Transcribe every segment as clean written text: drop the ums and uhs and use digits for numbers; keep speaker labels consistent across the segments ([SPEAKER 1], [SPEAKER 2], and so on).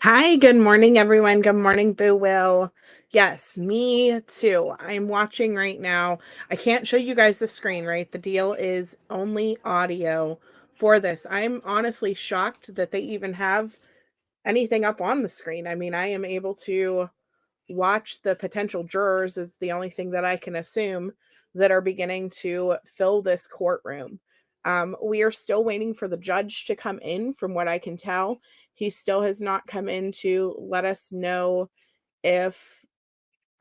[SPEAKER 1] Hi, good morning, everyone. Good morning, Boo Will. Yes, me too. I'm watching right now. I can't show you guys the screen, right? The deal is only audio for this. I'm honestly shocked that they even have anything up on the screen. I mean, I am able to watch the potential jurors, is the only thing that I can assume that are beginning to fill this courtroom. We are still waiting for the judge to come in, from what I can tell. He still has not come in to let us know if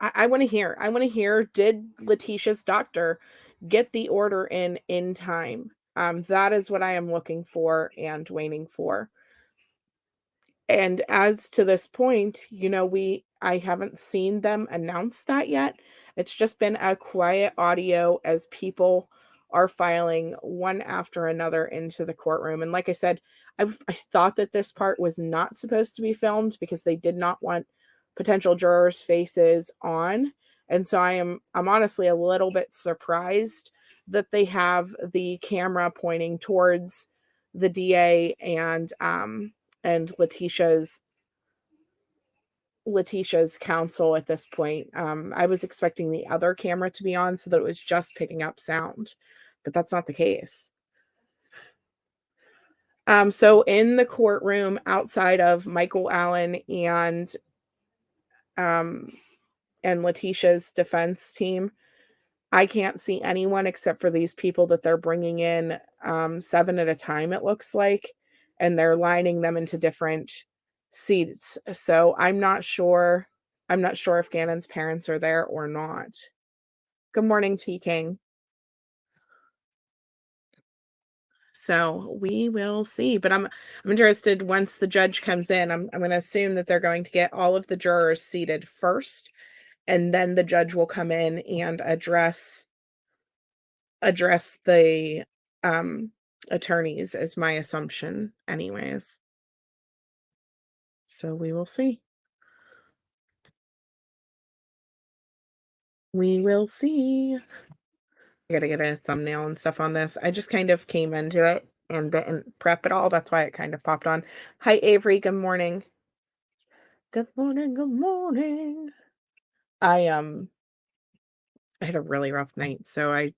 [SPEAKER 1] I want to hear. I want to hear, did Letitia's doctor get the order in time? That is what I am looking for and waiting for. And as to this point, I haven't seen them announce that yet. It's just been a quiet audio as people are filing one after another into the courtroom. And like I said, I thought that this part was not supposed to be filmed because they did not want potential jurors' faces on. And so I'm honestly a little bit surprised that they have the camera pointing towards the DA and Letitia's counsel at this point. I was expecting the other camera to be on so that it was just picking up sound, but that's not the case. So in the courtroom outside of Michael Allen um, and Letitia's defense team, I can't see anyone except for these people that they're bringing in, 7 at a time, it looks like, and they're lining them into different seats. So I'm not sure if Gannon's parents are there or not. Good morning, T King. So we will see. But I'm interested once the judge comes in. I'm gonna assume that they're going to get all of the jurors seated first, and then the judge will come in and address the, attorneys is my assumption anyways. So we will see. We will see. I gotta get a thumbnail and stuff on this. I just kind of came into it and didn't prep at all. That's why it kind of popped on. Hi, Avery. Good morning. Good morning. Good morning. I I had a really rough night, so I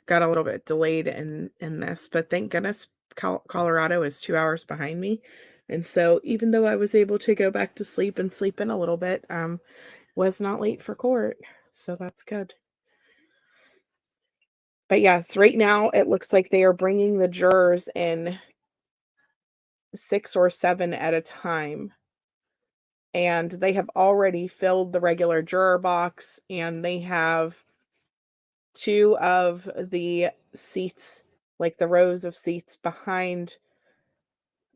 [SPEAKER 1] got a little bit delayed in this, but thank goodness Colorado is 2 hours behind me. And so even though I was able to go back to sleep and sleep in a little bit, was not late for court. So that's good. But yes, right now it looks like they are bringing the jurors in 6 or 7 at a time. And they have already filled the regular juror box, and they have 2 of the seats, like the rows of seats behind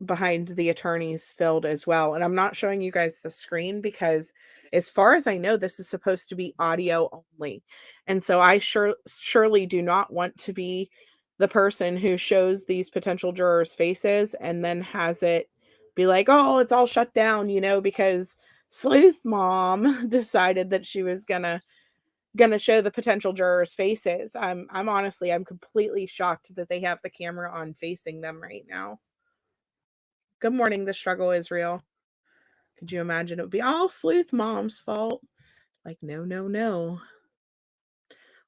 [SPEAKER 1] the attorneys filled as well. And I'm not showing you guys the screen because as far as I know, this is supposed to be audio only. And so I surely do not want to be the person who shows these potential jurors' faces and then has it be like, "Oh, it's all shut down," because Sleuth Mom decided that she was gonna show the potential jurors' faces. I'm completely shocked that they have the camera on facing them right now. Good morning, the struggle is real. Could you imagine it would be all Sleuth Mom's fault? Like, no, no, no.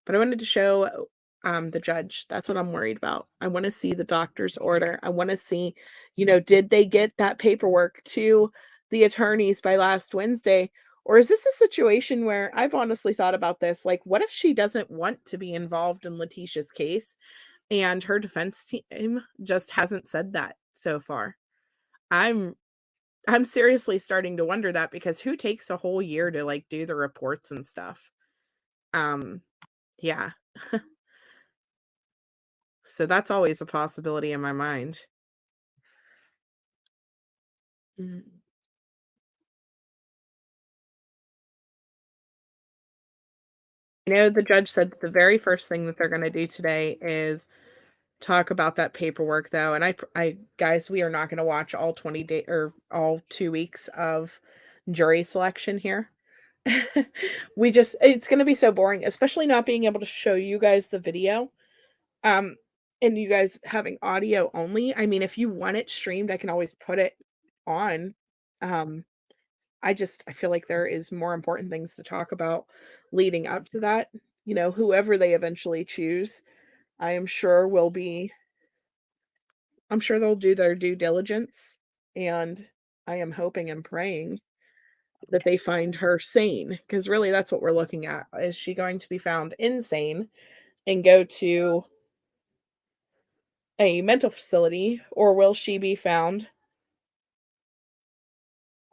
[SPEAKER 1] But I wanted to show the judge. That's what I'm worried about. I want to see the doctor's order. I want to see, did they get that paperwork to the attorneys by last Wednesday? Or is this a situation where I've honestly thought about this? Like, what if she doesn't want to be involved in Letitia's case and her defense team just hasn't said that so far? I'm I'm seriously starting to wonder that because who takes a whole year to, like, do the reports and stuff? Um, yeah. So that's always a possibility in my mind. Mhm. The judge said that the very first thing that they're gonna do today is talk about that paperwork, though, and I guys, we are not gonna watch all 20 day or all 2 weeks of jury selection here. It's gonna be so boring, especially not being able to show you guys the video. Um, and you guys having audio only, I mean, if you want it streamed, I can always put it on. Um, I feel like there is more important things to talk about leading up to that. You know, whoever they eventually choose, I am sure will be I'm sure they'll do their due diligence, and I am hoping and praying that they find her sane, because really that's what we're looking at. Is she going to be found insane and go to a mental facility, or will she be found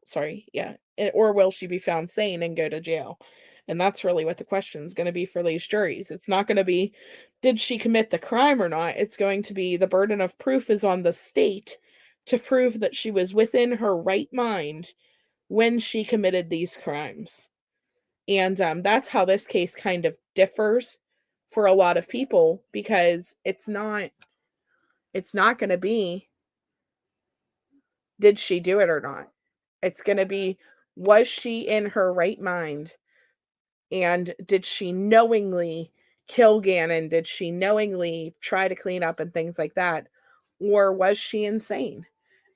[SPEAKER 1] sorry, yeah, or will she be found sane and go to jail? And that's really what the question is going to be for these juries. It's not going to be, did she commit the crime or not? It's going to be the burden of proof is on the state to prove that she was within her right mind when she committed these crimes. And that's how this case kind of differs for a lot of people, because it's not going to be, did she do it or not? It's going to be, was she in her right mind? And did she knowingly kill Gannon? Did she knowingly try to clean up and things like that? Or was she insane?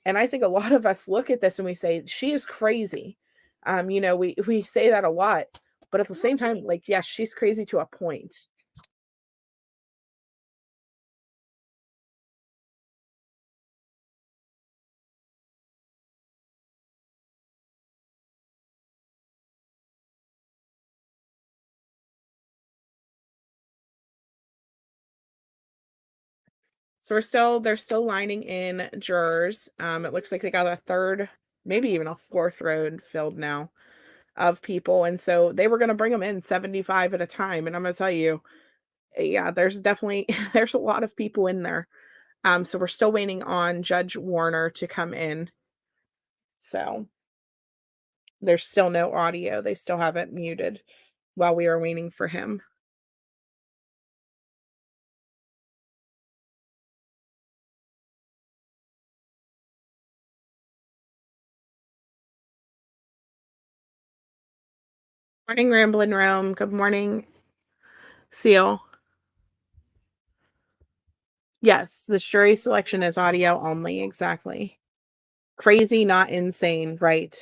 [SPEAKER 1] And I think a lot of us look at this and we say, she is crazy. We say that a lot, but at the same time, like, yes, she's crazy to a point. So they're still lining in jurors. It looks like they got a third, maybe even a fourth road filled now of people. And so they were going to bring them in 75 at a time. And I'm going to tell you, yeah, there's definitely there's a lot of people in there. So we're still waiting on Judge Warner to come in. So there's still no audio. They still have it muted while we are waiting for him. Morning, Ramblin' Rome. Good morning, Seal. Yes, the jury selection is audio only. Exactly. Crazy, not insane. Right.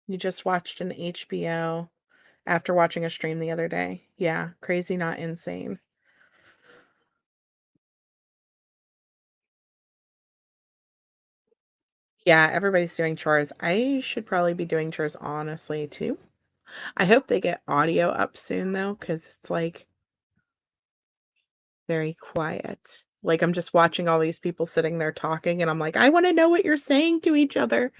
[SPEAKER 1] You just watched an HBO after watching a stream the other day. Yeah, crazy, not insane. Yeah, everybody's doing chores. I should probably be doing chores honestly too. I hope they get audio up soon though, because it's like very quiet. Like I'm just watching all these people sitting there talking and I'm like, I want to know what you're saying to each other.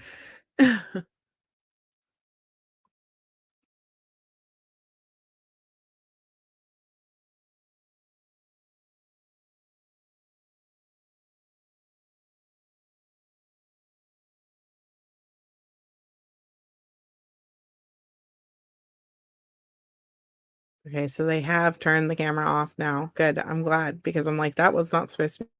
[SPEAKER 1] Okay, so they have turned the camera off now. Good. I'm glad, because I'm like, that was not supposed to be.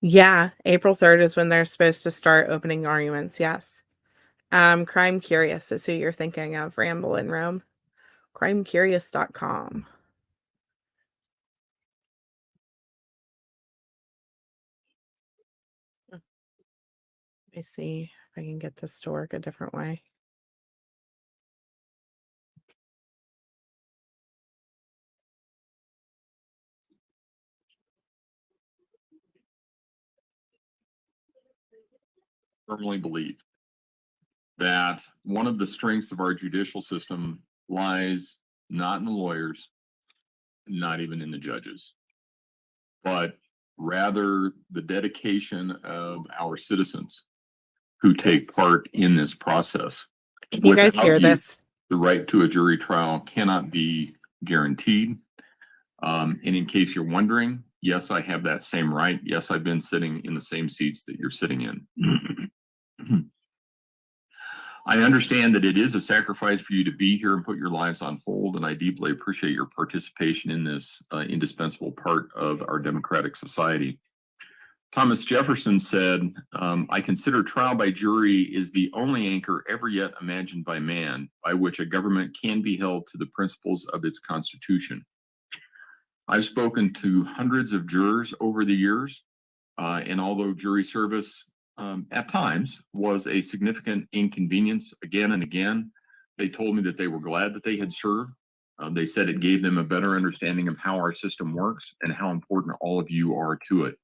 [SPEAKER 1] Yeah, April 3rd is when they're supposed to start opening arguments. Yes. Crime Curious is who you're thinking of, Ramble in Rome. Crimecurious.com. Let me see if I can get this to work a different way.
[SPEAKER 2] firmly believe that one of the strengths of our judicial system lies not in the lawyers, not even in the judges, but rather the dedication of our citizens who take part in this process.
[SPEAKER 1] Can you guys hear this?
[SPEAKER 2] The right to a jury trial cannot be guaranteed. And in case you're wondering, yes, I have that same right. Yes, I've been sitting in the same seats that you're sitting in. I understand that it is a sacrifice for you to be here and put your lives on hold, and I deeply appreciate your participation in this indispensable part of our democratic society. Thomas Jefferson said, I consider trial by jury is the only anchor ever yet imagined by man by which a government can be held to the principles of its constitution. I've spoken to hundreds of jurors over the years, and although jury service at times was a significant inconvenience again and again, they told me that they were glad that they had served. They said it gave them a better understanding of how our system works and how important all of you are to it.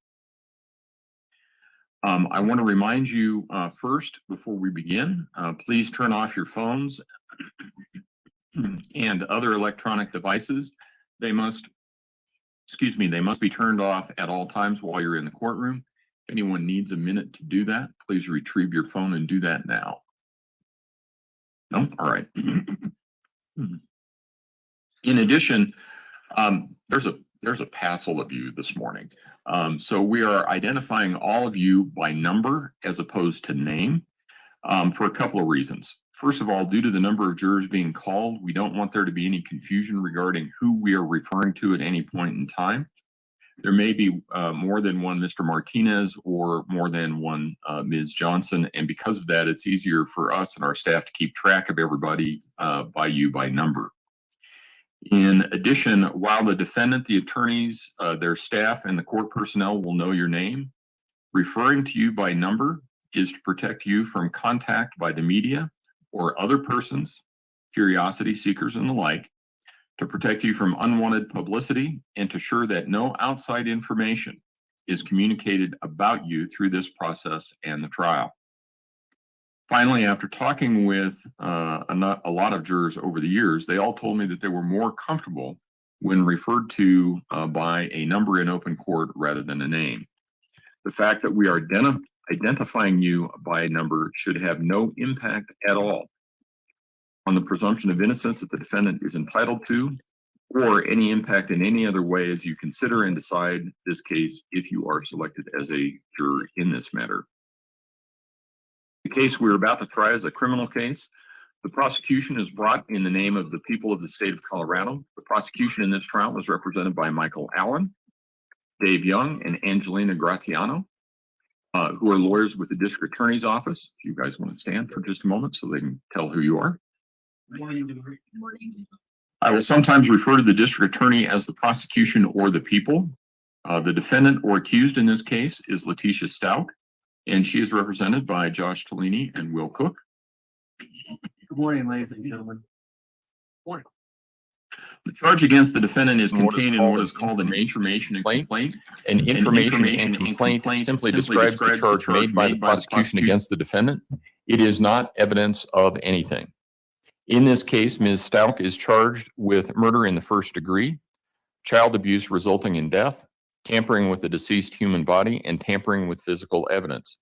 [SPEAKER 2] I want to remind you first, before we begin, please turn off your phones and other electronic devices. They must be turned off at all times while you're in the courtroom. If anyone needs a minute to do that, please retrieve your phone and do that now. No? All right. In addition, there's a passel of you this morning. So we are identifying all of you by number as opposed to name for a couple of reasons. First of all, due to the number of jurors being called, we don't want there to be any confusion regarding who we are referring to at any point in time. There may be more than one Mr. Martinez or more than one Ms. Johnson, and because of that, it's easier for us and our staff to keep track of everybody by number. In addition, while the defendant, the attorneys, their staff, and the court personnel will know your name, referring to you by number is to protect you from contact by the media or other persons, curiosity seekers and the like, to protect you from unwanted publicity and to ensure that no outside information is communicated about you through this process and the trial. Finally, after talking with a lot of jurors over the years, they all told me that they were more comfortable when referred to by a number in open court rather than a name. The fact that we are identifying you by a number should have no impact at all on the presumption of innocence that the defendant is entitled to, or any impact in any other way as you consider and decide this case if you are selected as a juror in this matter. The case we're about to try is a criminal case. The prosecution is brought in the name of the people of the state of Colorado. The prosecution in this trial was represented by Michael Allen, Dave Young, and Angelina Gratiano, who are lawyers with the district attorney's office. If you guys want to stand for just a moment so they can tell who you are. Good morning. I will sometimes refer to the district attorney as the prosecution or the people. The defendant or accused in this case is Letecia Stauch, and she is represented by Josh Tellini and Will Cook.
[SPEAKER 3] Good morning, ladies and gentlemen. Good
[SPEAKER 2] morning. The charge against the defendant is contained in what is called an information and complaint.
[SPEAKER 4] An information and complaint simply describes the charge made by the prosecution against the defendant. It is not evidence of anything. In this case, Ms. Stauch is charged with murder in the first degree, child abuse resulting in death, tampering with the deceased human body, and tampering with physical evidence.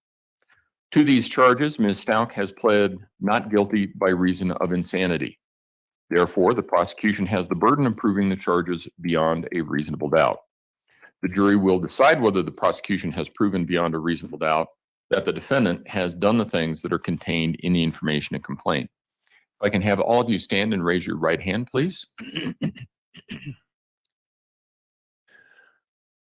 [SPEAKER 4] To these charges, Ms. Stauch has pled not guilty by reason of insanity. Therefore, the prosecution has the burden of proving the charges beyond a reasonable doubt. The jury will decide whether the prosecution has proven beyond a reasonable doubt that the defendant has done the things that are contained in the information and complaint. If I can have all of you stand and raise your right hand, please.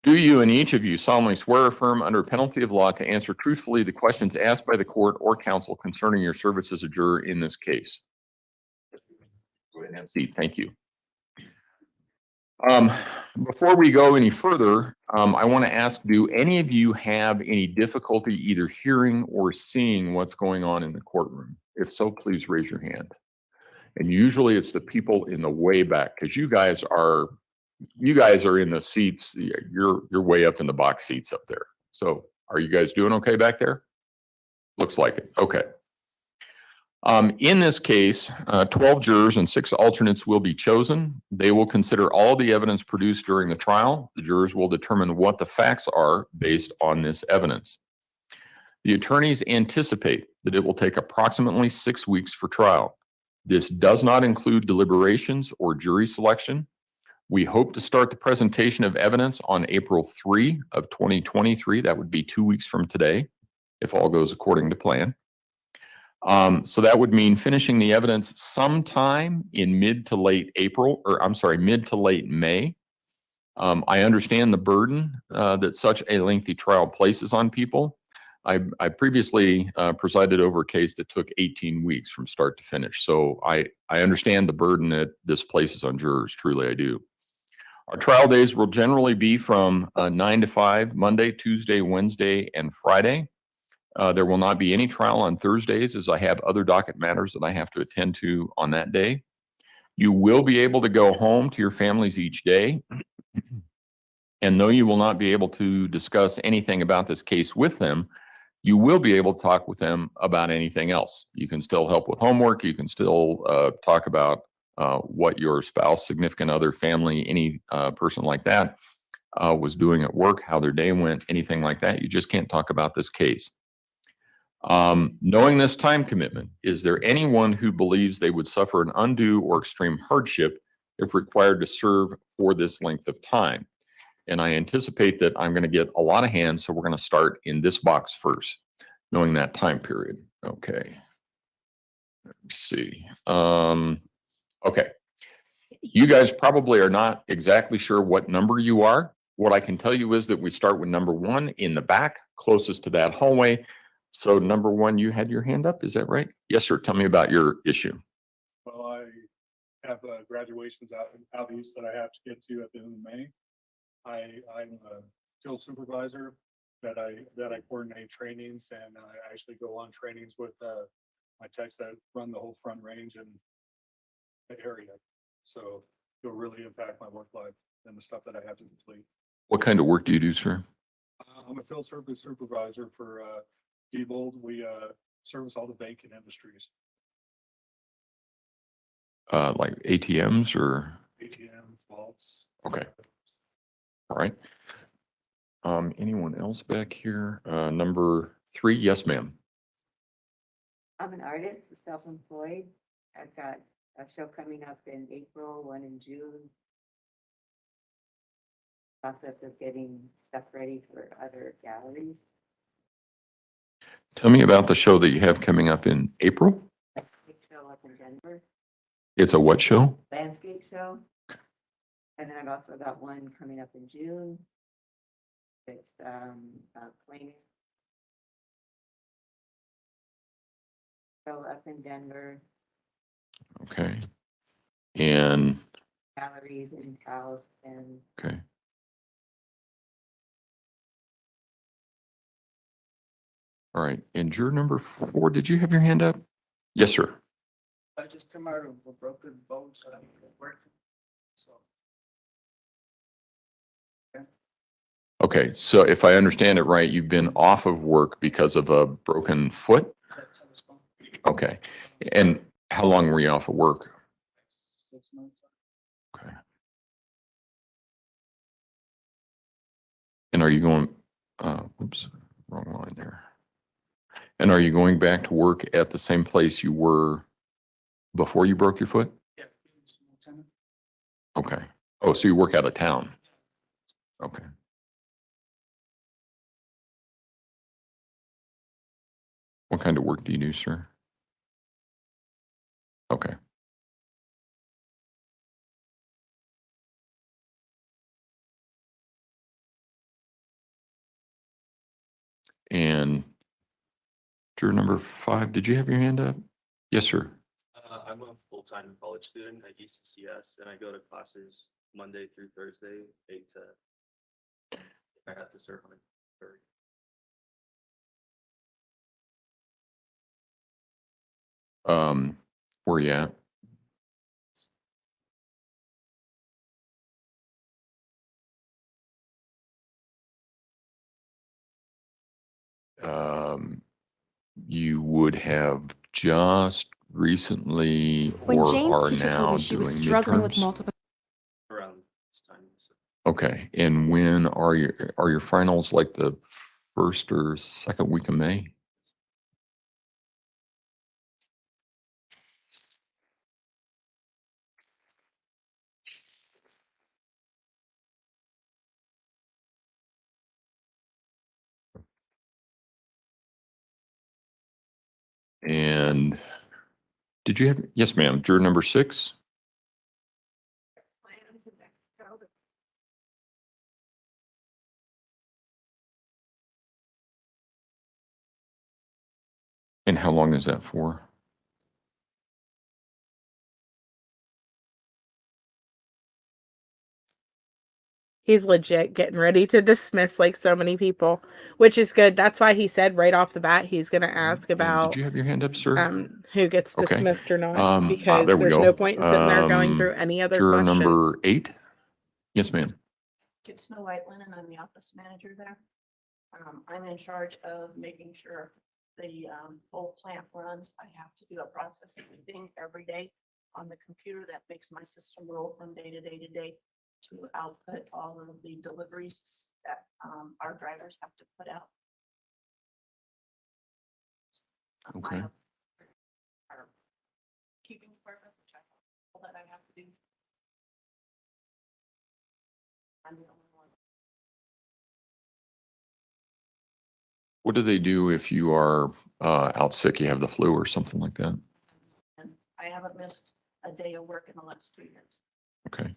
[SPEAKER 4] Do you and each of you solemnly swear or affirm under penalty of law to answer truthfully the questions asked by the court or counsel concerning your service as a juror in this case? Go ahead and have a seat. Thank you. Before we go any further, I want to ask, do any of you have any difficulty either hearing or seeing what's going on in the courtroom? If so, please raise your hand. And usually it's the people in the way back, because you guys are in the seats. You're way up in the box seats up there. So are you guys doing okay back there? Looks like it. Okay. In this case, 12 jurors and 6 alternates will be chosen. They will consider all the evidence produced during the trial. The jurors will determine what the facts are based on this evidence. The attorneys anticipate that it will take approximately 6 weeks for trial. This does not include deliberations or jury selection. We hope to start the presentation of evidence on April 3 of 2023. That would be 2 weeks from today, if all goes according to plan. So that would mean finishing the evidence sometime in mid to late May. I understand the burden that such a lengthy trial places on people. I previously presided over a case that took 18 weeks from start to finish. So I understand the burden that this places on jurors. Truly, I do. Our trial days will generally be from 9 to 5, Monday, Tuesday, Wednesday, and Friday. There will not be any trial on Thursdays, as I have other docket matters that I have to attend to on that day. You will be able to go home to your families each day. And though you will not be able to discuss anything about this case with them, you will be able to talk with them about anything else. You can still help with homework. You can still talk about what your spouse, significant other, family, any person like that was doing at work, how their day went, anything like that. You just can't talk about this case. Knowing this time commitment, is there anyone who believes they would suffer an undue or extreme hardship if required to serve for this length of time? And I anticipate that I'm going to get a lot of hands, so we're going to start in this box first, knowing that time period. Okay. Let's see. Okay. You guys probably are not exactly sure what number you are. What I can tell you is that we start with number 1 in the back, closest to that hallway. So number 1, you had your hand up, is that right? Yes, sir. Tell me about your issue.
[SPEAKER 5] Well, I have graduations out east that I have to get to at the end of May. I'm a field supervisor that I coordinate trainings, and I actually go on trainings with my techs that run the whole Front Range and the area. So it'll really impact my work life and the stuff that I have to complete.
[SPEAKER 4] What kind of work do you do, sir?
[SPEAKER 5] I'm a field service supervisor for Diebold. We service all the banking industries.
[SPEAKER 4] Like ATMs or?
[SPEAKER 5] ATM, vaults.
[SPEAKER 4] Okay. All right. Anyone else back here? Number 3, yes, ma'am.
[SPEAKER 6] I'm an artist, self-employed. I've got a show coming up in April, one in June. Process of getting stuff ready for other galleries.
[SPEAKER 4] Tell me about the show that you have coming up in April.
[SPEAKER 6] Big show up in Denver,
[SPEAKER 4] It's a what show?
[SPEAKER 6] landscape show. And then I've also got one coming up in June. It's plain show up in Denver,
[SPEAKER 4] Okay. And,
[SPEAKER 6] galleries in Taos and
[SPEAKER 4] okay. All right. And juror number 4, did you have your hand up? Yes, sir.
[SPEAKER 3] I just come out of a broken bone, so I'm working. So.
[SPEAKER 4] Okay. So if I understand it right, you've been off of work because of a broken foot? Okay. And how long were you off of work?
[SPEAKER 3] 6 months.
[SPEAKER 4] Okay. And are you going, oops, wrong line there. And are you going back to work at the same place you were before you broke your foot?
[SPEAKER 3] Yeah.
[SPEAKER 4] Okay. Oh, so you work out of town? Okay. What kind of work do you do, sir? Okay. And juror number 5, did you have your hand up? Yes, sir.
[SPEAKER 7] I'm a full-time college student at UCCS, and I go to classes Monday through Thursday, 8 to, I have to serve on it.
[SPEAKER 4] Where you at? you would have just recently
[SPEAKER 8] When
[SPEAKER 4] or
[SPEAKER 8] Jane's
[SPEAKER 4] are
[SPEAKER 8] teacher
[SPEAKER 4] now
[SPEAKER 8] told me she was
[SPEAKER 4] doing
[SPEAKER 8] struggling with
[SPEAKER 4] midterms?
[SPEAKER 8] multiple.
[SPEAKER 7] Around this time. So
[SPEAKER 4] Okay, and when are your finals, like the first or second week of May? And did you have, yes, ma'am, juror number 6? And how long is that for?
[SPEAKER 1] He's legit getting ready to dismiss like so many people, which is good. That's why he said right off the bat he's going to ask
[SPEAKER 4] And
[SPEAKER 1] about
[SPEAKER 4] did you have your hand up, sir?
[SPEAKER 1] who gets
[SPEAKER 4] Okay.
[SPEAKER 1] dismissed or not, because
[SPEAKER 4] There we
[SPEAKER 1] there's
[SPEAKER 4] go.
[SPEAKER 1] no point in sitting there going through any other
[SPEAKER 4] Juror
[SPEAKER 1] questions.
[SPEAKER 4] number 8? Yes, ma'am.
[SPEAKER 9] It's Snow Whiteland and I'm the office manager there. I'm in charge of making sure the whole plant runs. I have to do a processing thing every day on the computer that makes my system roll from day to day to day to output all of the deliveries that our drivers have to put out.
[SPEAKER 4] Okay.
[SPEAKER 9] Our keeping department, which all that I have to do. I'm the only one.
[SPEAKER 4] What do they do if you are out sick, you have the flu or something like that?
[SPEAKER 9] And I haven't missed a day of work in the last 2 years.
[SPEAKER 4] Okay.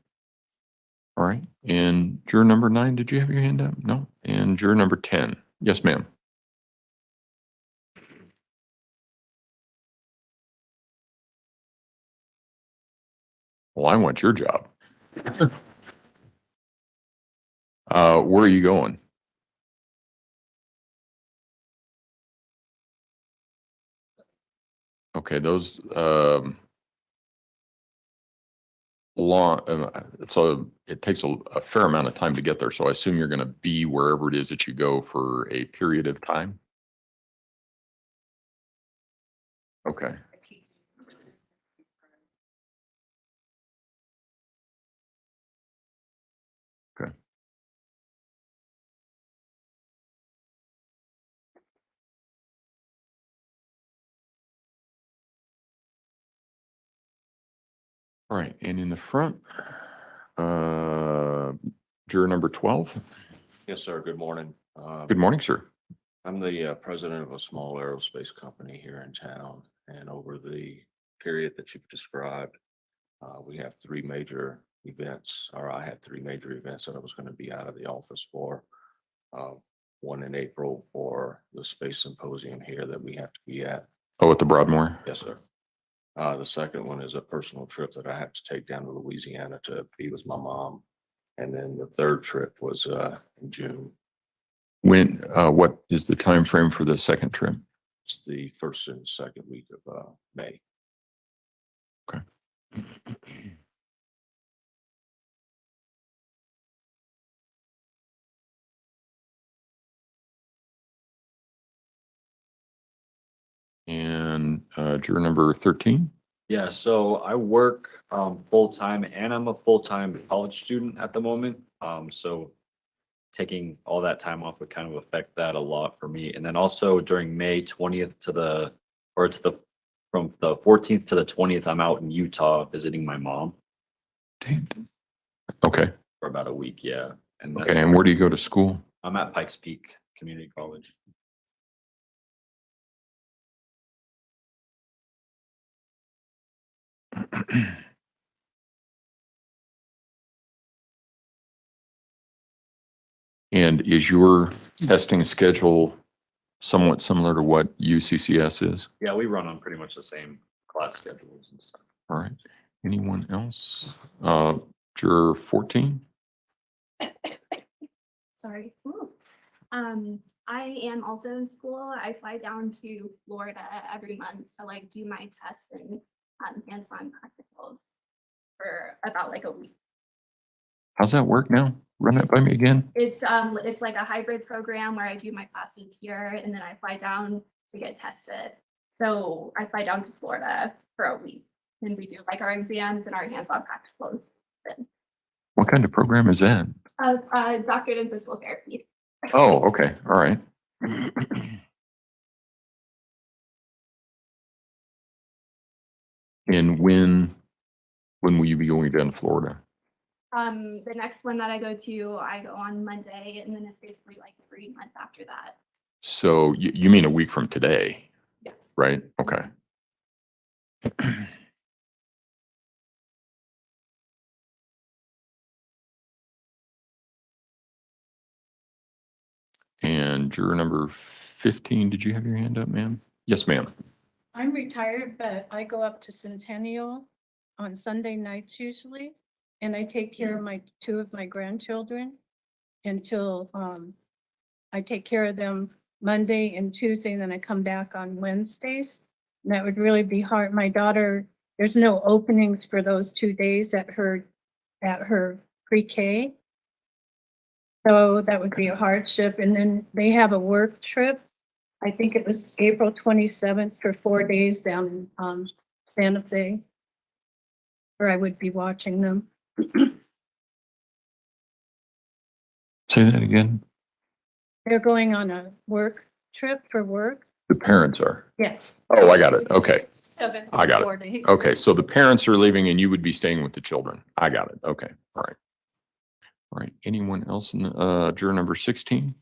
[SPEAKER 4] All right. And juror number 9, did you have your hand up? No. And juror number 10? Yes, ma'am. Well, I want your job. Where are you going? Okay, those so it takes a fair amount of time to get there. So I assume you're going to be wherever it is that you go for a period of time. Okay. Okay. All right. And in the front, juror number 12.
[SPEAKER 10] Yes, sir. Good morning.
[SPEAKER 4] Good morning, sir.
[SPEAKER 10] I'm the president of a small aerospace company here in town, and over the period that you've described, we have 3 major events, or I had 3 major events that I was going to be out of the office for. One in April for the space symposium here that we have to be at.
[SPEAKER 4] Oh, at the Broadmoor?
[SPEAKER 10] Yes, sir. The second one is a personal trip that I have to take down to Louisiana to be with my mom. And then the third trip was in June.
[SPEAKER 4] When, what is the time frame for the second trip?
[SPEAKER 10] It's the first and second week of May.
[SPEAKER 4] Okay. And juror number 13?
[SPEAKER 11] Yeah, so I work full-time and I'm a full-time college student at the moment. So taking all that time off would kind of affect that a lot for me. And then also during May 20th from the 14th to the 20th, I'm out in Utah visiting my mom
[SPEAKER 4] Okay.
[SPEAKER 11] for about a week. Yeah. And then
[SPEAKER 4] Okay. And where do you go to school?
[SPEAKER 11] I'm at Pikes Peak Community College.
[SPEAKER 4] And is your testing schedule somewhat similar to what UCCS is?
[SPEAKER 11] Yeah, we run on pretty much the same class schedules and stuff.
[SPEAKER 4] All right. Anyone else? Juror 14?
[SPEAKER 12] Sorry. Ooh. I am also in school. I fly down to Florida every month to like do my tests and hands-on practicals for about like a week.
[SPEAKER 4] How's that work now? Run that by me again.
[SPEAKER 12] It's like a hybrid program where I do my classes here and then I fly down to get tested. So I fly down to Florida for a week and we do like our exams and our hands-on practicals. Then,
[SPEAKER 4] What kind of program is that?
[SPEAKER 12] doctorate in physical therapy.
[SPEAKER 4] Oh, okay. All right. And when will you be going down to Florida?
[SPEAKER 12] The next one that I go on Monday, and then it's basically like 3 months after that.
[SPEAKER 4] So you mean a week from today,
[SPEAKER 12] Yes.
[SPEAKER 4] right? Okay. And juror number 15, did you have your hand up, ma'am? Yes, ma'am.
[SPEAKER 8] I'm retired, but I go up to Centennial on Sunday nights usually. And I take care of two of my grandchildren until I take care of them Monday and Tuesday, and then I come back on Wednesdays. And that would really be hard. My daughter, there's no openings for those 2 days at her pre-K. So that would be a hardship. And then they have a work trip. I think it was April 27th for 4 days down in Santa Fe, where I would be watching them.
[SPEAKER 4] Say that again.
[SPEAKER 8] They're going on a work trip for work.
[SPEAKER 4] The parents are.
[SPEAKER 8] Yes.
[SPEAKER 4] Oh, I got it. Okay.
[SPEAKER 8] 7
[SPEAKER 4] I got it.
[SPEAKER 8] 4 days.
[SPEAKER 4] Okay. So the parents are leaving and you would be staying with the children. I got it. Okay. All right. All right. Anyone else in the juror number 16?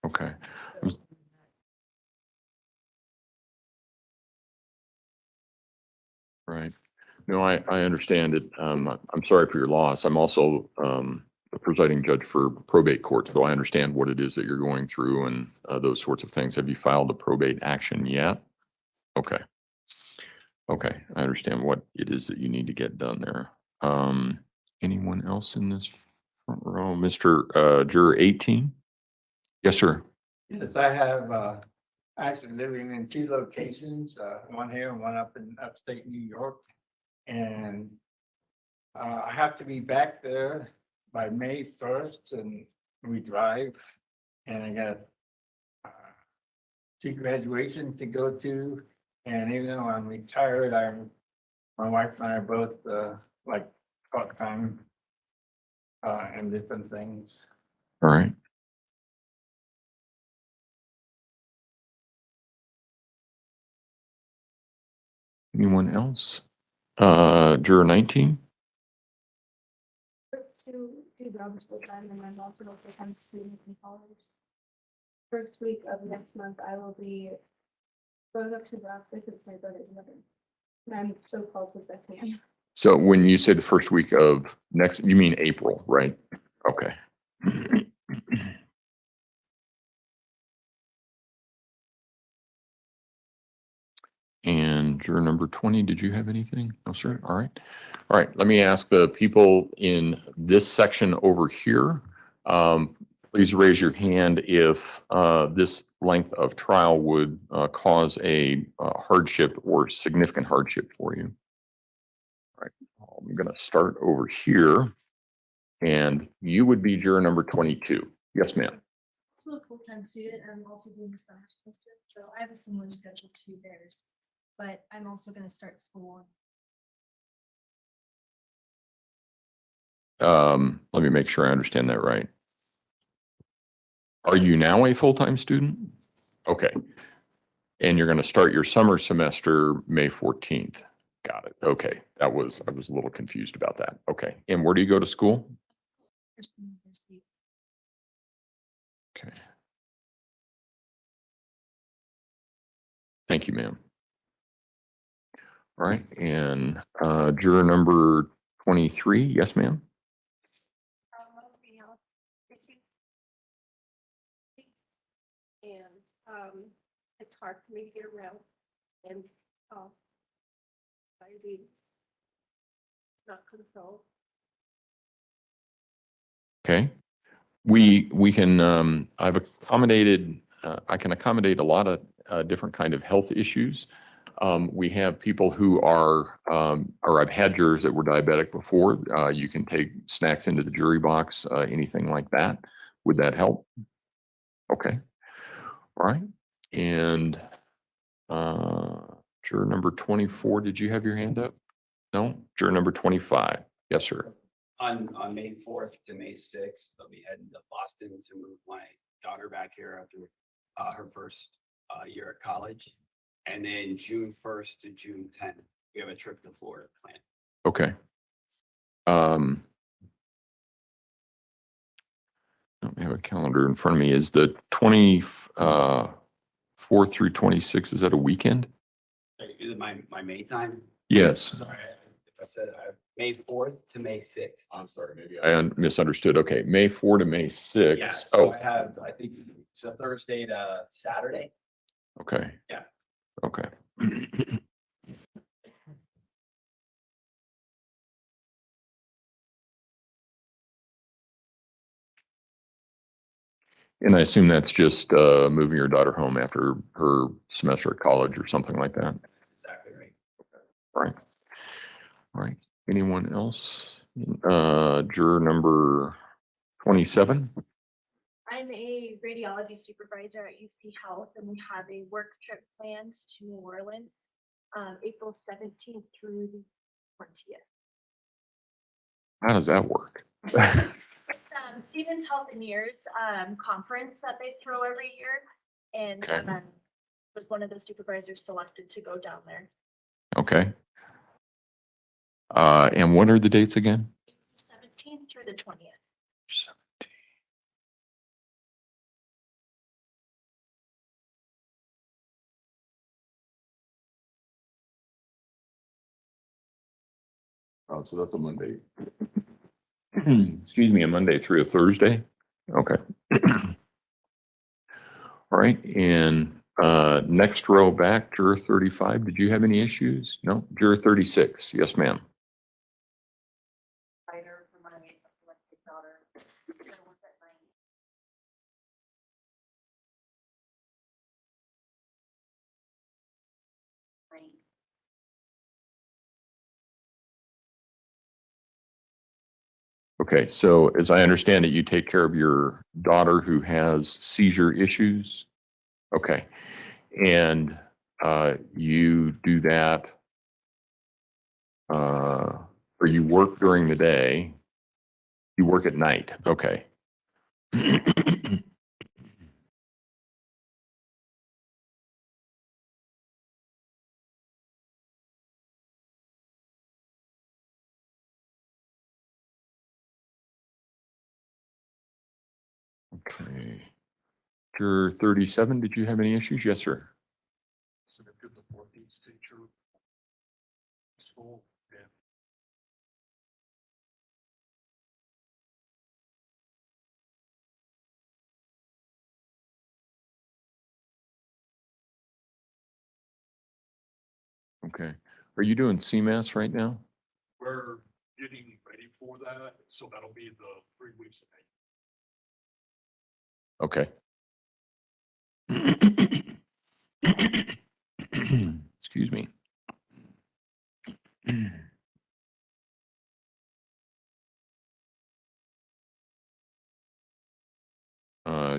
[SPEAKER 4] Okay. Right. No, I understand it. I'm sorry for your loss. I'm also the presiding judge for probate court, so I understand what it is that you're going through and those sorts of things. Have you filed a probate action yet? Okay. Okay, I understand what it is that you need to get done there. Anyone else in this front row? Mr. Juror 18? Yes, sir.
[SPEAKER 3] Yes, I have, actually living in 2 locations, one here and one up in upstate New York. And I have to be back there by May 1st and we drive. And I got 2 graduations to go to. And even though I'm retired, my wife and I are both like part-time and different things.
[SPEAKER 4] All right. Anyone else? Juror 19?
[SPEAKER 12] Two jobs full time, and I'm also a full-time student in college. First week of next month, I will be going up to Nebraska because my brother's mother. And I'm so called with best man.
[SPEAKER 4] So when you say the first week of next, you mean April, right? Okay. And juror number 20, did you have anything? No, sir. All right. All right. Let me ask the people in this section over here. Please raise your hand if this length of trial would cause a hardship or significant hardship for you. All right. I'm going to start over here. And you would be juror number 22. Yes, ma'am.
[SPEAKER 8] Also a full-time student, and I'm also doing the summer semester, so I have a similar schedule to theirs. But I'm also going to start school.
[SPEAKER 4] Let me make sure I understand that right. Are you now a full-time student? Okay. And you're going to start your summer semester May 14th. Got it. Okay. I was a little confused about that. Okay. And where do you go to school?
[SPEAKER 8] University.
[SPEAKER 4] Okay. Thank you, ma'am. All right. And juror number 23. Yes, ma'am.
[SPEAKER 9] And it's hard for me to get around and diabetes. It's not controlled.
[SPEAKER 4] Okay. We can, I've accommodated, I can accommodate a lot of different kind of health issues. We have people who are, or I've had jurors that were diabetic before. You can take snacks into the jury box, anything like that. Would that help? Okay. All right. And juror number 24, did you have your hand up? No? Juror number 25. Yes, sir.
[SPEAKER 13] On May 4th to May 6th, I'll be heading to Boston to move my daughter back here after her first year at college. And then June 1st to June 10th, we have a trip to Florida planned.
[SPEAKER 4] Okay. I don't have a calendar in front of me. Is the 24th through 26th, is that a weekend?
[SPEAKER 13] Is it my May time?
[SPEAKER 4] Yes.
[SPEAKER 13] Sorry, if I said May 4th to May 6th.
[SPEAKER 4] I'm sorry, maybe I misunderstood. Okay, May 4 to May 6.
[SPEAKER 13] Yeah, so
[SPEAKER 4] Oh,
[SPEAKER 13] I have, I think it's a Thursday to Saturday.
[SPEAKER 4] okay.
[SPEAKER 13] Yeah.
[SPEAKER 4] Okay. And I assume that's just moving your daughter home after her semester at college or something like that.
[SPEAKER 13] That's exactly right.
[SPEAKER 4] All right. All right. Anyone else? Juror number 27.
[SPEAKER 12] I'm a radiology supervisor at UC Health, and we have a work trip planned to New Orleans, April 17th through the 20th.
[SPEAKER 4] How does that work?
[SPEAKER 12] It's Stevens Health and Years conference that they throw every year, and
[SPEAKER 4] Okay.
[SPEAKER 12] was one of the supervisors selected to go down there.
[SPEAKER 4] Okay. And what are the dates again?
[SPEAKER 12] 17th through the 20th.
[SPEAKER 4] 17. Oh, so that's a Monday. Excuse me, a Monday through a Thursday? Okay. All right, and next row back, juror 35, did you have any issues? No? Juror 36, yes, ma'am.
[SPEAKER 6] Writer for my elected daughter. Gonna work at night. Right.
[SPEAKER 4] Okay, so as I understand it, you take care of your daughter who has seizure issues? Okay, and you do that, or you work during the day, you work at night, okay. Okay. Juror 37, did you have any issues? Yes, sir.
[SPEAKER 5] Selected the 14th teacher. School, yeah.
[SPEAKER 4] Okay. Are you doing CMAS right now?
[SPEAKER 5] We're getting ready for that, so that'll be the 3 weeks of May.
[SPEAKER 4] Okay. Excuse me.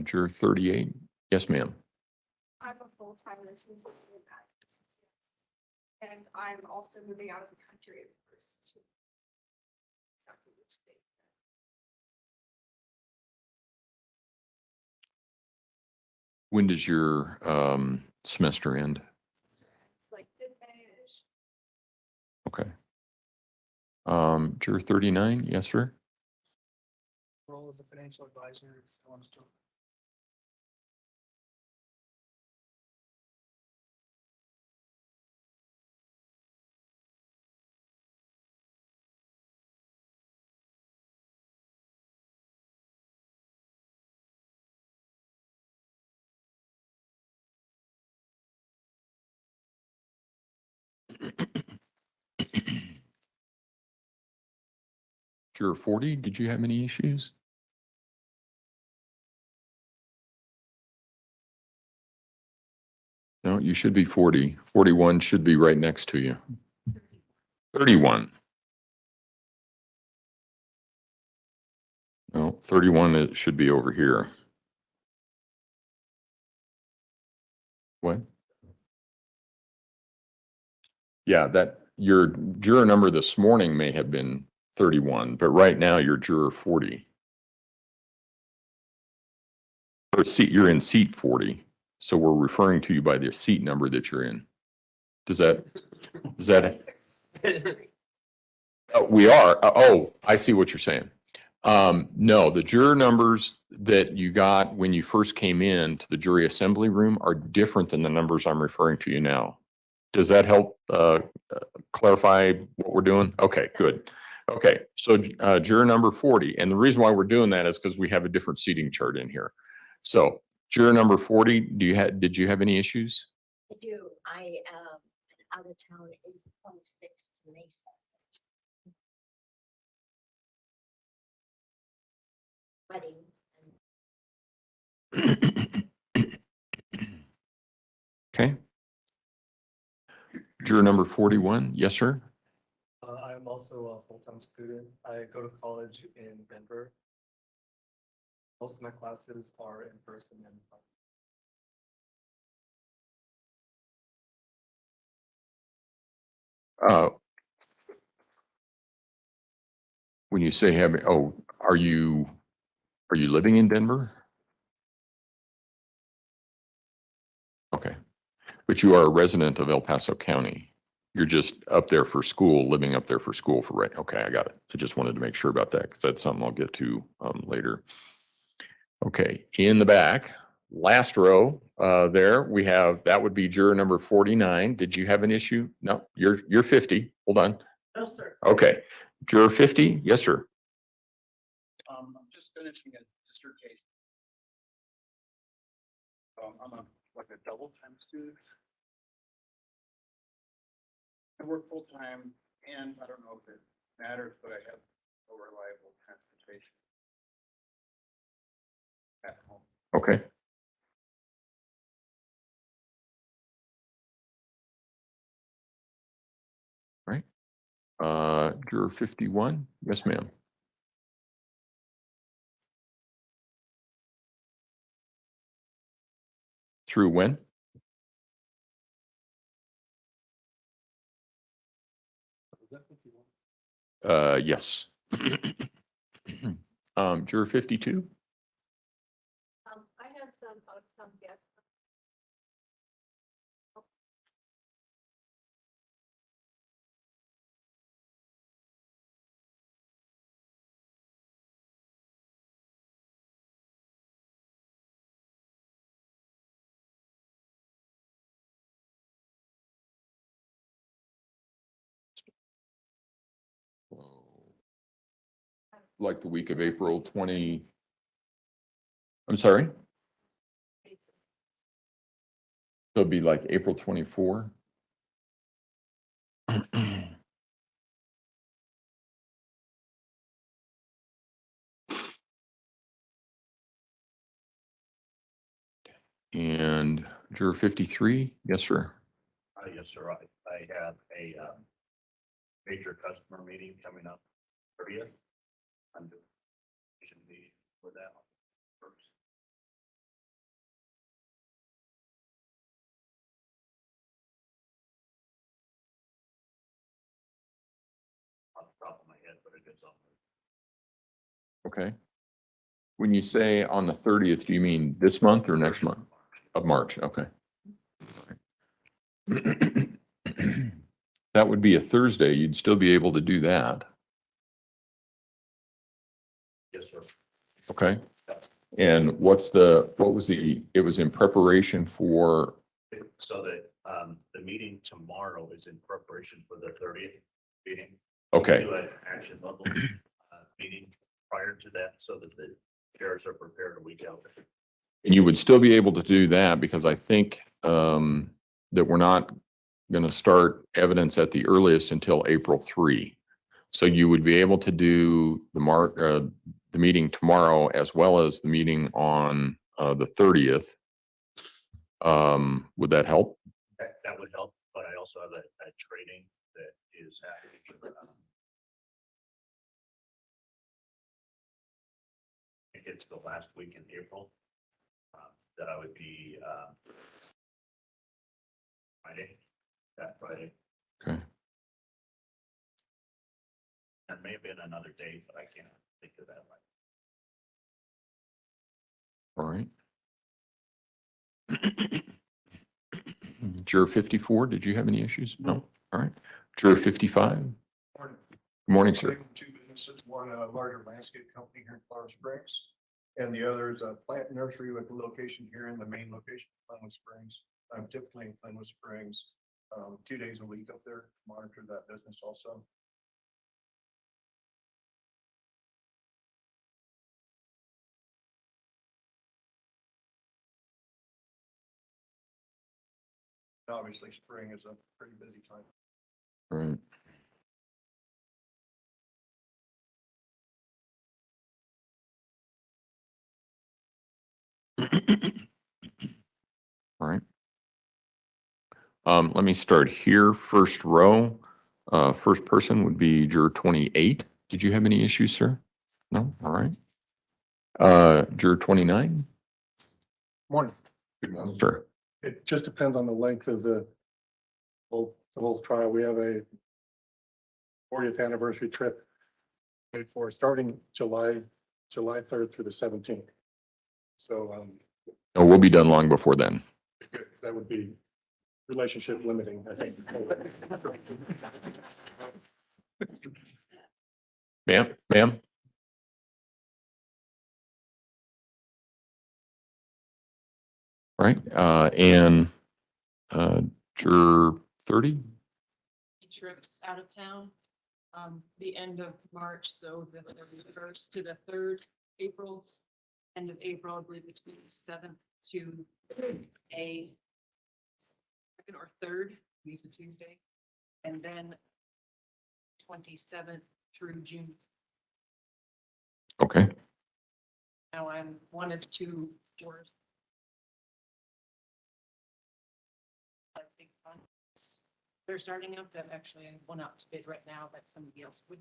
[SPEAKER 4] Juror 38. Yes, ma'am.
[SPEAKER 12] I'm a full-time nursing student at UCCS, and I'm also moving out of the country at first. Exactly which date.
[SPEAKER 4] When does your semester end?
[SPEAKER 12] It's like mid-May-ish.
[SPEAKER 4] Okay. Juror 39. Yes, sir.
[SPEAKER 5] Role as a financial advisor is on still.
[SPEAKER 4] Juror 40. Did you have any issues? No, you should be 40. 41 should be right next to you. 31. No, 31, it should be over here. What? Yeah, that your juror number this morning may have been 31, but right now you're juror 40. Or seat, you're in seat 40. So we're referring to you by the seat number that you're in. Does that? We are. Oh, I see what you're saying. No, the juror numbers that you got when you first came in to the jury assembly room are different than the numbers I'm referring to you now. Does that help clarify what we're doing? Okay, good. Okay, so juror number 40, and the reason why we're doing that is because we have a different seating chart in here. So juror number 40, did you have any issues?
[SPEAKER 14] I do. I am out of town April 26th to May 2nd. Wedding.
[SPEAKER 4] Okay. Juror number 41, yes, sir.
[SPEAKER 5] I'm also a full-time student. I go to college in Denver. Most of my classes are in person and
[SPEAKER 4] When you say having, oh, are you living in Denver? Okay, but you are a resident of El Paso County. You're just up there for school, living up there for school for right. Okay, I got it. I just wanted to make sure about that because that's something I'll get to later. Okay, in the back, last row there, we have, that would be juror number 49. Did you have an issue? No, you're 50. Hold on.
[SPEAKER 3] No, sir.
[SPEAKER 4] Okay, juror 50, yes, sir.
[SPEAKER 3] I'm just finishing a dissertation. I'm like a double-time student. I work full-time and I don't know if it matters, but I have a reliable transportation at home.
[SPEAKER 4] Okay. Right. Juror 51, yes, ma'am. Through when? Yes. Juror 52.
[SPEAKER 8] I have some guests.
[SPEAKER 4] Like the week of April 20. I'm sorry? So it'd be like April 24. And juror 53, yes, sir.
[SPEAKER 15] Yes, sir. I have a major customer meeting coming up 30th. I'm doing for that first. Off the top of my head, but it is on there.
[SPEAKER 4] Okay. When you say on the 30th, do you mean this month or next month? Of March, okay. That would be a Thursday. You'd still be able to do that.
[SPEAKER 15] Yes, sir.
[SPEAKER 4] Okay. And it was in preparation for?
[SPEAKER 15] So that the meeting tomorrow is in preparation for the 30th meeting.
[SPEAKER 4] Okay.
[SPEAKER 15] We do an action level meeting prior to that so that the chairs are prepared a week out.
[SPEAKER 4] And you would still be able to do that because I think that we're not going to start evidence at the earliest until April 3. So you would be able to do the meeting tomorrow as well as the meeting on the 30th. Would that help?
[SPEAKER 15] That would help, but I also have a training that is happening. It's the last week in April, that I would be, that Friday.
[SPEAKER 4] Okay.
[SPEAKER 15] There may have been another date, but I can't think of that one.
[SPEAKER 4] All right. Juror 54, did you have any issues? No. All right. Juror 55. Good morning, sir.
[SPEAKER 5] Two businesses, one a larger landscape company here in Flower Springs, and the other is a plant nursery with a location here in the main location, Glenwood Springs. I'm typically in Glenwood Springs, 2 days a week up there, to monitor that business also. Obviously, spring is a pretty busy time.
[SPEAKER 4] All right. All right. Let me start here. First row, first person would be juror 28. Did you have any issues, sir? No? All right. Juror 29.
[SPEAKER 5] Morning.
[SPEAKER 4] Good morning, sir.
[SPEAKER 5] It just depends on the length of the whole trial. We have a 40th anniversary trip paid for starting July 3rd through the 17th. So,
[SPEAKER 4] Oh, we'll be done long before then.
[SPEAKER 5] that would be relationship limiting, I think.
[SPEAKER 4] Ma'am? All right, and juror 30?
[SPEAKER 16] Trips out of town, the end of March, so the 1st to the 3rd April, end of April, I believe between 7th to a 2nd or 3rd, these are Tuesday, and then 27th through June.
[SPEAKER 4] Okay.
[SPEAKER 16] Now I'm 1 of 2 tours. They're starting up that actually I went out to bid right now, but somebody else would.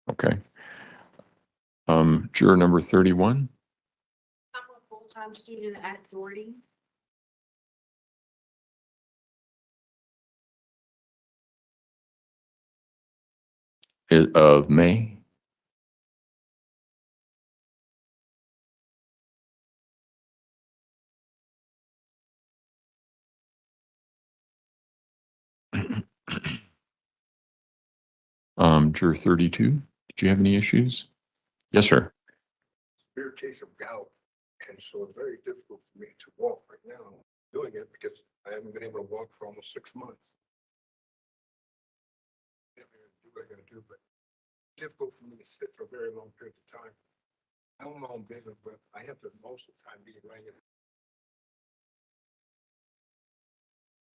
[SPEAKER 4] Okay. Juror number 31.
[SPEAKER 9] I'm a full-time student at Doherty.
[SPEAKER 4] Of May. Juror 32. Did you have any issues? Yes, sir.
[SPEAKER 5] Severe case of gout, and so it's very difficult for me to walk right now. I'm doing it because I haven't been able to walk for almost 6 months. Do what I gotta do, but difficult for me to sit for a very long period of time. I own my own business, but I have to most of the time be right in.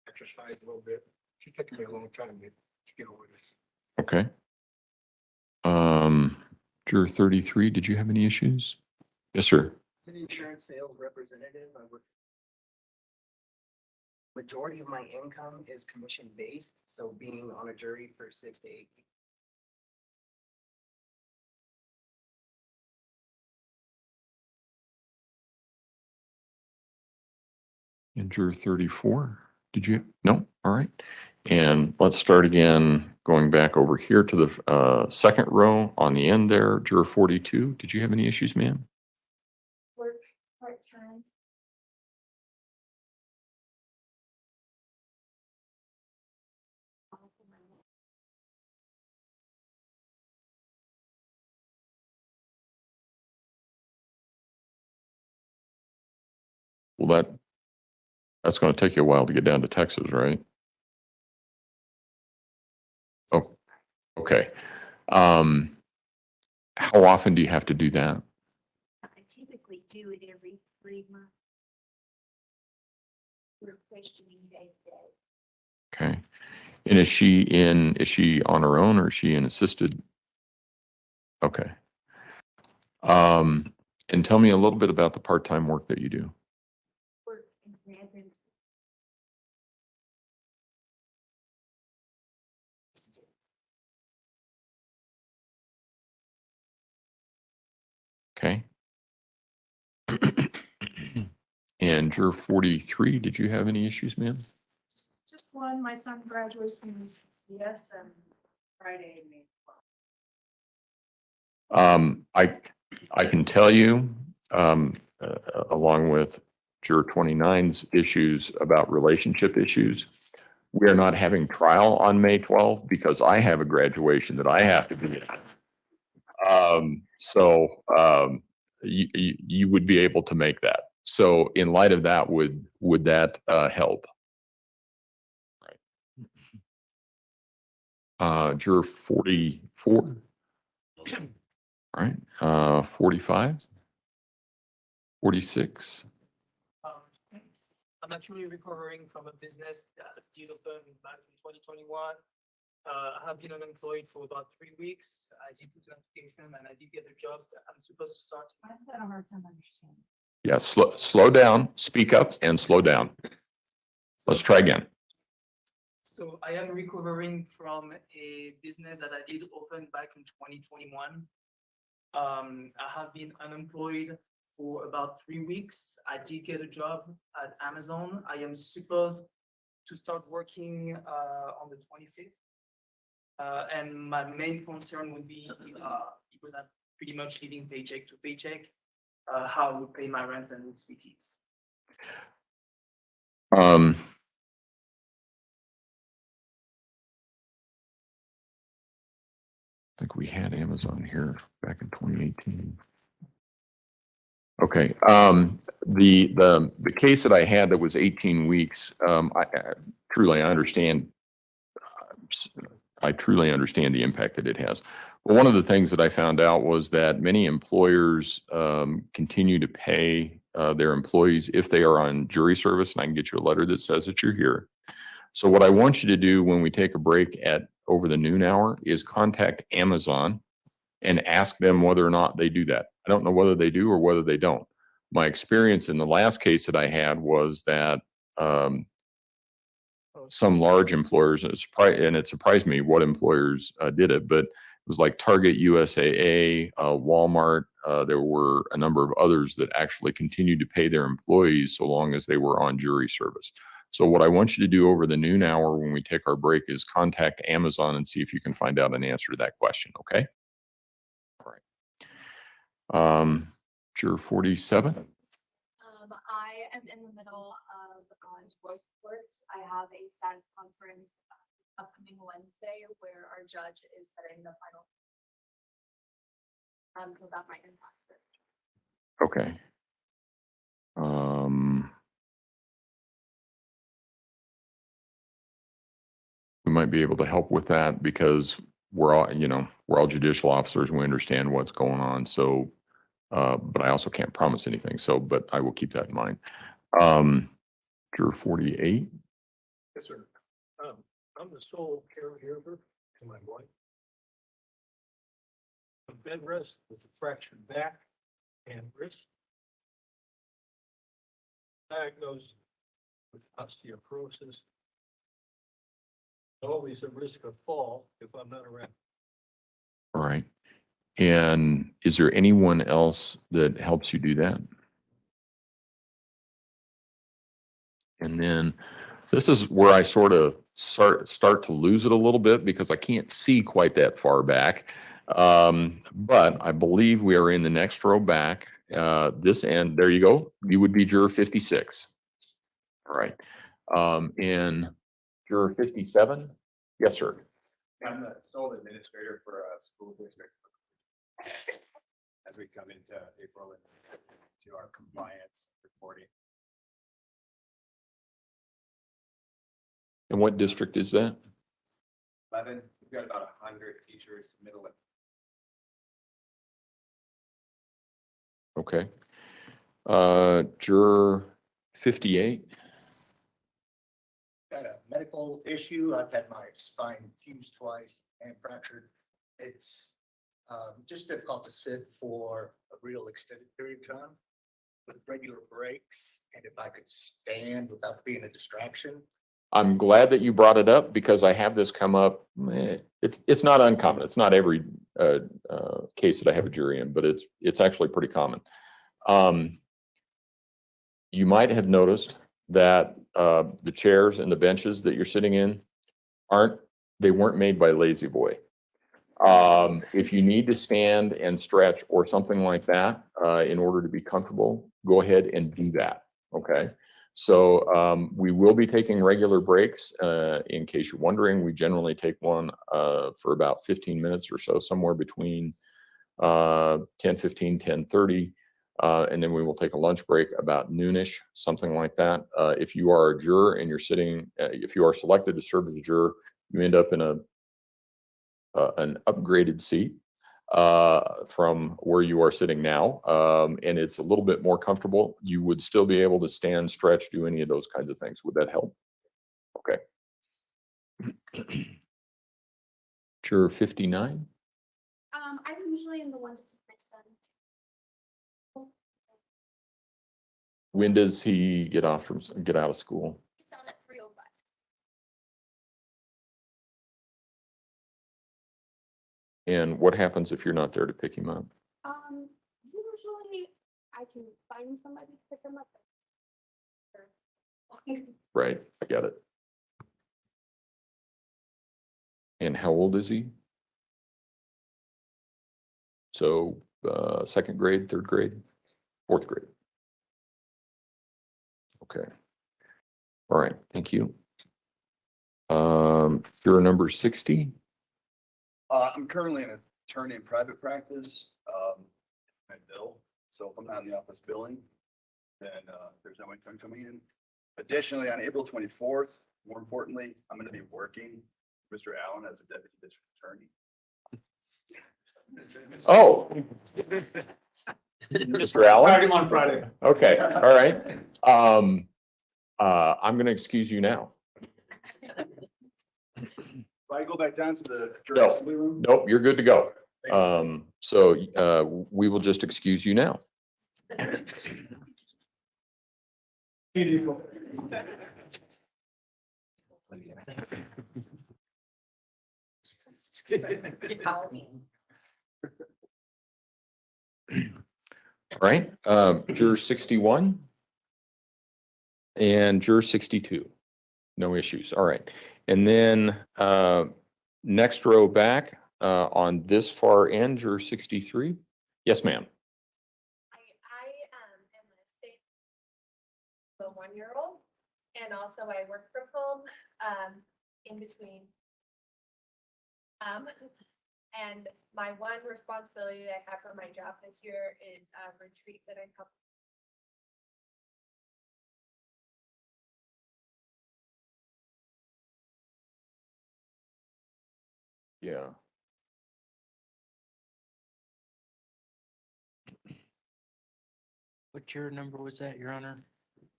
[SPEAKER 5] Exercise a little bit. It's taking me a long time to get over this.
[SPEAKER 4] Okay. Juror 33, did you have any issues? Yes, sir.
[SPEAKER 17] An insurance sales representative, I work. Majority of my income is commission based, so being on a jury for 6 to 8 weeks.
[SPEAKER 4] And juror 34, did you? No? All right. And let's start again, going back over here to the second row on the end there, juror 42. Did you have any issues, ma'am?
[SPEAKER 12] Work part-time.
[SPEAKER 4] Well, that's going to take you a while to get down to Texas, right? Oh, okay. How often do you have to do that?
[SPEAKER 12] I typically do it every 3 months. We're questioning day to day.
[SPEAKER 4] Okay. And is she on her own or is she in assisted? Okay. And tell me a little bit about the part-time work that you do.
[SPEAKER 12] Work as an admin.
[SPEAKER 4] Okay. And juror 43, did you have any issues, ma'am?
[SPEAKER 16] Just one, my son graduates from CS and Friday evening.
[SPEAKER 4] I can tell you, along with juror 29's issues about relationship issues, we are not having trial on May 12th because I have a graduation that I have to be at. You would be able to make that. So in light of that, would that help? Right. Juror 44. All right. 45. 46.
[SPEAKER 18] I'm actually recovering from a business that did open back in 2021. I have been unemployed for about 3 weeks. I did put an application and I did get a job that I'm supposed to start.
[SPEAKER 6] I had a hard time understanding.
[SPEAKER 4] Yeah, slow down, speak up and slow down. Let's try again.
[SPEAKER 18] So I am recovering from a business that I did open back in 2021. I have been unemployed for about 3 weeks. I did get a job at Amazon. I am supposed to start working on the 25th. And my main concern would be, because I'm pretty much living paycheck to paycheck, how I would pay my rent and utilities.
[SPEAKER 4] I think we had Amazon here back in 2018. Okay. The case that I had that was 18 weeks, I truly understand. I truly understand the impact that it has. But one of the things that I found out was that many employers continue to pay their employees if they are on jury service, and I can get you a letter that says that you're here. So what I want you to do when we take a break at over the noon hour is contact Amazon and ask them whether or not they do that. I don't know whether they do or whether they don't. My experience in the last case that I had was that some large employers, and it surprised me what employers did it, but it was like Target, USAA, Walmart. There were a number of others that actually continued to pay their employees so long as they were on jury service. So what I want you to do over the noon hour when we take our break is contact Amazon and see if you can find out an answer to that question, okay? All right. Juror 47.
[SPEAKER 12] I am in the middle of divorce court. I have a status conference upcoming Wednesday where our judge is setting the final. So that might impact this.
[SPEAKER 4] Okay. We might be able to help with that because we're all judicial officers and we understand what's going on. So, but I also can't promise anything. So, but I will keep that in mind. Juror 48.
[SPEAKER 15] Yes, sir. I'm the sole caregiver to my wife. A bed rest with a fractured back and wrist. Diagnosed with osteoporosis. Always a risk of fall if I'm not around.
[SPEAKER 4] All right. And is there anyone else that helps you do that? And then this is where I sort of start to lose it a little bit because I can't see quite that far back. But I believe we are in the next row back. This end, there you go. You would be juror 56. All right. And juror 57? Yes, sir.
[SPEAKER 19] I'm the sole administrator for a school district. As we come into April and to our compliance reporting.
[SPEAKER 4] And what district is that?
[SPEAKER 19] 11, we've got about 100 teachers, middle.
[SPEAKER 4] Okay. Juror 58.
[SPEAKER 20] Got a medical issue. I've had my spine fused twice and fractured. It's
[SPEAKER 17] Just difficult to sit for a real extended period of time with regular breaks, and if I could stand without being a distraction.
[SPEAKER 4] I'm glad that you brought it up because I have this come up. It's not uncommon. It's not every case that I have a jury in, but it's actually pretty common. You might have noticed that the chairs and the benches that you're sitting in weren't made by Lazy Boy. If you need to stand and stretch or something like that in order to be comfortable, go ahead and do that. Okay. So we will be taking regular breaks. In case you're wondering, we generally take one for about 15 minutes or so, somewhere between 10:15, 10:30. And then we will take a lunch break about noonish, something like that. If you are a juror and you're sitting, if you are selected to serve as a juror, you end up in an upgraded seat from where you are sitting now. And it's a little bit more comfortable. You would still be able to stand, stretch, do any of those kinds of things. Would that help? Okay. Juror 59.
[SPEAKER 12] I'm usually in the 1 to 2 percent.
[SPEAKER 4] When does he get out of school?
[SPEAKER 12] It's on at 3:05.
[SPEAKER 4] And what happens if you're not there to pick him up?
[SPEAKER 12] Usually I can find somebody to pick them up.
[SPEAKER 4] Right, I get it. And how old is he? So, second grade, third grade, fourth grade. Okay. All right, thank you. Juror number 60.
[SPEAKER 20] I'm currently an attorney in private practice, I bill. So if I'm not in the office billing, then there's no income coming in. Additionally, on April 24th, more importantly, I'm going to be working Mr. Allen as a deputy district attorney.
[SPEAKER 4] Oh. Mr. Allen?
[SPEAKER 3] Hired him on Friday.
[SPEAKER 4] Okay, all right. I'm going to excuse you now.
[SPEAKER 20] If I go back down to the jury
[SPEAKER 4] No,
[SPEAKER 20] assembly room.
[SPEAKER 4] nope, you're good to go. So we will just excuse you now. All right, juror 61 and juror 62. No issues. All right. And then next row back on this far end, juror 63. Yes, ma'am.
[SPEAKER 21] I am a state a 1-year-old, and also I work from home in between. And my one responsibility that I have for my job this year is a retreat that I help.
[SPEAKER 4] Yeah.
[SPEAKER 22] What juror number was that, Your Honor?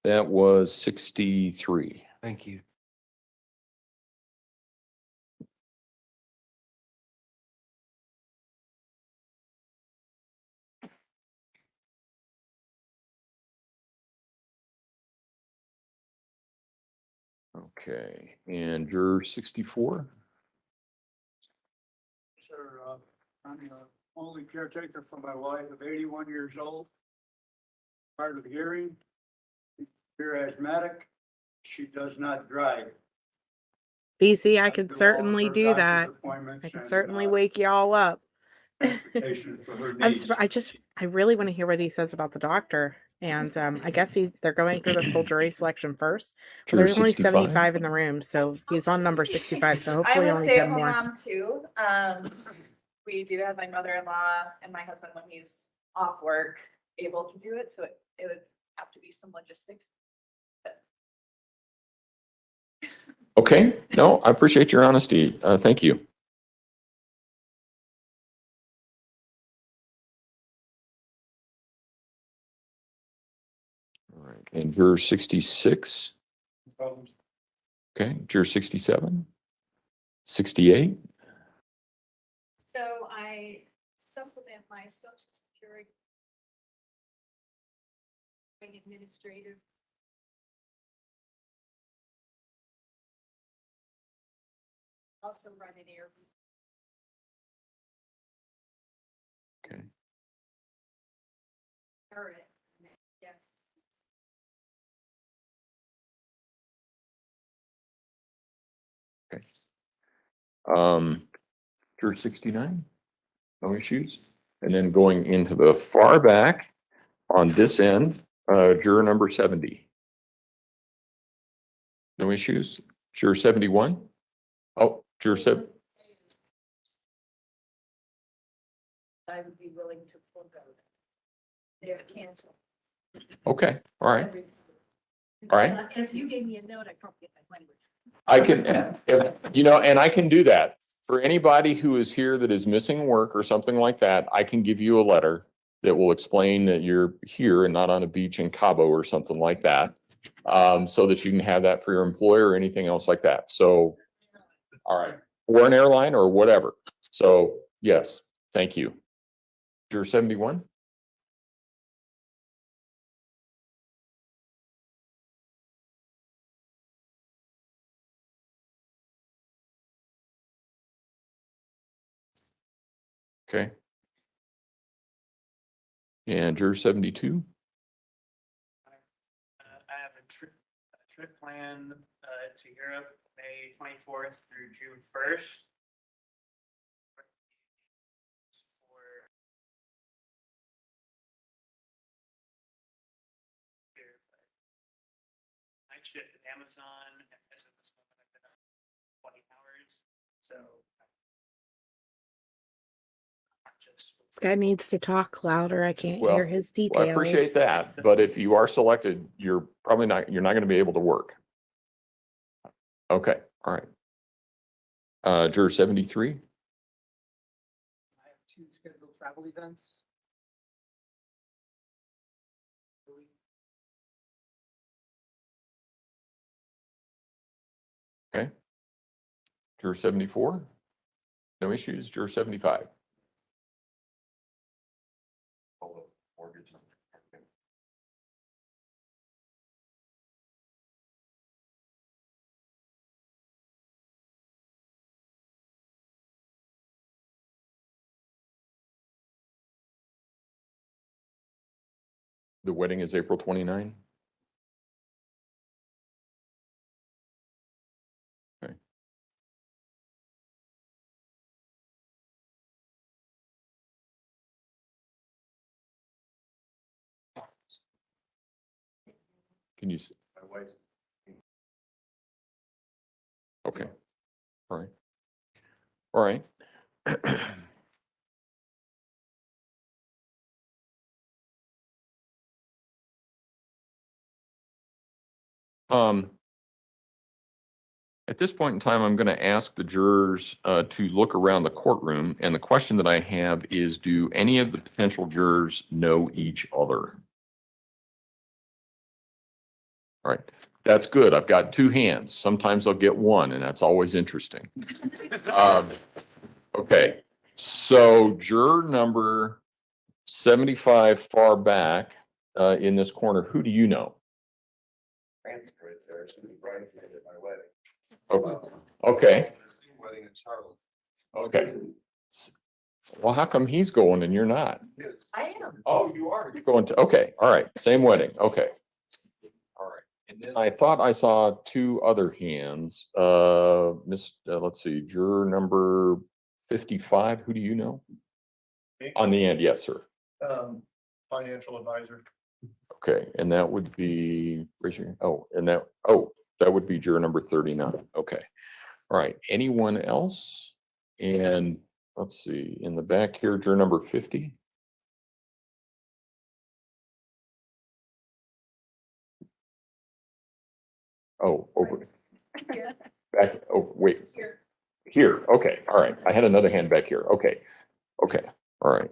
[SPEAKER 4] That was 63.
[SPEAKER 22] Thank you.
[SPEAKER 4] Okay, and juror 64.
[SPEAKER 3] Sir, I'm the only caretaker for my wife of 81 years old. Prior to the hearing, she's asthmatic. She does not drive.
[SPEAKER 1] BC, I could
[SPEAKER 3] do all
[SPEAKER 1] certainly
[SPEAKER 3] her
[SPEAKER 1] do
[SPEAKER 3] doctor's
[SPEAKER 1] that.
[SPEAKER 3] appointments
[SPEAKER 1] I could
[SPEAKER 3] and,
[SPEAKER 1] certainly wake you all up.
[SPEAKER 3] transportation for her
[SPEAKER 1] I'm
[SPEAKER 3] needs.
[SPEAKER 1] I really want to hear what he says about the doctor. And I guess they're going through this whole jury selection first. But
[SPEAKER 4] Juror
[SPEAKER 1] there's only
[SPEAKER 4] 65.
[SPEAKER 1] 75 in the room, so he's on number 65. So hopefully
[SPEAKER 23] I'm a
[SPEAKER 1] only 10
[SPEAKER 23] stay-at-home
[SPEAKER 1] more.
[SPEAKER 23] mom too. We do have my mother-in-law and my husband when he's off work able to do it, so it would have to be some logistics.
[SPEAKER 4] Okay, no, I appreciate your honesty. Thank you. All right, and juror 66. Okay, juror 67, 68.
[SPEAKER 21] So I
[SPEAKER 14] and my social security. Administrative. Also run an air.
[SPEAKER 4] Okay.
[SPEAKER 14] Yes.
[SPEAKER 4] Okay. Juror 69, no issues. And then going into the far back on this end, juror number 70. No issues. Juror 71. Oh, juror 7.
[SPEAKER 14] I would be willing to forego that. They're canceled.
[SPEAKER 4] Okay, all right. All right.
[SPEAKER 14] And if you gave me a note, I'd probably get my language.
[SPEAKER 4] I can, and I can do that. For anybody who is here that is missing work or something like that, I can give you a letter that will explain that you're here and not on a beach in Cabo or something like that. So that you can have that for your employer or anything else like that. So, all right, or an airline or whatever. So yes, thank you. Juror 71. Okay. And juror 72.
[SPEAKER 18] I have a trip plan to Europe, May 24th through June 1st. Night shift at Amazon, and as of this moment, I've been on 20 hours, so.
[SPEAKER 1] This guy needs to talk louder. I can't
[SPEAKER 4] Well,
[SPEAKER 1] hear his details.
[SPEAKER 4] Well, I appreciate that, but if you are selected, you're not going to be able to work. Okay, all right. Juror 73.
[SPEAKER 18] I have 2 scheduled travel events.
[SPEAKER 4] Okay. Juror 74. No issues. Juror 75. The wedding is April 29. Okay. Can you see?
[SPEAKER 15] My wife's.
[SPEAKER 4] Okay. All right. All right. At this point in time, I'm going to ask the jurors to look around the courtroom. And the question that I have is, do any of the potential jurors know each other? All right, that's good. I've got 2 hands. Sometimes I'll get 1, and that's always interesting. Okay, so juror number 75 far back in this corner, who do you know?
[SPEAKER 15] Right there, it's gonna be right at my wedding.
[SPEAKER 4] Okay,
[SPEAKER 15] Wedding in Charlotte.
[SPEAKER 4] okay. Well, how come he's going and you're not?
[SPEAKER 14] I am.
[SPEAKER 4] Oh, you are. You're going to, okay, all right, same wedding, okay. All right, and then I thought I saw 2 other hands. Let's see, juror number 55, who do you know?
[SPEAKER 17] Me?
[SPEAKER 4] On the end, yes, sir.
[SPEAKER 17] Financial advisor.
[SPEAKER 4] Okay, and that would be, that would be juror number 39, okay. All right, anyone else? And let's see, in the back here, juror number 50. Oh, over. Back, oh, wait. Here, okay, all right. I had another hand back here. Okay, okay, all right.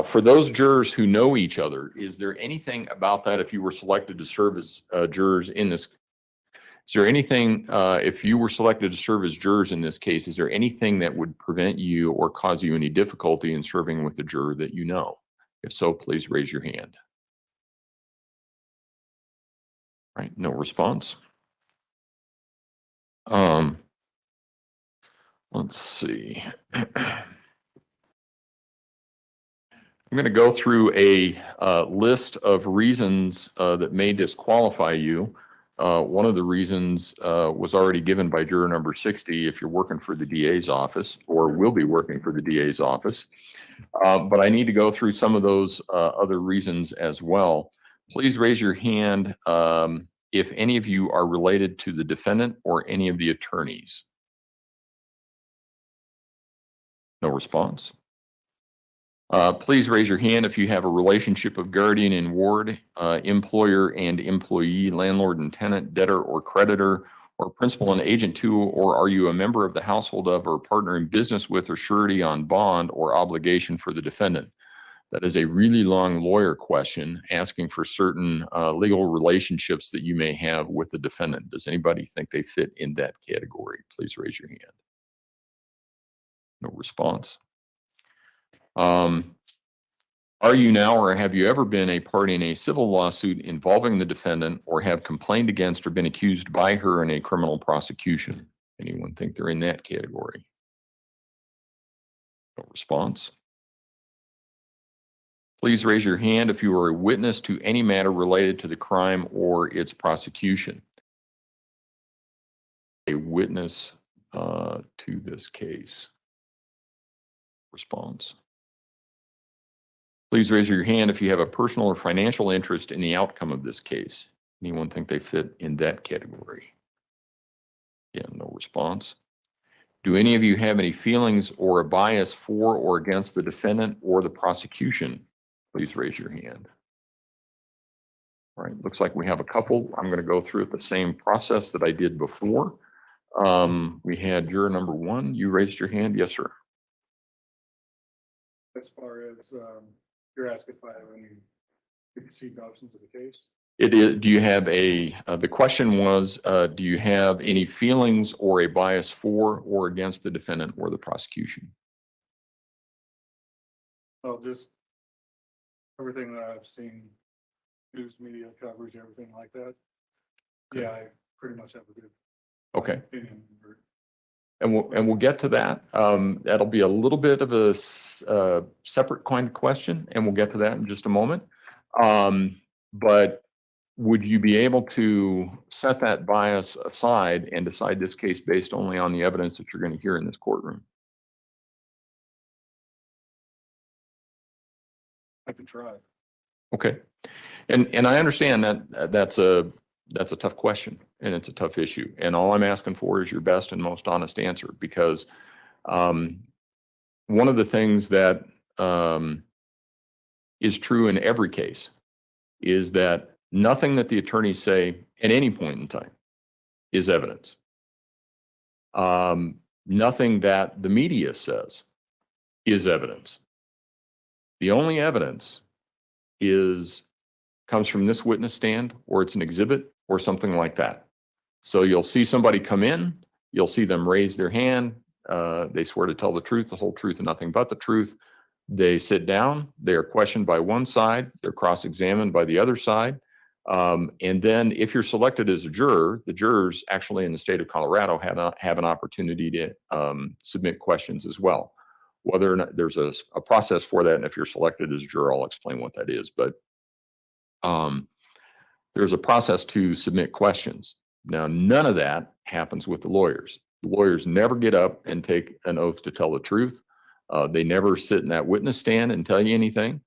[SPEAKER 4] For those jurors who know each other, is there anything about that if you were selected to serve as jurors in this? Is there anything, if you were selected to serve as jurors in this case, is there anything that would prevent you or cause you any difficulty in serving with the juror that you know? If so, please raise your hand. All right, no response. Let's see. I'm going to go through a list of reasons that may disqualify you. One of the reasons was already given by juror number 60 if you're working for the DA's office or will be working for the DA's office. But I need to go through some of those other reasons as well. Please raise your hand if any of you are related to the defendant or any of the attorneys. No response. Please raise your hand if you have a relationship of guardian and ward, employer and employee, landlord and tenant, debtor or creditor, or principal and agent to, or are you a member of the household of or partner in business with or surety on bond or obligation for the defendant. That is a really long lawyer question asking for certain legal relationships that you may have with the defendant. Does anybody think they fit in that category? Please raise your hand. No response. Are you now or have you ever been a party in a civil lawsuit involving the defendant or have complained against or been accused by her in a criminal prosecution? Anyone think they're in that category? No response. Please raise your hand if you are a witness to any matter related to the crime or its prosecution. A witness to this case. Response. Please raise your hand if you have a personal or financial interest in the outcome of this case. Anyone think they fit in that category? Yeah, no response. Do any of you have any feelings or a bias for or against the defendant or the prosecution? Please raise your hand. All right, looks like we have a couple. I'm going to go through the same process that I did before. We had juror number 1. You raised your hand. Yes, sir.
[SPEAKER 5] As far as, you're asking if I have any preconceived notions of the case?
[SPEAKER 4] It is, do you have a, the question was, do you have any feelings or a bias for or against the defendant or the prosecution?
[SPEAKER 5] Well, just everything that I've seen, news media coverage, everything like that. Yeah, I pretty much have a good opinion.
[SPEAKER 4] And we'll get to that. That'll be a little bit of a separate kind of question, and we'll get to that in just a moment. But would you be able to set that bias aside and decide this case based only on the evidence that you're going to hear in this courtroom?
[SPEAKER 5] I can try.
[SPEAKER 4] Okay. And I understand that that's a tough question and it's a tough issue. And all I'm asking for is your best and most honest answer, because one of the things that is true in every case is that nothing that the attorneys say at any point in time is evidence. Nothing that the media says is evidence. The only evidence comes from this witness stand, or it's an exhibit or something like that. So you'll see somebody come in, you'll see them raise their hand. They swear to tell the truth, the whole truth, and nothing but the truth. They sit down, they are questioned by one side, they're cross-examined by the other side. And then if you're selected as a juror, the jurors actually in the state of Colorado have an opportunity to submit questions as well. Whether or not there's a process for that, and if you're selected as a juror, I'll explain what that is. But there's a process to submit questions. Now, none of that happens with the lawyers. The lawyers never get up and take an oath to tell the truth. They never sit in that witness stand and tell you anything.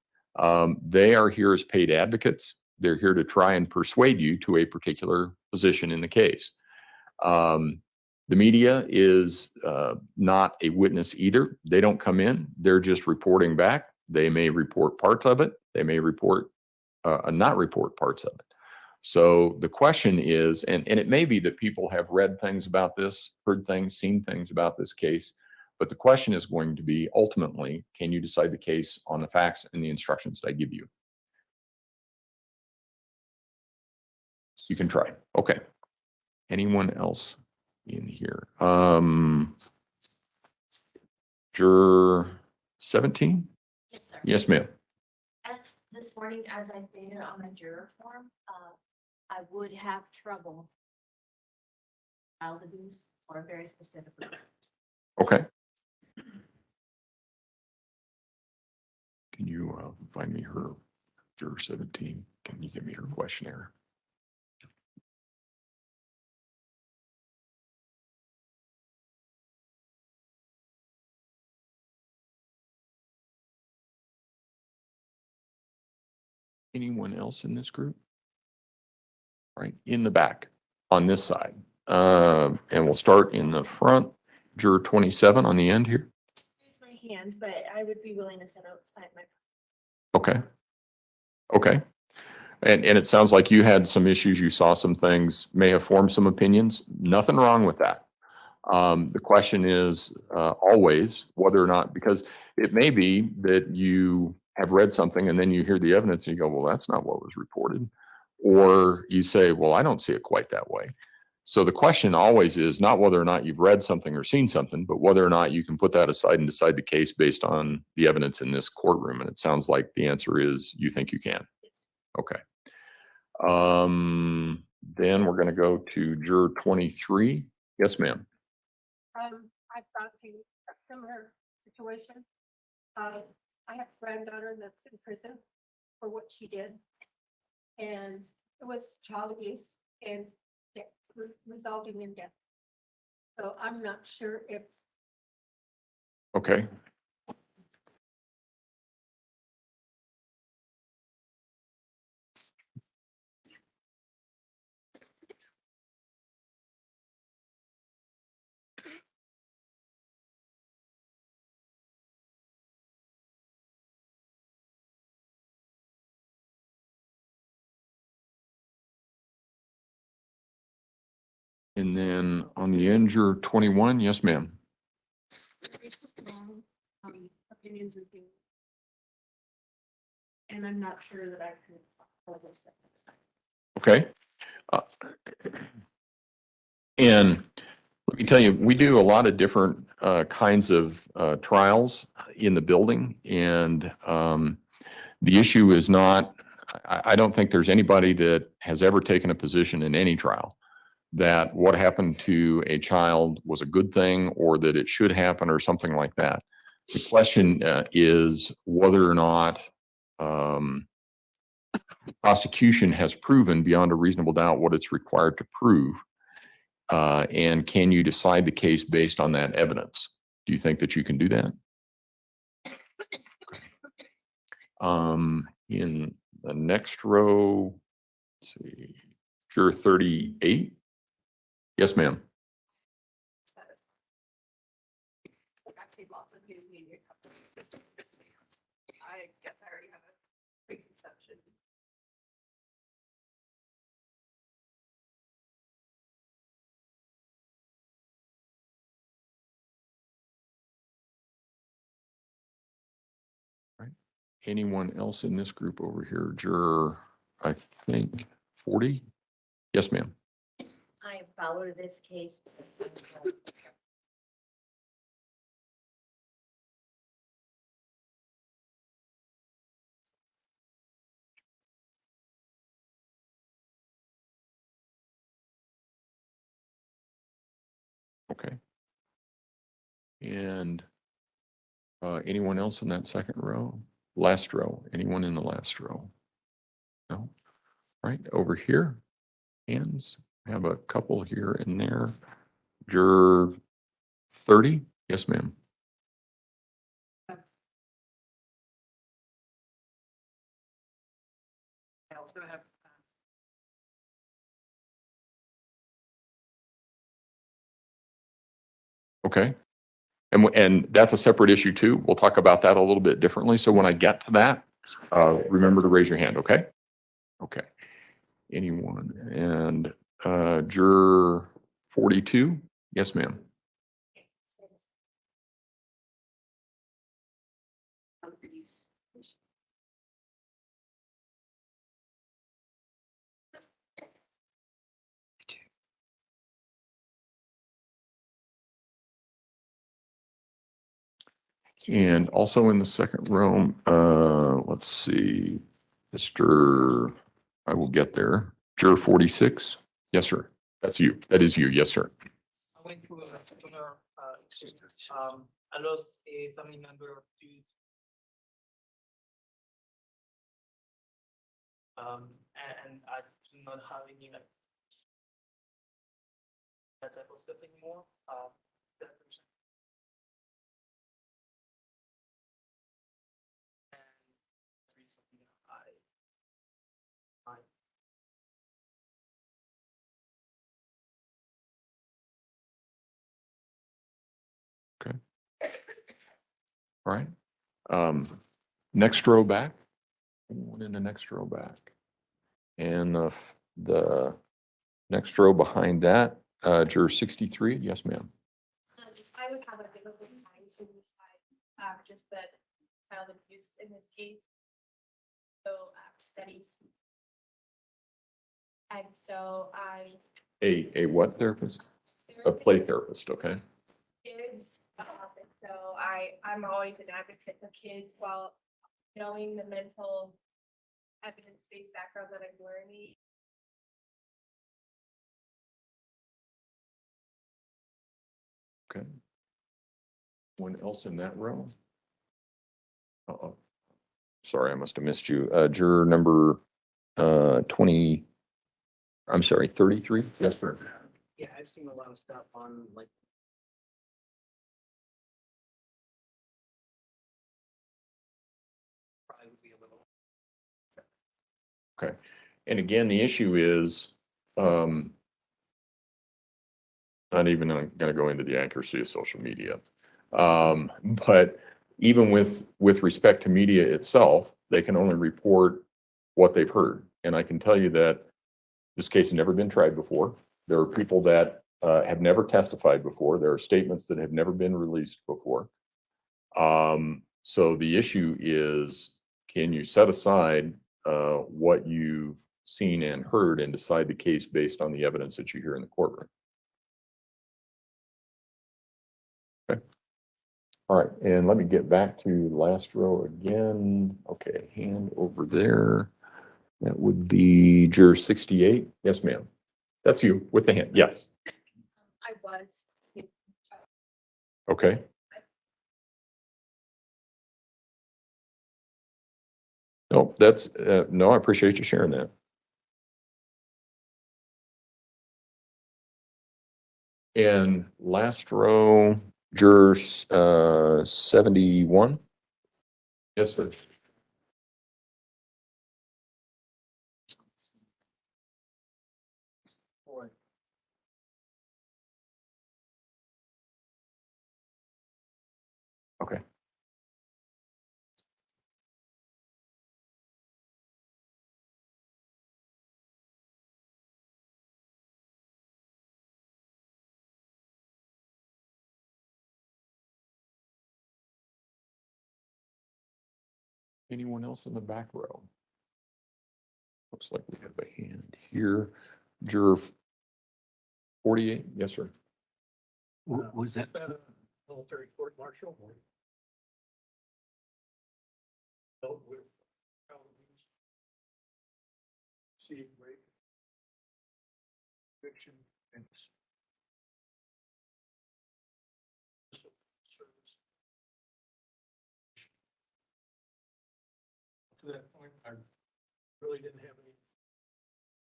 [SPEAKER 4] They are here as paid advocates. They're here to try and persuade you to a particular position in the case. The media is not a witness either. They don't come in. They're just reporting back. They may report parts of it. They may report not report parts of it. So the question is, and it may be that people have read things about this, heard things, seen things about this case, but the question is going to be ultimately, can you decide the case on the facts and the instructions that I give you? You can try. Okay. Anyone else in here? Juror 17?
[SPEAKER 14] Yes, sir.
[SPEAKER 4] Yes, ma'am.
[SPEAKER 14] As this morning, as I stated on the juror form, I would have trouble child abuse or very specifically.
[SPEAKER 4] Okay. Can you find me her juror 17? Can you give me her questionnaire? Anyone else in this group? Right in the back on this side. And we'll start in the front, juror 27 on the end here.
[SPEAKER 21] Raise my hand, but I would be willing to set aside my.
[SPEAKER 4] Okay. Okay. And it sounds like you had some issues, you saw some things, may have formed some opinions. Nothing wrong with that. The question is always whether or not, because it may be that you have read something and then you hear the evidence and you go, well, that's not what was reported. Or you say, well, I don't see it quite that way. So the question always is not whether or not you've read something or seen something, but whether or not you can put that aside and decide the case based on the evidence in this courtroom. And it sounds like the answer is you think you can. Okay. Then we're going to go to juror 23. Yes, ma'am.
[SPEAKER 9] I've gone through a similar situation. I have a granddaughter that's in prison for what she did. And it was child abuse and death, resulting in death. So I'm not sure if
[SPEAKER 4] Okay. And then on the end, juror 21. Yes, ma'am.
[SPEAKER 9] opinions is being. And I'm not sure that I could. Always set that aside.
[SPEAKER 4] Okay. And let me tell you, we do a lot of different kinds of trials in the building. And the issue is not, I don't think there's anybody that has ever taken a position in any trial that what happened to a child was a good thing or that it should happen or something like that. The question is whether or not the prosecution has proven beyond a reasonable doubt what it's required to prove. And can you decide the case based on that evidence? Do you think that you can do that? In the next row, let's see, juror 38. Yes, ma'am.
[SPEAKER 21] I've seen lots of news media coverage. I guess I already have a preconception.
[SPEAKER 4] Right. Anyone else in this group over here? Juror, I think 40. Yes, ma'am.
[SPEAKER 14] I followed this case.
[SPEAKER 4] Okay. And anyone else in that second row? Last row? Anyone in the last row? No? Right, over here. Hands. I have a couple here and there. Juror 30? Yes, ma'am.
[SPEAKER 16] I also have.
[SPEAKER 4] Okay. And that's a separate issue too. We'll talk about that a little bit differently. So when I get to that, remember to raise your hand, okay? Okay. Anyone? And juror 42? Yes, ma'am. And also in the second row, let's see, I will get there. Juror 46. Yes, sir. That's you. That is you. Yes, sir.
[SPEAKER 18] I went through a similar, I lost a family member to and I do not have any like that type of stuff anymore. That person. And that's really something that I
[SPEAKER 4] Okay. All right. Next row back. One in the next row back. And the next row behind that, juror 63. Yes, ma'am.
[SPEAKER 21] I would have a difficult time to decide, just the child abuse in this case. So, steady. And so
[SPEAKER 4] A what therapist? A play therapist, okay.
[SPEAKER 21] kids, and so I'm always an advocate for kids while knowing the mental evidence-based background that I'm learning.
[SPEAKER 4] Okay. One else in that row? Uh-oh. Sorry, I must have missed you. Juror number 20, I'm sorry, 33? Yes, sir.
[SPEAKER 17] Yeah, I've seen a lot of stuff on like. Probably would be a little.
[SPEAKER 4] Okay. And again, the issue is, not even going to go into the accuracy of social media. But even with respect to media itself, they can only report what they've heard. And I can tell you that this case has never been tried before. There are people that have never testified before. There are statements that have never been released before. So the issue is, can you set aside what you've seen and heard and decide the case based on the evidence that you hear in the courtroom? Okay. All right, and let me get back to last row again. Okay, hand over there. That would be juror 68. Yes, ma'am. That's you with the hand. Yes.
[SPEAKER 21] I was.
[SPEAKER 4] Okay. No, that's, no, I appreciate you sharing that. And last row, jurors 71. Yes, sir. Okay. Anyone else in the back row? Looks like we have a hand here. Juror 48. Yes, sir.
[SPEAKER 17] Was that?
[SPEAKER 5] Military court martial. Dealt with child abuse. See, rape. Fiction and. Service. To that point, I really didn't have any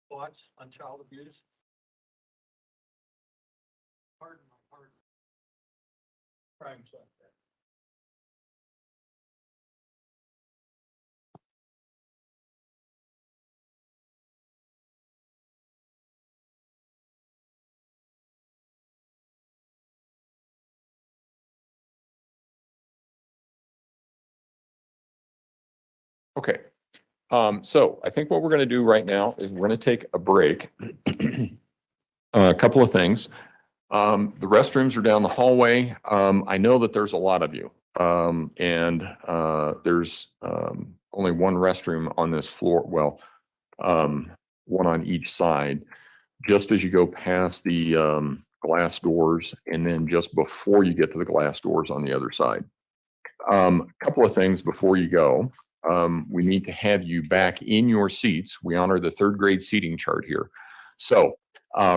[SPEAKER 5] thoughts on child abuse. Pardon my heart. Crimes like that.
[SPEAKER 4] Okay. So I think what we're going to do right now is we're going to take a break. A couple of things. The restrooms are down the hallway. I know that there's a lot of you. And there's only one restroom on this floor. Well, one on each side. Just as you go past the glass doors, and then just before you get to the glass doors on the other side. A couple of things before you go. We need to have you back in your seats. We honor the third grade seating chart here. So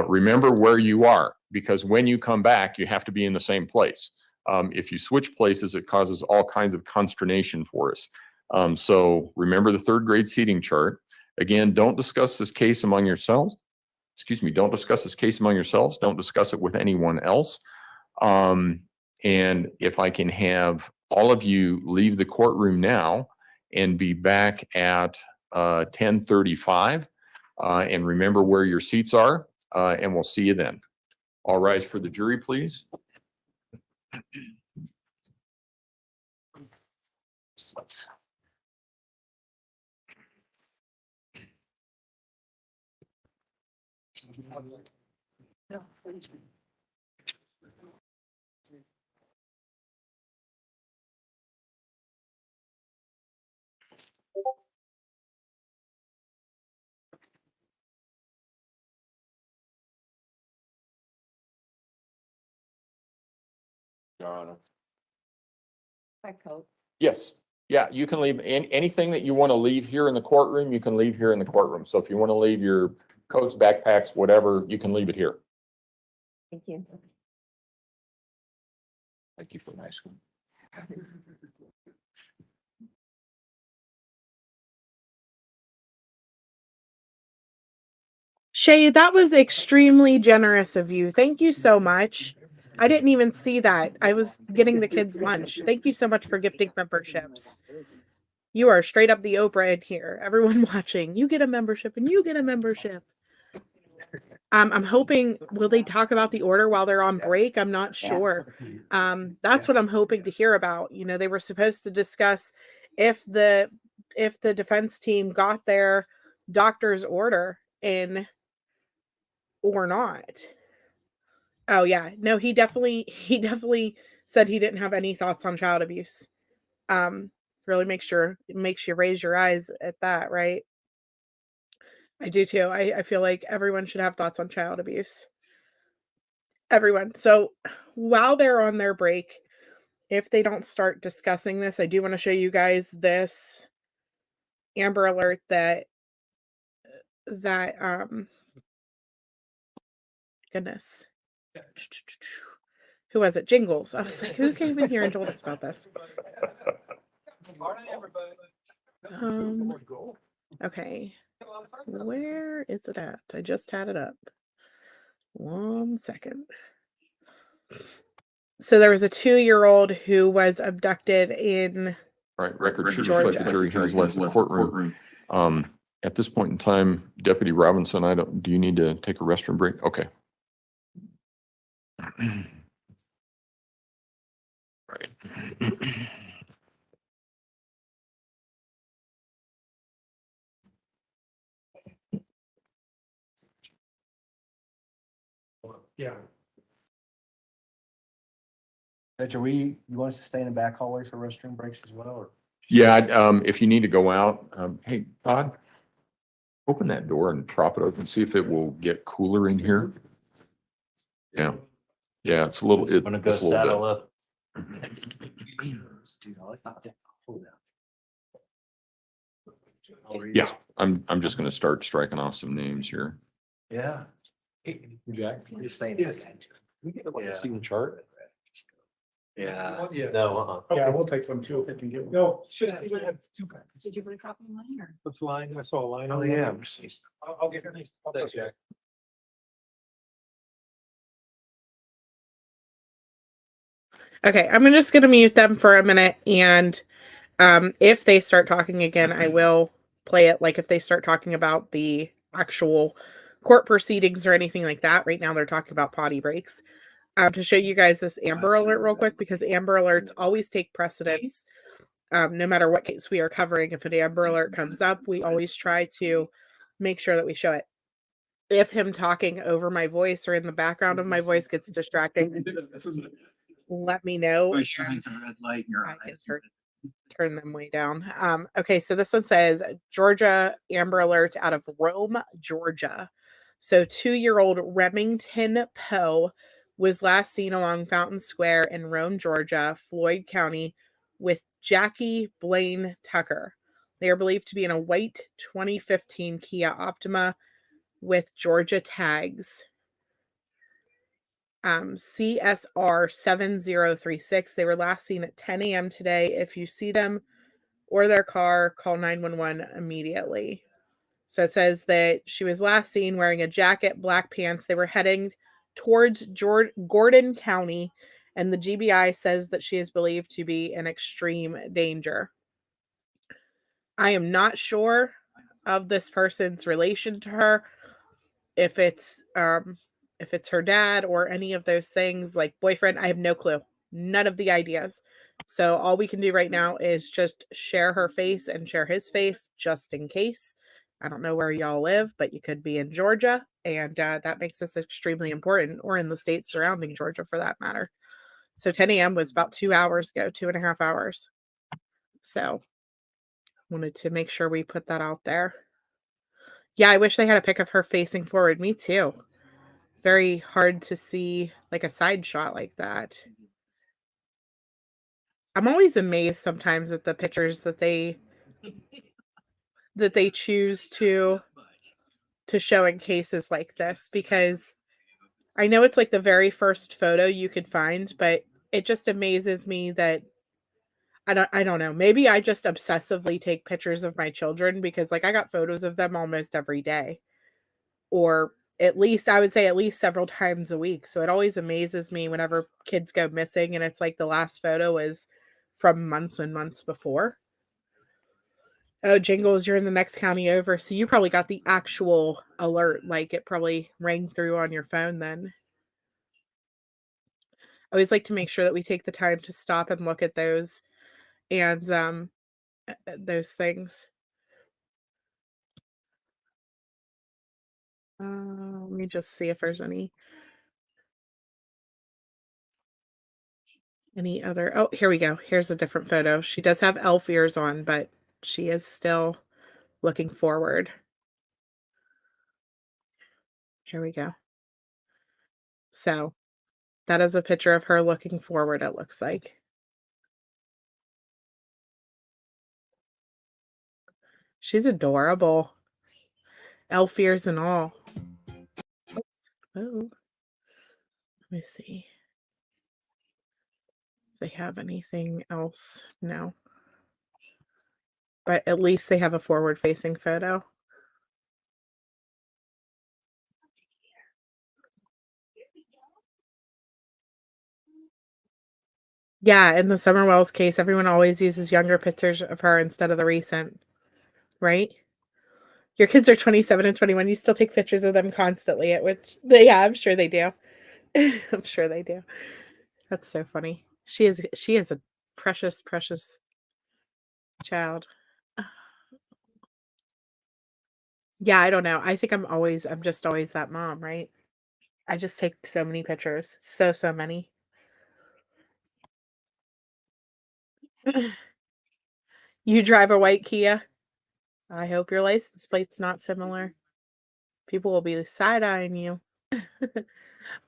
[SPEAKER 4] remember where you are, because when you come back, you have to be in the same place. If you switch places, it causes all kinds of consternation for us. So remember the third grade seating chart. Again, don't discuss this case among yourselves. Excuse me, don't discuss this case among yourselves. Don't discuss it with anyone else. And if I can have all of you leave the courtroom now and be back at 10:35, and remember where your seats are, and we'll see you then. All rise for the jury, please.
[SPEAKER 6] My coats.
[SPEAKER 4] Yes. Yeah, you can leave anything that you want to leave here in the courtroom, you can leave here in the courtroom. So if you want to leave your coats, backpacks, whatever, you can leave it here.
[SPEAKER 6] Thank you.
[SPEAKER 4] Thank you for nice one.
[SPEAKER 1] Shay, that was extremely generous of you. Thank you so much. I didn't even see that. I was getting the kids lunch. Thank you so much for gifting memberships. You are straight up the Oprah in here. Everyone watching, you get a membership and you get a membership. I'm hoping, will they talk about the order while they're on break? I'm not sure. That's what I'm hoping to hear about. You know, they were supposed to discuss if the defense team got their doctor's order in or not. Oh yeah, no, he definitely said he didn't have any thoughts on child abuse. Really makes you raise your eyes at that, right? I do too. I feel like everyone should have thoughts on child abuse. Everyone. So while they're on their break, if they don't start discussing this, I do want to show you guys this Amber Alert that goodness. Who was it? Jingles. I was like, who came in here and told us about this? Okay. Where is it at? I just had it up. 1 second. So there was a 2-year-old who was abducted in
[SPEAKER 4] Right, record should reflect the jury has left the courtroom. At this point in time, Deputy Robinson, do you need to take a restroom break? Okay. Right.
[SPEAKER 17] Yeah. Judge, you want us to stay in the back hallway for restroom breaks as well, or?
[SPEAKER 4] Yeah, if you need to go out, hey, Todd, open that door and prop it open, see if it will get cooler in here. Yeah. Yeah, it's a little,
[SPEAKER 15] Wanna go
[SPEAKER 4] it's a little
[SPEAKER 15] saddle up?
[SPEAKER 17] Dude, I like that. Hold
[SPEAKER 4] bit. Yeah, I'm just gonna start striking off some names here.
[SPEAKER 17] Yeah.
[SPEAKER 4] Hey, Jack.
[SPEAKER 17] You're saying that again.
[SPEAKER 4] We get
[SPEAKER 17] Yeah.
[SPEAKER 4] a see the chart?
[SPEAKER 15] Yeah.
[SPEAKER 17] Yeah.
[SPEAKER 15] No,
[SPEAKER 5] Yeah, we'll take one too if we can get. No, should have 2 packs.
[SPEAKER 9] Did you put a copy of mine or?
[SPEAKER 5] What's the line? I saw a line.
[SPEAKER 17] Oh,
[SPEAKER 5] on
[SPEAKER 17] yeah.
[SPEAKER 5] it. I'll get your next.
[SPEAKER 17] Thanks, Jack.
[SPEAKER 1] Okay, I'm just going to mute them for a minute, and if they start talking again, I will play it. Like if they start talking about the actual court proceedings or anything like that. Right now they're talking about potty breaks. To show you guys this Amber Alert real quick, because Amber Alerts always take precedence. No matter what case we are covering, if an Amber Alert comes up, we always try to make sure that we show it. If him talking over my voice or in the background of my voice gets distracting, let me know.
[SPEAKER 3] Was shining a red light in your
[SPEAKER 1] I can
[SPEAKER 3] eyes.
[SPEAKER 1] turn them way down. Okay, so this one says Georgia Amber Alert out of Rome, Georgia. So 2-year-old Remington Poe was last seen along Fountain Square in Rome, Georgia, Floyd County, with Jackie Blaine Tucker. They are believed to be in a white 2015 Kia Optima with Georgia tags. CSR 7036. They were last seen at 10 a.m. today. If you see them or their car, call 911 immediately. So it says that she was last seen wearing a jacket, black pants. They were heading towards Gordon County, and the GBI says that she is believed to be in extreme danger. I am not sure of this person's relation to her, if it's her dad or any of those things, like boyfriend. I have no clue. None of the ideas. So all we can do right now is just share her face and share his face just in case. I don't know where y'all live, but you could be in Georgia, and that makes this extremely important, or in the states surrounding Georgia for that matter. So 10 a.m. was about 2 hours ago, 2.5 hours. So wanted to make sure we put that out there. Yeah, I wish they had a pic of her facing forward. Me too. Very hard to see like a side shot like that. I'm always amazed sometimes at the pictures that they choose to show in cases like this, because I know it's like the very first photo you could find, but it just amazes me that I don't know. Maybe I just obsessively take pictures of my children, because like I got photos of them almost every day, or at least I would say at least several times a week. So it always amazes me whenever kids go missing and it's like the last photo is from months and months before. Oh, Jingles, you're in the next county over. So you probably got the actual alert. Like it probably rang through on your phone then. I always like to make sure that we take the time to stop and look at those and those things. Let me just see if there's any other. Oh, here we go. Here's a different photo. She does have elf ears on, but she is still looking forward. Here we go. So that is a picture of her looking forward, it looks like. She's adorable. Elf ears and all. Oops. Oh. Let me see if they have anything else. No. But at least they have a forward-facing photo. Yeah, in the Summer Wells case, everyone always uses younger pictures of her instead of the recent, right? Your kids are 27 and 21. You still take pictures of them constantly, at which yeah, I'm sure they do. I'm sure they do. That's so funny. She is a precious, precious child. Yeah, I don't know. I think I'm just always that mom, right? I just take so many pictures. So many. You drive a white Kia? I hope your license plate's not similar. People will be side-eyeing you.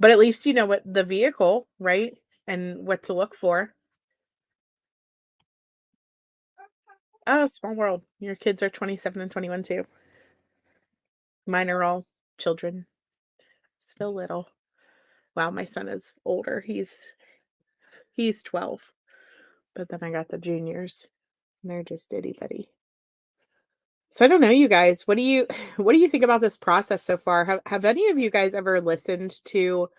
[SPEAKER 1] But at least you know what the vehicle, right? And what to look for. Oh, small world. Your kids are 27 and 21 too. Mine are all children. Still little. Wow, my son is older. He's 12. But then I got the juniors. And they're just itty bitty. So I don't know, you guys. What do you think about this process so far? Have any of you guys ever listened to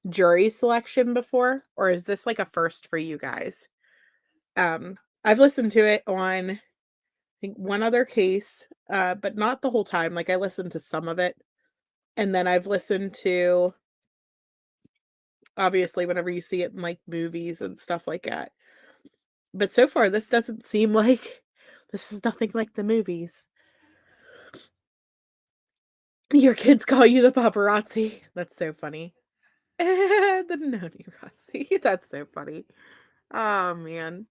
[SPEAKER 1] jury selection before? Or is this like a first for you guys? I've listened to it on, I think, one other case, but not the whole time. Like I listened to some of it. And then I've listened to, obviously, whenever you see it in like movies and stuff like that. But so far, this doesn't seem like, this is nothing like the movies. Your kids call you the paparazzi. That's so funny. The neo-Nazi. That's so funny. Oh, man.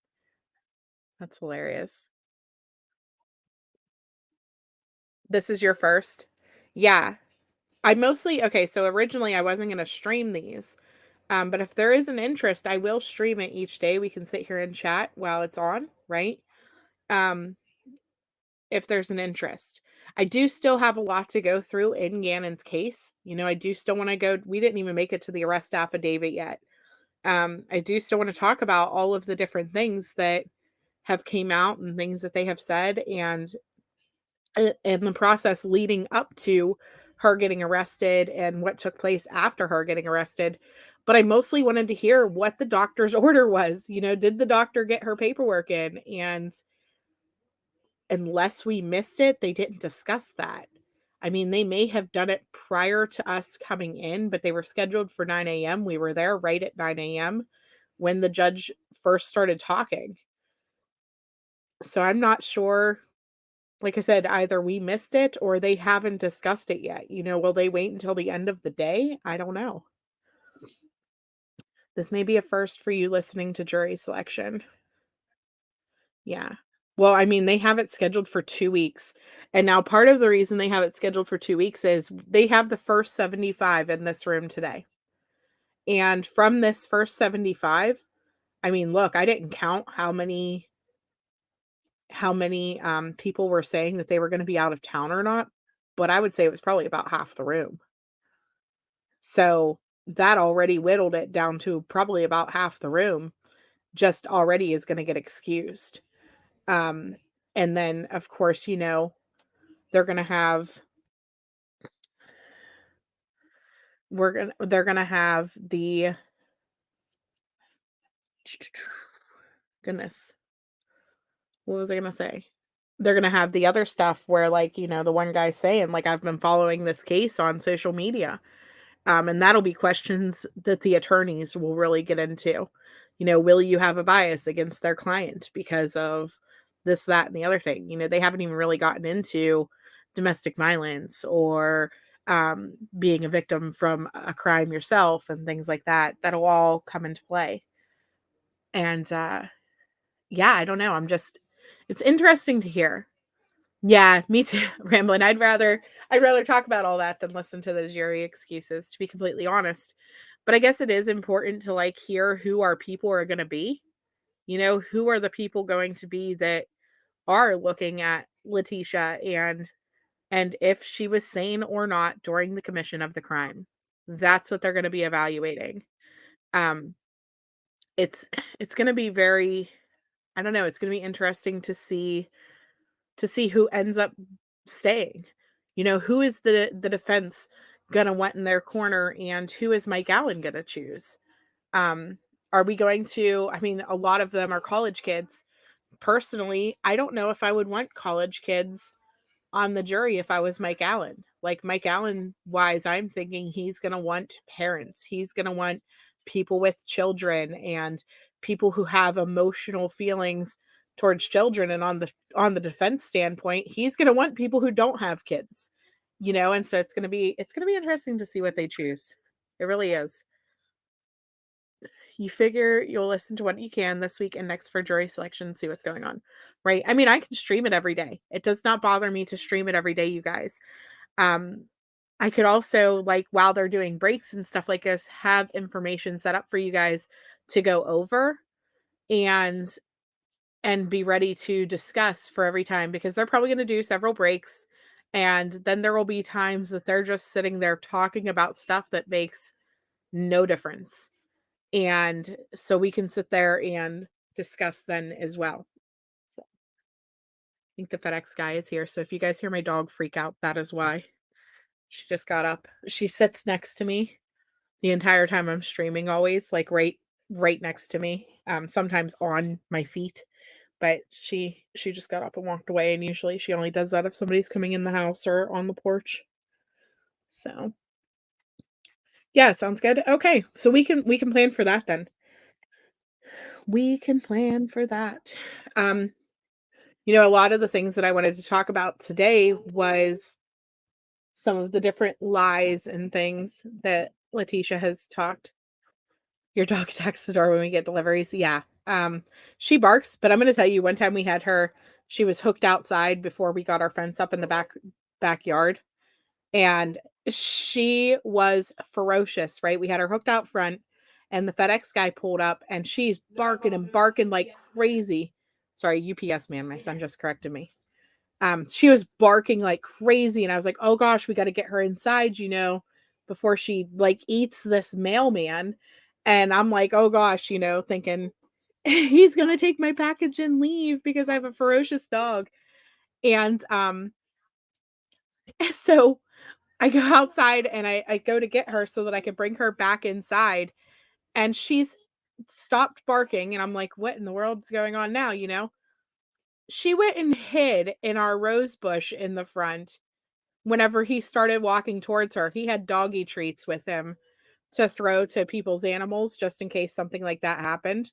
[SPEAKER 1] That's hilarious. This is your first? Yeah. I mostly, okay, so originally I wasn't going to stream these. But if there is an interest, I will stream it each day. We can sit here and chat while it's on, right? Um, if there's an interest. I do still have a lot to go through in Gannon's case. I do still want to go. We didn't even make it to the arrest affidavit yet. I do still want to talk about all of the different things that have came out and things that they have said, and in the process leading up to her getting arrested and what took place after her getting arrested. But I mostly wanted to hear what the doctor's order was. Did the doctor get her paperwork in? And unless we missed it, they didn't discuss that. I mean, they may have done it prior to us coming in, but they were scheduled for 9 a.m. We were there right at 9 a.m. when the judge first started talking. So I'm not sure. Like I said, either we missed it or they haven't discussed it yet. Will they wait until the end of the day? I don't know. This may be a first for you listening to jury selection. Yeah. Well, I mean, they have it scheduled for 2 weeks. And now part of the reason they have it scheduled for 2 weeks is they have the first 75 in this room today. And from this first 75, I mean, look, I didn't count how many people were saying that they were going to be out of town or not, but I would say it was probably about half the room. So that already whittled it down to probably about half the room just already is going to get excused. And then of course, they're going to have they're going to have the goodness. What was I going to say? They're going to have the other stuff where the one guy saying I've been following this case on social media. And that'll be questions that the attorneys will really get into. Will you have a bias against their client because of this, that, and the other thing? They haven't even really gotten into domestic violence or being a victim from a crime yourself and things like that. That'll all come into play. And yeah, I don't know. It's interesting to hear. Yeah, me too, rambling. I'd rather talk about all that than listen to the jury excuses, to be completely honest. But I guess it is important to hear who our people are going to be. Who are the people going to be that are looking at Letecia and if she was sane or not during the commission of the crime. That's what they're going to be evaluating. It's going to be very, I don't know, it's going to be interesting to see who ends up staying. Who is the defense gonna want in their corner, and who is Mike Allen gonna choose? Are we going to, I mean, a lot of them are college kids. Personally, I don't know if I would want college kids on the jury if I was Mike Allen. Mike Allen wise, I'm thinking he's gonna want parents. He's gonna want people with children and people who have emotional feelings towards children. And on the defense standpoint, he's gonna want people who don't have kids. And so it's gonna be interesting to see what they choose. It really is. You figure you'll listen to what you can this week and next for jury selection and see what's going on, right? I mean, I can stream it every day. It does not bother me to stream it every day, you guys. I could also, while they're doing breaks and stuff like this, have information set up for you guys to go over and be ready to discuss for every time, because they're probably going to do several breaks. And then there will be times that they're just sitting there talking about stuff that makes no difference. And so we can sit there and discuss then as well. So I think the FedEx guy is here. So if you guys hear my dog freak out, that is why. She just got up. She sits next to me the entire time I'm streaming, always right next to me. Sometimes on my feet. But she just got up and walked away, and usually she only does that if somebody's coming in the house or on the porch. So yeah, sounds good. Okay, so we can plan for that then. We can plan for that. A lot of the things that I wanted to talk about today was some of the different lies and things that Letecia has talked. Your dog attacks the door when we get deliveries. Yeah. She barks, but I'm going to tell you, one time we had her, she was hooked outside before we got our fence up in the backyard. And she was ferocious, right? We had her hooked out front, and the FedEx guy pulled up and she's barking and barking like crazy. Sorry, UPS man, my son just corrected me. She was barking like crazy, and I was like, oh gosh, we got to get her inside, before she like eats this mailman. And I'm like, oh gosh, thinking he's gonna take my package and leave because I have a ferocious dog. And so I go outside and I go to get her so that I could bring her back inside. And she's stopped barking. And I'm like, what in the world is going on now? She went and hid in our rose bush in the front. Whenever he started walking towards her, he had doggy treats with him to throw to people's animals just in case something like that happened.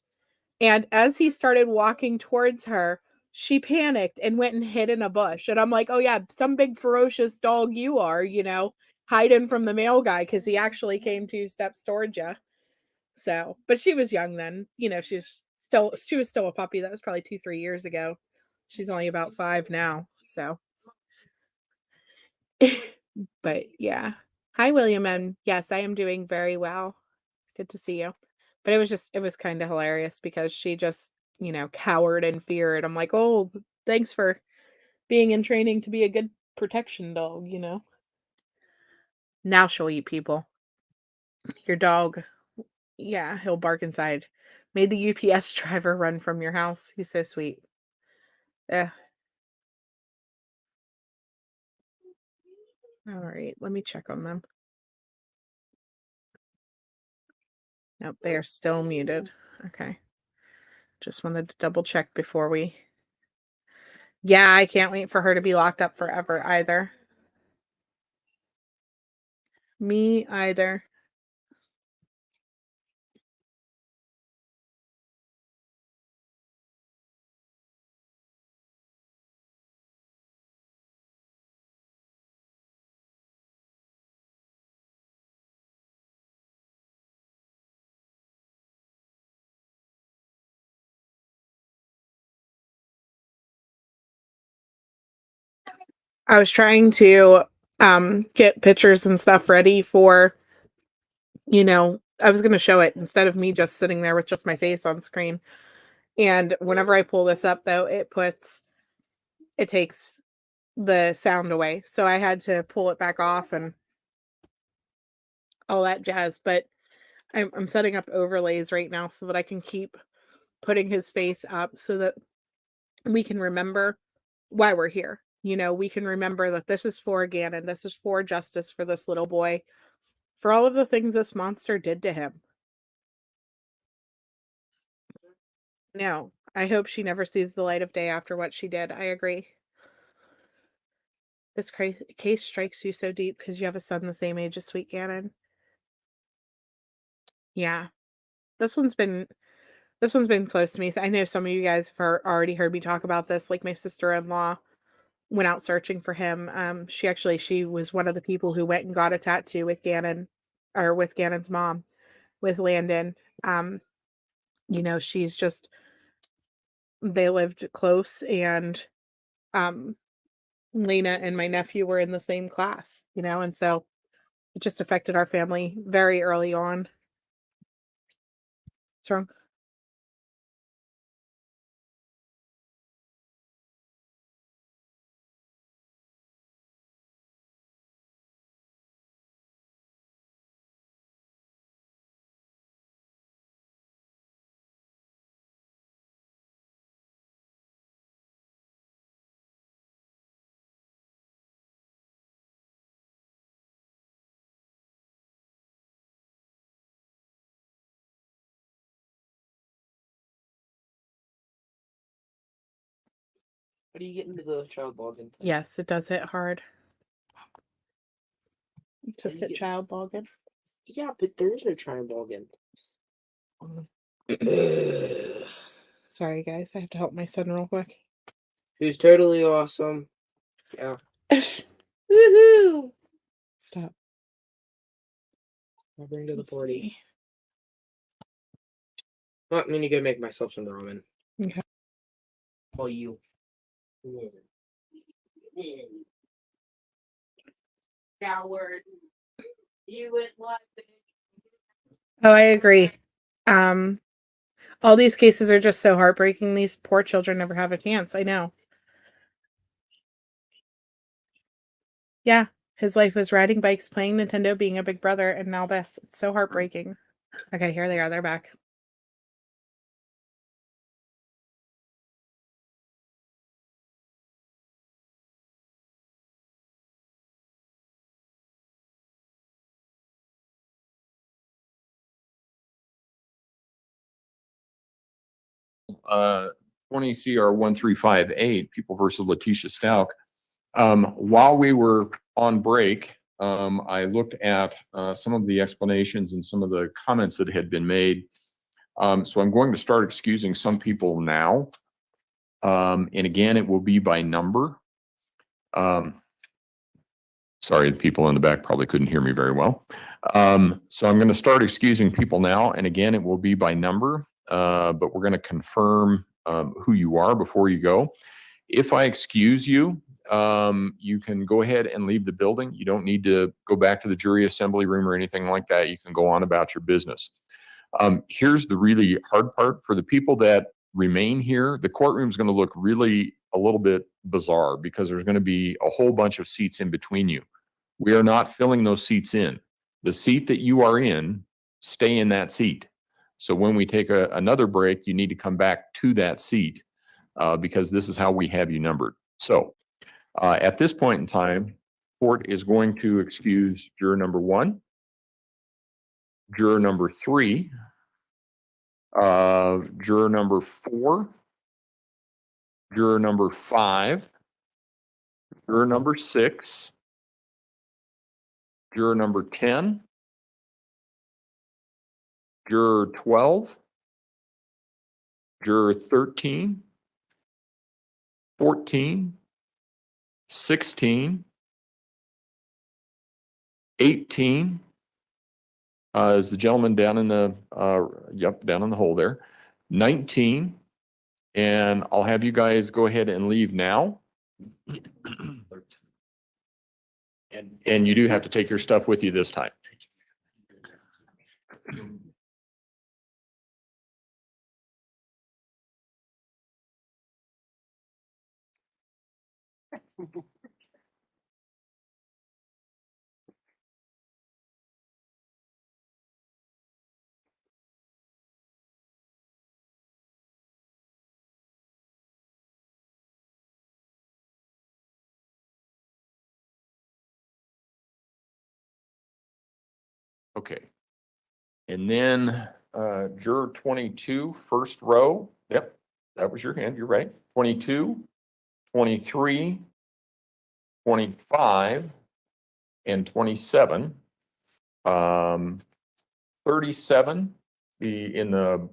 [SPEAKER 1] And as he started walking towards her, she panicked and went and hid in a bush. And I'm like, oh, yeah, some big ferocious dog you are, hiding from the mail guy because he actually came 2 steps towards you. So, but she was young then, she was still a puppy. That was probably 2-3 years ago. She's only about 5 now. So, but yeah. Hi, William. And yes, I am doing very well. Good to see you. But it was kind of hilarious because she just, cowered in fear. And I'm like, oh, thanks for being in training to be a good protection dog. Now she'll eat people. Your dog, yeah, he'll bark inside. Made the UPS driver run from your house. He's so sweet. Yeah. All right, let me check on them. Nope, they are still muted. Okay. Just wanted to double check before we. Yeah, I can't wait for her to be locked up forever either. Me either. I was trying to get pictures and stuff ready for, I was going to show it instead of me just sitting there with just my face on screen. And whenever I pull this up though, it takes the sound away. So I had to pull it back off and all that jazz. But I'm setting up overlays right now so that I can keep putting his face up so that we can remember why we're here. We can remember that this is for Gannon. This is for justice for this little boy, for all of the things this monster did to him. No, I hope she never sees the light of day after what she did. I agree. This case strikes you so deep because you have a son the same age as Sweet Gannon. Yeah. This one's been close to me. I know some of you guys have already heard me talk about this. Like my sister-in-law went out searching for him. She was one of the people who went and got a tattoo with Gannon, or with Gannon's mom, with Landon. She's just, they lived close, and Lena and my nephew were in the same class, and so it just affected our family very early on. What's wrong?
[SPEAKER 2] How do you get into the child login thing?
[SPEAKER 1] Yes, it does hit hard. Just hit child login.
[SPEAKER 2] Yeah, but there is no child login.
[SPEAKER 1] Sorry, guys. I have to help my son real quick.
[SPEAKER 2] Who's totally awesome. Yeah.
[SPEAKER 1] Woohoo! Stop.
[SPEAKER 2] I'll bring to the
[SPEAKER 1] Let's
[SPEAKER 2] party.
[SPEAKER 1] see.
[SPEAKER 2] Well, I'm gonna go make myself some ramen.
[SPEAKER 1] Okay.
[SPEAKER 2] Call you.
[SPEAKER 1] Coward. You went left. Oh, I agree. Um, all these cases are just so heartbreaking. These poor children never have a chance. I know. Yeah, his life was riding bikes, playing Nintendo, being a big brother, and now this. It's so heartbreaking. Okay, here they are. They're back.
[SPEAKER 4] uh, 20 CR 1358, People versus Letecia Stauch. While we were on break, I looked at some of the explanations and some of the comments that had been made. So I'm going to start excusing some people now. And again, it will be by number. Sorry, the people in the back probably couldn't hear me very well. So I'm going to start excusing people now. And again, it will be by number, but we're going to confirm who you are before you go. If I excuse you, you can go ahead and leave the building. You don't need to go back to the jury assembly room or anything like that. You can go on about your business. Here's the really hard part. For the people that remain here, the courtroom is going to look really a little bit bizarre because there's going to be a whole bunch of seats in between you. We are not filling those seats in. The seat that you are in, stay in that seat. So when we take another break, you need to come back to that seat because this is how we have you numbered. So at this point in time, court is going to excuse juror number 1, juror number 3, juror number 4, juror number 5, juror number 6, juror number 10, juror 12, juror 13, 14, 16, 18, is the gentleman down in the, down in the hole there, 19, and I'll have you guys go ahead and leave now. And you do have to take your stuff with you this time. Okay. And then juror 22, first row. Yep, that was your hand. You're right. 22, 23, 25, and 27. 37, be in the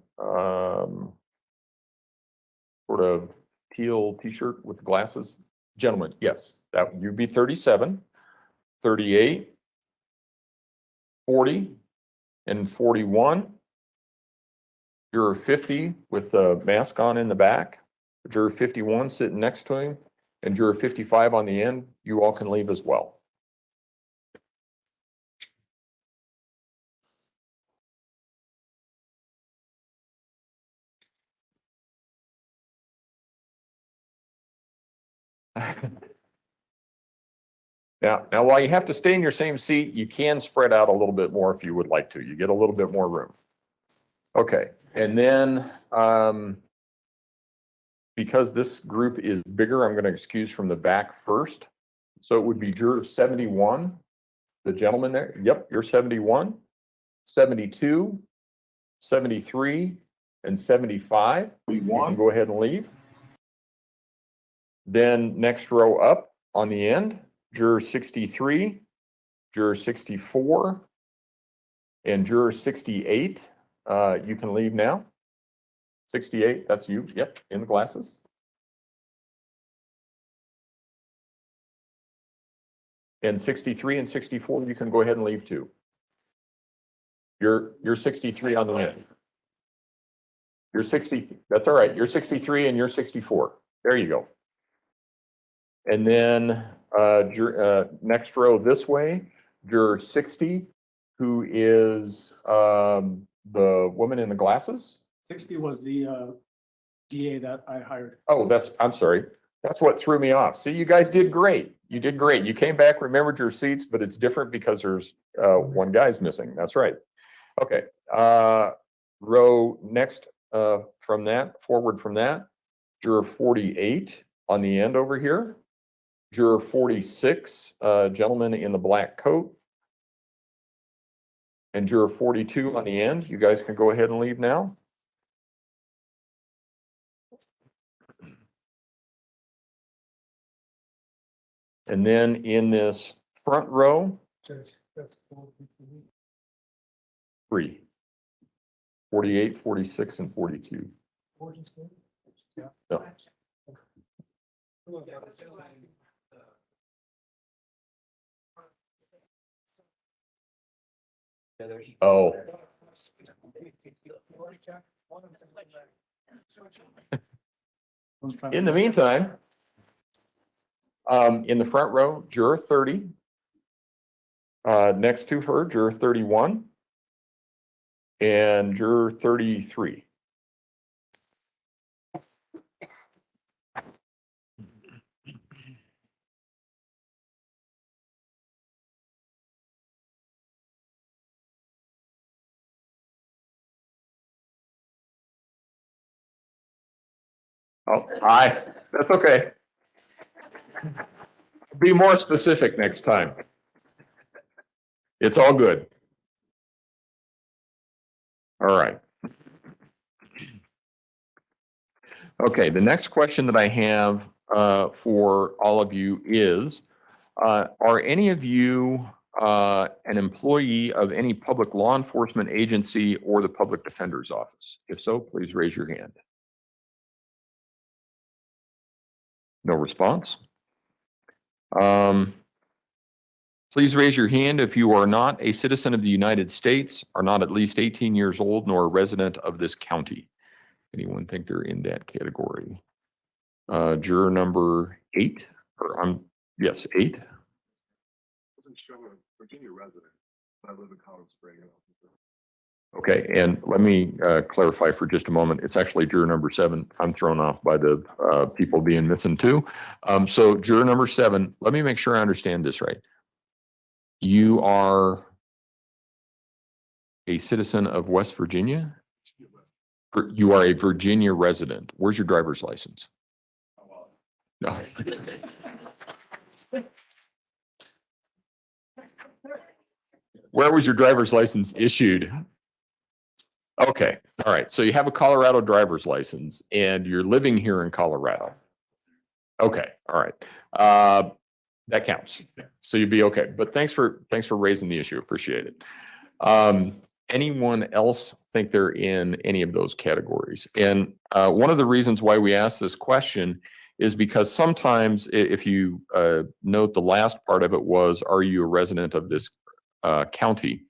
[SPEAKER 4] sort of teal t-shirt with the glasses. Gentlemen, yes, that you'd be 37, 38, 40, and 41. Juror 50 with the mask on in the back. Juror 51 sitting next to him, and juror 55 on the end. You all can leave as well. Now, while you have to stay in your same seat, you can spread out a little bit more if you would like to. You get a little bit more room. Okay, and then because this group is bigger, I'm going to excuse from the back first. So it would be juror 71, the gentleman there. Yep, you're 71, 72, 73, and 75. You can go ahead and leave. Then next row up on the end, juror 63, juror 64, and juror 68. You can leave now. 68, that's you. Yep, in the glasses. And 63 and 64, you can go ahead and leave too. You're 63 on the end. You're 60, that's all right. You're 63 and you're 64. There you go. And then next row this way, juror 60, who is The woman in the glasses?
[SPEAKER 5] 60 was the DA that I hired.
[SPEAKER 4] Oh, I'm sorry. That's what threw me off. See, you guys did great. You did great. You came back, remembered your seats, but it's different because there's one guy's missing. That's right. Okay. Row next from that, forward from that, juror 48 on the end over here. Juror 46, gentleman in the black coat. And juror 42 on the end. You guys can go ahead and leave now. And then in this front row,
[SPEAKER 5] Judge, that's
[SPEAKER 4] 3. 48, 46, and 42.
[SPEAKER 5] Yeah.
[SPEAKER 4] No. Oh. In the meantime, in the front row, juror 30. Next to her, juror 31. And juror 33. Oh, that's okay. Be more specific next time. It's all good. All right. Okay, the next question that I have for all of you is, are any of you an employee of any public law enforcement agency or the public defender's office? If so, please raise your hand. No response. Please raise your hand if you are not a citizen of the United States, are not at least 18 years old, nor a resident of this county. Anyone think they're in that category? Juror number 8, or yes, 8.
[SPEAKER 19] Wasn't showing a Virginia resident. I live in College Spring.
[SPEAKER 4] Okay, and let me clarify for just a moment. It's actually juror number 7. I'm thrown off by the people being missing too. So juror number 7, let me make sure I understand this right. You are a citizen of West Virginia? You are a Virginia resident. Where's your driver's license? No. Where was your driver's license issued? Okay, all right. So you have a Colorado driver's license and you're living here in Colorado. Okay, all right. That counts. So you'd be okay. But thanks for raising the issue. Appreciate it. Anyone else think they're in any of those categories? And one of the reasons why we ask this question is because sometimes if you note the last part of it was, are you a resident of this county?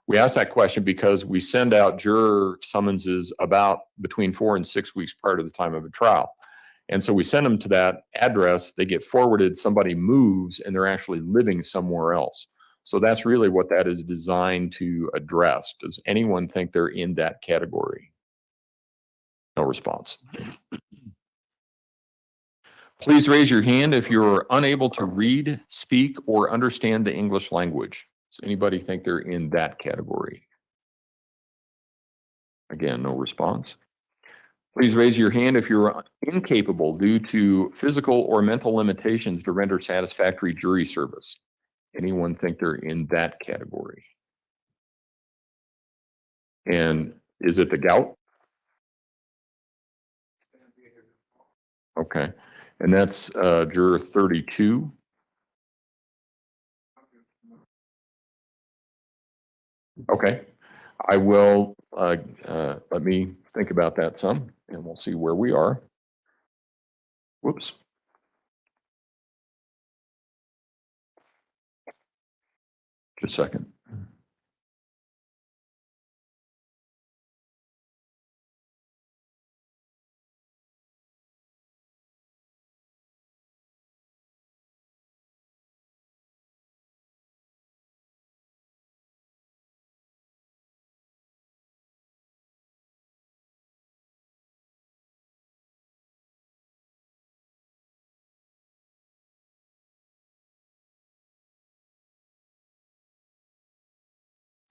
[SPEAKER 4] We ask that question because we send out juror summonses about between 4 and 6 weeks prior to the time of a trial. And so we send them to that address, they get forwarded, somebody moves, and they're actually living somewhere else. So that's really what that is designed to address. Does anyone think they're in that category? No response. Please raise your hand if you're unable to read, speak, or understand the English language. Does anybody think they're in that category? Again, no response. Please raise your hand if you're incapable due to physical or mental limitations to render satisfactory jury service. Anyone think they're in that category? And is it the gout? Okay, and that's juror 32. Okay, I will, let me think about that some, and we'll see where we are. Whoops. Just a second.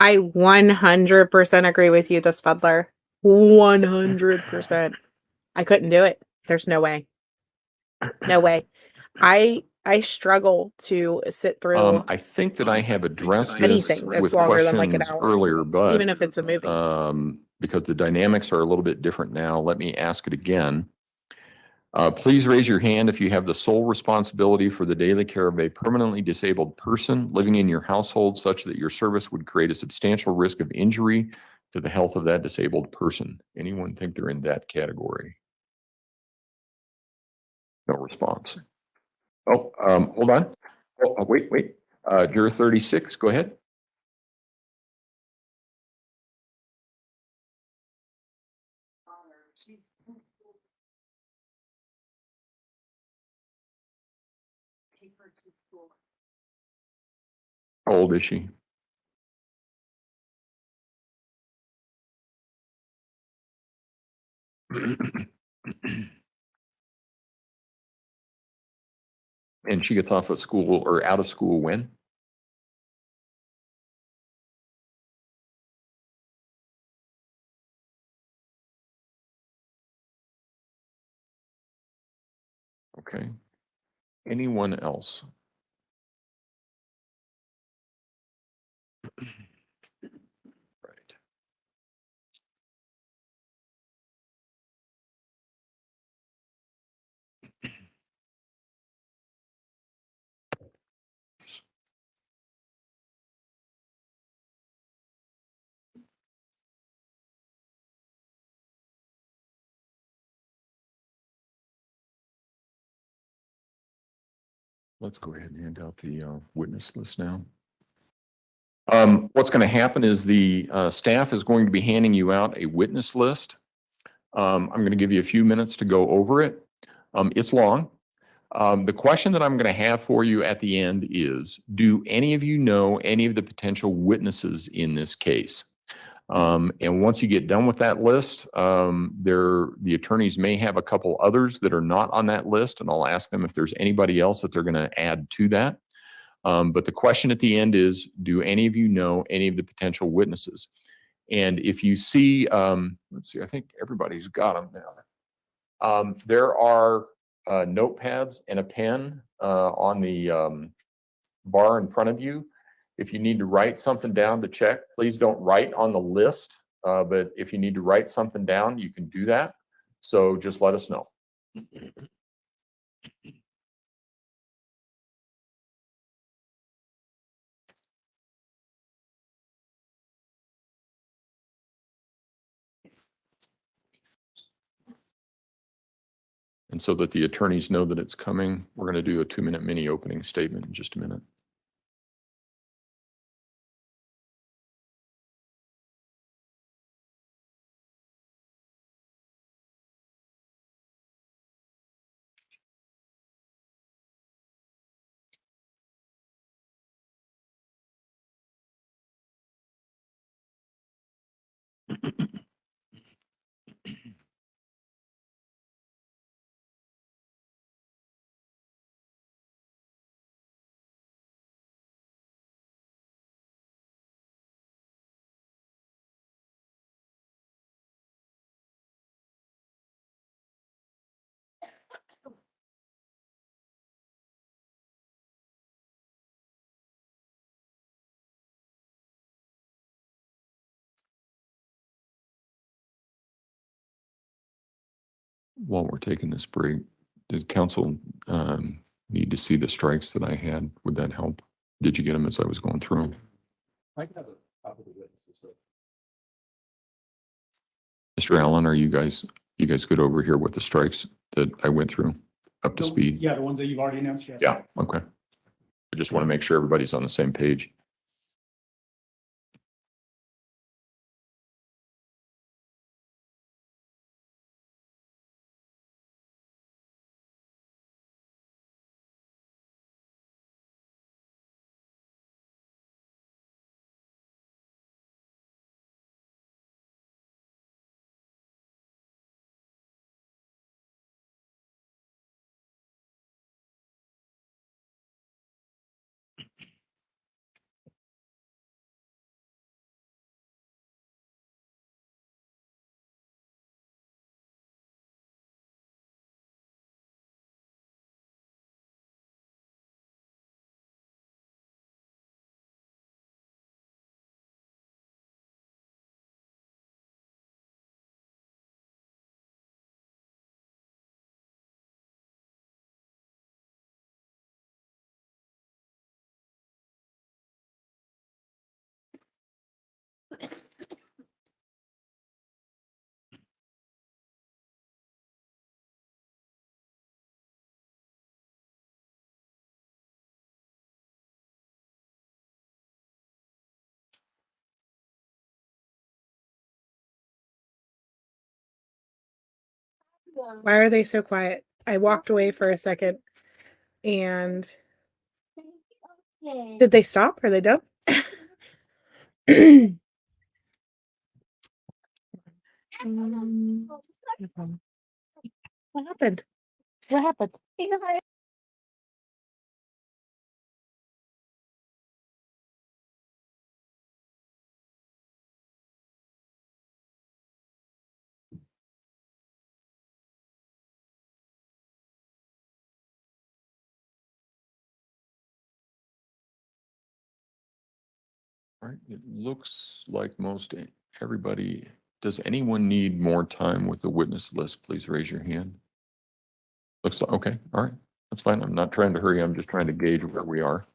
[SPEAKER 1] I 100% agree with you, the Spudler. 100%. I couldn't do it. There's no way. No way. I struggle to sit through
[SPEAKER 4] I think that I have addressed this
[SPEAKER 1] anything that's
[SPEAKER 4] with
[SPEAKER 1] longer than like an
[SPEAKER 4] questions
[SPEAKER 1] hour,
[SPEAKER 4] earlier, but
[SPEAKER 1] even if it's a movie.
[SPEAKER 4] because the dynamics are a little bit different now, let me ask it again. Please raise your hand if you have the sole responsibility for the daily care of a permanently disabled person living in your household such that your service would create a substantial risk of injury to the health of that disabled person. Anyone think they're in that category? No response. Oh, hold on. Oh, wait. Juror 36, go ahead. How old is she? And she gets off of school or out of school when? Okay. Anyone else? Right. Let's go ahead and hand out the witness list now. What's going to happen is the staff is going to be handing you out a witness list. I'm going to give you a few minutes to go over it. It's long. The question that I'm going to have for you at the end is, do any of you know any of the potential witnesses in this case? And once you get done with that list, the attorneys may have a couple others that are not on that list, and I'll ask them if there's anybody else that they're going to add to that. But the question at the end is, do any of you know any of the potential witnesses? And if you see, let's see, I think everybody's got them now. There are notepads and a pen on the bar in front of you. If you need to write something down to check, please don't write on the list. But if you need to write something down, you can do that. So just let us know. And so that the attorneys know that it's coming, we're going to do a 2-minute mini opening statement in just a minute. While we're taking this break, does council need to see the strikes that I had? Would that help? Did you get them as I was going through them?
[SPEAKER 15] I can have a copy of the witnesses. So.
[SPEAKER 4] Mr. Allen, are you guys good over here with the strikes that I went through up to speed?
[SPEAKER 5] Yeah, the ones that you've already announced, yeah.
[SPEAKER 4] Yeah, okay. I just want to make sure everybody's on the same page.
[SPEAKER 1] Why are they so quiet? I walked away for a second and did they stop? Are they done? What happened? What happened?
[SPEAKER 4] All right, it looks like most everybody, does anyone need more time with the witness list? Please raise your hand. Looks like, okay, all right, that's fine. I'm not trying to hurry. I'm just trying to gauge where we are.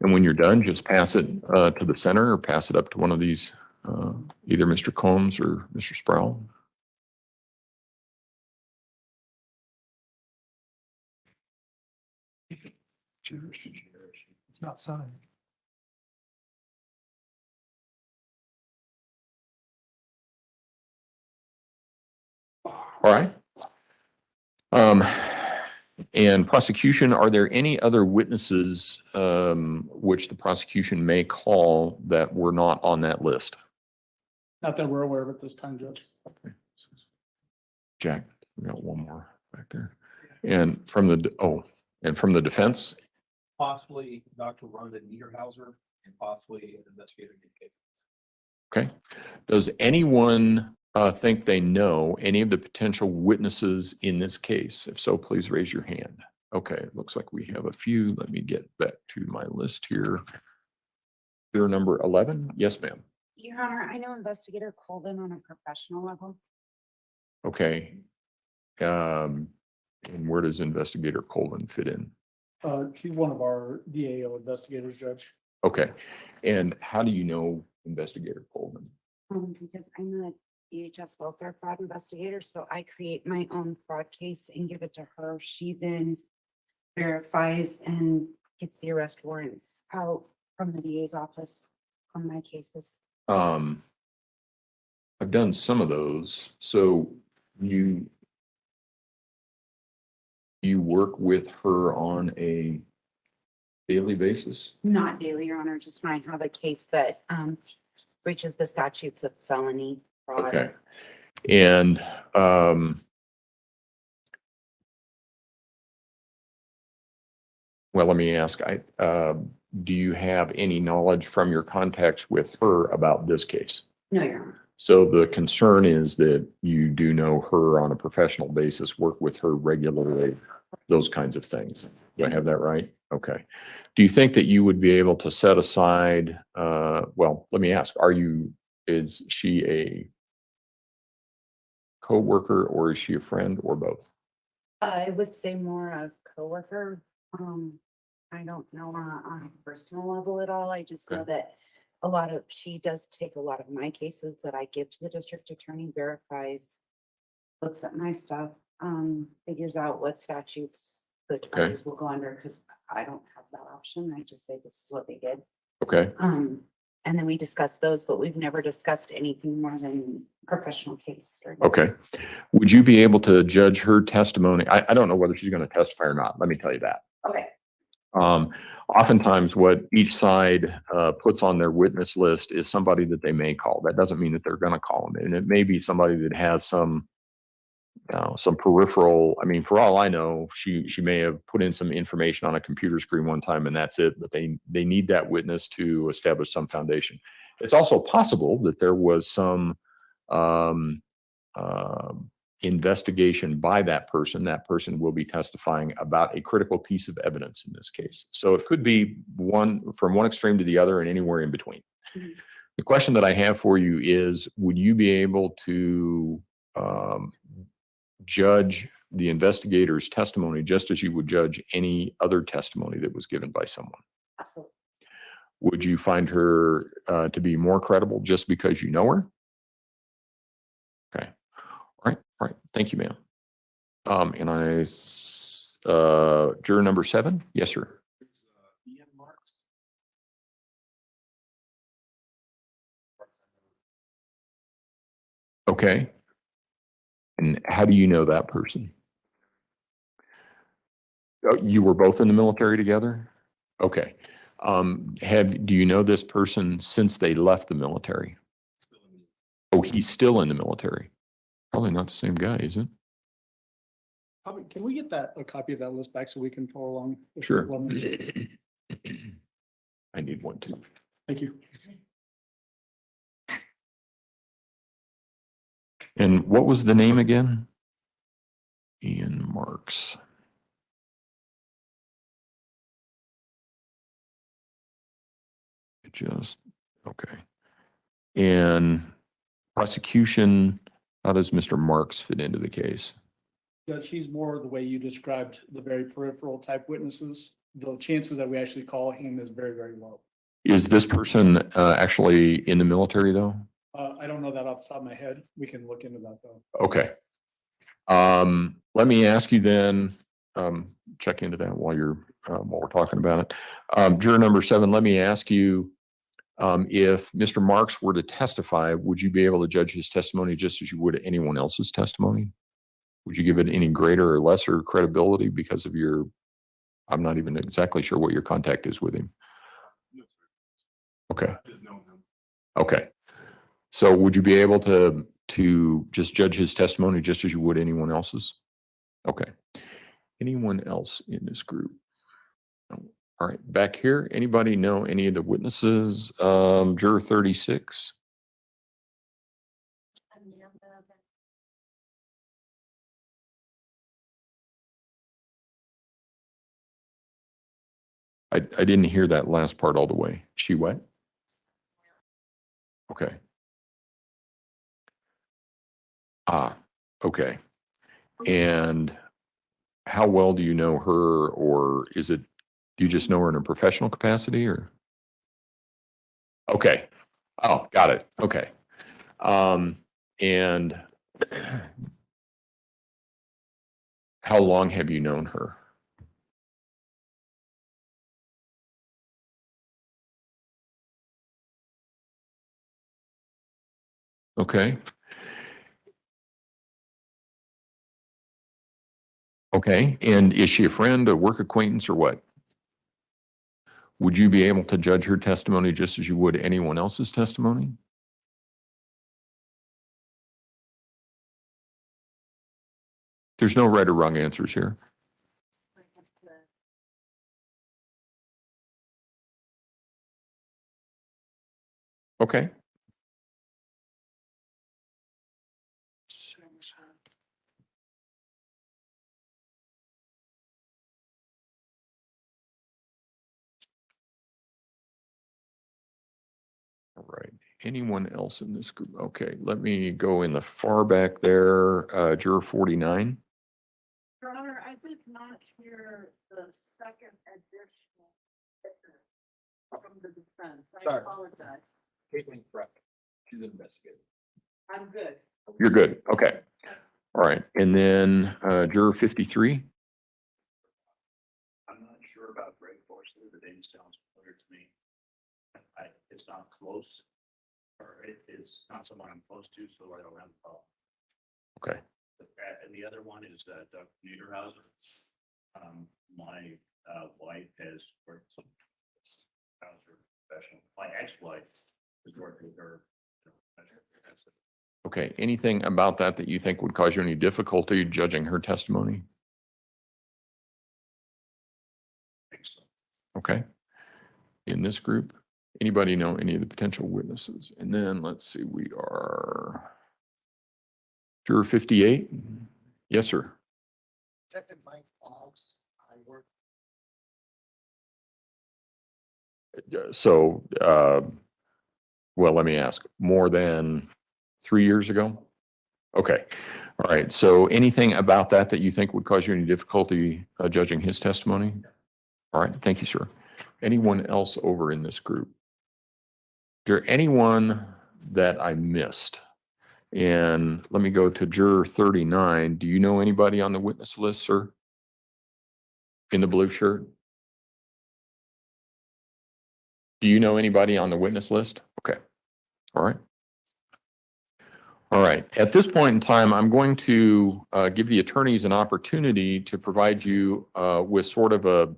[SPEAKER 4] And when you're done, just pass it to the center or pass it up to one of these, either Mr. Combs or Mr. Sproul.
[SPEAKER 5] It's not signed.
[SPEAKER 4] All right. And prosecution, are there any other witnesses which the prosecution may call that were not on that list?
[SPEAKER 5] Not that we're aware of at this time, Judge.
[SPEAKER 4] Jack, we got one more back there. And from the defense?
[SPEAKER 19] Possibly Dr. Rhonda Niederhauser and possibly an investigator.
[SPEAKER 4] Okay. Does anyone think they know any of the potential witnesses in this case? If so, please raise your hand. Okay, it looks like we have a few. Let me get back to my list here. Here, number 11. Yes, ma'am.
[SPEAKER 6] Your Honor, I know Investigator Colvin on a professional level.
[SPEAKER 4] Okay. And where does Investigator Colvin fit in?
[SPEAKER 5] She's one of our DAO investigators, Judge.
[SPEAKER 4] Okay. And how do you know Investigator Colvin?
[SPEAKER 6] Because I'm a EHS welfare fraud investigator, so I create my own fraud case and give it to her. She then verifies and gets the arrest warrants out from the DA's office on my cases.
[SPEAKER 4] I've done some of those. So you work with her on a daily basis?
[SPEAKER 6] Not daily, Your Honor, just when I have a case that breaches the statutes of felony fraud.
[SPEAKER 4] Okay. And well, let me ask, do you have any knowledge from your contacts with her about this case?
[SPEAKER 6] No, Your Honor.
[SPEAKER 4] So the concern is that you do know her on a professional basis, work with her regularly, those kinds of things. Do I have that right? Okay. Do you think that you would be able to set aside, well, let me ask, is she a coworker or is she a friend or both?
[SPEAKER 6] I would say more a coworker. I don't know her on a personal level at all. I just know that she does take a lot of my cases that I give to the district attorney, verifies, looks at my stuff, figures out what statutes the charges will go under, because I don't have that option. I just say this is what they did.
[SPEAKER 4] Okay.
[SPEAKER 6] And then we discuss those, but we've never discussed anything more than professional case.
[SPEAKER 4] Okay. Would you be able to judge her testimony? I don't know whether she's going to testify or not. Let me tell you that.
[SPEAKER 6] Okay.
[SPEAKER 4] Oftentimes what each side puts on their witness list is somebody that they may call. That doesn't mean that they're going to call them. And it may be somebody that has some peripheral, I mean, for all I know, she may have put in some information on a computer screen one time and that's it, but they need that witness to establish some foundation. It's also possible that there was some investigation by that person. That person will be testifying about a critical piece of evidence in this case. So it could be from one extreme to the other and anywhere in between.
[SPEAKER 6] Mm-hmm.
[SPEAKER 4] The question that I have for you is, would you be able to judge the investigator's testimony just as you would judge any other testimony that was given by someone?
[SPEAKER 6] Absolutely.
[SPEAKER 4] Would you find her to be more credible just because you know her? Okay. All All right, thank you, ma'am. Juror number 7? Yes, sir.
[SPEAKER 5] Ian Marks.
[SPEAKER 4] Okay. And how do you know that person? You were both in the military together? Okay. Do you know this person since they left the military? Oh, he's still in the military. Probably not the same guy, is it?
[SPEAKER 5] Probably, can we get a copy of that list back so we can follow along?
[SPEAKER 4] Sure. I need one too.
[SPEAKER 5] Thank you.
[SPEAKER 4] And what was the name again? Ian Marks. Okay. And prosecution, how does Mr. Marks fit into the case?
[SPEAKER 5] Judge, he's more the way you described the very peripheral type witnesses. The chances that we actually call him is very, very low.
[SPEAKER 4] Is this person actually in the military though?
[SPEAKER 5] I don't know that off the top of my head. We can look into that though.
[SPEAKER 4] Okay. Let me ask you then, check into that while we're talking about it. Juror number 7, let me ask you, if Mr. Marks were to testify, would you be able to judge his testimony just as you would anyone else's testimony? Would you give it any greater or lesser credibility because of I'm not even exactly sure what your contact is with him. Okay. Okay. So would you be able to just judge his testimony just as you would anyone else's? Okay. Anyone else in this group? All right, back here, anybody know any of the witnesses? Juror 36. I didn't hear that last part all the way. She what? Okay. Okay. And how well do you know her, or do you just know her in a professional capacity, or? Okay. Oh, got it. Okay. And how long have you known her? Okay. Okay. And is she a friend, a work acquaintance, or what? Would you be able to judge her testimony just as you would anyone else's testimony? There's no right or wrong answers here. Okay. All right. Anyone else in this group? Okay, let me go in the far back there, juror 49.
[SPEAKER 9] Your Honor, I did not hear the second additional from the defense. I
[SPEAKER 4] Sorry.
[SPEAKER 9] apologize.
[SPEAKER 4] Caitlin's correct. She's an investigator.
[SPEAKER 9] I'm good.
[SPEAKER 4] You're good. Okay. All right. And then juror 53.
[SPEAKER 15] I'm not sure about Greg Forster. The name sounds familiar to me. It's not close, or it is not someone I'm close to, so I don't have a problem.
[SPEAKER 4] Okay.
[SPEAKER 15] And the other one is Doug Niederhauser. My wife has worked as a professional. My ex-wife has worked with her.
[SPEAKER 4] Okay. Anything about that you think would cause you any difficulty judging her testimony?
[SPEAKER 15] I think so.
[SPEAKER 4] Okay. In this group, anybody know any of the potential witnesses? And then let's see, we are juror 58. Yes, sir.
[SPEAKER 17] Detective Mike Boggs, I work.
[SPEAKER 4] So, well, let me ask, more than 3 years ago? Okay. All right. So anything about that you think would cause you any difficulty judging his testimony? All right. Thank you, sir. Anyone else over in this group? Is there anyone that I missed? And let me go to juror 39. Do you know anybody on the witness list, sir? In the blue shirt? Do you know anybody on the witness list? Okay. All right. All right. At this point in time, I'm going to give the attorneys an opportunity to provide you with sort of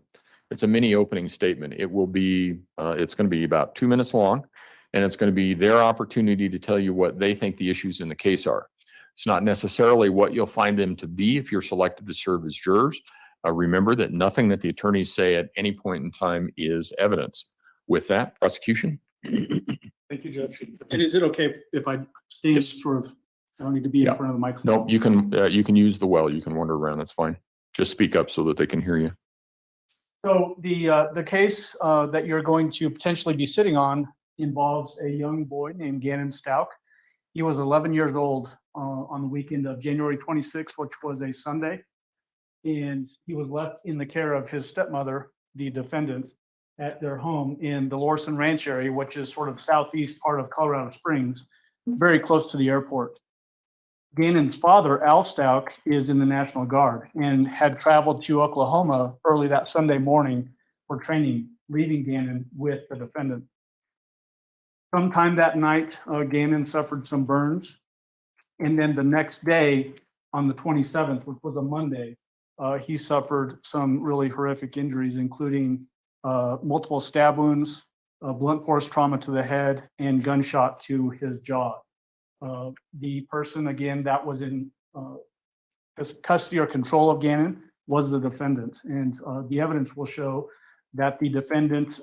[SPEAKER 4] it's a mini opening statement. It will be, it's going to be about 2 minutes long, and it's going to be their opportunity to tell you what they think the issues in the case are. It's not necessarily what you'll find them to be if you're selected to serve as jurors. Remember that nothing that the attorneys say at any point in time is evidence. With that, prosecution.
[SPEAKER 7] Thank you, Judge. And is it okay if I stand sort of, I don't need to be in
[SPEAKER 4] Yeah.
[SPEAKER 7] front of the microphone?
[SPEAKER 4] No, you can use the well. You can wander around. That's fine. Just speak up so that they can hear you.
[SPEAKER 7] So the case that you're going to potentially be sitting on involves a young boy named Gannon Stauch. He was 11 years old on the weekend of January 26th, which was a Sunday. And he was left in the care of his stepmother, the defendant, at their home in the Lorson Ranch area, which is sort of southeast part of Colorado Springs, very close to the airport. Gannon's father, Al Stauch, is in the National Guard and had traveled to Oklahoma early that Sunday morning for training, leaving Gannon with the defendant. Sometime that night, Gannon suffered some burns. And then the next day, on the 27th, which was a Monday, he suffered some really horrific injuries, including multiple stab wounds, blunt force trauma to the head, and gunshot to his jaw. The person, again, that was in custody or control of Gannon was the defendant. And the evidence will show that the defendant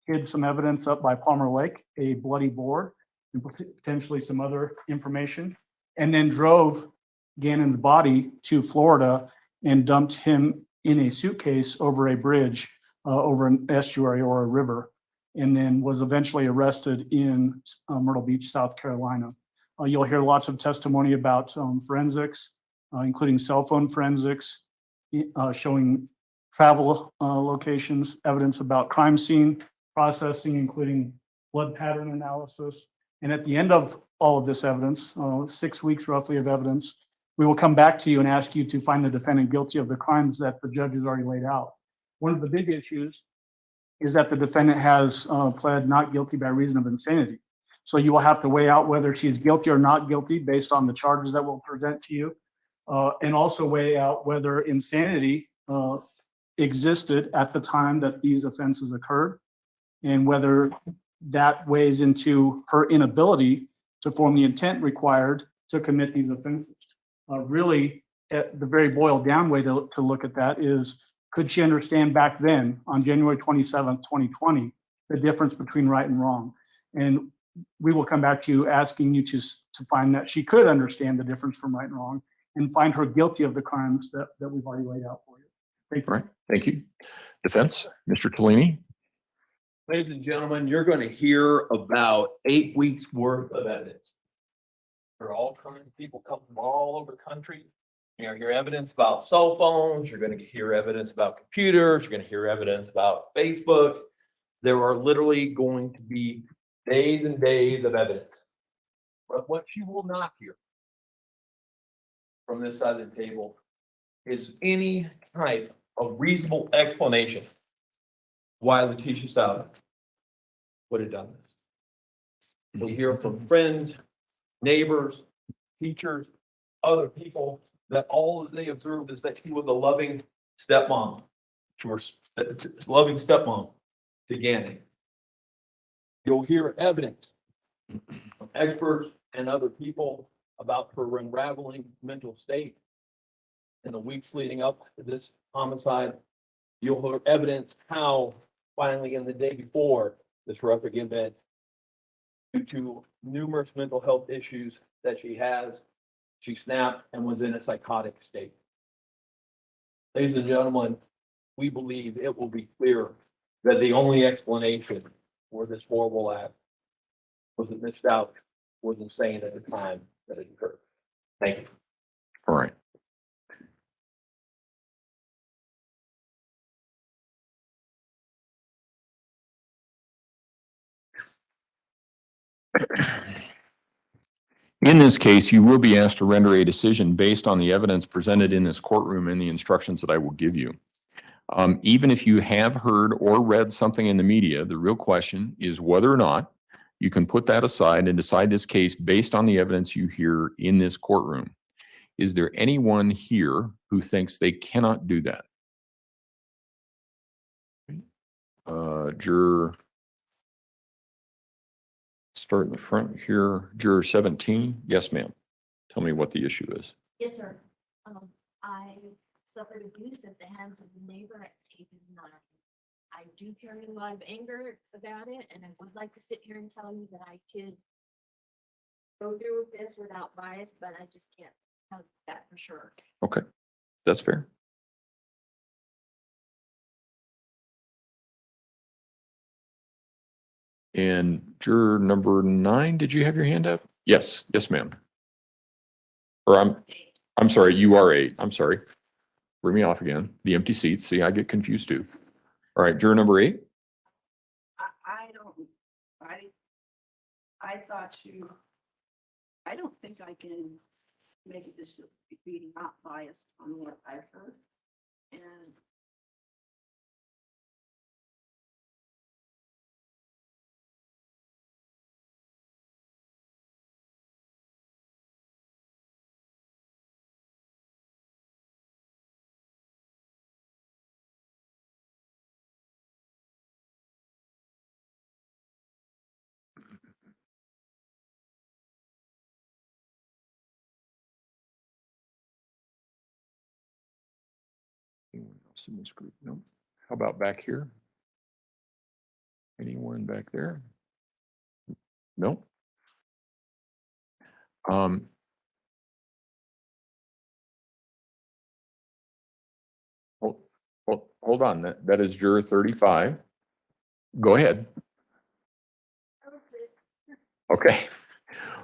[SPEAKER 7] hid some evidence up by Palmer Lake, a bloody board, and potentially some other information, and then drove Gannon's body to Florida and dumped him in a suitcase over a bridge over an estuary or a river, and then was eventually arrested in Myrtle Beach, South Carolina. You'll hear lots of testimony about forensics, including cell phone forensics, showing travel locations, evidence about crime scene processing, including blood pattern analysis. And at the end of all of this evidence, 6 weeks roughly of evidence, we will come back to you and ask you to find the defendant guilty of the crimes that the judge has already laid out. One of the big issues is that the defendant has pled not guilty by reason of insanity. So you will have to weigh out whether she's guilty or not guilty based on the charges that we'll present to you, and also weigh out whether insanity existed at the time that these offenses occurred, and whether that weighs into her inability to form the intent required to commit these offenses. Really, the very boiled down way to look at that is, could she understand back then, on January 27th, 2020, the difference between right and wrong? And we will come back to you asking you to find that she could understand the difference from right and wrong and find her guilty of the crimes that we've already laid out for you. Thank you.
[SPEAKER 4] All right. Thank you. Defense, Mr. Tellini.
[SPEAKER 10] Ladies and gentlemen, you're going to hear about 8 weeks worth of evidence. There are all kinds of people come from all over the country. You're going to hear evidence about cell phones. You're going to hear evidence about computers. You're going to hear evidence about Facebook. There are literally going to be days and days of evidence. But what you will not hear from this side of the table is any type of reasonable explanation why Letecia Stauch would have done this. We hear from friends, neighbors, teachers, other people that all that they observed is that she was a loving stepmom. She was a loving stepmom to Gannon. You'll hear evidence from experts and other people about her unraveling mental state in the weeks leading up to this homicide. You'll hear evidence how finally in the day before this horrific event, due to numerous mental health issues that she has, she snapped and was in a psychotic state. Ladies and gentlemen, we believe it will be clear that the only explanation for this horrible act was that Ms. Stauch was insane at the time that it occurred. Thank you.
[SPEAKER 4] All right. In this case, you will be asked to render a decision based on the evidence presented in this courtroom and the instructions that I will give you. Even if you have heard or read something in the media, the real question is whether or not you can put that aside and decide this case based on the evidence you hear in this courtroom. Is there anyone here who thinks they cannot do that? Juror, start in the front here. Juror 17. Yes, ma'am. Tell me what the issue is.
[SPEAKER 14] Yes, sir. I suffered abuse at the hands of a neighbor at 8 and 9. I do carry a lot of anger about it, and I would like to sit here and tell you that I could go through with this without bias, but I just can't tell that for sure.
[SPEAKER 4] Okay, that's fair. And juror number 9, did you have your hand up? Yes, yes, ma'am. Or I'm sorry, you are 8. I'm sorry. Bring me off again. The empty seats. See, I get confused too. All right, juror number 8.
[SPEAKER 9] I don't think I can make a decision being not biased on what I've heard. And
[SPEAKER 4] Anyone else in this group? No. How about back here? Anyone back there? No. Hold on. That is juror 35. Go ahead. Okay.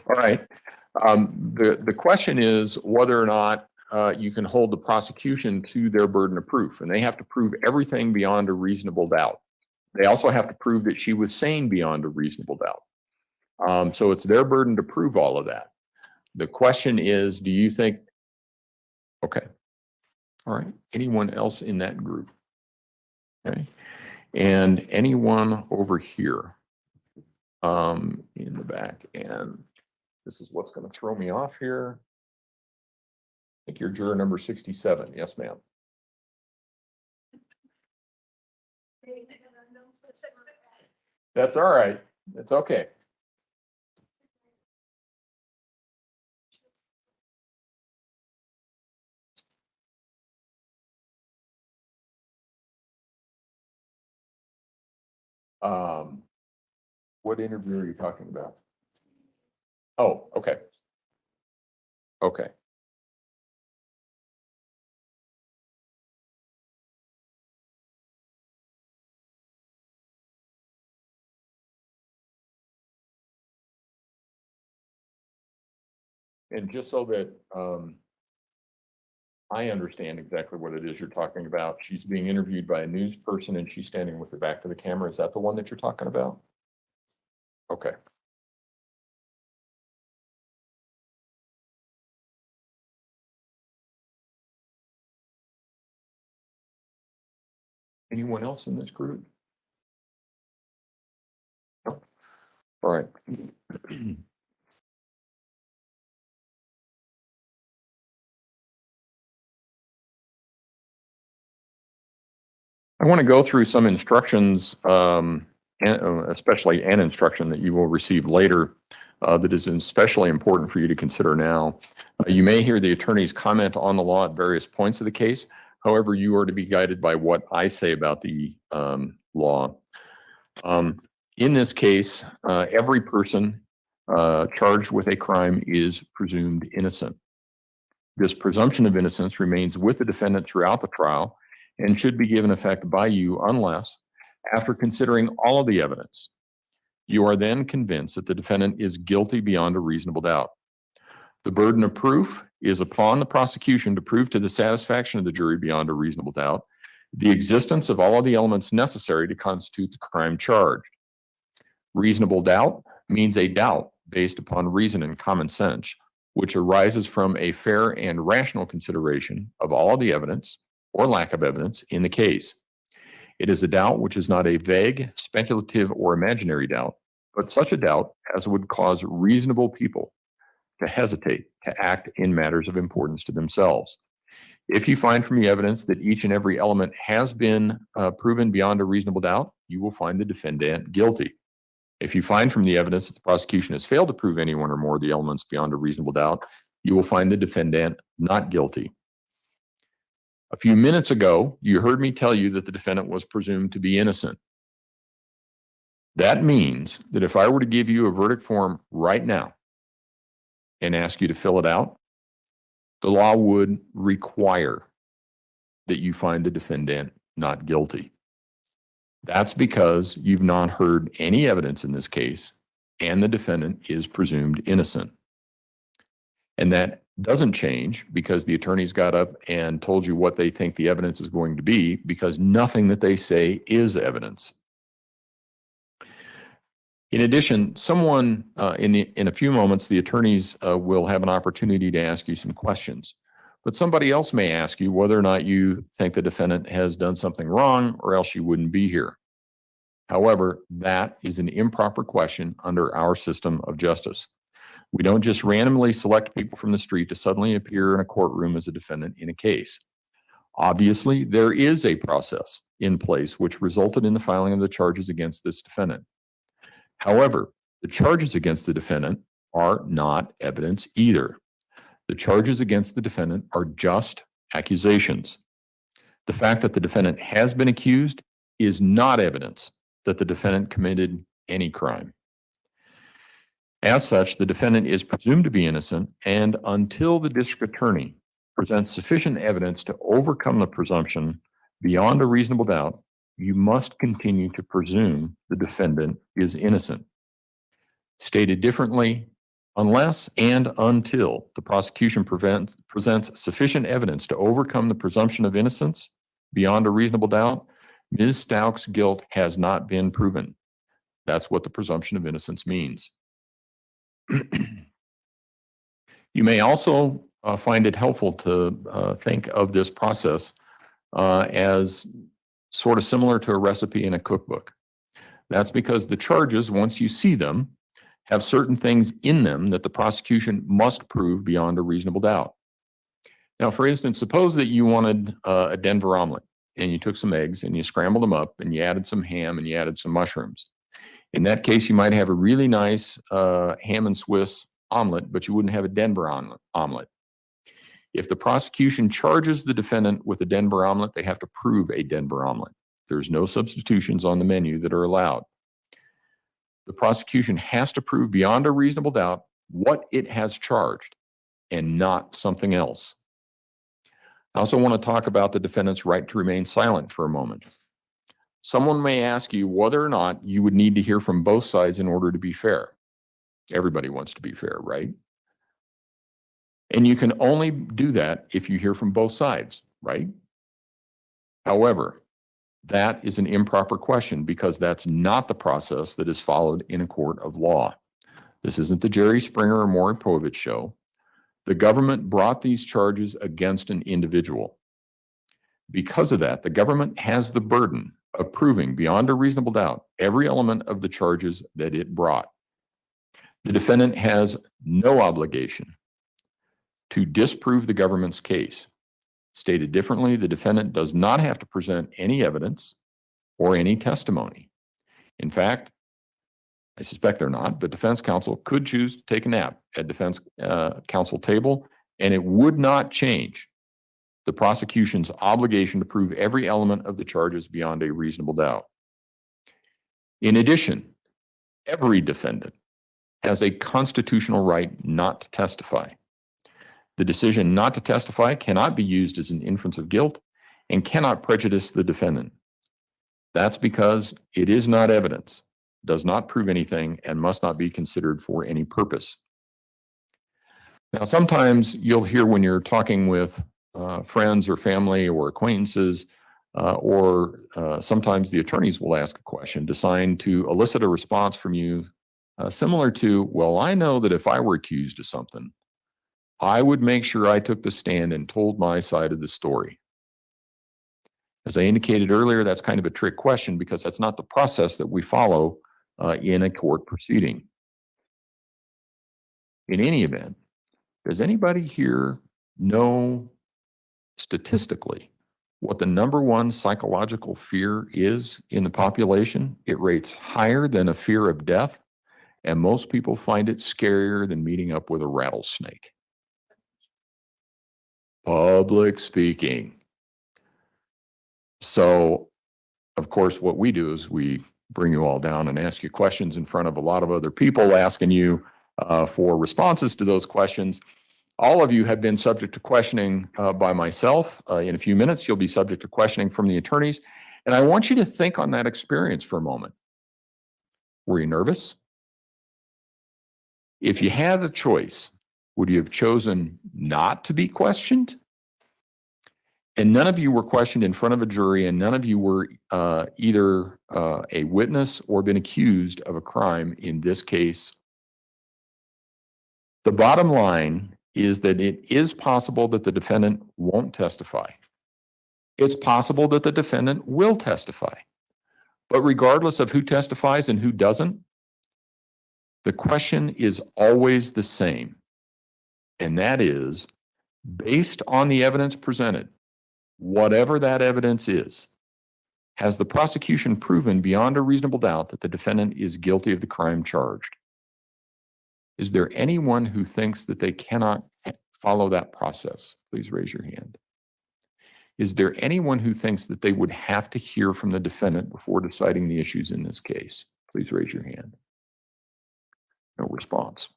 [SPEAKER 4] All right. The question is whether or not you can hold the prosecution to their burden of proof, and they have to prove everything beyond a reasonable doubt. They also have to prove that she was sane beyond a reasonable doubt. So it's their burden to prove all of that. The question is, do you think, okay. All right. Anyone else in that group? Okay. And anyone over here in the back? And this is what's going to throw me off here. I think you're juror number 67. Yes, ma'am. That's all right. It's okay. What interview are you talking about? Oh, okay. Okay. And just so that I understand exactly what it is you're talking about, she's being interviewed by a news person and she's standing with her back to the camera. Is that the one that you're talking about? Okay. Anyone else in this group? No? All right. I want to go through some instructions, especially an instruction that you will receive later that is especially important for you to consider now. You may hear the attorney's comment on the law at various points of the case. However, you are to be guided by what I say about the law. In this case, every person charged with a crime is presumed innocent. This presumption of innocence remains with the defendant throughout the trial and should be given effect by you unless, after considering all of the evidence, you are then convinced that the defendant is guilty beyond a reasonable doubt. The burden of proof is upon the prosecution to prove to the satisfaction of the jury beyond a reasonable doubt the existence of all of the elements necessary to constitute the crime charged. Reasonable doubt means a doubt based upon reason and common sense, which arises from a fair and rational consideration of all the evidence or lack of evidence in the case. It is a doubt which is not a vague, speculative, or imaginary doubt, but such a doubt as would cause reasonable people to hesitate to act in matters of importance to themselves. If you find from the evidence that each and every element has been proven beyond a reasonable doubt, you will find the defendant guilty. If you find from the evidence that the prosecution has failed to prove any one or more of the elements beyond a reasonable doubt, you will find the defendant not guilty. A few minutes ago, you heard me tell you that the defendant was presumed to be innocent. That means that if I were to give you a verdict form right now and ask you to fill it out, the law would require that you find the defendant not guilty. That's because you've not heard any evidence in this case, and the defendant is presumed innocent. And that doesn't change because the attorneys got up and told you what they think the evidence is going to be, because nothing that they say is evidence. In addition, someone in a few moments, the attorneys will have an opportunity to ask you some questions. But somebody else may ask you whether or not you think the defendant has done something wrong, or else you wouldn't be here. However, that is an improper question under our system of justice. We don't just randomly select people from the street to suddenly appear in a courtroom as a defendant in a case. Obviously, there is a process in place which resulted in the filing of the charges against this defendant. However, the charges against the defendant are not evidence either. The charges against the defendant are just accusations. The fact that the defendant has been accused is not evidence that the defendant committed any crime. As such, the defendant is presumed to be innocent, and until the district attorney presents sufficient evidence to overcome the presumption beyond a reasonable doubt, you must continue to presume the defendant is innocent. Stated differently, unless and until the prosecution presents sufficient evidence to overcome the presumption of innocence beyond a reasonable doubt, Ms. Stauch's guilt has not been proven. That's what the presumption of innocence means. You may also find it helpful to think of this process as sort of similar to a recipe in a cookbook. That's because the charges, once you see them, have certain things in them that the prosecution must prove beyond a reasonable doubt. Now, for instance, suppose that you wanted a Denver omelet, and you took some eggs and you scrambled them up and you added some ham and you added some mushrooms. In that case, you might have a really nice ham and Swiss omelet, but you wouldn't have a Denver omelet. If the prosecution charges the defendant with a Denver omelet, they have to prove a Denver omelet. There's no substitutions on the menu that are allowed. The prosecution has to prove beyond a reasonable doubt what it has charged and not something else. I also want to talk about the defendant's right to remain silent for a moment. Someone may ask you whether or not you would need to hear from both sides in order to be fair. Everybody wants to be fair, right? And you can only do that if you hear from both sides, right? However, that is an improper question because that's not the process that is followed in a court of law. This isn't the Jerry Springer or Maury Povich show. The government brought these charges against an individual. Because of that, the government has the burden of proving beyond a reasonable doubt every element of the charges that it brought. The defendant has no obligation to disprove the government's case. Stated differently, the defendant does not have to present any evidence or any testimony. In fact, I suspect they're not, but defense counsel could choose to take a nap at defense counsel table, and it would not change the prosecution's obligation to prove every element of the charges beyond a reasonable doubt. In addition, every defendant has a constitutional right not to testify. The decision not to testify cannot be used as an inference of guilt and cannot prejudice the defendant. That's because it is not evidence, does not prove anything, and must not be considered for any purpose. Now, sometimes you'll hear when you're talking with friends or family or acquaintances, or sometimes the attorneys will ask a question designed to elicit a response from you similar to, well, I know that if I were accused of something, I would make sure I took the stand and told my side of the story. As I indicated earlier, that's kind of a trick question because that's not the process that we follow in a court proceeding. In any event, does anybody here know statistically what the #1 psychological fear is in the population? It rates higher than a fear of death, and most people find it scarier than meeting up with a rattlesnake. Public speaking. So, of course, what we do is we bring you all down and ask you questions in front of a lot of other people, asking you for responses to those questions. All of you have been subject to questioning by myself. In a few minutes, you'll be subject to questioning from the attorneys. And I want you to think on that experience for a moment. Were you nervous? If you had a choice, would you have chosen not to be questioned? And none of you were questioned in front of a jury, and none of you were either a witness or been accused of a crime in this case. The bottom line is that it is possible that the defendant won't testify. It's possible that the defendant will testify. But regardless of who testifies and who doesn't, the question is always the same. And that is, based on the evidence presented, whatever that evidence is, has the prosecution proven beyond a reasonable doubt that the defendant is guilty of the crime charged? Is there anyone who thinks that they cannot follow that process? Please raise your hand. Is there anyone who thinks that they would have to hear from the defendant before deciding the issues in this case? Please raise your hand. No response.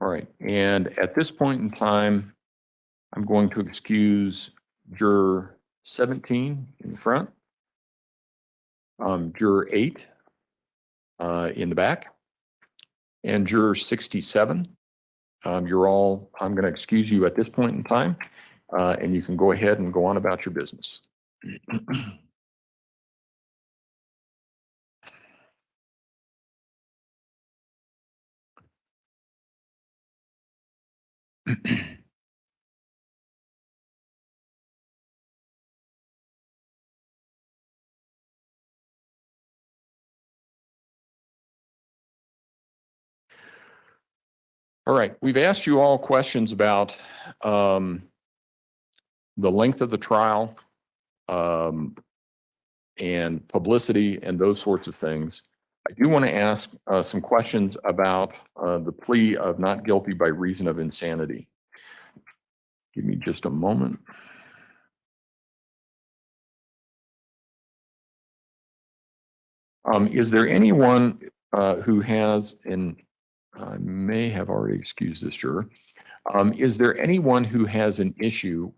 [SPEAKER 4] All right, and at this point in time, I'm going to excuse juror 17 in the front, juror 8 in the back, and juror 67. You're all, I'm going to excuse you at this point in time, and you can go ahead and go on about your business. All right, we've asked you all questions about the length of the trial and publicity and those sorts of things. I do want to ask some questions about the plea of not guilty by reason of insanity. Give me just a moment. Is there anyone who has, and I may have already excused this juror, is there anyone who has an issue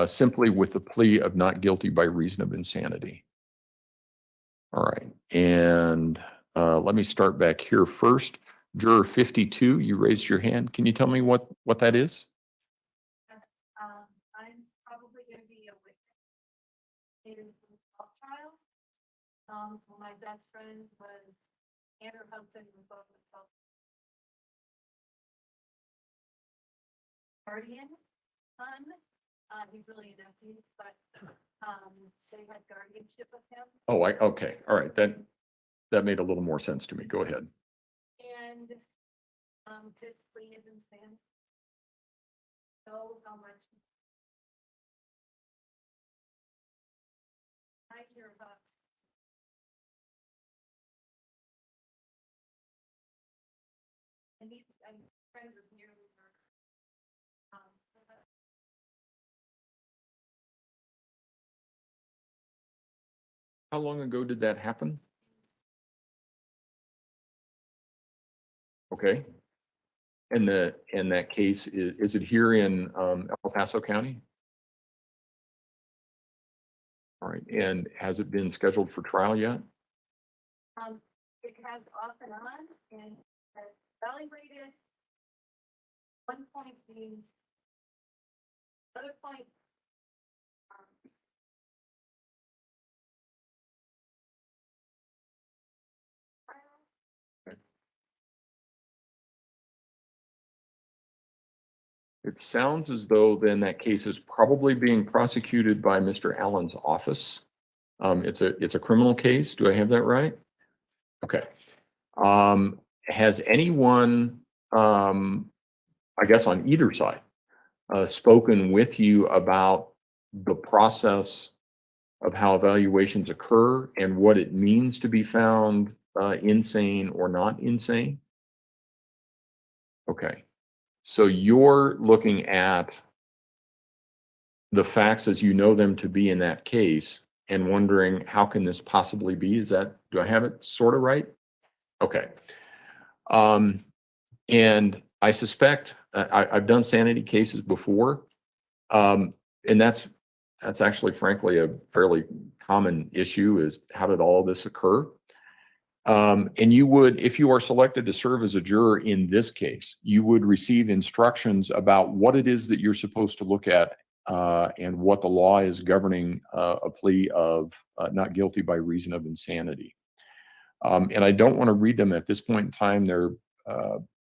[SPEAKER 4] simply with the plea of not guilty by reason of insanity? All right, and let me start back here first. Juror 52, you raised your hand. Can you tell me what that is?
[SPEAKER 9] Yes, I'm probably gonna be a witness in the trial. My best friend was, and her husband was both myself. Guardian son, he's really a nephew, but, they had guardianship of him.
[SPEAKER 4] Oh, okay, all right, that made a little more sense to me. Go ahead.
[SPEAKER 9] And, his plea is insane. So how much. I hear about. And he's, I'm friends with nearly.
[SPEAKER 4] How long ago did that happen? Okay. And that case, is it here in El Paso County? All right, and has it been scheduled for trial yet?
[SPEAKER 9] It has off and on and has evaluated
[SPEAKER 14] One point being. Other point.
[SPEAKER 4] It sounds as though then that case is probably being prosecuted by Mr. Allen's office. It's a criminal case. Do I have that right? Okay. Has anyone, I guess on either side, spoken with you about the process of how evaluations occur and what it means to be found insane or not insane? Okay. So you're looking at the facts as you know them to be in that case and wondering how can this possibly be? Is that, do I have it sort of right? Okay. And I suspect I've done sanity cases before. And that's actually frankly a fairly common issue is how did all this occur? And you would, if you are selected to serve as a juror in this case, you would receive instructions about what it is that you're supposed to look at and what the law is governing a plea of not guilty by reason of insanity. And I don't want to read them at this point in time.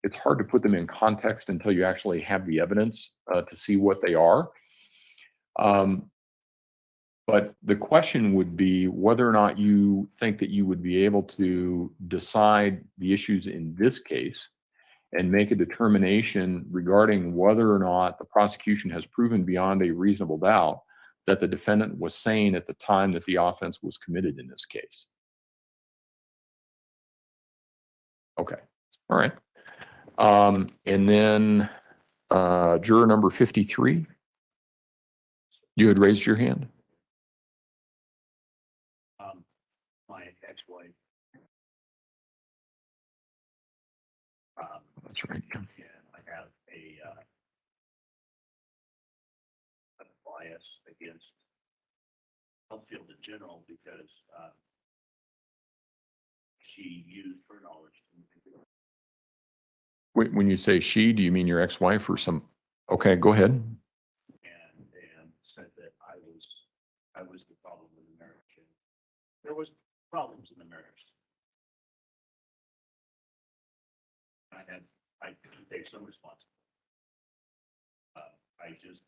[SPEAKER 4] It's hard to put them in context until you actually have the evidence to see what they are. But the question would be whether or not you think that you would be able to decide the issues in this case and make a determination regarding whether or not the prosecution has proven beyond a reasonable doubt that the defendant was sane at the time that the offense was committed in this case. Okay, all right. And then juror number 53, you had raised your hand.
[SPEAKER 15] My ex-wife.
[SPEAKER 4] That's right.
[SPEAKER 15] And I have a bias against Healthfield in general because she used her knowledge.
[SPEAKER 4] When you say she, do you mean your ex-wife or some? Okay, go ahead.
[SPEAKER 15] And said that I was the problem in the marriage. And there was problems in the marriage. I take some responsibility. I just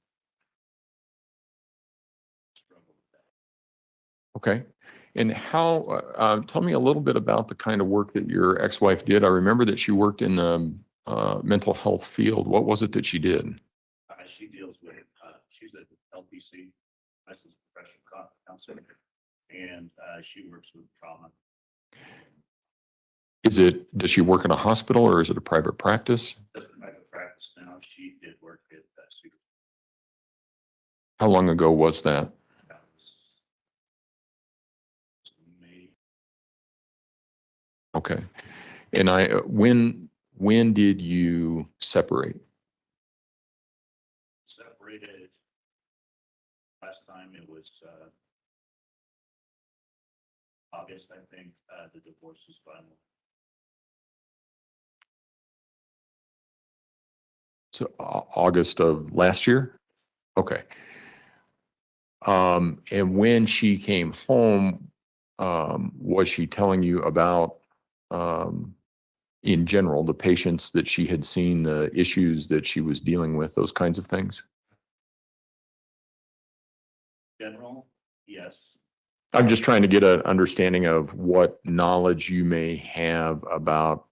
[SPEAKER 15] struggle with that.
[SPEAKER 4] Okay. And how, tell me a little bit about the kind of work that your ex-wife did. I remember that she worked in the mental health field. What was it that she did?
[SPEAKER 15] She deals with, she's at LPC, licensed professional counselor, and she works with trauma.
[SPEAKER 4] Does she work in a hospital or is it a private practice?
[SPEAKER 15] Doesn't private practice now. She did work at Cedar.
[SPEAKER 4] How long ago was that?
[SPEAKER 15] That was May.
[SPEAKER 4] Okay. And when did you separate?
[SPEAKER 15] Separated. Last time it was August, I think. The divorce was final.
[SPEAKER 4] So August of last year? Okay. And when she came home, was she telling you about, in general, the patients that she had seen, the issues that she was dealing with, those kinds of things?
[SPEAKER 15] General, yes.
[SPEAKER 4] I'm just trying to get an understanding of what knowledge you may have about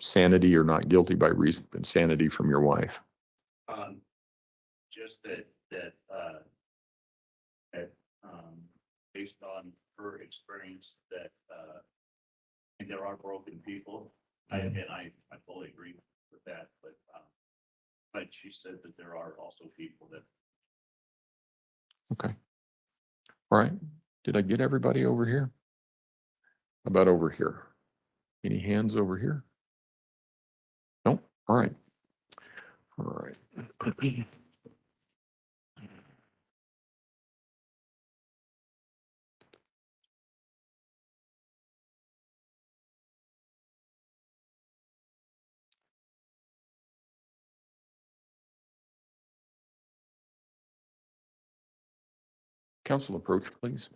[SPEAKER 4] sanity or not guilty by reason of insanity from your wife.
[SPEAKER 15] Just that based on her experience that there are broken people. And I fully agree with that, but she said that there are also people that.
[SPEAKER 4] Okay. All right. Did I get everybody over here? How about over here? Any hands over here? No? All right. All right. Council approach, please.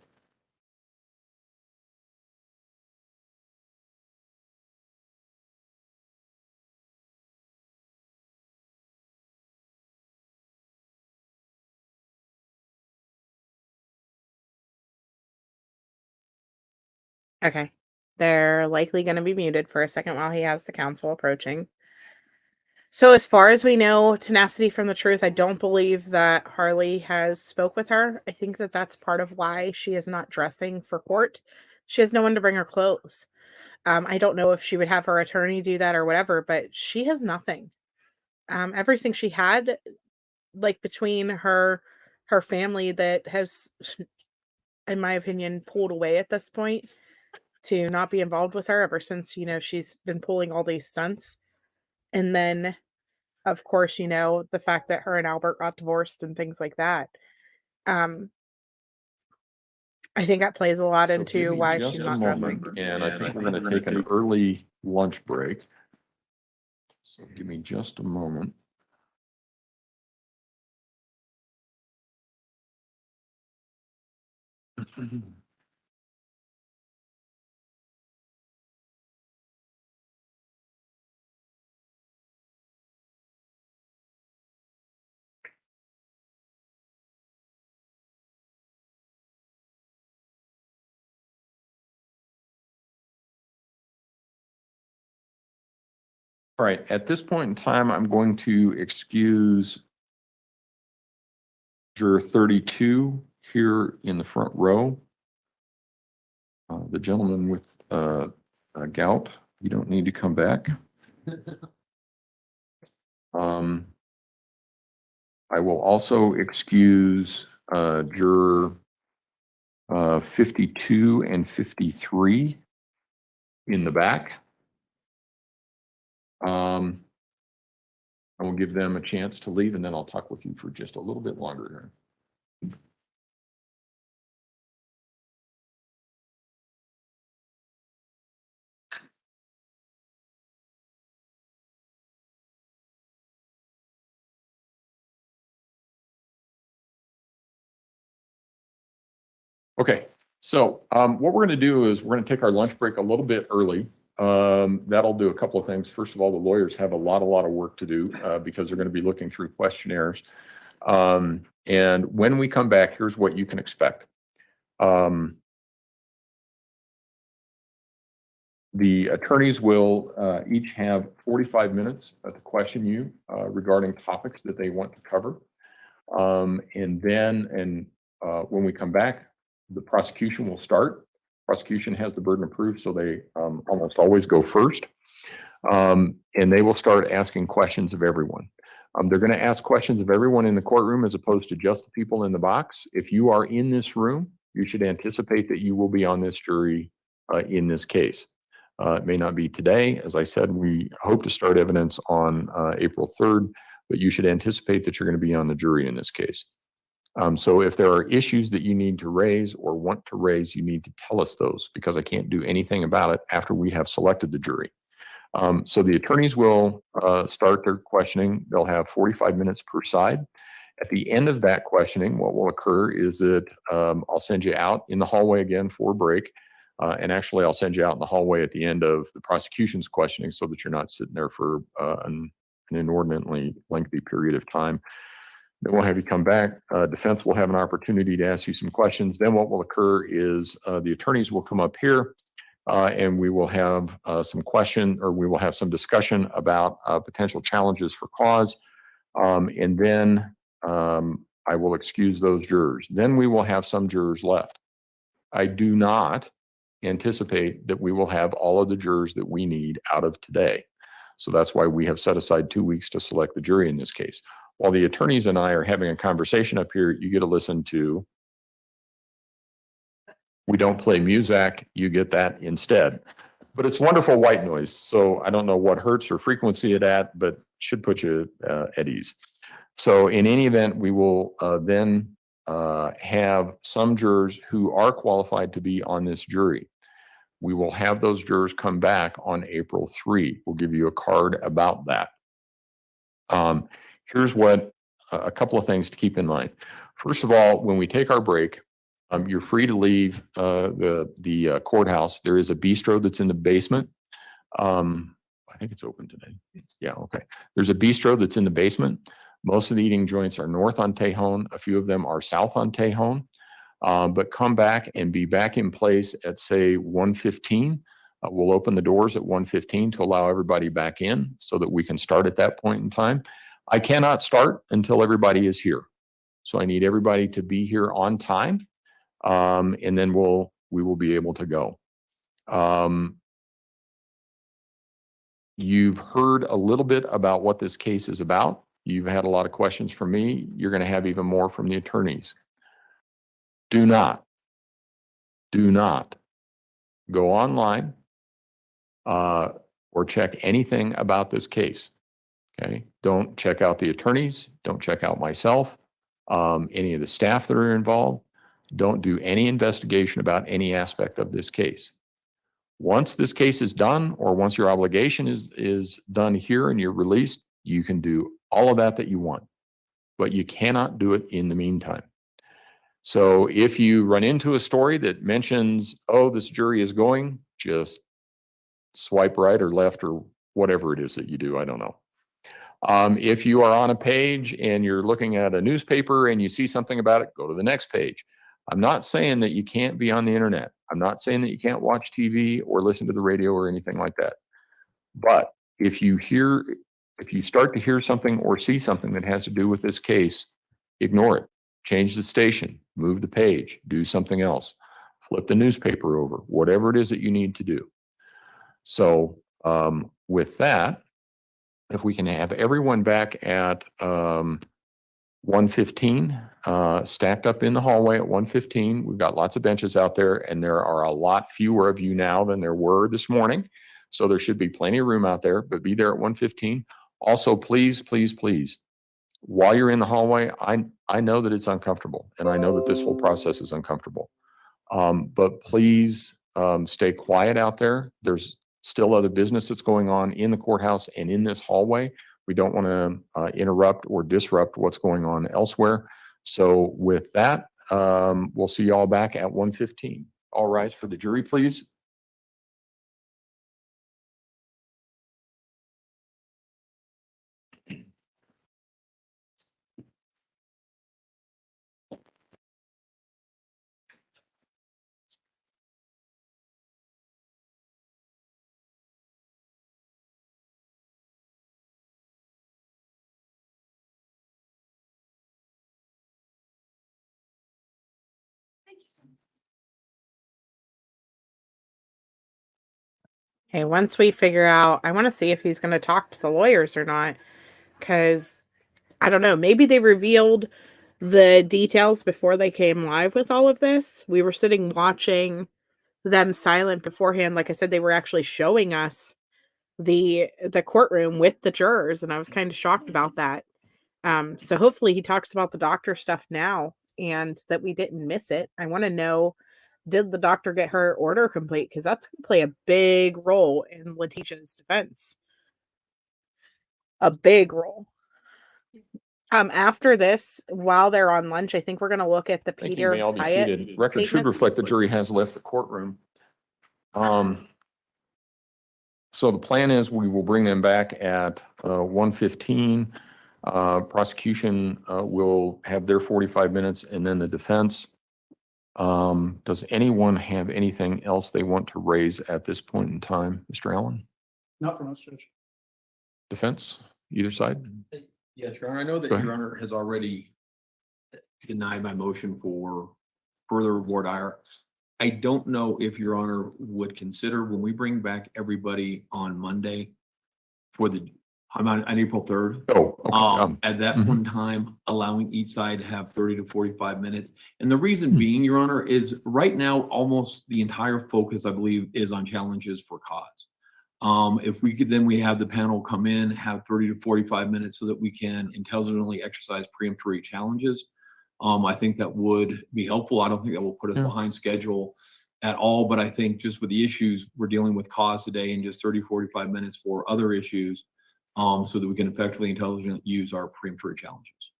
[SPEAKER 1] Okay. They're likely going to be muted for a second while he has the council approaching. So as far as we know, tenacity from the truth, I don't believe that Harley has spoke with her. I think that that's part of why she is not dressing for court. She has no one to bring her clothes. I don't know if she would have her attorney do that or whatever, but she has nothing. Everything she had, like between her family that has, in my opinion, pulled away at this point to not be involved with her ever since, she's been pulling all these stunts. And then, of course, the fact that her and Albert got divorced and things like that. I think that plays a lot
[SPEAKER 4] So give
[SPEAKER 1] into
[SPEAKER 4] me
[SPEAKER 1] why
[SPEAKER 4] just
[SPEAKER 1] she's
[SPEAKER 4] a
[SPEAKER 1] not dressing.
[SPEAKER 4] moment, and I think we're going to take an early lunch break. So give me just a moment. All right, at this point in time, I'm going to excuse juror 32 here in the front row. The gentleman with gout, you don't need to come back. I will also excuse juror 52 and 53 in the back. I will give them a chance to leave, and then I'll talk with you for just a little bit longer here. Okay, so what we're going to do is we're going to take our lunch break a little bit early. That'll do a couple of things. First of all, the lawyers have a lot of work to do because they're going to be looking through questionnaires. And when we come back, here's what you can expect. The attorneys will each have 45 minutes to question you regarding topics that they want to cover. And then when we come back, the prosecution will start. Prosecution has the burden of proof, so they almost always go first. And they will start asking questions of everyone. They're going to ask questions of everyone in the courtroom as opposed to just the people in the box. If you are in this room, you should anticipate that you will be on this jury in this case. It may not be today. As I said, we hope to start evidence on April 3rd, but you should anticipate that you're going to be on the jury in this case. So if there are issues that you need to raise or want to raise, you need to tell us those because I can't do anything about it after we have selected the jury. So the attorneys will start their questioning. They'll have 45 minutes per side. At the end of that questioning, what will occur is that I'll send you out in the hallway again for a break. And actually, I'll send you out in the hallway at the end of the prosecution's questioning so that you're not sitting there for an inordinately lengthy period of time. Then we'll have you come back. Defense will have an opportunity to ask you some questions. Then what will occur is the attorneys will come up here and we will have we will have some discussion about potential challenges for cause. And then I will excuse those jurors. Then we will have some jurors left. I do not anticipate that we will have all of the jurors that we need out of today. So that's why we have set aside 2 weeks to select the jury in this case. While the attorneys and I are having a conversation up here, you get to listen to, we don't play music, you get that instead. But it's wonderful white noise. So I don't know what hertz or frequency it at, but should put you at ease. So in any event, we will then have some jurors who are qualified to be on this jury. We will have those jurors come back on April 3. We'll give you a card about that. Here's what a couple of things to keep in mind. First of all, when we take our break, You're free to leave the courthouse. There is a bistro that's in the basement. I think it's open today. Yeah, okay. There's a bistro that's in the basement. Most of the eating joints are north on Tejon. A few of them are south on Tejon. But come back and be back in place at, say, 1:15. We'll open the doors at 1:15 to allow everybody back in so that we can start at that point in time. I cannot start until everybody is here. So I need everybody to be here on time. And then we will be able to go. You've heard a little bit about what this case is about. You've had a lot of questions from me. You're going to have even more from the attorneys. Do not go online or check anything about this case. Okay. Don't check out the attorneys. Don't check out myself, any of the staff that are involved. Don't do any investigation about any aspect of this case. Once this case is done, or once your obligation is done here and you're released, you can do all of that you want, but you cannot do it in the meantime. So if you run into a story that mentions, oh, this jury is going, just swipe right or left or whatever it is that you do. I don't know. If you are on a page and you're looking at a newspaper and you see something about it, go to the next page. I'm not saying that you can't be on the internet. I'm not saying that you can't watch TV or listen to the radio or anything like that. But if you start to hear something or see something that has to do with this case, ignore it. Change the station, move the page, do something else, flip the newspaper over, whatever it is that you need to do. So with that, if we can have everyone back at 1:15, stacked up in the hallway at 1:15. We've got lots of benches out there, and there are a lot fewer of you now than there were this morning. So there should be plenty of room out there, but be there at 1:15. Also, please, please, please, while you're in the hallway, I know that it's uncomfortable, and I know that this whole process is uncomfortable. But please stay quiet out there. There's still other business that's going on in the courthouse and in this hallway. We don't want to interrupt or disrupt what's going on elsewhere. So with that, we'll see you all back at 1:15. All rise for the jury, please.
[SPEAKER 1] Hey, once we figure out, I want to see if he's going to talk to the lawyers or not, because I don't know, maybe they revealed the details before they came live with all of this. We were sitting watching them silent beforehand. Like I said, they were actually showing us the courtroom with the jurors, and I was kind of shocked about that. So hopefully he talks about the doctor stuff now and that we didn't miss it. I want to know, did the doctor get her order complete? Because that's going to play a big role in Letecia's defense. A big role. After this, while they're on lunch, I think we're going to look at the
[SPEAKER 4] Thank you.
[SPEAKER 1] Peter
[SPEAKER 4] May all be
[SPEAKER 1] Hyatt
[SPEAKER 4] seated. Record should
[SPEAKER 1] statements.
[SPEAKER 4] reflect the jury has left the courtroom. So the plan is we will bring them back at 1:15. Prosecution will have their 45 minutes, and then the defense. Does anyone have anything else they want to raise at this point in time? Mr. Allen?
[SPEAKER 7] Not from us, Judge.
[SPEAKER 4] Defense, either side?
[SPEAKER 10] Yes, Your Honor, I know that
[SPEAKER 4] Go ahead.
[SPEAKER 10] Your Honor has already denied my motion for further voir dire. I don't know if Your Honor would consider when we bring back everybody on Monday for on April 3rd.
[SPEAKER 4] Oh, okay.
[SPEAKER 10] At that point in time, allowing each side to have 30 to 45 minutes. And the reason being, Your Honor, is right now, almost the entire focus, I believe, is on challenges for cause. If we could, then we have the panel come in, have 30 to 45 minutes so that we can intelligently exercise preemptory challenges. I think that would be helpful. I don't think that will put us behind schedule at all, but I think just with the issues we're dealing with cause today and just 30, 45 minutes for other issues, so that we can effectively intelligently use our preemptory challenges.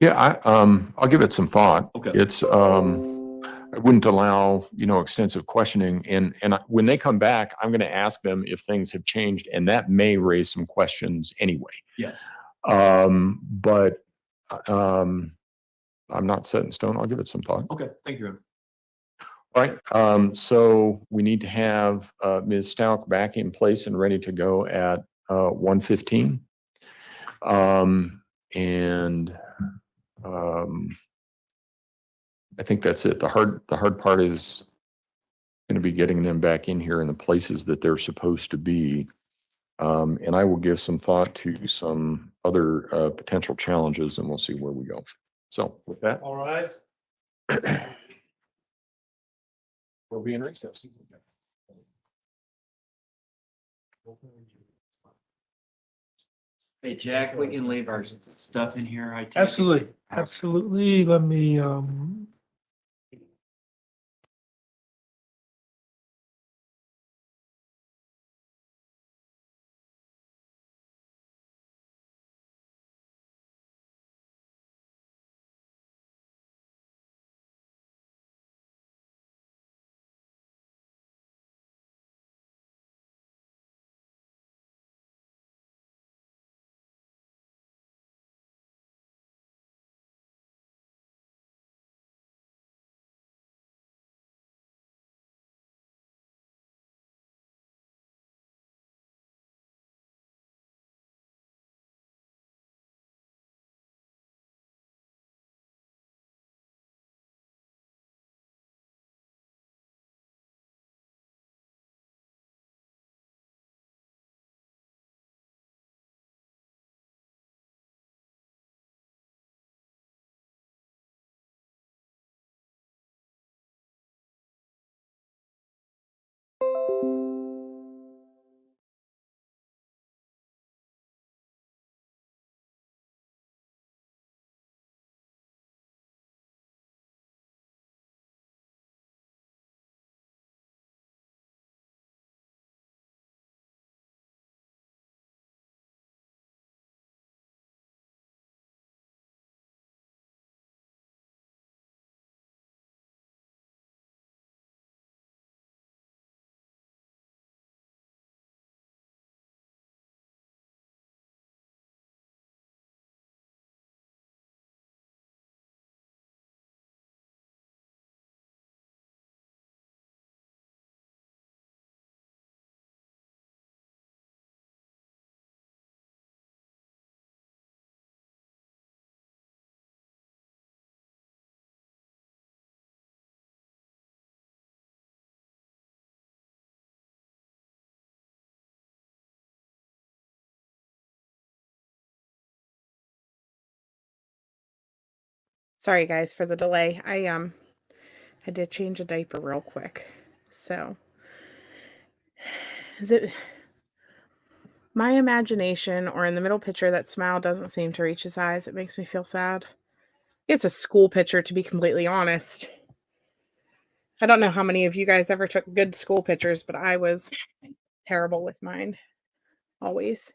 [SPEAKER 4] Yeah, I'll give it some thought.
[SPEAKER 10] Okay.
[SPEAKER 4] It's I wouldn't allow, extensive questioning. And when they come back, I'm going to ask them if things have changed, and that may raise some questions anyway.
[SPEAKER 10] Yes.
[SPEAKER 4] But I'm not set in stone. I'll give it some thought.
[SPEAKER 10] Okay, thank you.
[SPEAKER 4] All right. So we need to have Ms. Stauch back in place and ready to go at 1:15. And I think that's it. The hard part is going to be getting them back in here in the places that they're supposed to be. And I will give some thought to some other potential challenges, and we'll see where we go. So with that,
[SPEAKER 7] All right.
[SPEAKER 4] we'll be in recess.
[SPEAKER 22] Hey, Jack, we can leave our stuff in here. I take it.
[SPEAKER 18] Absolutely, absolutely. Let me,
[SPEAKER 1] Sorry guys for the delay. I had to change a diaper real quick. So is it my imagination, or in the middle picture that smile doesn't seem to reach his eyes? It makes me feel sad. It's a school picture, to be completely honest. I don't know how many of you guys ever took good school pictures, but I was terrible with mine. Always.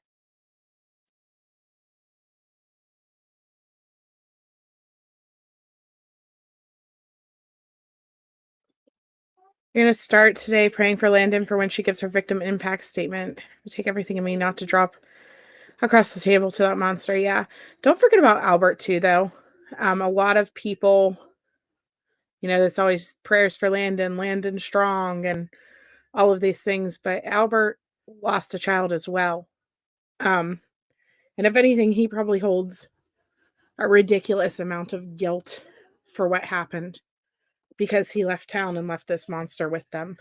[SPEAKER 1] You're going to start today praying for Landon for when she gives her victim impact statement. I take everything in me not to drop across the table to that monster. Yeah. Don't forget about Albert too, though. A lot of people, there's always prayers for Landon strong, and all of these things, but Albert lost a child as well. And if anything, he probably holds a ridiculous amount of guilt for what happened because he left town and left this monster with them.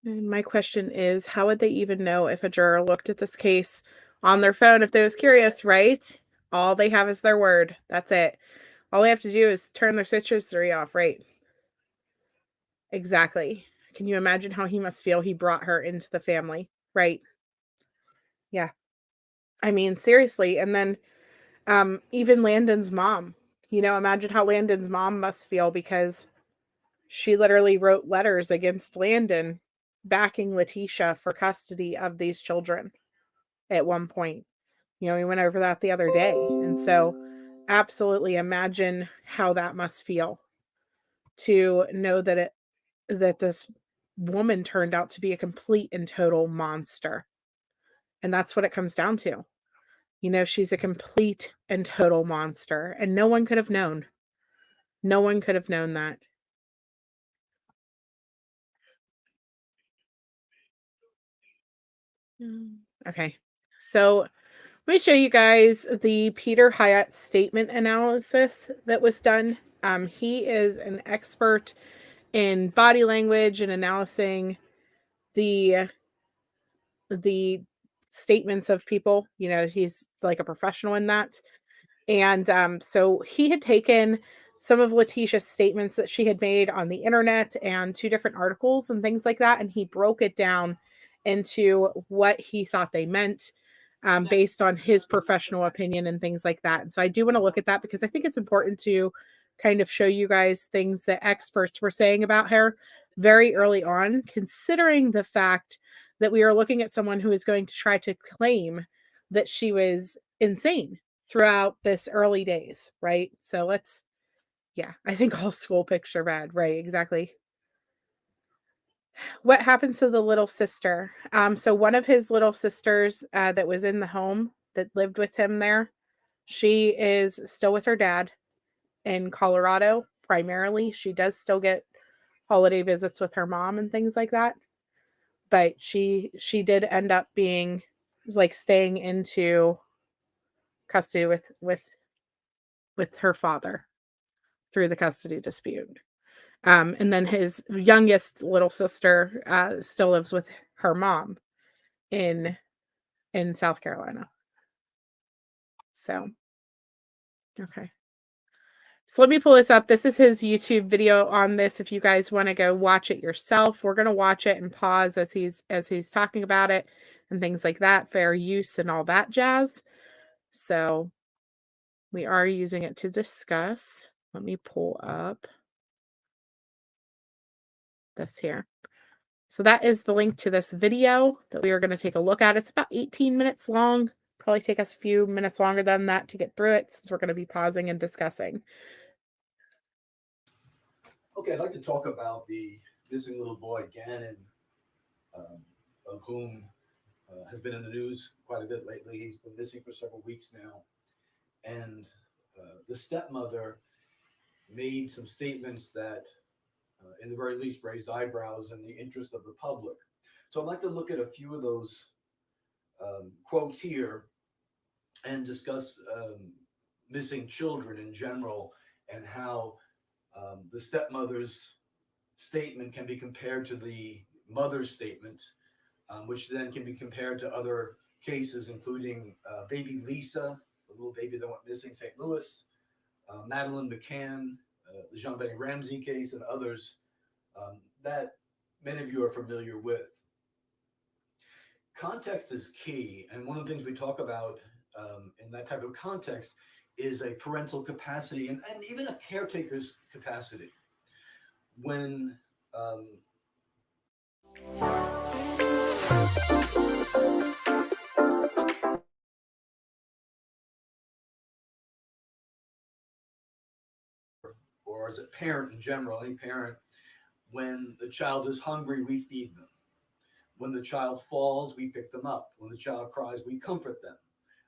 [SPEAKER 1] And my question is, how would they even know if a juror looked at this case on their phone if they was curious, right? All they have is their word. That's it. All they have to do is turn their citrus 3 off, right? Exactly. Can you imagine how he must feel he brought her into the family, right? Yeah. I mean, seriously. And then even Landon's mom, imagine how Landon's mom must feel, because she literally wrote letters against Landon backing Letecia for custody of these children. at one point. We went over that the other day. And so absolutely imagine how that must feel to know that this woman turned out to be a complete and total monster. And that's what it comes down to. She's a complete and total monster, and no one could have known. No one could have known that. Okay. So let me show you guys the Peter Hyatt statement analysis that was done. He is an expert in body language and analyzing the statements of people. He's like a professional in that. And so he had taken some of Letecia's statements that she had made on the internet and 2 different articles and things like that, and he broke it down into what he thought they meant, based on his professional opinion and things like that. And so I do want to look at that because I think it's important to kind of show you guys things that experts were saying about her very early on, considering the fact that we are looking at someone who is going to try to claim that she was insane throughout this early days, right? So I think all school pics are bad, right? Exactly. What happens to the little sister? So one of his little sisters that was in the home that lived with him there, she is still with her dad in Colorado primarily. She does still get holiday visits with her mom and things like that. But she did end up being like staying into custody with her father through the custody dispute. And then his youngest little sister still lives with her mom in South Carolina. So, okay. So let me pull this up. This is his YouTube video on this. If you guys want to go watch it yourself, we're going to watch it and pause as he's talking about it and things like that, fair use and all that jazz. So we are using it to discuss. Let me pull up this here. So that is the link to this video that we are going to take a look at. It's about 18 minutes long. Probably take us a few minutes longer than that to get through it since we're going to be pausing and discussing.
[SPEAKER 17] Okay, I'd like to talk about the missing little boy, Gannon, of whom has been in the news quite a bit lately. He's been missing for several weeks now. And the stepmother made some statements that, in the very least, raised eyebrows in the interest of the public. So I'd like to look at a few of those quotes here and discuss missing children in general and how the stepmother's statement can be compared to the mother's statement, which then can be compared to other cases, including baby Lisa, the little baby that went missing in St. Louis, Madeline McCann, the Jean-Benny Ramsey case, and others that many of you are familiar with. Context is key, and one of the things we talk about in that type of context is a parental capacity and even a caretaker's capacity. When or as a parent in general, any parent, when the child is hungry, we feed them. When the child falls, we pick them up. When the child cries, we comfort them.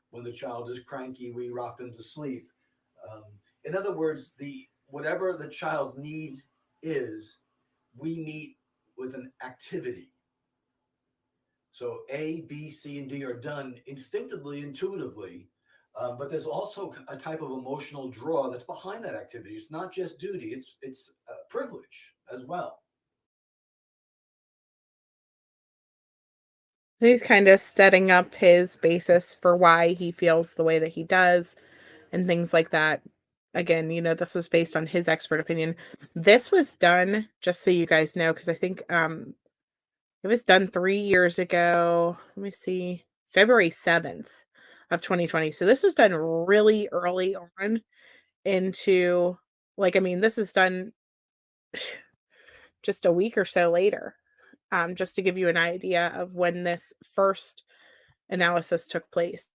[SPEAKER 17] When the child is cranky, we rock them to sleep. In other words, whatever the child's need is, we meet with an activity. So A, B, C, and D are done instinctively, intuitively, but there's also a type of emotional draw that's behind that activity. It's not just duty; it's privilege as well.
[SPEAKER 1] So he's kind of setting up his basis for why he feels the way that he does and things like that. Again, this was based on his expert opinion. This was done, just so you guys know, because I think it was done 3 years ago. Let me see. February 7th of 2020. So this was done really early on into, this is done just a week or so later. Just to give you an idea of when this first analysis took place.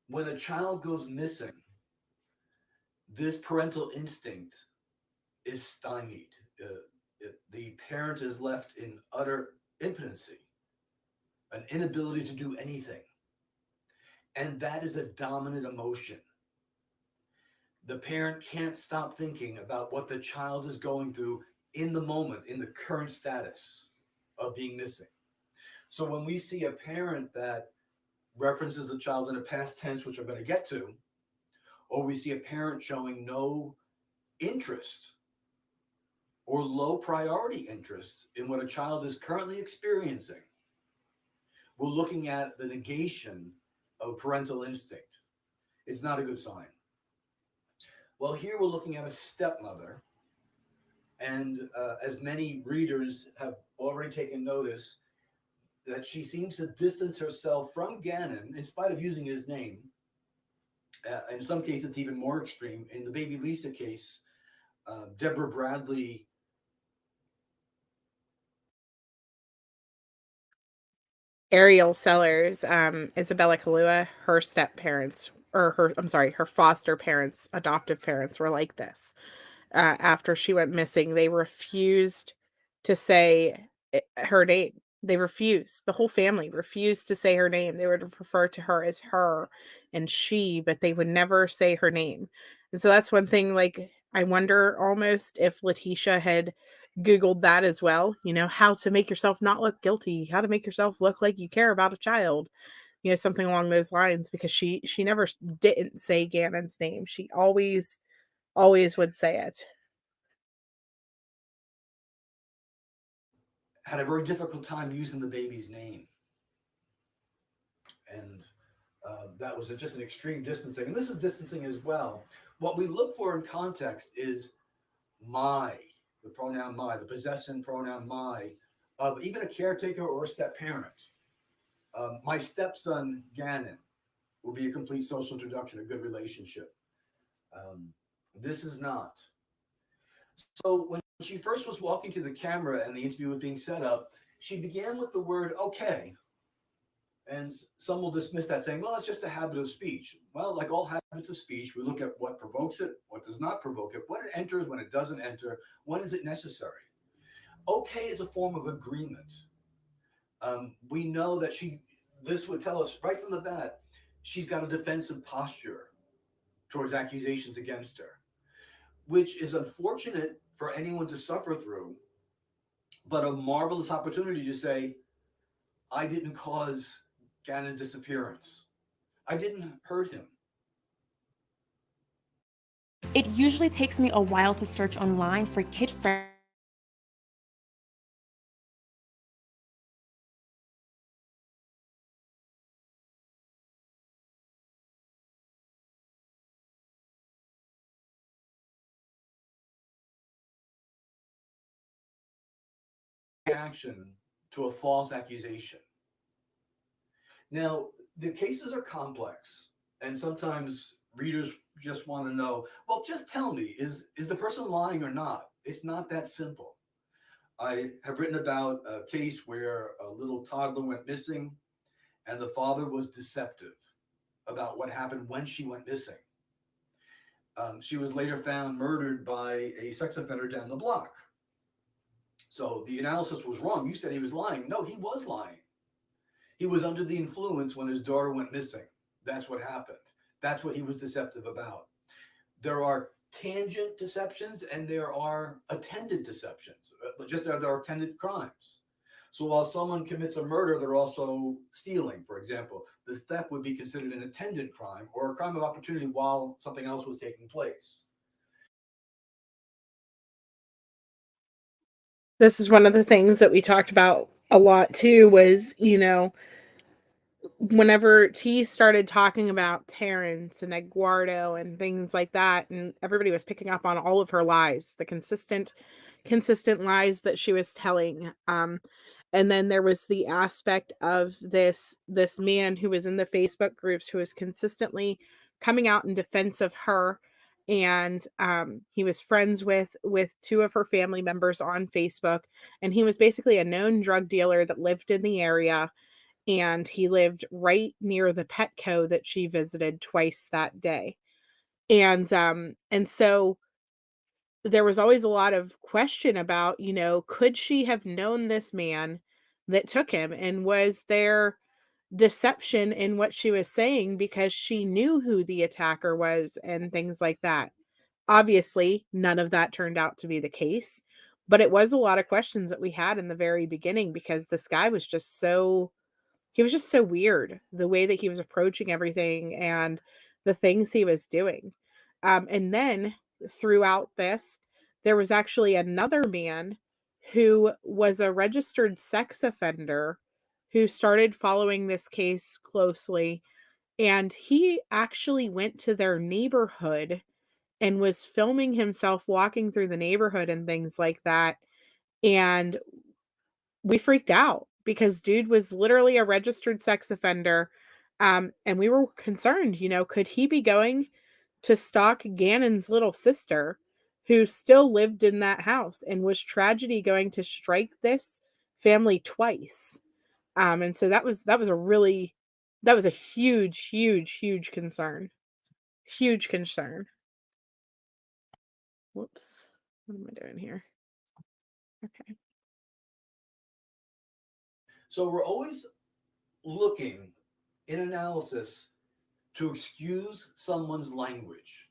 [SPEAKER 17] When a child goes missing, this parental instinct is stymied. The parent is left in utter impotency, an inability to do anything. And that is a dominant emotion. The parent can't stop thinking about what the child is going through in the moment, in the current status of being missing. So when we see a parent that references the child in a past tense, which I'm going to get to, or we see a parent showing no interest or low priority interest in what a child is currently experiencing, we're looking at the negation of parental instinct. It's not a good sign. Well, here we're looking at a stepmother, and as many readers have already taken notice, that she seems to distance herself from Gannon in spite of using his name. In some cases, it's even more extreme. In the baby Lisa case, Deborah Bradley
[SPEAKER 1] Ariel Sellers, Isabella Kalua, her step parents, or her foster parents, adoptive parents were like this. After she went missing, they refused to say her name. They refused. The whole family refused to say her name. They would refer to her as her and she, but they would never say her name. And so that's one thing, like, I wonder almost if Letecia had Googled that as well, how to make yourself not look guilty, how to make yourself look like you care about a child, something along those lines, because she never didn't say Gannon's name. She always would say it.
[SPEAKER 17] had a very difficult time using the baby's name. And that was just an extreme distancing. And this is distancing as well. What we look for in context is my, the pronoun my, the possessing pronoun my, of even a caretaker or a step parent. My stepson, Gannon, will be a complete social introduction, a good relationship. This is not. So when she first was walking to the camera and the interview was being set up, she began with the word okay. And some will dismiss that saying, well, it's just a habit of speech. Well, like all habits of speech, we look at what provokes it, what does not provoke it, when it enters, when it doesn't enter, when is it necessary? Okay is a form of agreement. We know that this would tell us right from the bat, she's got a defensive posture towards accusations against her, which is unfortunate for anyone to suffer through, but a marvelous opportunity to say, I didn't cause Gannon's disappearance. I didn't hurt him.
[SPEAKER 8] It usually takes me a while to search online for kid-friendly
[SPEAKER 17] Reaction to a false accusation. Now, the cases are complex, and sometimes readers just want to know, well, just tell me, is the person lying or not? It's not that simple. I have written about a case where a little toddler went missing, and the father was deceptive about what happened when she went missing. She was later found murdered by a sex offender down the block. So the analysis was wrong. You said he was lying. No, he was lying. He was under the influence when his daughter went missing. That's what happened. That's what he was deceptive about. There are tangent deceptions and there are attendant deceptions, just as there are attendant crimes. So while someone commits a murder, they're also stealing, for example. The theft would be considered an attendant crime or a crime of opportunity while something else was taking place.
[SPEAKER 1] This is one of the things that we talked about a lot too, was, whenever T started talking about Terrence and Eduardo and things like that, and everybody was picking up on all of her lies, the consistent lies that she was telling. And then there was the aspect of this man who was in the Facebook groups who was consistently coming out in defense of her and he was friends with two of her family members on Facebook, and he was basically a known drug dealer that lived in the area, and he lived right near the Petco that she visited twice that day. And so there was always a lot of question about, could she have known this man that took him, and was there deception in what she was saying because she knew who the attacker was and things like that. Obviously, none of that turned out to be the case, but it was a lot of questions that we had in the very beginning because this guy was just so he was just so weird, the way that he was approaching everything and the things he was doing. And then throughout this, there was actually another man who was a registered sex offender who started following this case closely. And he actually went to their neighborhood and was filming himself walking through the neighborhood and things like that. And we freaked out because dude was literally a registered sex offender. And we were concerned, could he be going to stalk Gannon's little sister, who still lived in that house, and was tragedy going to strike this family twice? And so that was a huge, huge, huge concern. Huge concern. Whoops. What am I doing here? Okay.
[SPEAKER 17] So we're always looking in analysis to excuse someone's language,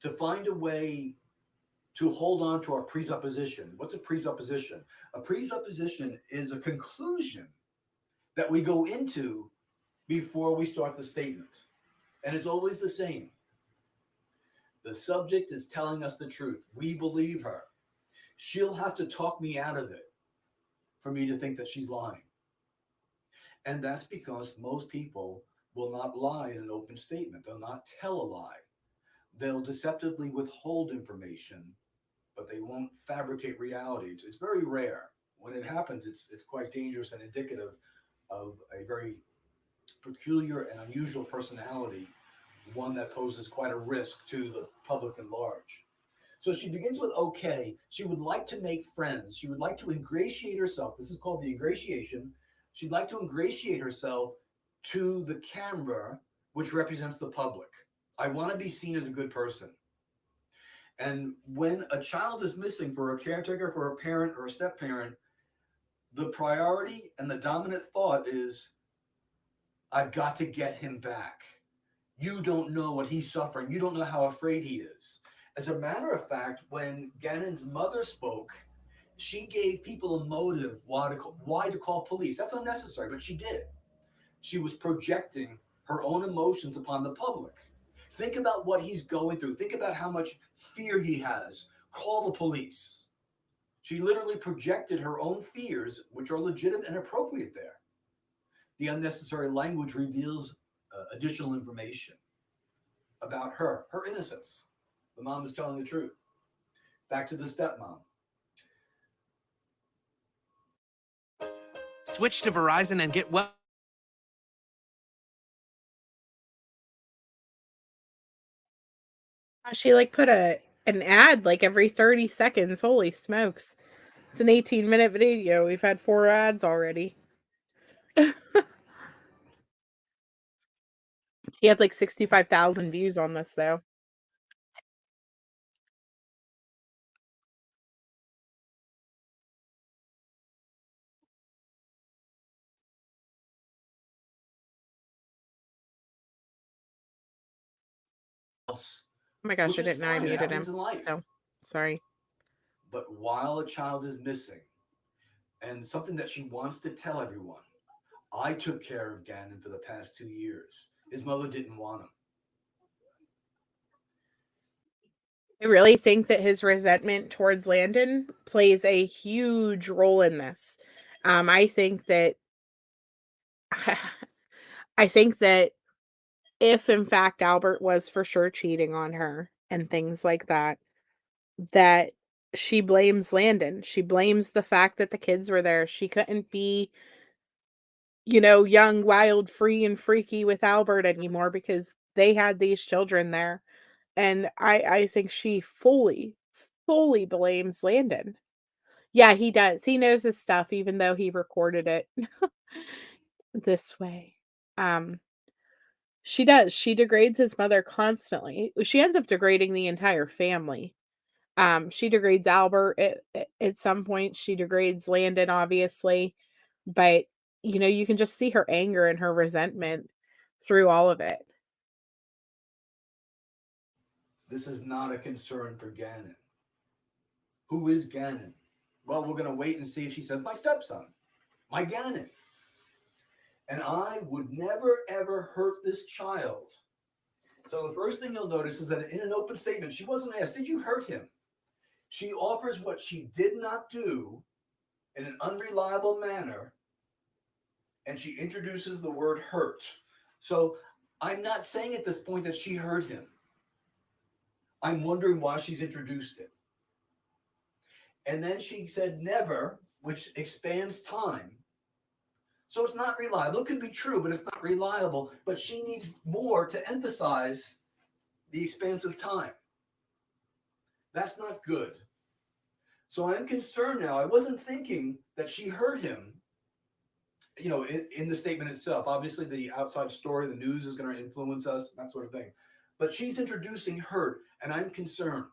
[SPEAKER 17] to find a way to hold on to our presupposition. What's a presupposition? A presupposition is a conclusion that we go into before we start the statement. And it's always the same. The subject is telling us the truth. We believe her. She'll have to talk me out of it for me to think that she's lying. And that's because most people will not lie in an open statement. They'll not tell a lie. They'll deceptively withhold information, but they won't fabricate reality. It's very rare. When it happens, it's quite dangerous and indicative of a very peculiar and unusual personality, one that poses quite a risk to the public at large. So she begins with okay. She would like to make friends. She would like to ingratiate herself. This is called the ingratiation. She'd like to ingratiate herself to the camera, which represents the public. I want to be seen as a good person. And when a child is missing, for a caretaker, for a parent or a step parent, the priority and the dominant thought is, I've got to get him back. You don't know what he's suffering. You don't know how afraid he is. As a matter of fact, when Gannon's mother spoke, she gave people a motive why to call police. That's unnecessary, but she did. She was projecting her own emotions upon the public. Think about what he's going through. Think about how much fear he has. Call the police. She literally projected her own fears, which are legitimate and appropriate there. The unnecessary language reveals additional information about her innocence. The mom is telling the truth. Back to the stepmom.
[SPEAKER 11] Switch to Verizon and get well.
[SPEAKER 1] She put an ad every 30 seconds. Holy smokes. It's an 18-minute video. We've had 4 ads already. He had 65,000 views on this though. Oh my gosh, I didn't know I muted him. So sorry.
[SPEAKER 17] But while a child is missing, and something that she wants to tell everyone, I took care of Gannon for the past 2 years. His mother didn't want him.
[SPEAKER 1] I really think that his resentment towards Landon plays a huge role in this. I think that I think that if in fact Albert was for sure cheating on her and things like that, that she blames Landon. She blames the fact that the kids were there. She couldn't be, young, wild, free, and freaky with Albert anymore because they had these children there. And I think she fully blames Landon. Yeah, he does. He knows his stuff even though he recorded it this way. She does. She degrades his mother constantly. She ends up degrading the entire family. She degrades Albert at some point. She degrades Landon, obviously, but you can just see her anger and her resentment through all of it.
[SPEAKER 17] This is not a concern for Gannon. Who is Gannon? Well, we're going to wait and see if she says, my stepson, my Gannon. And I would never, ever hurt this child. So the first thing you'll notice is that in an open statement, she wasn't asked, did you hurt him? She offers what she did not do in an unreliable manner, and she introduces the word hurt. So I'm not saying at this point that she hurt him. I'm wondering why she's introduced it. And then she said never, which expands time. So it's not reliable. It could be true, but it's not reliable. But she needs more to emphasize the expanse of time. That's not good. So I'm concerned now. I wasn't thinking that she hurt him, in the statement itself. Obviously, the outside story, the news is going to influence us, that sort of thing. But she's introducing hurt, and I'm concerned.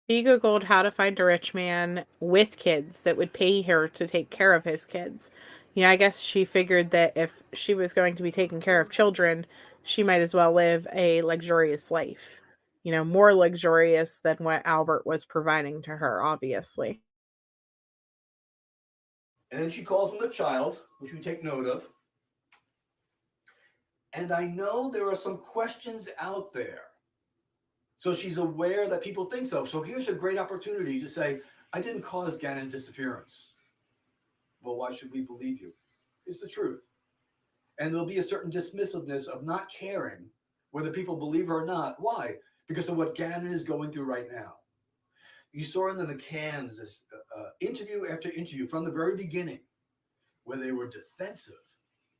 [SPEAKER 1] She Googled how to find a rich man with kids that would pay her to take care of his kids. I guess she figured that if she was going to be taking care of children, she might as well live a luxurious life. More luxurious than what Albert was providing to her, obviously.
[SPEAKER 17] And then she calls him a child, which we take note of. And I know there are some questions out there. So she's aware that people think so. So here's a great opportunity to say, I didn't cause Gannon's disappearance. Well, why should we believe you? It's the truth. And there'll be a certain dismissiveness of not caring whether people believe her or not. Why? Because of what Gannon is going through right now. You saw in the McCanns this interview after interview from the very beginning where they were defensive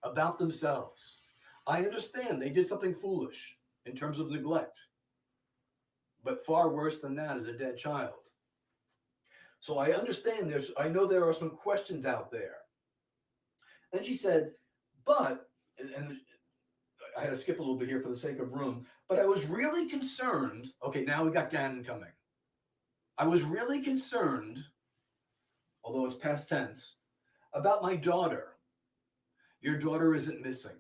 [SPEAKER 17] about themselves. I understand they did something foolish in terms of neglect, but far worse than that is a dead child. So I understand I know there are some questions out there. Then she said, but, and I had to skip a little bit here for the sake of room, but I was really concerned. Okay, now we got Gannon coming. I was really concerned, although it's past tense, about my daughter. Your daughter isn't missing.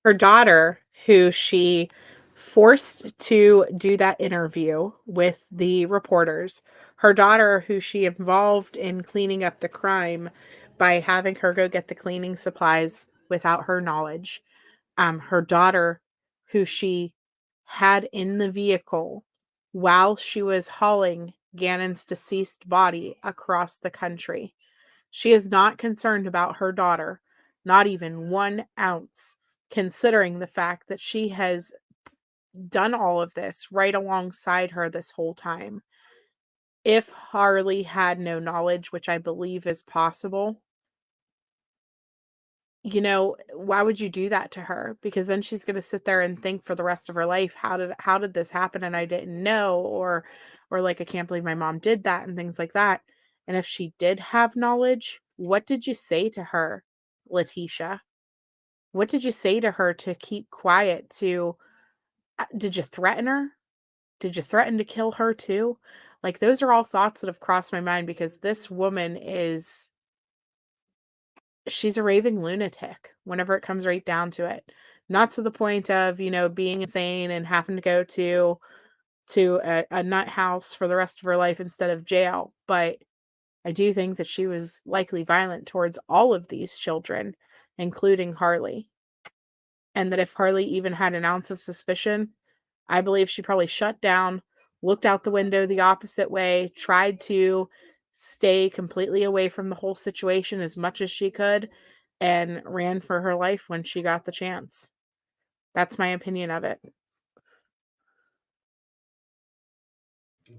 [SPEAKER 1] Her daughter, who she forced to do that interview with the reporters, her daughter, who she involved in cleaning up the crime by having her go get the cleaning supplies without her knowledge, her daughter, who she had in the vehicle while she was hauling Gannon's deceased body across the country. She is not concerned about her daughter, not even 1 ounce, considering the fact that she has done all of this right alongside her this whole time. If Harley had no knowledge, which I believe is possible, why would you do that to her? Because then she's going to sit there and think for the rest of her life, how did this happen and I didn't know, or like, I can't believe my mom did that, and things like that. And if she did have knowledge, what did you say to her, Letecia? What did you say to her to keep quiet? Did you threaten her? Did you threaten to kill her too? Like, those are all thoughts that have crossed my mind, because this woman she's a raving lunatic whenever it comes right down to it. Not to the point of, being insane and having to go to a nut house for the rest of her life instead of jail. But I do think that she was likely violent towards all of these children, including Harley. And that if Harley even had an ounce of suspicion, I believe she probably shut down, looked out the window the opposite way, tried to stay completely away from the whole situation as much as she could, and ran for her life when she got the chance. That's my opinion of it.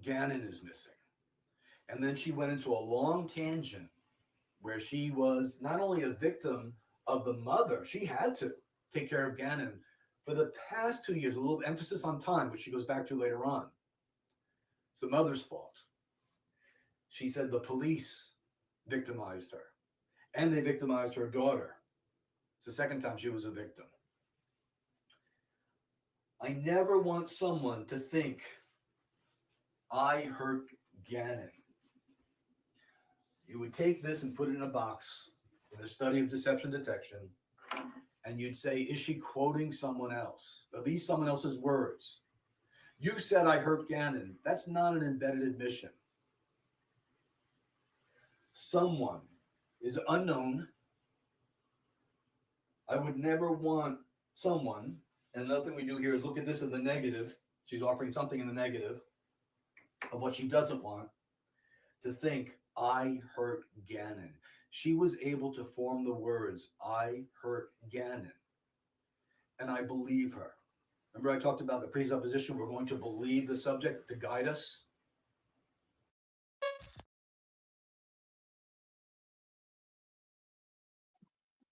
[SPEAKER 17] Gannon is missing. And then she went into a long tangent where she was not only a victim of the mother, she had to take care of Gannon for the past 2 years, a little emphasis on time, which she goes back to later on. It's the mother's fault. She said the police victimized her and they victimized her daughter. It's the second time she was a victim. I never want someone to think I hurt Gannon. You would take this and put it in a box in the study of deception detection, and you'd say, is she quoting someone else? Are these someone else's words? You said I hurt Gannon. That's not an embedded admission. Someone is unknown. I would never want someone, and another thing we do here is look at this in the negative. She's offering something in the negative of what she doesn't want, to think, I hurt Gannon. She was able to form the words, I hurt Gannon. And I believe her. Remember I talked about the presupposition, we're going to believe the subject to guide us?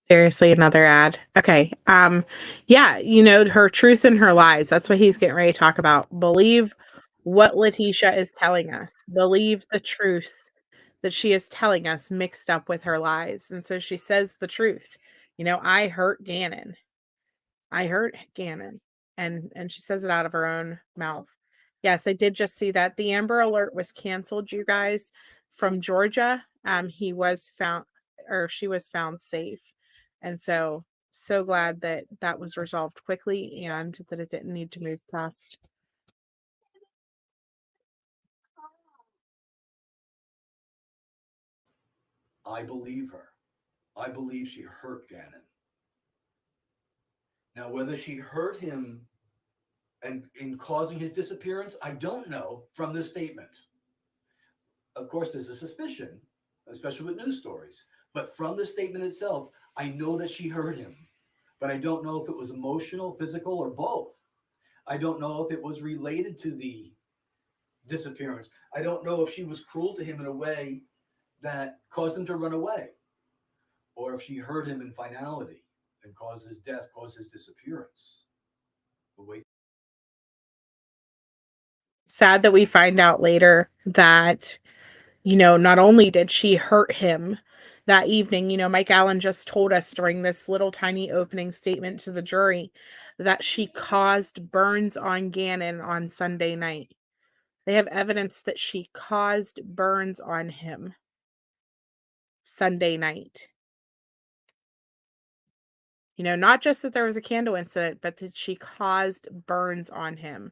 [SPEAKER 1] Seriously, another ad. Okay. Yeah, her truth and her lies. That's what he's getting ready to talk about. Believe what Letecia is telling us. Believe the truth that she is telling us mixed up with her lies. And so she says the truth. I hurt Gannon. I hurt Gannon. And she says it out of her own mouth. Yes, I did just see that. The Amber Alert was canceled, you guys, from Georgia. He was found, or she was found safe. And so glad that that was resolved quickly and that it didn't need to move past.
[SPEAKER 17] I believe her. I believe she hurt Gannon. Now, whether she hurt him and in causing his disappearance, I don't know from this statement. Of course, there's a suspicion, especially with news stories. But from the statement itself, I know that she hurt him. But I don't know if it was emotional, physical, or both. I don't know if it was related to the disappearance. I don't know if she was cruel to him in a way that caused him to run away, or if she hurt him in finality and caused his death, caused his disappearance. But wait.
[SPEAKER 1] Sad that we find out later that, not only did she hurt him that evening, Mike Allen just told us during this little tiny opening statement to the jury that she caused burns on Gannon on Sunday night. They have evidence that she caused burns on him Sunday night. Not just that there was a candle incident, but that she caused burns on him.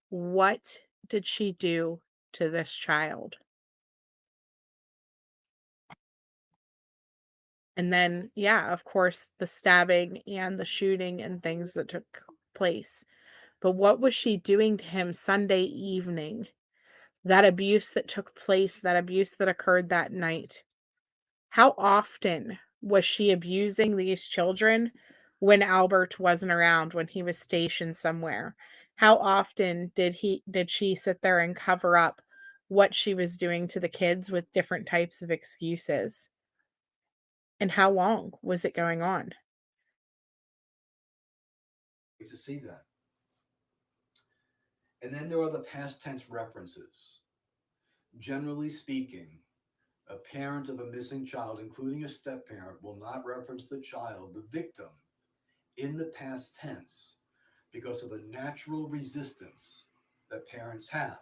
[SPEAKER 1] What did she do to this child? And then, yeah, of course, the stabbing and the shooting and things that took place. But what was she doing to him Sunday evening? That abuse that took place, that abuse that occurred that night. How often was she abusing these children when Albert wasn't around, when he was stationed somewhere? How often did she sit there and cover up what she was doing to the kids with different types of excuses? And how long was it going on?
[SPEAKER 17] To see that. And then there are the past tense references. Generally speaking, a parent of a missing child, including a step-parent, will not reference the child, the victim, in the past tense because of the natural resistance that parents have.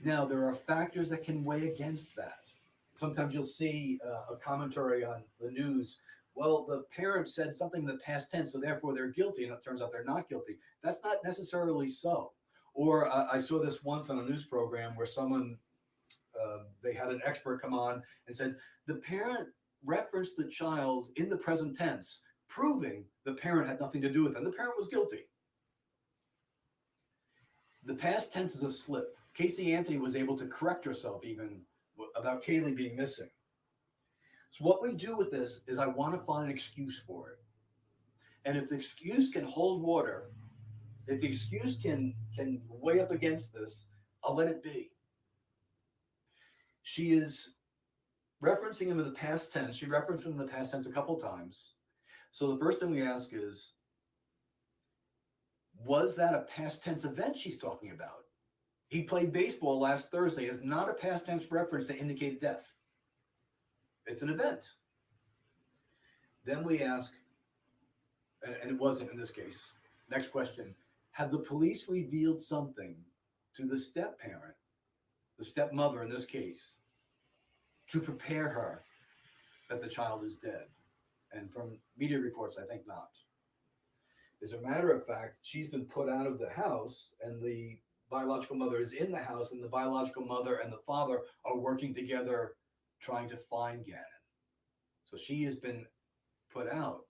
[SPEAKER 17] Now, there are factors that can weigh against that. Sometimes you'll see a commentary on the news. Well, the parent said something in the past tense, so therefore they're guilty, and it turns out they're not guilty. That's not necessarily so. Or I saw this once on a news program where someone, they had an expert come on and said, the parent referenced the child in the present tense, proving the parent had nothing to do with it. The parent was guilty. The past tense is a slip. Casey Anthony was able to correct herself even about Kaylee being missing. So what we do with this is I want to find an excuse for it. And if the excuse can hold water, if the excuse can weigh up against this, I'll let it be. She is referencing him in the past tense. She referenced him in the past tense a couple times. So the first thing we ask is, was that a past tense event she's talking about? He played baseball last Thursday is not a past tense reference to indicate death. It's an event. Then we ask, and it wasn't in this case. Next question. Have the police revealed something to the step parent, the stepmother in this case, to prepare her that the child is dead? And from media reports, I think not. As a matter of fact, she's been put out of the house, and the biological mother is in the house, and the biological mother and the father are working together trying to find Gannon. So she has been put out.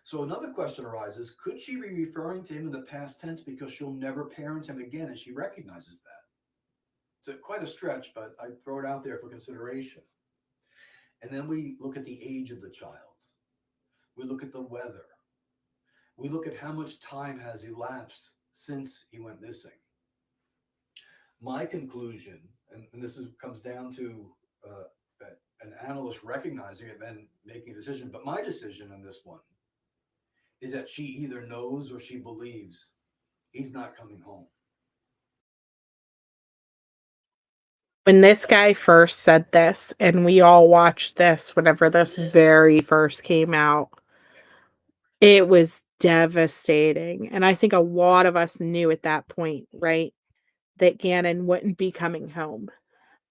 [SPEAKER 17] So another question arises, could she be referring to him in the past tense because she'll never parent him again, and she recognizes that? It's quite a stretch, but I throw it out there for consideration. And then we look at the age of the child. We look at the weather. We look at how much time has elapsed since he went missing. My conclusion, and this comes down to an analyst recognizing it and making a decision, but my decision on this one is that she either knows or she believes he's not coming home.
[SPEAKER 1] When this guy first said this, and we all watched this whenever this very first came out, it was devastating. And I think a lot of us knew at that point, right, that Gannon wouldn't be coming home.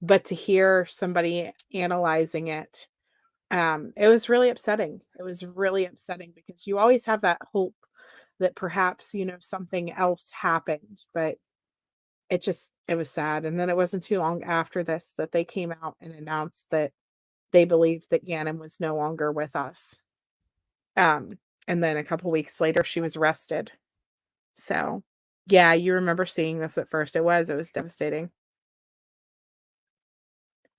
[SPEAKER 1] But to hear somebody analyzing it, it was really upsetting. It was really upsetting because you always have that hope that perhaps, something else happened, but it was sad. And then it wasn't too long after this that they came out and announced that they believed that Gannon was no longer with us. And then a couple weeks later, she was arrested. So, yeah, you remember seeing this at first. It was devastating.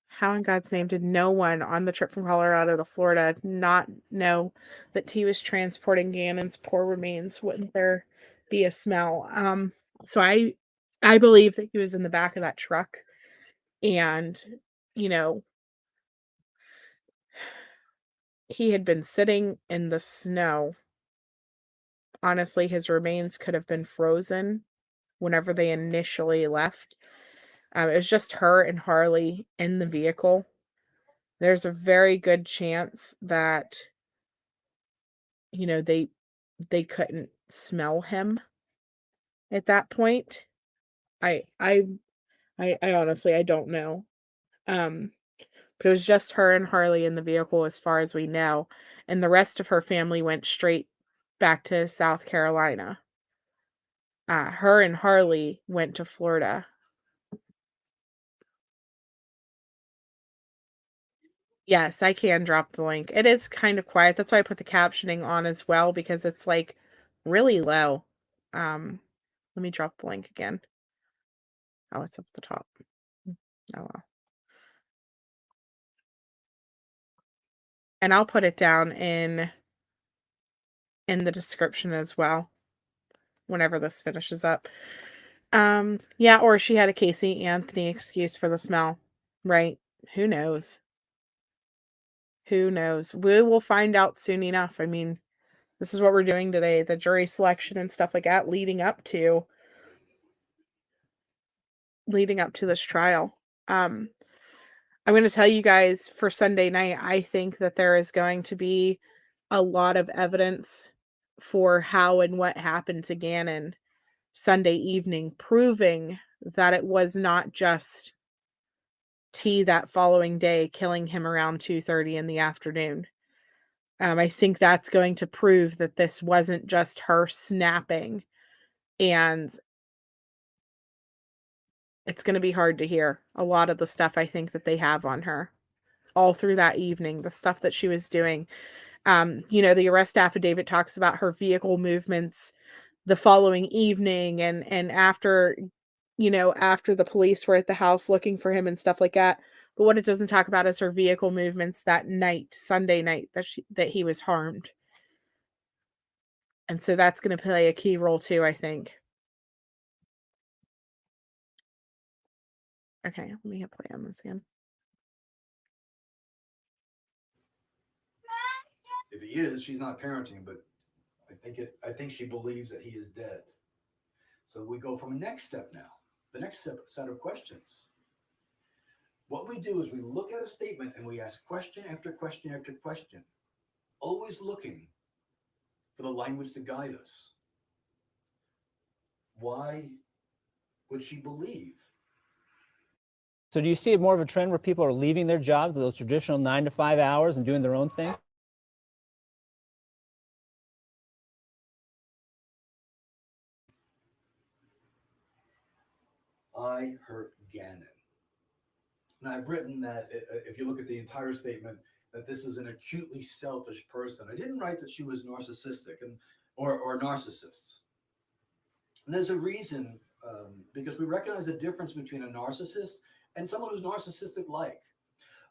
[SPEAKER 1] How in God's name did no one on the trip from Colorado to Florida not know that T was transporting Gannon's poor remains? Wouldn't there be a smell? So I believe that he was in the back of that truck, and you know, he had been sitting in the snow. Honestly, his remains could have been frozen whenever they initially left. It was just her and Harley in the vehicle. There's a very good chance that they couldn't smell him at that point. I honestly I don't know. But it was just her and Harley in the vehicle as far as we know, and the rest of her family went straight back to South Carolina. Her and Harley went to Florida. Yes, I can drop the link. It is kind of quiet. That's why I put the captioning on as well, because it's like really low. Let me drop the link again. Oh, it's up at the top. Oh well. And I'll put it down in the description as well whenever this finishes up. Yeah, or she had a Casey Anthony excuse for the smell, right? Who knows? Who knows? We will find out soon enough. I mean, this is what we're doing today, the jury selection and stuff like that leading up to this trial. I'm going to tell you guys for Sunday night, I think that there is going to be a lot of evidence for how and what happened to Gannon Sunday evening, proving that it was not just T that following day killing him around 2:30 in the afternoon. I think that's going to prove that this wasn't just her snapping, and it's going to be hard to hear a lot of the stuff I think that they have on her all through that evening, the stuff that she was doing. The arrest affidavit talks about her vehicle movements the following evening and after, after the police were at the house looking for him and stuff like that. But what it doesn't talk about is her vehicle movements that night, Sunday night, that he was harmed. And so that's going to play a key role too, I think. Okay, let me hit play on this again.
[SPEAKER 17] If he is, she's not parenting, but I think she believes that he is dead. So we go from a next step now, the next set of questions. What we do is we look at a statement and we ask question after question after question, always looking for the language to guide us. Why would she believe?
[SPEAKER 12] So do you see more of a trend where people are leaving their jobs, those traditional 9 to 5 hours, and doing their own thing?
[SPEAKER 17] I hurt Gannon. And I've written that if you look at the entire statement, that this is an acutely selfish person. I didn't write that she was narcissistic or narcissist. And there's a reason, because we recognize the difference between a narcissist and someone who's narcissistic-like.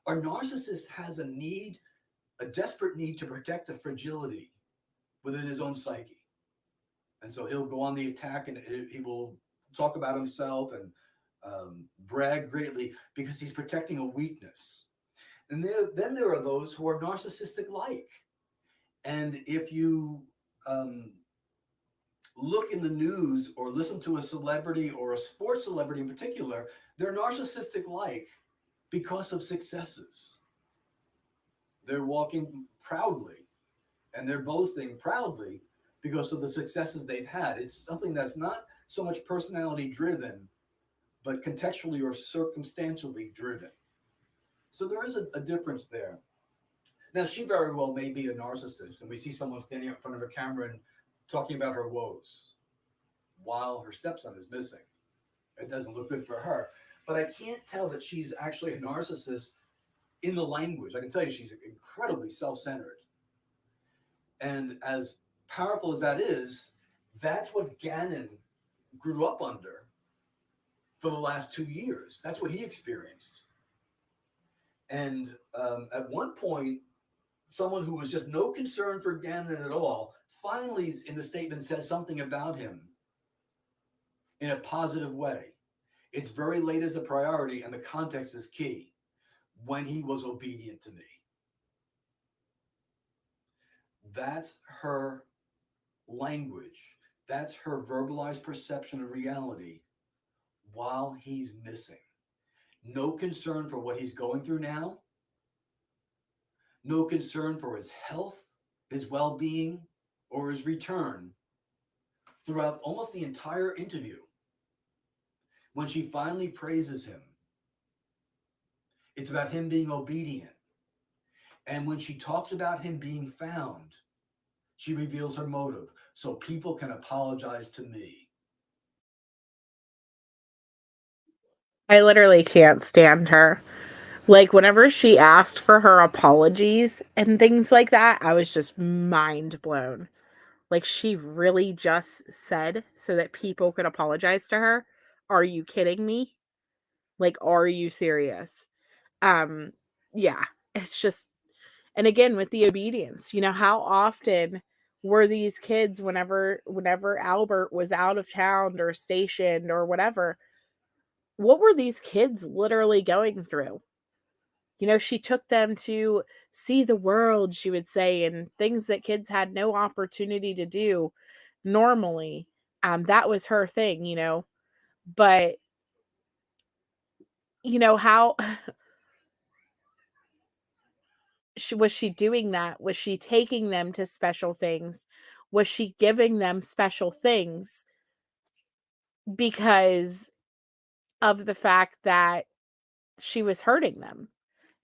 [SPEAKER 17] A narcissist has a desperate need to protect the fragility within his own psyche. And so he'll go on the attack and he will talk about himself and brag greatly because he's protecting a weakness. And then there are those who are narcissistic-like. And if you look in the news or listen to a celebrity or a sports celebrity in particular, they're narcissistic-like because of successes. They're walking proudly and they're boasting proudly because of the successes they've had. It's something that's not so much personality driven, but contextually or circumstantially driven. So there is a difference there. Now, she very well may be a narcissist, and we see someone standing up in front of a camera and talking about her woes while her stepson is missing. It doesn't look good for her. But I can't tell that she's actually a narcissist in the language. I can tell you she's incredibly self-centered. And as powerful as that is, that's what Gannon grew up under for the last 2 years. That's what he experienced. And at one point, someone who was just no concern for Gannon at all, finally in the statement says something about him in a positive way. It's very late as a priority, and the context is key. When he was obedient to me. That's her language. That's her verbalized perception of reality while he's missing. No concern for what he's going through now. No concern for his health, his well-being, or his return throughout almost the entire interview. When she finally praises him, it's about him being obedient. And when she talks about him being found, she reveals her motive so people can apologize to me.
[SPEAKER 1] I literally can't stand her. Like, whenever she asked for her apologies and things like that, I was just mind blown. Like, she really just said so that people could apologize to her. Are you kidding me? Like, are you serious? Yeah, it's just, and again, with the obedience, how often were these kids whenever Albert was out of town or stationed or whatever, what were these kids literally going through? She took them to see the world, she would say, and things that kids had no opportunity to do normally. That was her thing. But how was she doing that? Was she taking them to special things? Was she giving them special things because of the fact that she was hurting them?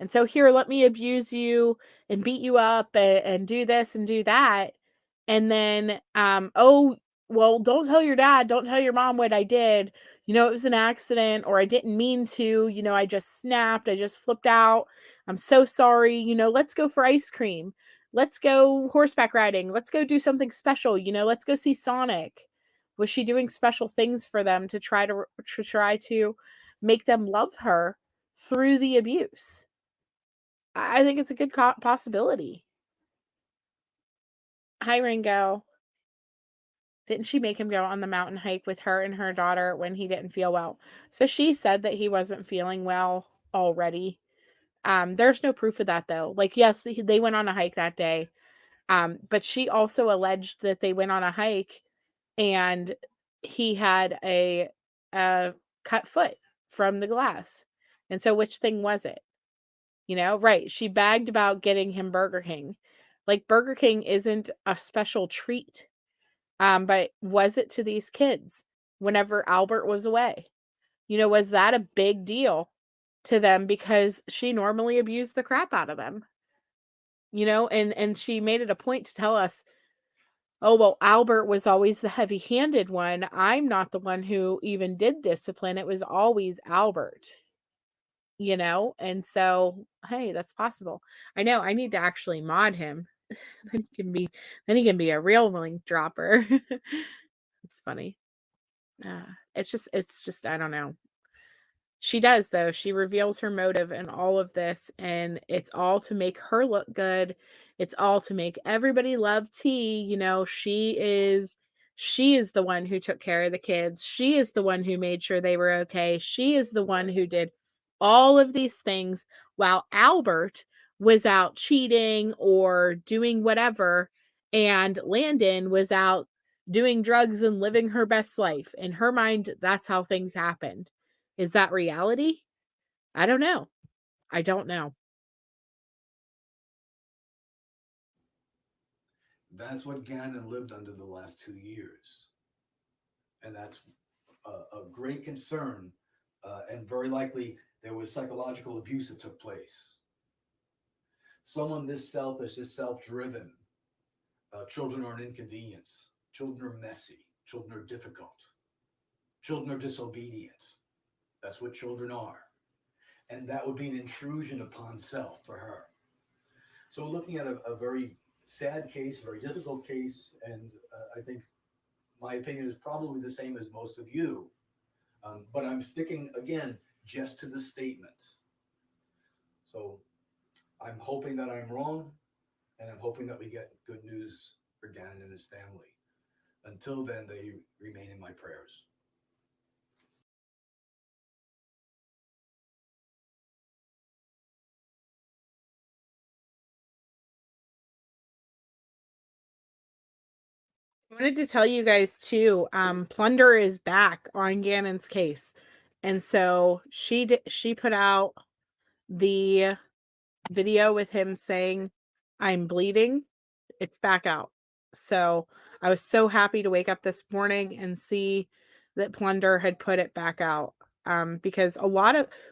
[SPEAKER 1] And so, here, let me abuse you and beat you up and do this and do that. And then, oh, well, don't tell your dad, don't tell your mom what I did. It was an accident, or I didn't mean to, I just snapped, I just flipped out. I'm so sorry. Let's go for ice cream. Let's go horseback riding. Let's go do something special. Let's go see Sonic. Was she doing special things for them to try to make them love her through the abuse? I think it's a good possibility. Hi, Ringo. Didn't she make him go on the mountain hike with her and her daughter when he didn't feel well? So she said that he wasn't feeling well already. There's no proof of that, though. Like, yes, they went on a hike that day. But she also alleged that they went on a hike and he had a cut foot from the glass. And so which thing was it? You know, right. She bagged about getting him Burger King. Like Burger King isn't a special treat. But was it to these kids whenever Albert was away? You know, was that a big deal to them because she normally abused the crap out of them? You know, and she made it a point to tell us, "Oh, well, Albert was always the heavy-handed one. I'm not the one who even did discipline. It was always Albert." You know? And so, hey, that's possible. I know I need to actually mod him. Then he can be a real link dropper. It's funny. It's just I don't know. She does though. She reveals her motive in all of this, and it's all to make her look good. It's all to make everybody love T. You know, she is the one who took care of the kids. She is the one who made sure they were okay. She is the one who did all of these things while Albert was out cheating or doing whatever, and Landon was out doing drugs and living her best life. In her mind, that's how things happened. Is that reality? I don't know. I don't know.
[SPEAKER 17] That's what Gannon lived under the last 2 years. And that's a great concern. And very likely there was psychological abuse that took place. Someone this selfish, this self-driven, children are an inconvenience. Children are messy. Children are difficult. Children are disobedient. That's what children are. And that would be an intrusion upon self for her. So we're looking at a very sad case, very difficult case, and I think my opinion is probably the same as most of you. But I'm sticking, again, just to the statement. So I'm hoping that I'm wrong, and I'm hoping that we get good news for Gannon and his family. Until then, they remain in my prayers.
[SPEAKER 1] I wanted to tell you guys too, Plunder is back on Gannon's case. And so she put out the video with him saying, "I'm bleeding." It's back out. So I was so happy to wake up this morning and see that Plunder had put it back out. Because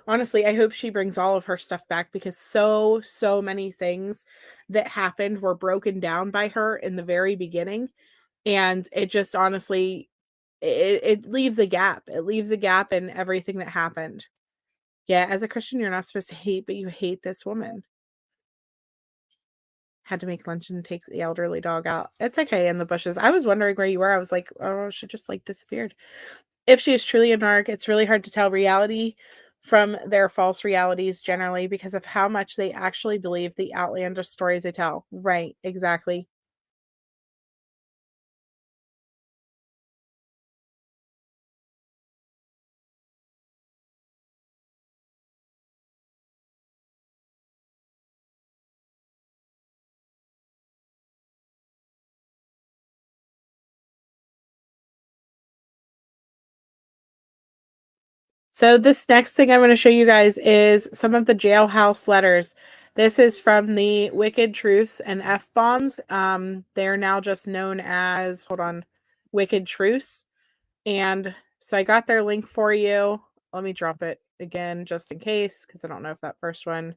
[SPEAKER 1] honestly, I hope she brings all of her stuff back because so many things that happened were broken down by her in the very beginning. And it just honestly, it leaves a gap. It leaves a gap in everything that happened. Yeah, as a Christian, you're not supposed to hate, but you hate this woman. Had to make lunch and take the elderly dog out. It's okay in the bushes. I was wondering where you were. I was like, oh, she just like disappeared. If she is truly a narc, it's really hard to tell reality from their false realities generally because of how much they actually believe the outlandish stories they tell. Right, exactly. So this next thing I'm going to show you guys is some of the jailhouse letters. This is from the Wicked Truths and F-Bombs. They're now just known as, hold on, Wicked Truths. And so I got their link for you. Let me drop it again just in case, because I don't know if that first one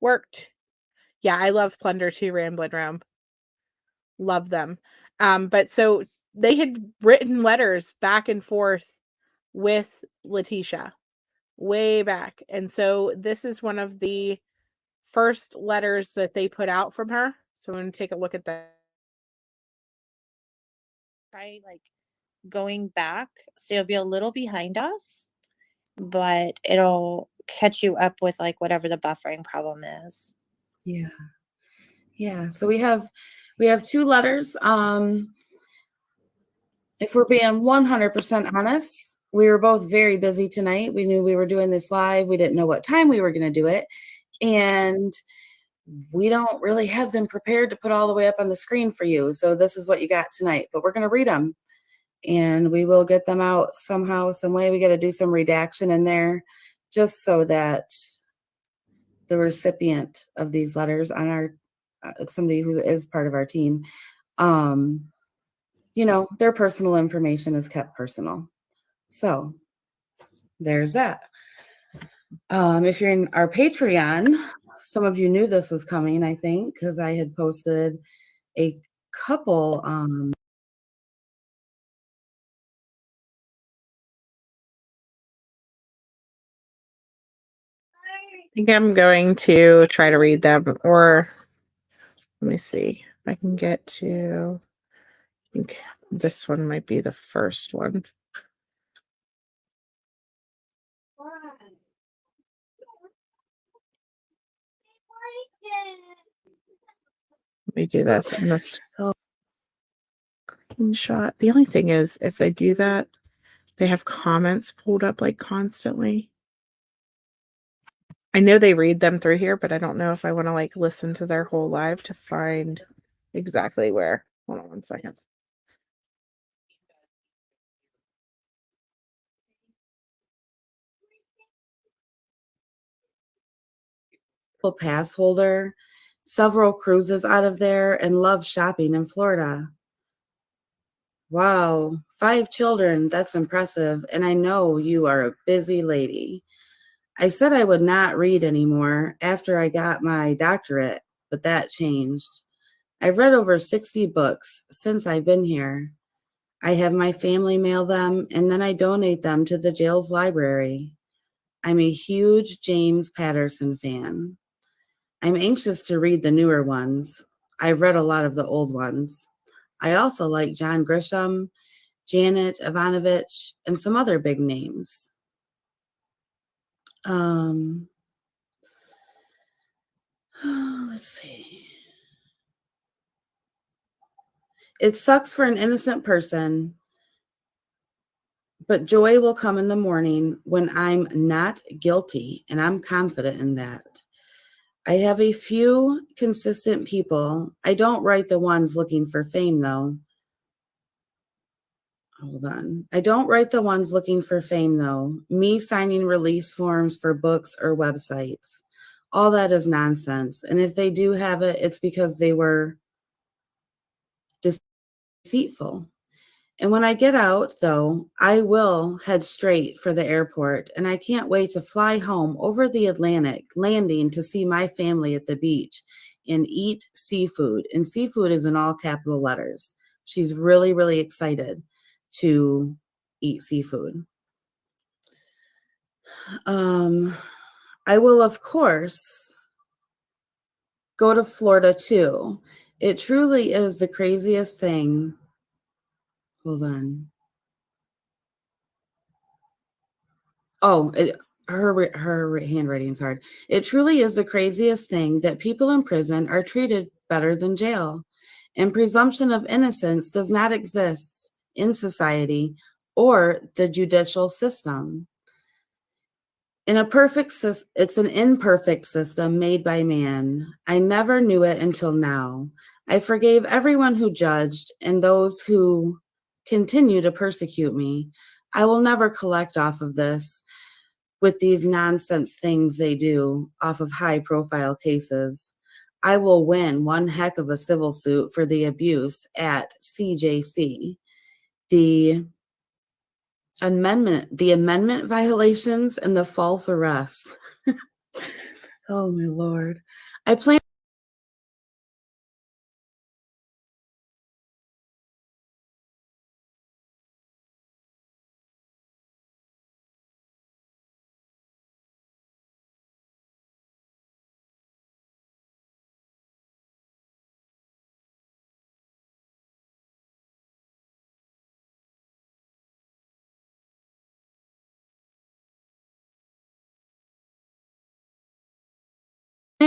[SPEAKER 1] worked. Yeah, I love Plunder too, Ramblin' Rome. Love them. But so they had written letters back and forth with Letecia way back. And so this is one of the first letters that they put out from her. So I'm going to take a look at that.
[SPEAKER 13] Try like going back, so you'll be a little behind us, but it'll catch you up with like whatever the buffering problem is.
[SPEAKER 20] Yeah. Yeah. So we have 2 letters. If we're being 100% honest, we were both very busy tonight. We knew we were doing this live. We didn't know what time we were going to do it. And we don't really have them prepared to put all the way up on the screen for you. So this is what you got tonight, but we're going to read them and we will get them out somehow, some way. We got to do some redaction in there just so that the recipient of these letters on our, somebody who is part of our team, you know, their personal information is kept personal. So there's that. If you're in our Patreon, some of you knew this was coming, I think, because I had posted a couple
[SPEAKER 1] I think I'm going to try to read them, or let me see if I can get to, I think this one might be the first one. Let me do this. I'm going to screenshot. The only thing is, if I do that, they have comments pulled up like constantly. I know they read them through here, but I don't know if I want to like listen to their whole live to find exactly where. Hold on one second.
[SPEAKER 20] pass holder, several cruises out of there, and love shopping in Florida. Wow, 5 children, that's impressive. And I know you are a busy lady. I said I would not read anymore after I got my doctorate, but that changed. I've read over 60 books since I've been here. I have my family mail them, and then I donate them to the jail's library. I'm a huge James Patterson fan. I'm anxious to read the newer ones. I've read a lot of the old ones. I also like John Grisham, Janet Ivanovich, and some other big names. Let's see. It sucks for an innocent person, but joy will come in the morning when I'm not guilty, and I'm confident in that. I have a few consistent people. I don't write the ones looking for fame, though. Hold on. I don't write the ones looking for fame, though. Me signing release forms for books or websites. All that is nonsense. And if they do have it, it's because they were deceitful. And when I get out, though, I will head straight for the airport, and I can't wait to fly home over the Atlantic, landing to see my family at the beach and eat seafood. And seafood is in all capital letters. She's really, really excited to eat seafood. I will, of course, go to Florida, too. It truly is the craziest thing. Hold on. Oh, her handwriting's hard. It truly is the craziest thing that people in prison are treated better than jail. And presumption of innocence does not exist in society or the judicial system. It's an imperfect system made by man. I never knew it until now. I forgave everyone who judged and those who continue to persecute me. I will never collect off of this with these nonsense things they do off of high-profile cases. I will win one heck of a civil suit for the abuse at CJC. The amendment violations and the false arrests. Oh my Lord. I plan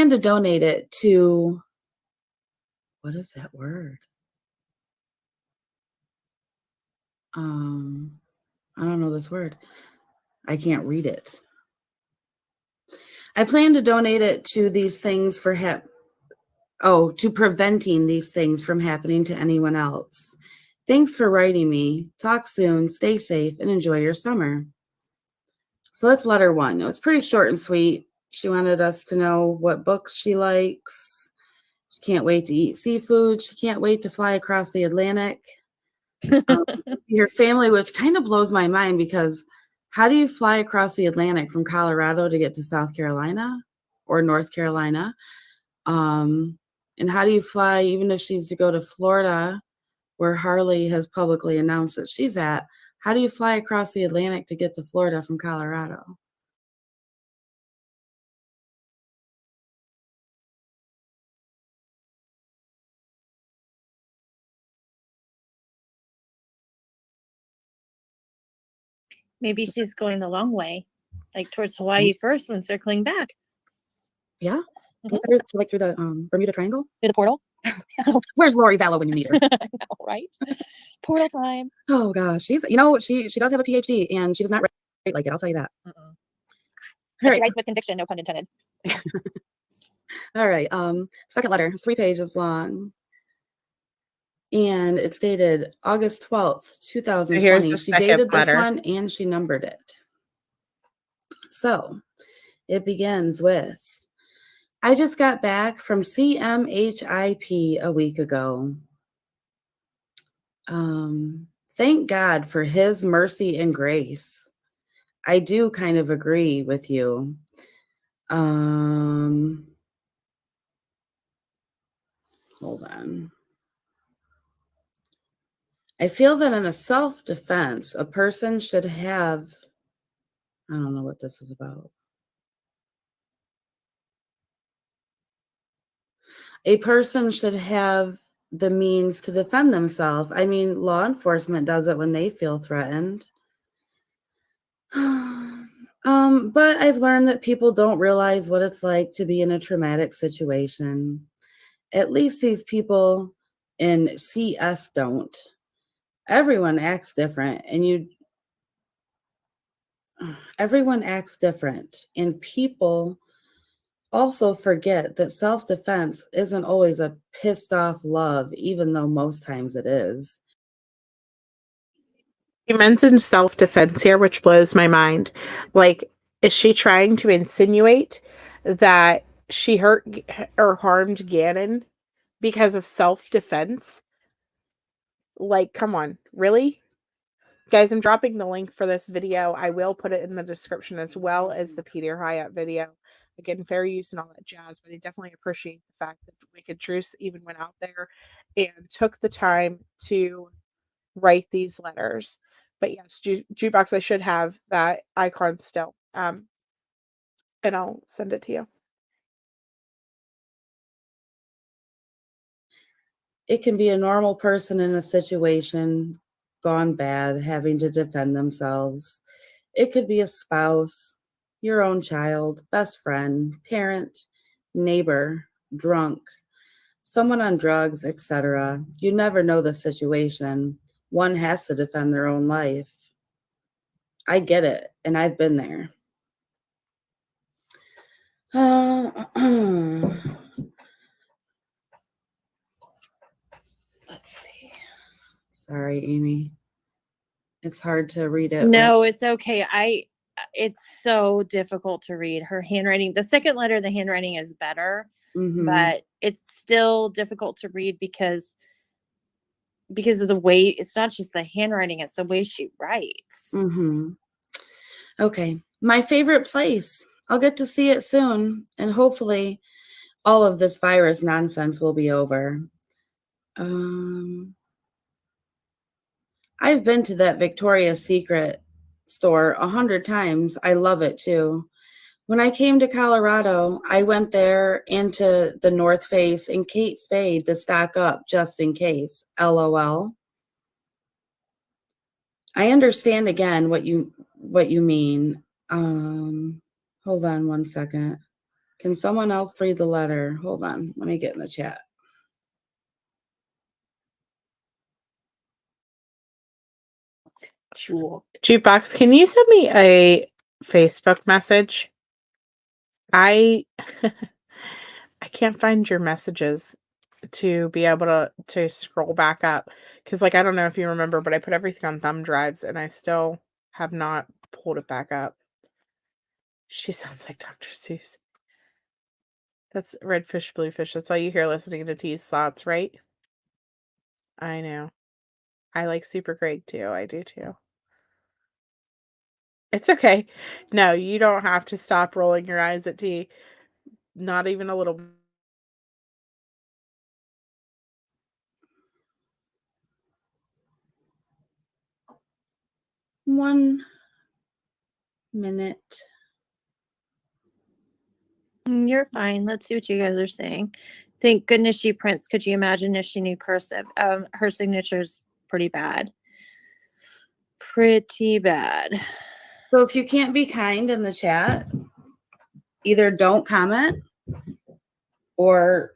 [SPEAKER 20] to donate it to, what is that word? I don't know this word. I can't read it. I plan to donate it to these things for to preventing these things from happening to anyone else. Thanks for writing me. Talk soon, stay safe, and enjoy your summer. So that's letter 1. It was pretty short and sweet. She wanted us to know what books she likes. She can't wait to eat seafood. She can't wait to fly across the Atlantic. Your family, which kind of blows my mind, because how do you fly across the Atlantic from Colorado to get to South Carolina or North Carolina? And how do you fly, even if she's to go to Florida, where Harley has publicly announced that she's at? How do you fly across the Atlantic to get to Florida from Colorado?
[SPEAKER 13] Maybe she's going the long way, like towards Hawaii first and circling back.
[SPEAKER 20] Yeah?
[SPEAKER 13] Mhm.
[SPEAKER 20] Like through the Bermuda Triangle?
[SPEAKER 13] Through the portal?
[SPEAKER 20] Where's Lori Vallow when you need her?
[SPEAKER 13] I know, right? Portal time.
[SPEAKER 20] Oh gosh, she does have a PhD, and she does not write like it. I'll tell you that.
[SPEAKER 13] And
[SPEAKER 20] All
[SPEAKER 13] she
[SPEAKER 20] right.
[SPEAKER 13] writes with conviction, no pun intended.
[SPEAKER 20] All right. Second letter, 3 pages long. And it's dated August 12th,
[SPEAKER 1] So
[SPEAKER 20] 2020.
[SPEAKER 1] here's the
[SPEAKER 20] She
[SPEAKER 1] second
[SPEAKER 20] dated this
[SPEAKER 1] letter.
[SPEAKER 20] one and she numbered it. So it begins with, I just got back from CMHIP a week ago. Thank God for his mercy and grace. I do kind of agree with you. Hold on. I feel that in a self-defense, a person should have, I don't know what this is about. A person should have the means to defend themselves. I mean, law enforcement does it when they feel threatened. But I've learned that people don't realize what it's like to be in a traumatic situation. At least these people in CS don't. Everyone acts different, and everyone acts different, and people also forget that self-defense isn't always a pissed off love, even though most times it is.
[SPEAKER 1] You mentioned self-defense here, which blows my mind. Like, is she trying to insinuate that she hurt or harmed Gannon because of self-defense? Like, come on, really? Guys, I'm dropping the link for this video. I will put it in the description as well as the Peter Hyatt video. Again, fair use and all that jazz, but I definitely appreciate the fact that Wicked Truth even went out there and took the time to write these letters. But yes, Jukebox, I should have that icon still. And I'll send it to you.
[SPEAKER 20] It can be a normal person in a situation gone bad, having to defend themselves. It could be a spouse, your own child, best friend, parent, neighbor, drunk, someone on drugs, etc. You never know the situation. One has to defend their own life. I get it, and I've been there. Let's see. Sorry, Amy. It's hard to read it.
[SPEAKER 13] No, it's okay. It's so difficult to read. Her handwriting, the second letter, the handwriting is better, but it's still difficult to read because of the way, it's not just the handwriting, it's the way she writes.
[SPEAKER 20] Okay. My favorite place. I'll get to see it soon, and hopefully all of this virus nonsense will be over. I've been to that Victoria's Secret store 100 times. I love it too. When I came to Colorado, I went there and to the North Face and Kate Spade to stock up just in case. LOL. I understand again what you mean. Hold on one second. Can someone else read the letter? Hold on. Let me get in the chat.
[SPEAKER 1] Jukebox, can you send me a Facebook message? I I can't find your messages to be able to scroll back up because, like, I don't know if you remember, but I put everything on thumb drives and I still have not pulled it back up. She sounds like Dr. Seuss. That's red fish, blue fish. That's all you hear listening to T's thoughts, right? I know. I like Super Greg too. I do too. It's okay. No, you don't have to stop rolling your eyes at T. Not even a little.
[SPEAKER 20] 1 minute.
[SPEAKER 13] You're fine. Let's see what you guys are saying. Thank goodness she prints. Could you imagine if she knew cursive? Her signature's pretty bad. Pretty bad.
[SPEAKER 20] So if you can't be kind in the chat, either don't comment or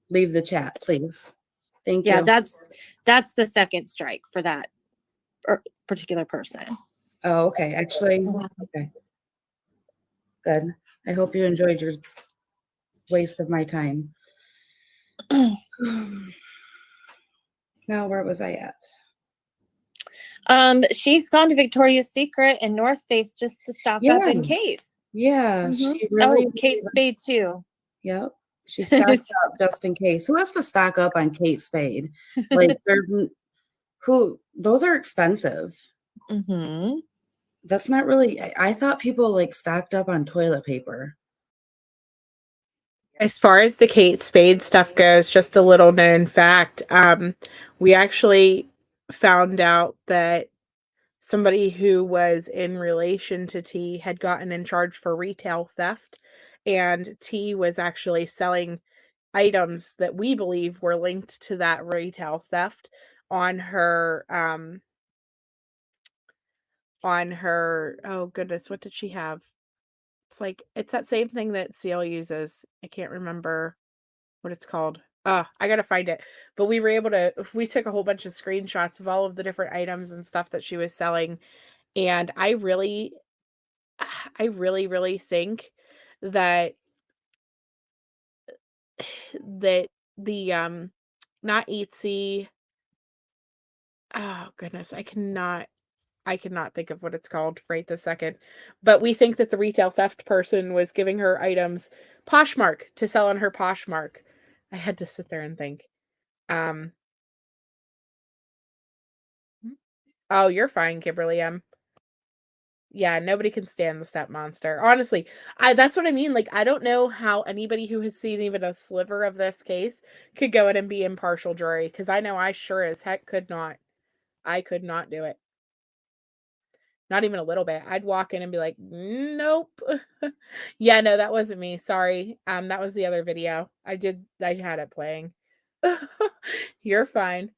[SPEAKER 20] leave the chat, please. Thank
[SPEAKER 13] Yeah,
[SPEAKER 20] you.
[SPEAKER 13] that's the second strike for that particular person.
[SPEAKER 20] Oh, okay. Actually, okay. Good. I hope you enjoyed your waste of my time. Now, where was I at?
[SPEAKER 13] She's gone to Victoria's Secret and North Face just to stock up in case.
[SPEAKER 20] Yeah, she really.
[SPEAKER 13] Oh, Kate Spade too.
[SPEAKER 20] Yep. She stocked up just in case. Who has to stock up on Kate Spade? Like, those are expensive.
[SPEAKER 13] Mm-hmm.
[SPEAKER 20] That's not really, I thought people like stocked up on toilet paper.
[SPEAKER 1] As far as the Kate Spade stuff goes, just a little known fact. We actually found out that somebody who was in relation to T had gotten in charge for retail theft, and T was actually selling items that we believe were linked to that retail theft on her oh goodness, what did she have? It's that same thing that Seal uses. I can't remember what it's called. I gotta find it. But we took a whole bunch of screenshots of all of the different items and stuff that she was selling. And I really, really think that that the not Etsy. Oh goodness, I cannot think of what it's called right this second. But we think that the retail theft person was giving her items Poshmark to sell on her Poshmark. I had to sit there and think. Oh, you're fine, Kimberly M. Yeah, nobody can stand the step monster. Honestly, that's what I mean. Like, I don't know how anybody who has seen even a sliver of this case could go in and be impartial jury, because I know I sure as heck could not. I could not do it. Not even a little bit. I'd walk in and be like, nope. Yeah, no, that wasn't me. Sorry. That was the other video. I had it playing. You're fine.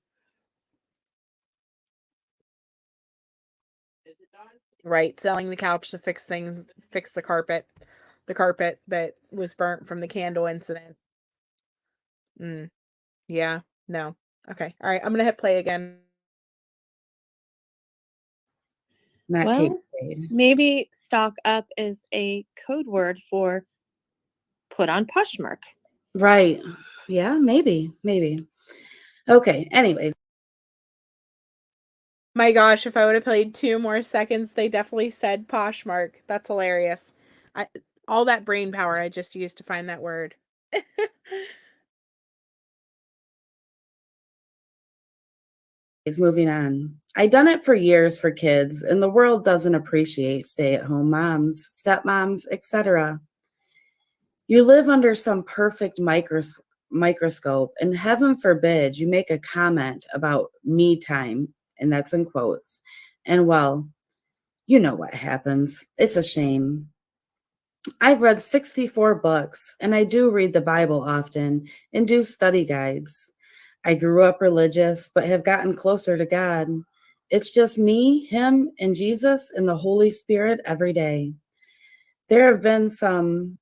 [SPEAKER 1] Right, selling the couch to fix the carpet that was burnt from the candle incident. Yeah, no. Okay, all right, I'm gonna hit play again.
[SPEAKER 20] Not Kate
[SPEAKER 13] Well,
[SPEAKER 20] Spade.
[SPEAKER 13] maybe stock up is a code word for put on Poshmark.
[SPEAKER 20] Right. Yeah, maybe. Okay, anyways.
[SPEAKER 1] My gosh, if I would have played 2 more seconds, they definitely said Poshmark. That's hilarious. All that brain power I just used to find that word.
[SPEAKER 20] Moving on. I've done it for years for kids, and the world doesn't appreciate stay-at-home moms, stepmoms, etc. You live under some perfect microscope, and heaven forbid you make a comment about me time, and that's in quotes. And well, you know what happens. It's a shame. I've read 64 books, and I do read the Bible often and do study guides. I grew up religious, but have gotten closer to God. It's just me, Him, and Jesus, and the Holy Spirit every day. They have some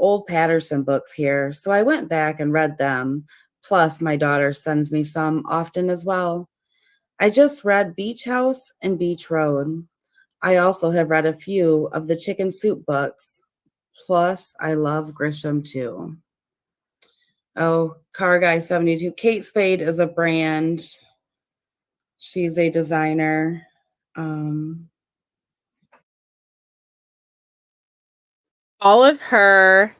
[SPEAKER 20] old Patterson books here, so I went back and read them. Plus, my daughter sends me some often as well. I just read Beach House and Beach Road. I also have read a few of the Chicken Soup books. Plus, I love Grisham too. Oh, Car Guy 72. Kate Spade is a brand. She's a designer.
[SPEAKER 1] All of her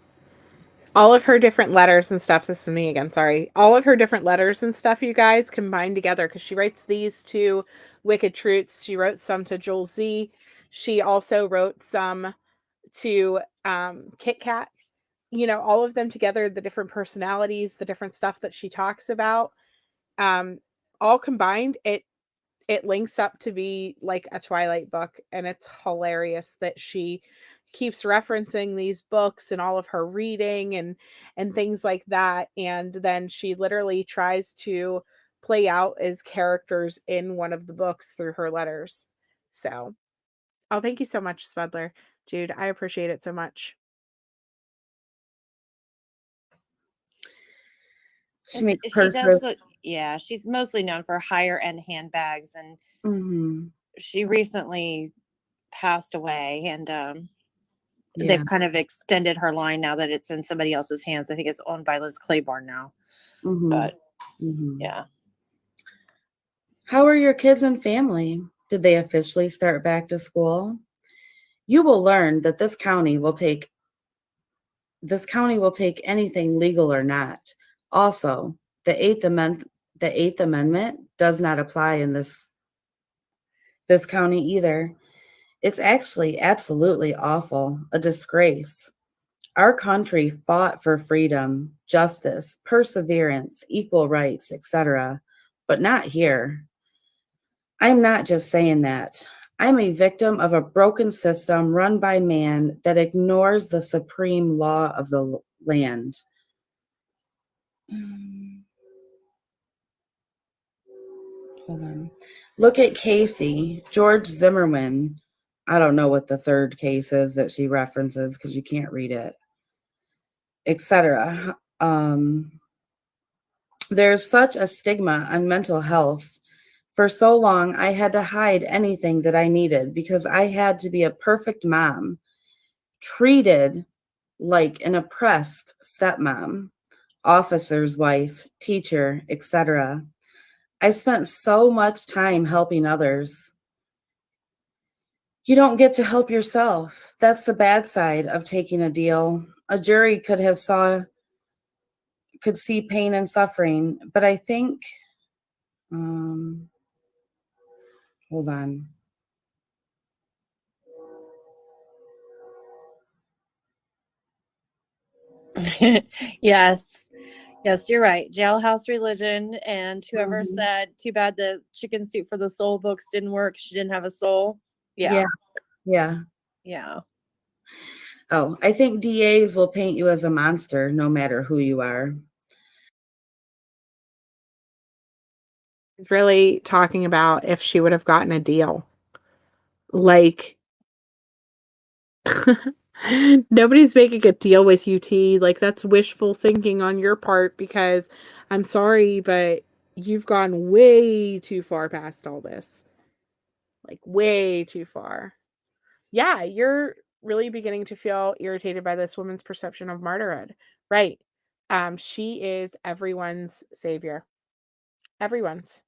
[SPEAKER 1] different letters and stuff. This is me again, sorry. All of her different letters and stuff, you guys, combined together, because she writes these to Wicked Truths. She wrote some to Joel Z. She also wrote some to Kit Kat. You know, all of them together, the different personalities, the different stuff that she talks about, all combined, it links up to be like a Twilight book, and it's hilarious that she keeps referencing these books and all of her reading and things like that, and then she literally tries to play out as characters in one of the books through her letters. So, oh, thank you so much, Spudler. Jude, I appreciate it so much.
[SPEAKER 20] She makes
[SPEAKER 13] She does
[SPEAKER 20] purses.
[SPEAKER 13] yeah, she's mostly known for higher end handbags, and
[SPEAKER 20] Mm-hmm.
[SPEAKER 13] she recently passed away, and
[SPEAKER 20] Yeah.
[SPEAKER 13] they've kind of extended her line now that it's in somebody else's hands. I think it's owned by Liz Claiborne now.
[SPEAKER 20] Mm-hmm.
[SPEAKER 13] But
[SPEAKER 20] Mm-hmm.
[SPEAKER 13] yeah.
[SPEAKER 20] How are your kids and family? Did they officially start back to school? You will learn that this county will take anything legal or not. Also, the Eighth Amendment does not apply in this county either. It's actually absolutely awful, a disgrace. Our country fought for freedom, justice, perseverance, equal rights, etc., but not here. I'm not just saying that. I'm a victim of a broken system run by man that ignores the supreme law of the land. Hold on. Look at Casey, George Zimmerman. I don't know what the third case is that she references because you can't read it, etc. There's such a stigma on mental health. For so long, I had to hide anything that I needed because I had to be a perfect mom, treated like an oppressed stepmom, officer's wife, teacher, etc. I spent so much time helping others. You don't get to help yourself. That's the bad side of taking a deal. A jury could see pain and suffering, but I think, hold on.
[SPEAKER 13] Yes. Yes, you're right. Jailhouse religion, and whoever said, too bad the chicken soup for the soul books didn't work. She didn't have a soul. Yeah.
[SPEAKER 20] Yeah.
[SPEAKER 13] Yeah.
[SPEAKER 20] Oh, I think DAs will paint you as a monster no matter who you are.
[SPEAKER 1] He's really talking about if she would have gotten a deal. Like, nobody's making a deal with UT. Like, that's wishful thinking on your part, because I'm sorry, but you've gone way too far past all this. Like, way too far. Yeah, you're really beginning to feel irritated by this woman's perception of martyrhood. Right. She is everyone's savior. Everyone's.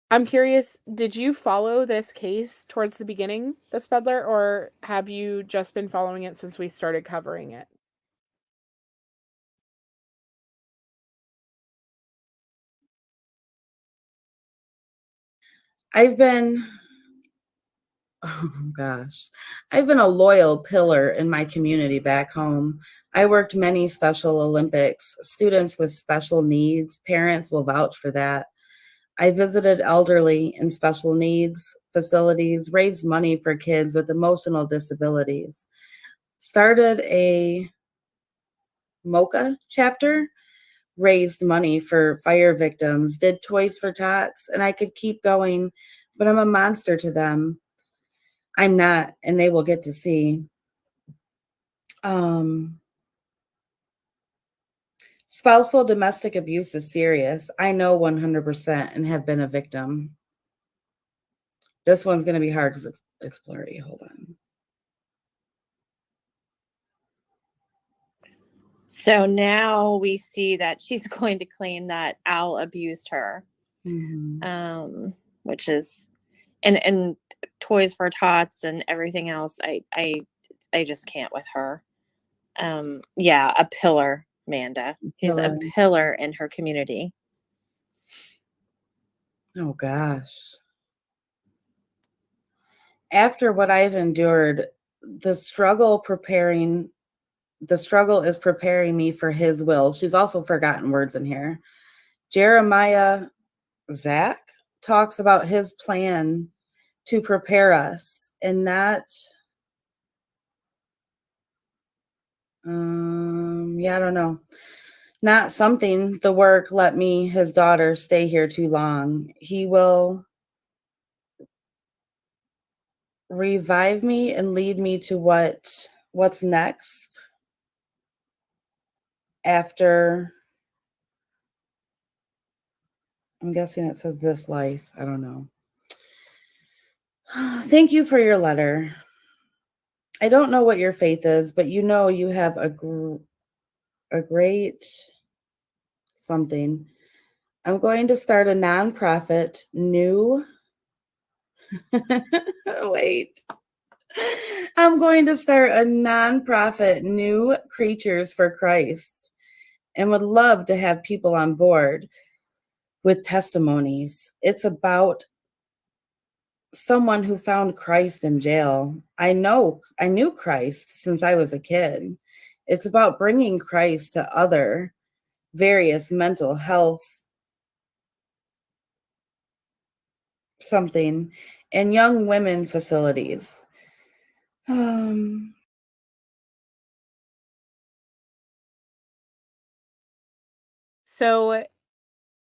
[SPEAKER 1] I'm curious, did you follow this case towards the beginning, the Spedler, or have you just been following it since we started covering it?
[SPEAKER 20] I've been a loyal pillar in my community back home. I worked many Special Olympics. Students with special needs, parents will vouch for that. I visited elderly and special needs facilities, raised money for kids with emotional disabilities, started a MOCA chapter, raised money for fire victims, did Toys for Tots, and I could keep going, but I'm a monster to them. I'm not, and they will get to see. Spousal domestic abuse is serious. I know 100% and have been a victim. This one's going to be hard because it's blurry. Hold on.
[SPEAKER 13] So now we see that she's going to claim that Al abused her, which is, and Toys for Tots and everything else. I just can't with her. Yeah, a pillar, Amanda. She's a pillar in her community.
[SPEAKER 20] Oh gosh. After what I've endured, the struggle is preparing me for his will. She's also forgotten words in here. Jeremiah Zach talks about his plan to prepare us and not, I don't know. Not something, the work, let me, his daughter, stay here too long. He will revive me and lead me to what's next after, I'm guessing it says this life. I don't know. Thank you for your letter. I don't know what your faith is, but you know you have a great something. I'm going to start a nonprofit, wait. I'm going to start a nonprofit, New Creatures for Christ, and would love to have people on board with testimonies. It's about someone who found Christ in jail. I knew Christ since I was a kid. It's about bringing Christ to other various mental health something and young women facilities.
[SPEAKER 1] So,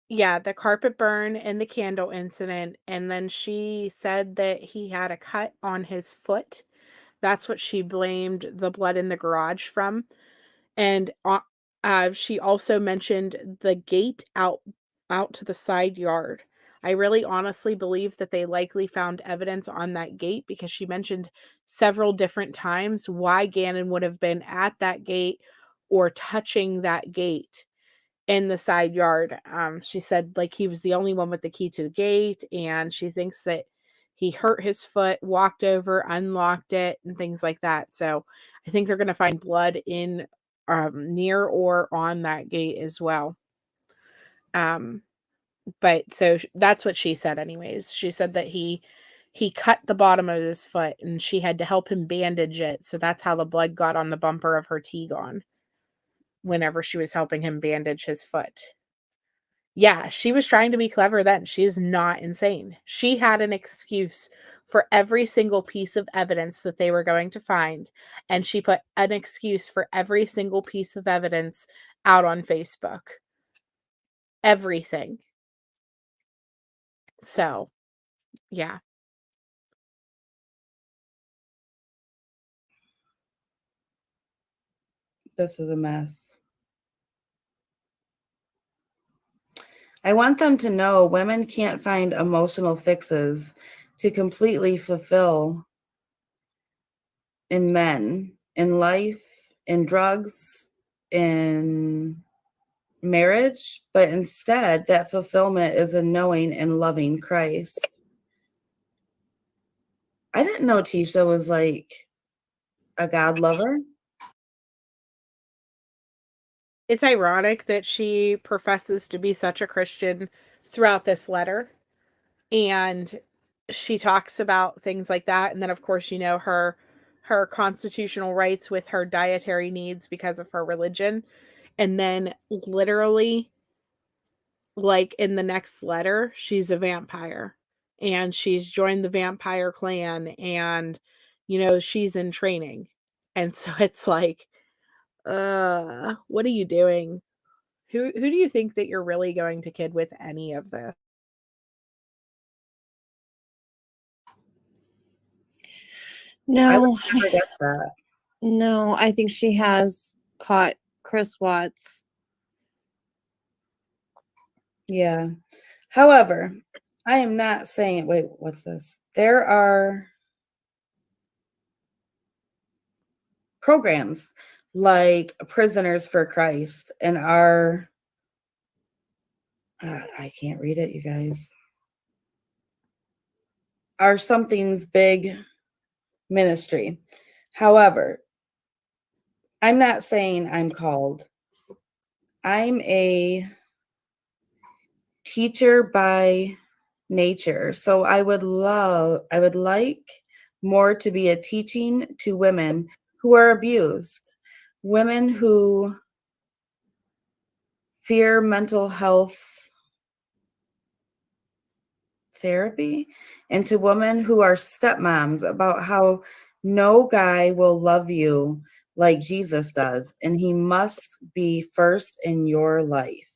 [SPEAKER 1] yeah, the carpet burn and the candle incident. And then she said that he had a cut on his foot. That's what she blamed the blood in the garage from. And she also mentioned the gate out to the side yard. I really honestly believe that they likely found evidence on that gate because she mentioned several different times why Gannon would have been at that gate or touching that gate in the side yard. She said like he was the only one with the key to the gate, and she thinks that he hurt his foot, walked over, unlocked it, and things like that. So I think they're going to find blood in near or on that gate as well. But so that's what she said anyways. She said that he cut the bottom of his foot and she had to help him bandage it. So that's how the blood got on the bumper of her T-Gon whenever she was helping him bandage his foot. Yeah, she was trying to be clever then. She's not insane. She had an excuse for every single piece of evidence that they were going to find, and she put an excuse for every single piece of evidence out on Facebook. Everything. So, yeah.
[SPEAKER 20] This is a mess. I want them to know women can't find emotional fixes to completely fulfill in men, in life, in drugs, in marriage, but instead that fulfillment is in knowing and loving Christ. I didn't know Tisha was like a God lover.
[SPEAKER 1] It's ironic that she professes to be such a Christian throughout this letter. And she talks about things like that. And then, of course, you know, her constitutional rights with her dietary needs because of her religion. And then literally, like in the next letter, she's a vampire and she's joined the vampire clan and, you know, she's in training. And so it's like, what are you doing? Who do you think that you're really going to kid with any of this?
[SPEAKER 20] I would
[SPEAKER 13] No,
[SPEAKER 20] never guess that.
[SPEAKER 13] no, I think she has caught Chris Watts.
[SPEAKER 20] Yeah. However, I am not saying, wait, what's this? There are programs like prisoners for Christ and are I can't read it, you guys. Are something's big ministry. However, I'm not saying I'm called. I'm a teacher by nature. So I would like more to be a teaching to women who are abused, women who fear mental health therapy, and to women who are stepmoms about how no guy will love you like Jesus does, and he must be first in your life.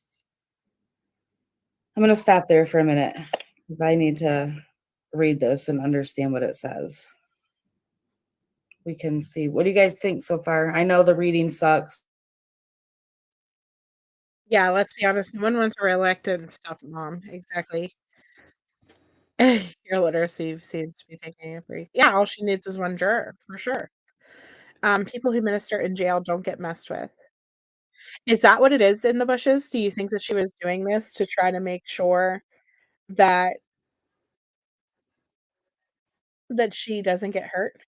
[SPEAKER 20] I'm going to stop there for a minute because I need to read this and understand what it says. We can see. What do you guys think so far? I know the reading sucks.
[SPEAKER 1] Yeah, let's be honest, no one wants reelected and stuff, Mom. Exactly. Your literacy seems to be taking a break. Yeah, all she needs is one juror, for sure. People who minister in jail don't get messed with. Is that what it is in the bushes? Do you think that she was doing this to try to make sure that she doesn't get hurt?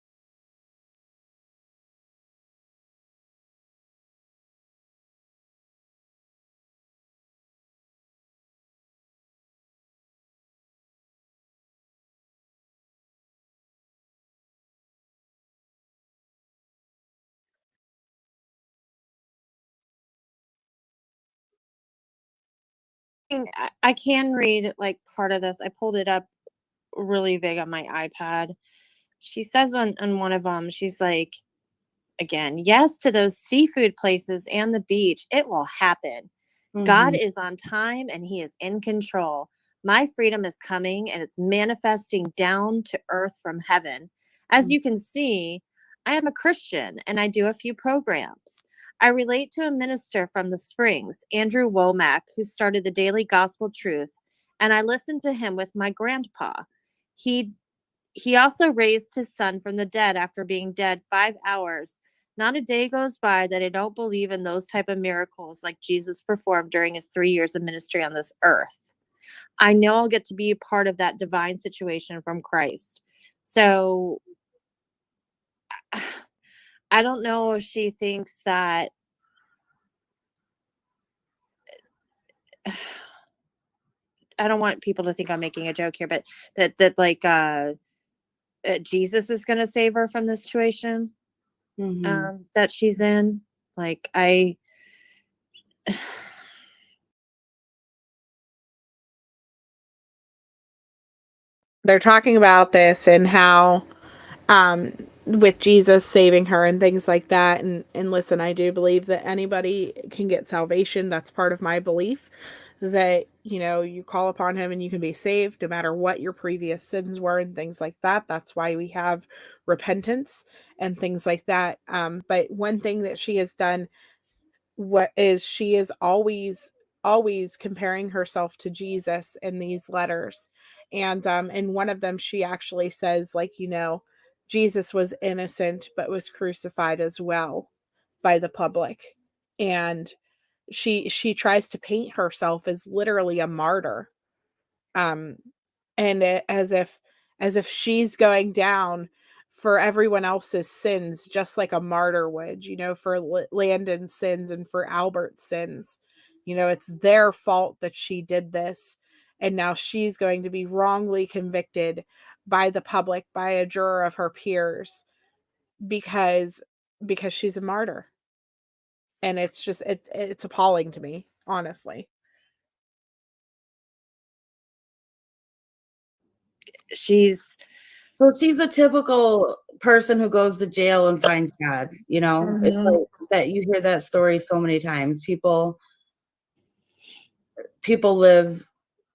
[SPEAKER 13] I can read like part of this. I pulled it up really big on my iPad. She says on one of them, she's like, again, yes to those seafood places and the beach. It will happen. God
[SPEAKER 20] Mhm.
[SPEAKER 13] is on time and he is in control. My freedom is coming and it's manifesting down to earth from heaven. As you can see, I am a Christian and I do a few programs. I relate to a minister from the Springs, Andrew Womack, who started the Daily Gospel Truth, and I listened to him with my grandpa. He he also raised his son from the dead after being dead 5 hours. Not a day goes by that I don't believe in those type of miracles like Jesus performed during his 3 years of ministry on this earth. I know I'll get to be a part of that divine situation from Christ. So I don't know if she thinks that I don't want people to think I'm making a joke here, but that like Jesus is going to save her from this situation
[SPEAKER 20] Mhm.
[SPEAKER 13] that she's in. Like I
[SPEAKER 1] They're talking about this and how, with Jesus saving her and things like that, and listen, I do believe that anybody can get salvation. That's part of my belief that, you call upon him and you can be saved no matter what your previous sins were and things like that. That's why we have repentance and things like that. But one thing that she has done, what is she is always comparing herself to Jesus in these letters. And in one of them she actually says, like, Jesus was innocent but was crucified as well by the public. And she tries to paint herself as literally a martyr, um and as if she's going down for everyone else's sins, just like a martyr would, for Landon's sins and for Albert's sins. It's their fault that she did this, and now she's going to be wrongly convicted by the public, by a juror of her peers, because she's a martyr. And it's just it's appalling to me, honestly.
[SPEAKER 13] she's
[SPEAKER 20] So she's a typical person who goes to jail and finds God, you know? It's
[SPEAKER 13] Mhm.
[SPEAKER 20] like that you hear that story so many times. People live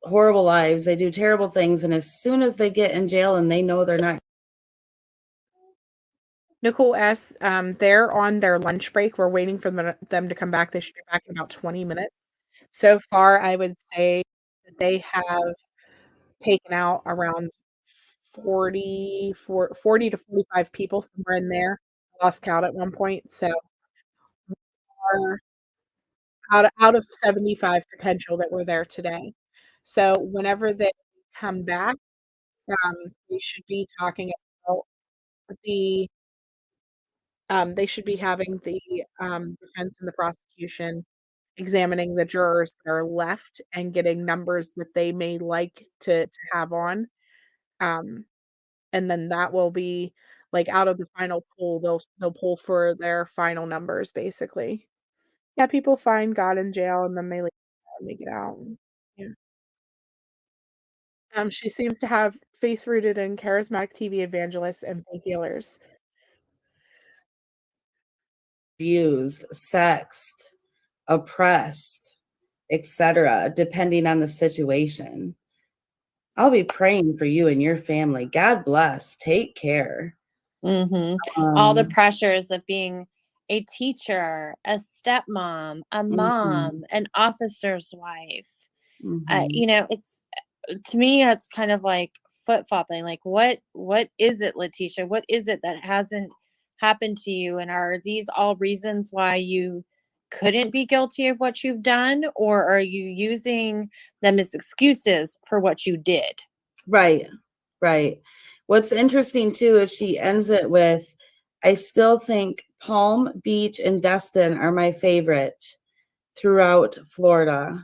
[SPEAKER 20] horrible lives, they do terrible things, and as soon as they get in jail and they know they're not.
[SPEAKER 1] Nicole S., they're on their lunch break. We're waiting for them to come back. They should be back in about 20 minutes. So far, I would say that they have taken out around 40 to 45 people, somewhere in there. I lost count at one point. So are out of 75 potential that were there today. So whenever they come back, they should be talking about the they should be having the defense and the prosecution examining the jurors that are left and getting numbers that they may like to have on. Um, and then that will be like out of the final pool, they'll pull for their final numbers basically. Yeah, people find God in jail and then they leave and they get out. Yeah. She seems to have faith rooted in charismatic TV evangelists and faith healers.
[SPEAKER 20] Abused, sexed, oppressed, etc., depending on the situation. I'll be praying for you and your family. God bless. Take care.
[SPEAKER 13] All the pressures of being a teacher, a stepmom, a mom, an officer's wife. You know, it's to me, it's kind of like flip-flopping. Like, what is it, Letecia? What is it that hasn't happened to you? And are these all reasons why you couldn't be guilty of what you've done? Or are you using them as excuses for what you did?
[SPEAKER 20] Right, right. What's interesting too is she ends it with, I still think Palm Beach and Destin are my favorite throughout Florida.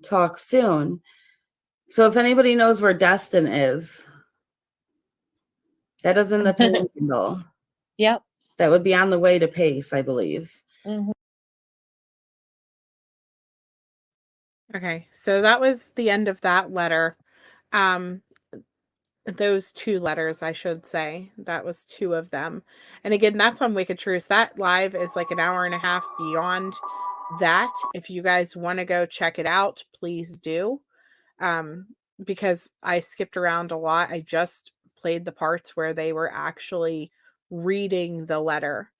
[SPEAKER 20] Talk soon. So if anybody knows where Destin is, that is in the Panhandle.
[SPEAKER 13] Yep.
[SPEAKER 20] That would be on the way to Pace, I believe.
[SPEAKER 1] Okay, so that was the end of that letter. Those 2 letters, I should say. That was 2 of them. And again, that's on Wicked Truths. That live is like an hour and a half beyond that. If you guys want to go check it out, please do. Because I skipped around a lot. I just played the parts where they were actually reading the letter.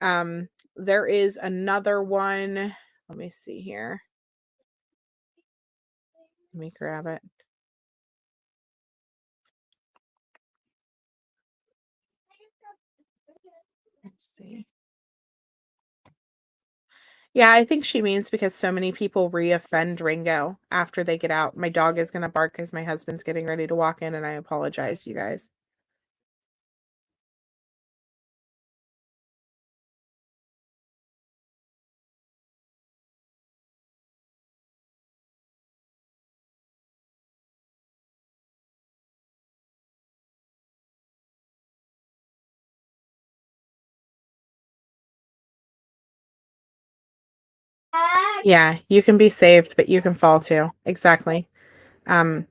[SPEAKER 1] There is another one. Let me see here. Let me grab it. Let's see. Yeah, I think she means because so many people reoffend Ringo after they get out. My dog is going to bark as my husband's getting ready to walk in, and I apologize, you guys. Yeah, you can be saved, but you can fall too. Exactly. What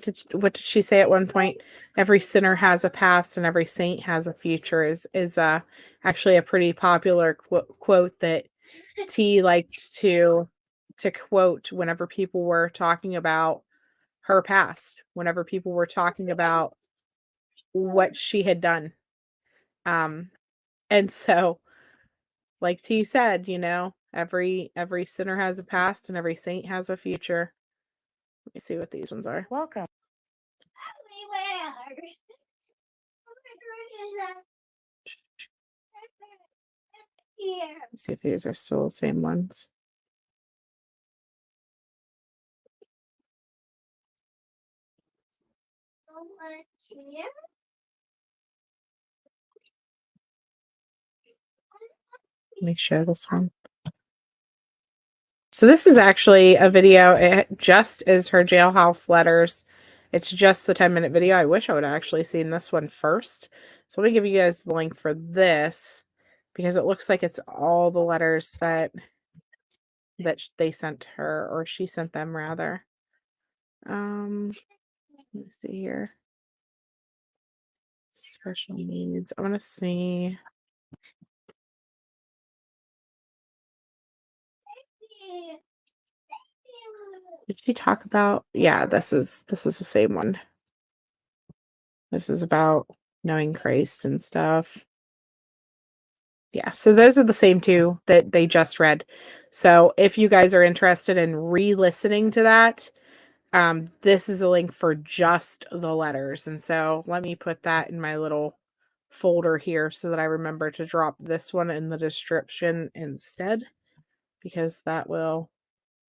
[SPEAKER 1] did she say at one point? Every sinner has a past and every saint has a future is actually a pretty popular quote that T liked to quote whenever people were talking about her past, whenever people were talking about what she had done. And so like T said, you know, every sinner has a past and every saint has a future. Let me see what these ones are.
[SPEAKER 13] Welcome.
[SPEAKER 1] Let's see if these are still the same ones. Let me share this one. So this is actually a video. It just is her jailhouse letters. It's just the 10-minute video. I wish I would have actually seen this one first. So let me give you guys the link for this because it looks like it's all the letters that they sent her, or she sent them rather. Let me see here. Special needs. I want to see. Did she talk about? Yeah, this is the same one. This is about knowing Christ and stuff. Yeah, so those are the same 2 that they just read. So if you guys are interested in re-listening to that, this is a link for just the letters. And so let me put that in my little folder here so that I remember to drop this one in the description instead, because that will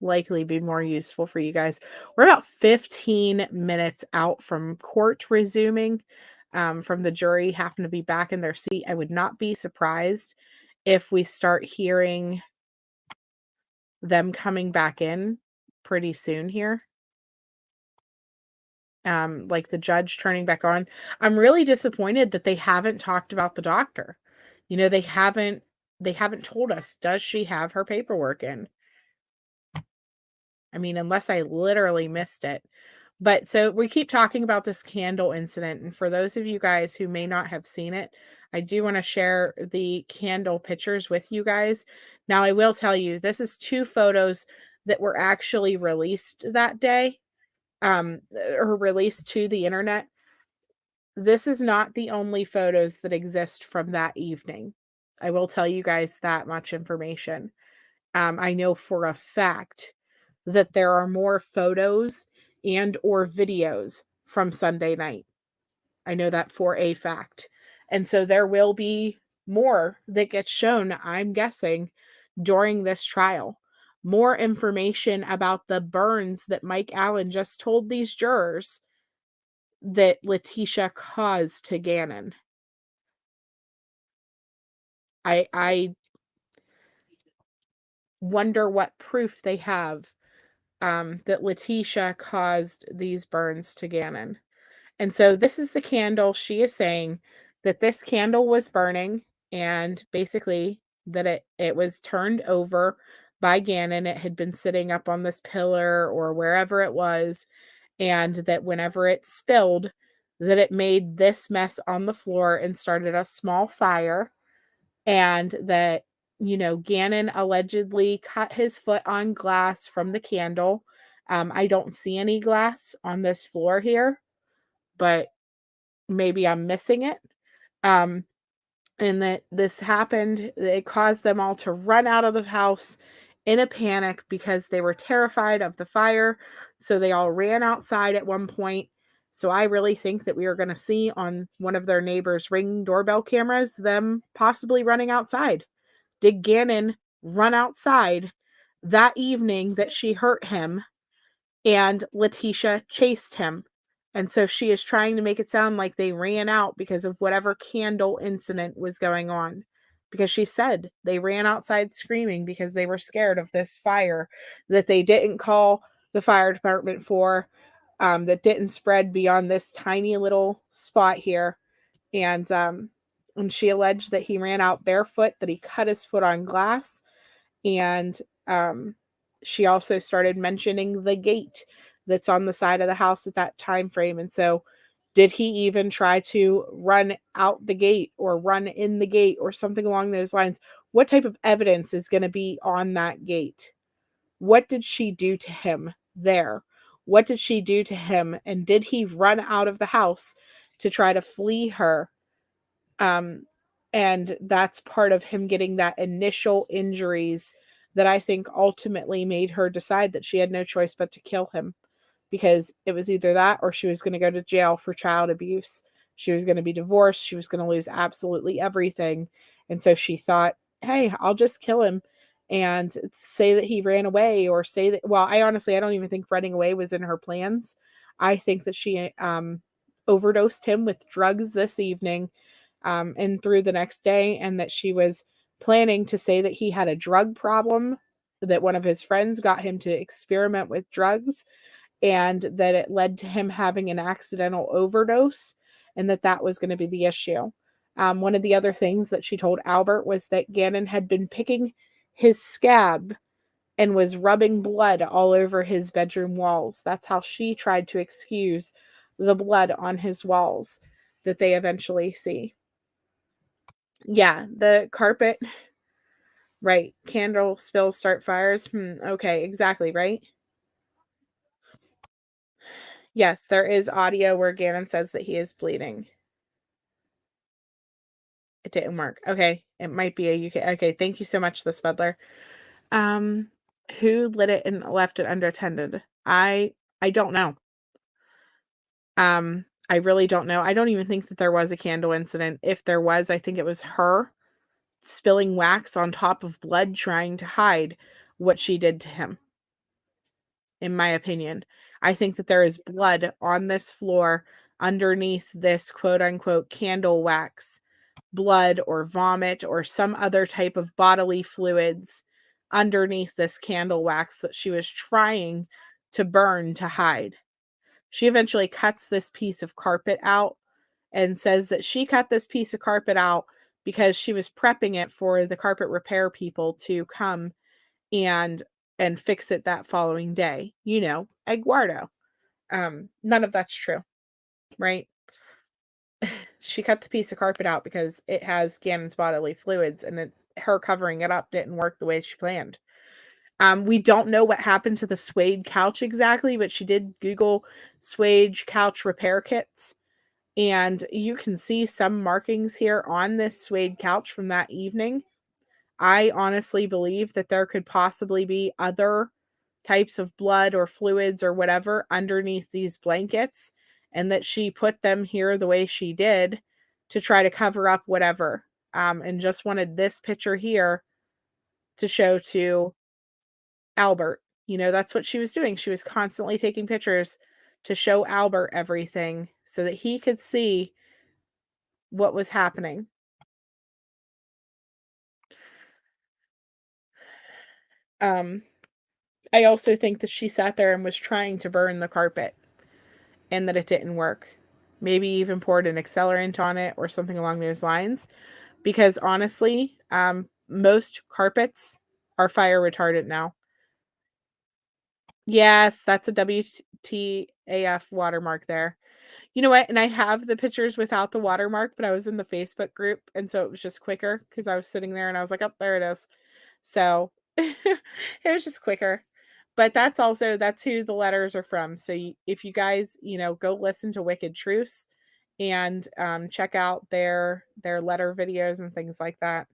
[SPEAKER 1] likely be more useful for you guys. We're about 15 minutes out from court resuming, from the jury having to be back in their seat. I would not be surprised if we start hearing them coming back in pretty soon here. Like the judge turning back on. I'm really disappointed that they haven't talked about the doctor. You know, they haven't told us, does she have her paperwork in? I mean, unless I literally missed it. But so we keep talking about this candle incident. And for those of you guys who may not have seen it, I do want to share the candle pictures with you guys. Now, I will tell you, this is 2 photos that were actually released that day, or released to the internet. This is not the only photos that exist from that evening. I will tell you guys that much information. I know for a fact that there are more photos and or videos from Sunday night. I know that for a fact. And so there will be more that gets shown, I'm guessing, during this trial. More information about the burns that Mike Allen just told these jurors that Letecia caused to Gannon. I wonder what proof they have that Letecia caused these burns to Gannon. And so this is the candle. She is saying that this candle was burning, and basically that it was turned over by Gannon. It had been sitting up on this pillar or wherever it was, and that whenever it spilled, that it made this mess on the floor and started a small fire, and that, you know, Gannon allegedly cut his foot on glass from the candle. I don't see any glass on this floor here, but maybe I'm missing it. And that this happened, it caused them all to run out of the house in a panic because they were terrified of the fire. So they all ran outside at one point. So I really think that we are going to see on one of their neighbors' Ring doorbell cameras them possibly running outside. Did Gannon run outside that evening that she hurt him and Letecia chased him? And so she is trying to make it sound like they ran out because of whatever candle incident was going on. Because she said they ran outside screaming because they were scared of this fire that they didn't call the fire department for, that didn't spread beyond this tiny little spot here. And she alleged that he ran out barefoot, that he cut his foot on glass. And she also started mentioning the gate that's on the side of the house at that time frame. And so did he even try to run out the gate or run in the gate or something along those lines? What type of evidence is going to be on that gate? What did she do to him there? What did she do to him? And did he run out of the house to try to flee her? And that's part of him getting that initial injuries that I think ultimately made her decide that she had no choice but to kill him, because it was either that or she was going to go to jail for child abuse. She was going to be divorced. She was going to lose absolutely everything. And so she thought, hey, I'll just kill him and say that he ran away, or say that, well, I don't even think running away was in her plans. I think that she overdosed him with drugs this evening, and through the next day, and that she was planning to say that he had a drug problem, that one of his friends got him to experiment with drugs, and that it led to him having an accidental overdose, and that was going to be the issue. One of the other things that she told Albert was that Gannon had been picking his scab and was rubbing blood all over his bedroom walls. That's how she tried to excuse the blood on his walls that they eventually see. Yeah, the carpet. Right. Candle spills start fires. Okay, exactly, right? Yes, there is audio where Gannon says that he is bleeding. It didn't work. Okay, it might be a UK. Okay, thank you so much, the Spudler. Who lit it and left it unattended? I don't know. I really don't know. I don't even think that there was a candle incident. If there was, I think it was her spilling wax on top of blood trying to hide what she did to him. In my opinion, I think that there is blood on this floor underneath this quote unquote candle wax, blood or vomit or some other type of bodily fluids underneath this candle wax that she was trying to burn to hide. She eventually cuts this piece of carpet out and says that she cut this piece of carpet out because she was prepping it for the carpet repair people to come and fix it that following day. You know, Eduardo. None of that's true, right? She cut the piece of carpet out because it has Gannon's bodily fluids, and her covering it up didn't work the way she planned. We don't know what happened to the suede couch exactly, but she did Google suede couch repair kits. And you can see some markings here on this suede couch from that evening. I honestly believe that there could possibly be other types of blood or fluids or whatever underneath these blankets, and that she put them here the way she did to try to cover up whatever. And just wanted this picture here to show to Albert. You know, that's what she was doing. She was constantly taking pictures to show Albert everything so that he could see what was happening. I also think that she sat there and was trying to burn the carpet and that it didn't work. Maybe even poured an accelerant on it or something along those lines. Because honestly, most carpets are fire retardant now. Yes, that's a WTAF watermark there. You know what? And I have the pictures without the watermark, but I was in the Facebook group, and so it was just quicker because I was sitting there and I was like, oh, there it is. So it was just quicker. But that's who the letters are from. So if you guys, go listen to Wicked Truths and check out their letter videos and things like that.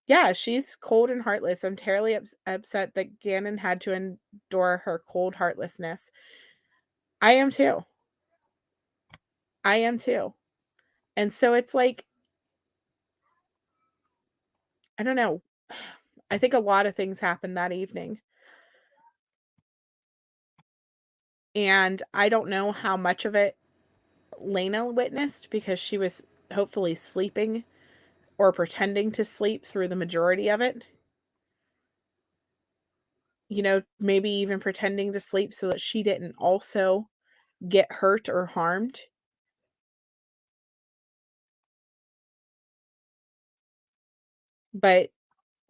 [SPEAKER 1] Yeah, she's cold and heartless. I'm terribly upset that Gannon had to endure her cold heartlessness. I am too. I am too. And so it's like, I don't know. I think a lot of things happened that evening. And I don't know how much of it Lena witnessed because she was hopefully sleeping or pretending to sleep through the majority of it. Maybe even pretending to sleep so that she didn't also get hurt or harmed. But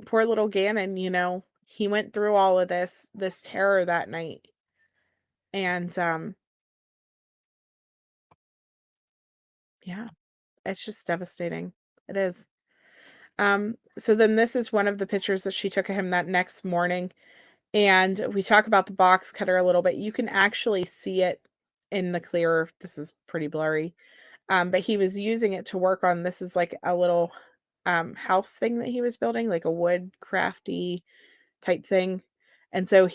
[SPEAKER 1] poor little Gannon, he went through all of this terror that night. And yeah, it's just devastating. It is. So then this is one of the pictures that she took of him that next morning. And we talk about the box cutter a little bit. You can actually see it in the clearer. This is pretty blurry. But he was using it to work on, this is like a little house thing that he was building, like a wood crafty type thing. And so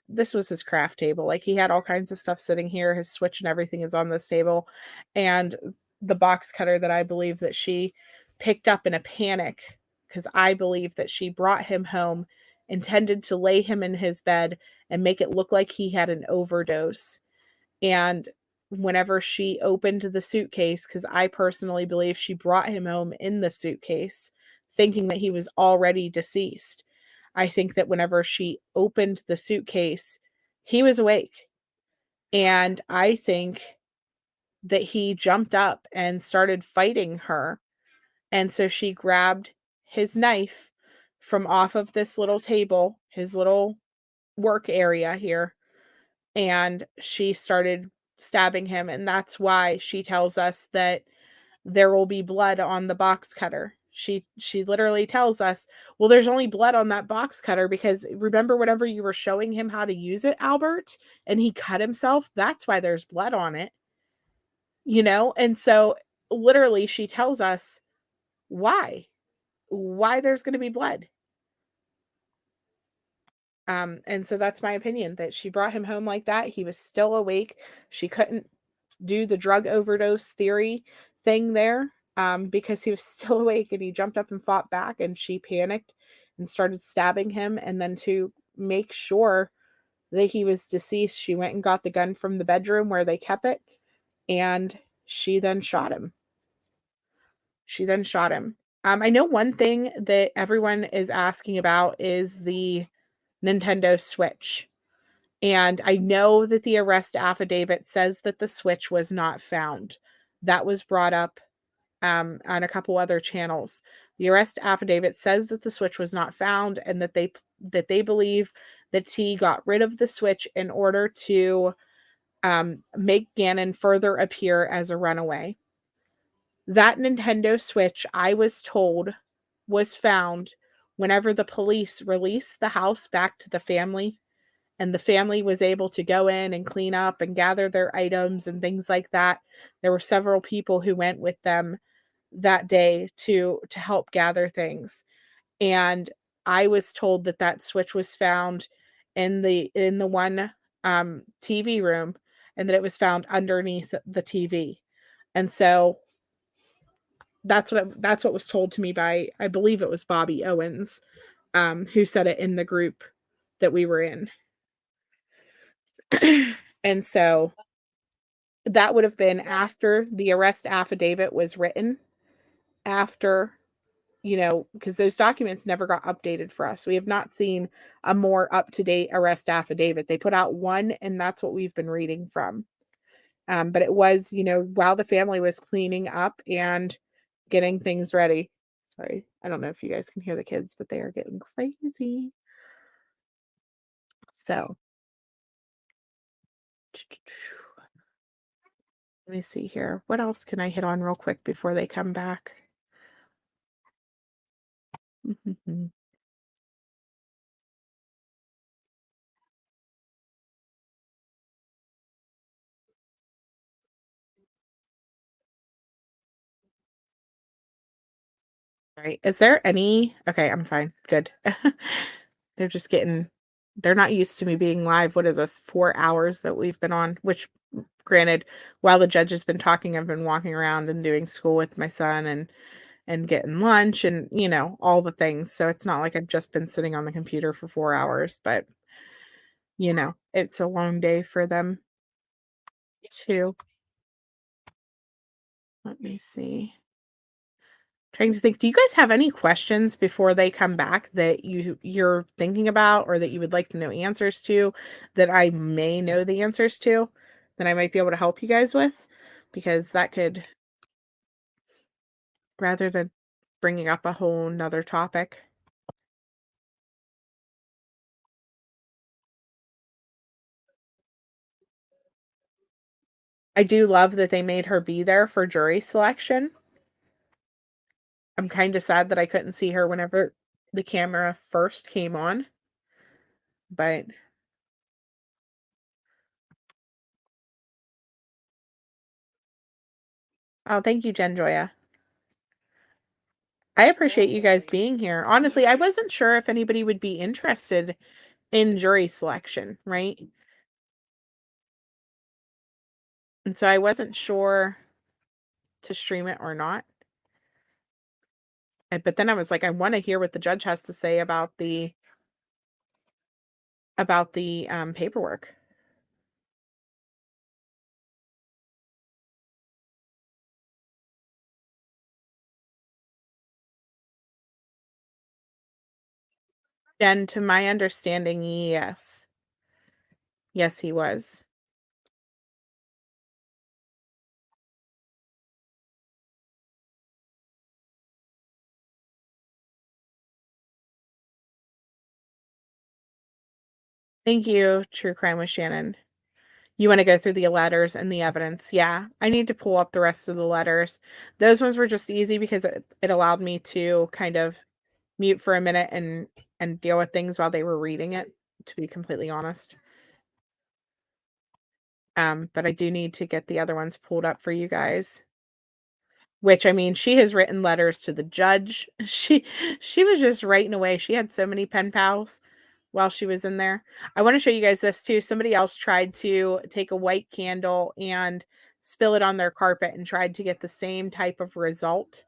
[SPEAKER 1] this was his craft table. Like he had all kinds of stuff sitting here. His switch and everything is on this table. And the box cutter that I believe that she picked up in a panic, because I believe that she brought him home, intended to lay him in his bed and make it look like he had an overdose. And whenever she opened the suitcase, because I personally believe she brought him home in the suitcase, thinking that he was already deceased. I think that whenever she opened the suitcase, he was awake. And I think that he jumped up and started fighting her. And so she grabbed his knife from off of this little table, his little work area here, and she started stabbing him. And that's why she tells us that there will be blood on the box cutter. She literally tells us, well, there's only blood on that box cutter because remember whenever you were showing him how to use it, Albert, and he cut himself, that's why there's blood on it. And so literally she tells us why there's going to be blood. And so that's my opinion, that she brought him home like that. He was still awake. She couldn't do the drug overdose theory thing there, because he was still awake and he jumped up and fought back, and she panicked and started stabbing him. And then to make sure that he was deceased, she went and got the gun from the bedroom where they kept it, and she then shot him. I know one thing that everyone is asking about is the Nintendo Switch. And I know that the arrest affidavit says that the Switch was not found. That was brought up on a couple other channels. The arrest affidavit says that the Switch was not found, and that they believe that T got rid of the Switch in order to make Gannon further appear as a runaway. That Nintendo Switch, I was told, was found whenever the police released the house back to the family, and the family was able to go in and clean up and gather their items and things like that. There were several people who went with them that day to help gather things. And I was told that that Switch was found in the one TV room, and that it was found underneath the TV. And so that's what was told to me by, I believe it was Bobby Owens, who said it in the group that we were in. And so that would have been after the arrest affidavit was written, after, because those documents never got updated for us. We have not seen a more up-to-date arrest affidavit. They put out one, and that's what we've been reading from. But it was, while the family was cleaning up and getting things ready. Sorry, I don't know if you guys can hear the kids, but they are getting crazy. So let me see here. What else can I hit on real quick before they come back? Right. Is there any... Okay, I'm fine. Good. They're not used to me being live. What is this, 4 hours that we've been on? Which, granted, while the judge has been talking, I've been walking around and doing school with my son and getting lunch and, all the things. So it's not like I've just been sitting on the computer for 4 hours, but, it's a long day for them too. Let me see. Trying to think, do you guys have any questions before they come back that you're thinking about, or that you would like to know answers to, that I may know the answers to, that I might be able to help you guys with? Because that could, rather than bringing up a whole nother topic. I do love that they made her be there for jury selection. I'm kind of sad that I couldn't see her whenever the camera first came on, but oh, thank you, Jen Joya. I appreciate you guys being here. Honestly, I wasn't sure if anybody would be interested in jury selection, right? And so I wasn't sure to stream it or not. But then I was like, I want to hear what the judge has to say about the paperwork. And to my understanding, yes. Yes, he was. Thank you, True Crime with Shannon. You want to go through the letters and the evidence? Yeah, I need to pull up the rest of the letters. Those ones were just easy because it allowed me to kind of mute for a minute and deal with things while they were reading it, to be completely honest. But I do need to get the other ones pulled up for you guys. Which, I mean, she has written letters to the judge. She was just writing away. She had so many pen pals while she was in there. I want to show you guys this too. Somebody else tried to take a white candle and spill it on their carpet and tried to get the same type of result.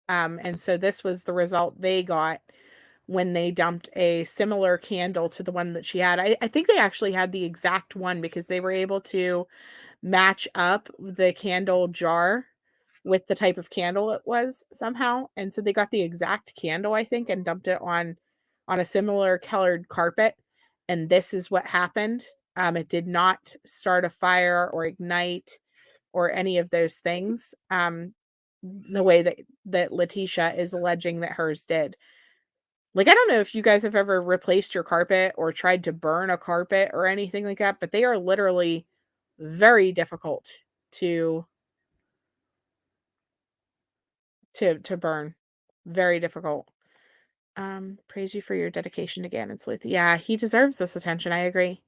[SPEAKER 1] And so this was the result they got when they dumped a similar candle to the one that she had. I think they actually had the exact one because they were able to match up the candle jar with the type of candle it was somehow. And so they got the exact candle, I think, and dumped it on a similar colored carpet. And this is what happened. It did not start a fire or ignite or any of those things. The way that Letecia is alleging that hers did. Like, I don't know if you guys have ever replaced your carpet or tried to burn a carpet or anything like that, but they are literally very difficult to burn. Very difficult. Praise you for your dedication to Gannon Stauch. Yeah, he deserves this attention. I agree.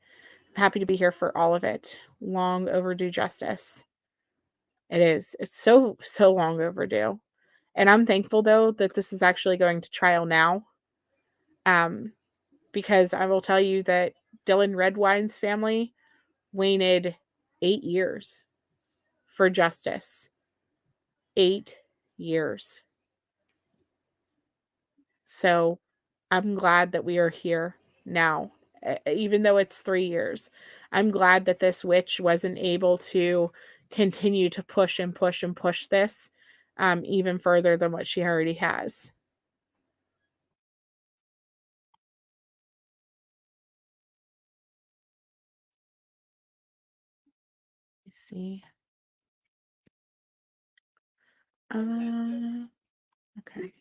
[SPEAKER 1] I'm happy to be here for all of it. Long overdue justice. It is. It's so long overdue. And I'm thankful though that this is actually going to trial now. Because I will tell you that Dylan Redwine's family waited 8 years for justice. 8 years. So I'm glad that we are here now, even though it's 3 years. I'm glad that this witch wasn't able to continue to push and push and push this even further than what she already has. Let's see. Okay.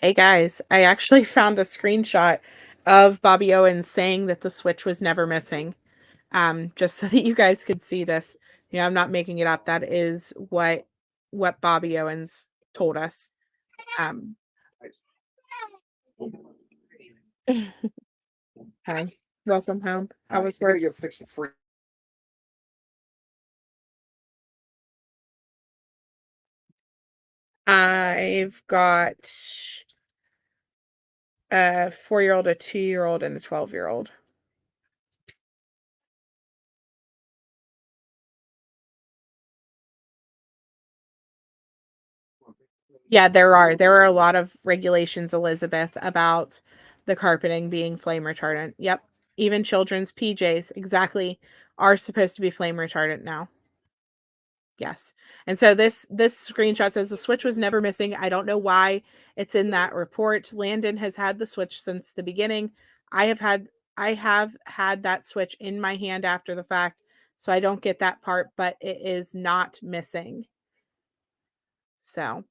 [SPEAKER 1] Hey guys, I actually found a screenshot of Bobby Owens saying that the switch was never missing. Just so that you guys could see this. You know, I'm not making it up. That is what Bobby Owens told us. Hi, welcome home. How was work? I've got a 4-year-old, a 2-year-old, and a 12-year-old. Yeah, there are a lot of regulations, Elizabeth, about the carpeting being flame retardant. Yep. Even children's PJs exactly are supposed to be flame retardant now. Yes. And so this screenshot says the switch was never missing. I don't know why it's in that report. Landon has had the switch since the beginning. I have had that switch in my hand after the fact, so I don't get that part, but it is not missing. So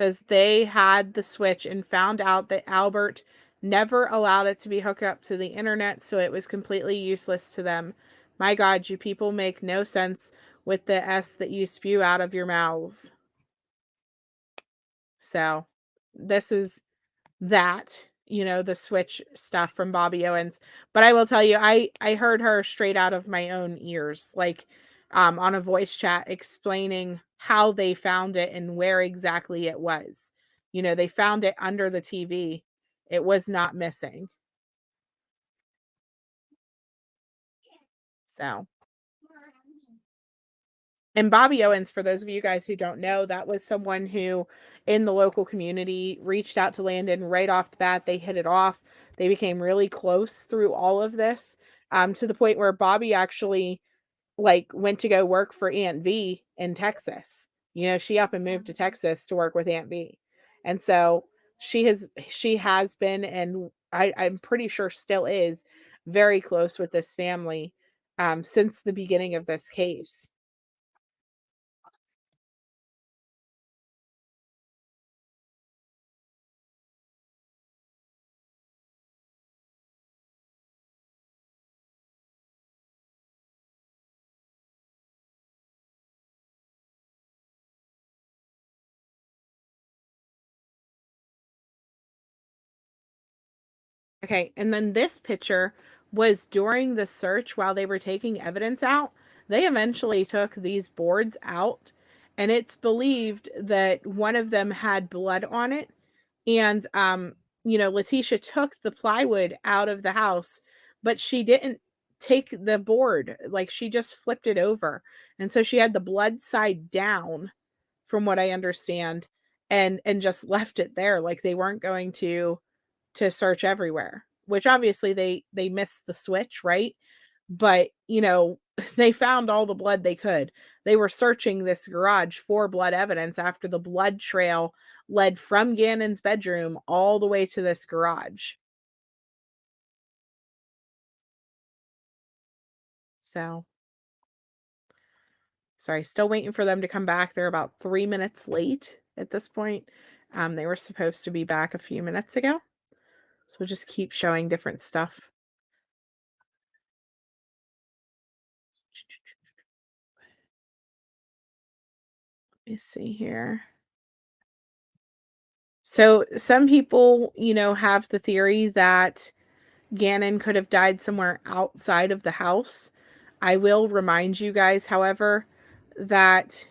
[SPEAKER 1] says they had the switch and found out that Albert never allowed it to be hooked up to the internet, so it was completely useless to them. My God, you people make no sense with the S that you spew out of your mouths. So this is that, the switch stuff from Bobby Owens. But I will tell you, I heard her straight out of my own ears, like on a voice chat explaining how they found it and where exactly it was. They found it under the TV. It was not missing. So, and Bobby Owens, for those of you guys who don't know, that was someone who in the local community reached out to Landon right off the bat. They hit it off. They became really close through all of this, to the point where Bobby actually went to go work for Aunt V in Texas. She up and moved to Texas to work with Aunt V. And so she has been, and I'm pretty sure still is, very close with this family since the beginning of this case. Okay, and then this picture was during the search while they were taking evidence out. They eventually took these boards out, and it's believed that one of them had blood on it. And Letecia took the plywood out of the house, but she didn't take the board. Like, she just flipped it over. And so she had the blood side down, from what I understand, and just left it there. Like, they weren't going to search everywhere, which obviously they missed the switch, right? But they found all the blood they could. They were searching this garage for blood evidence after the blood trail led from Gannon's bedroom all the way to this garage. So, sorry, still waiting for them to come back. They're about 3 minutes late at this point. They were supposed to be back a few minutes ago. So we'll just keep showing different stuff. Let me see here. So some people, have the theory that Gannon could have died somewhere outside of the house. I will remind you guys, however, that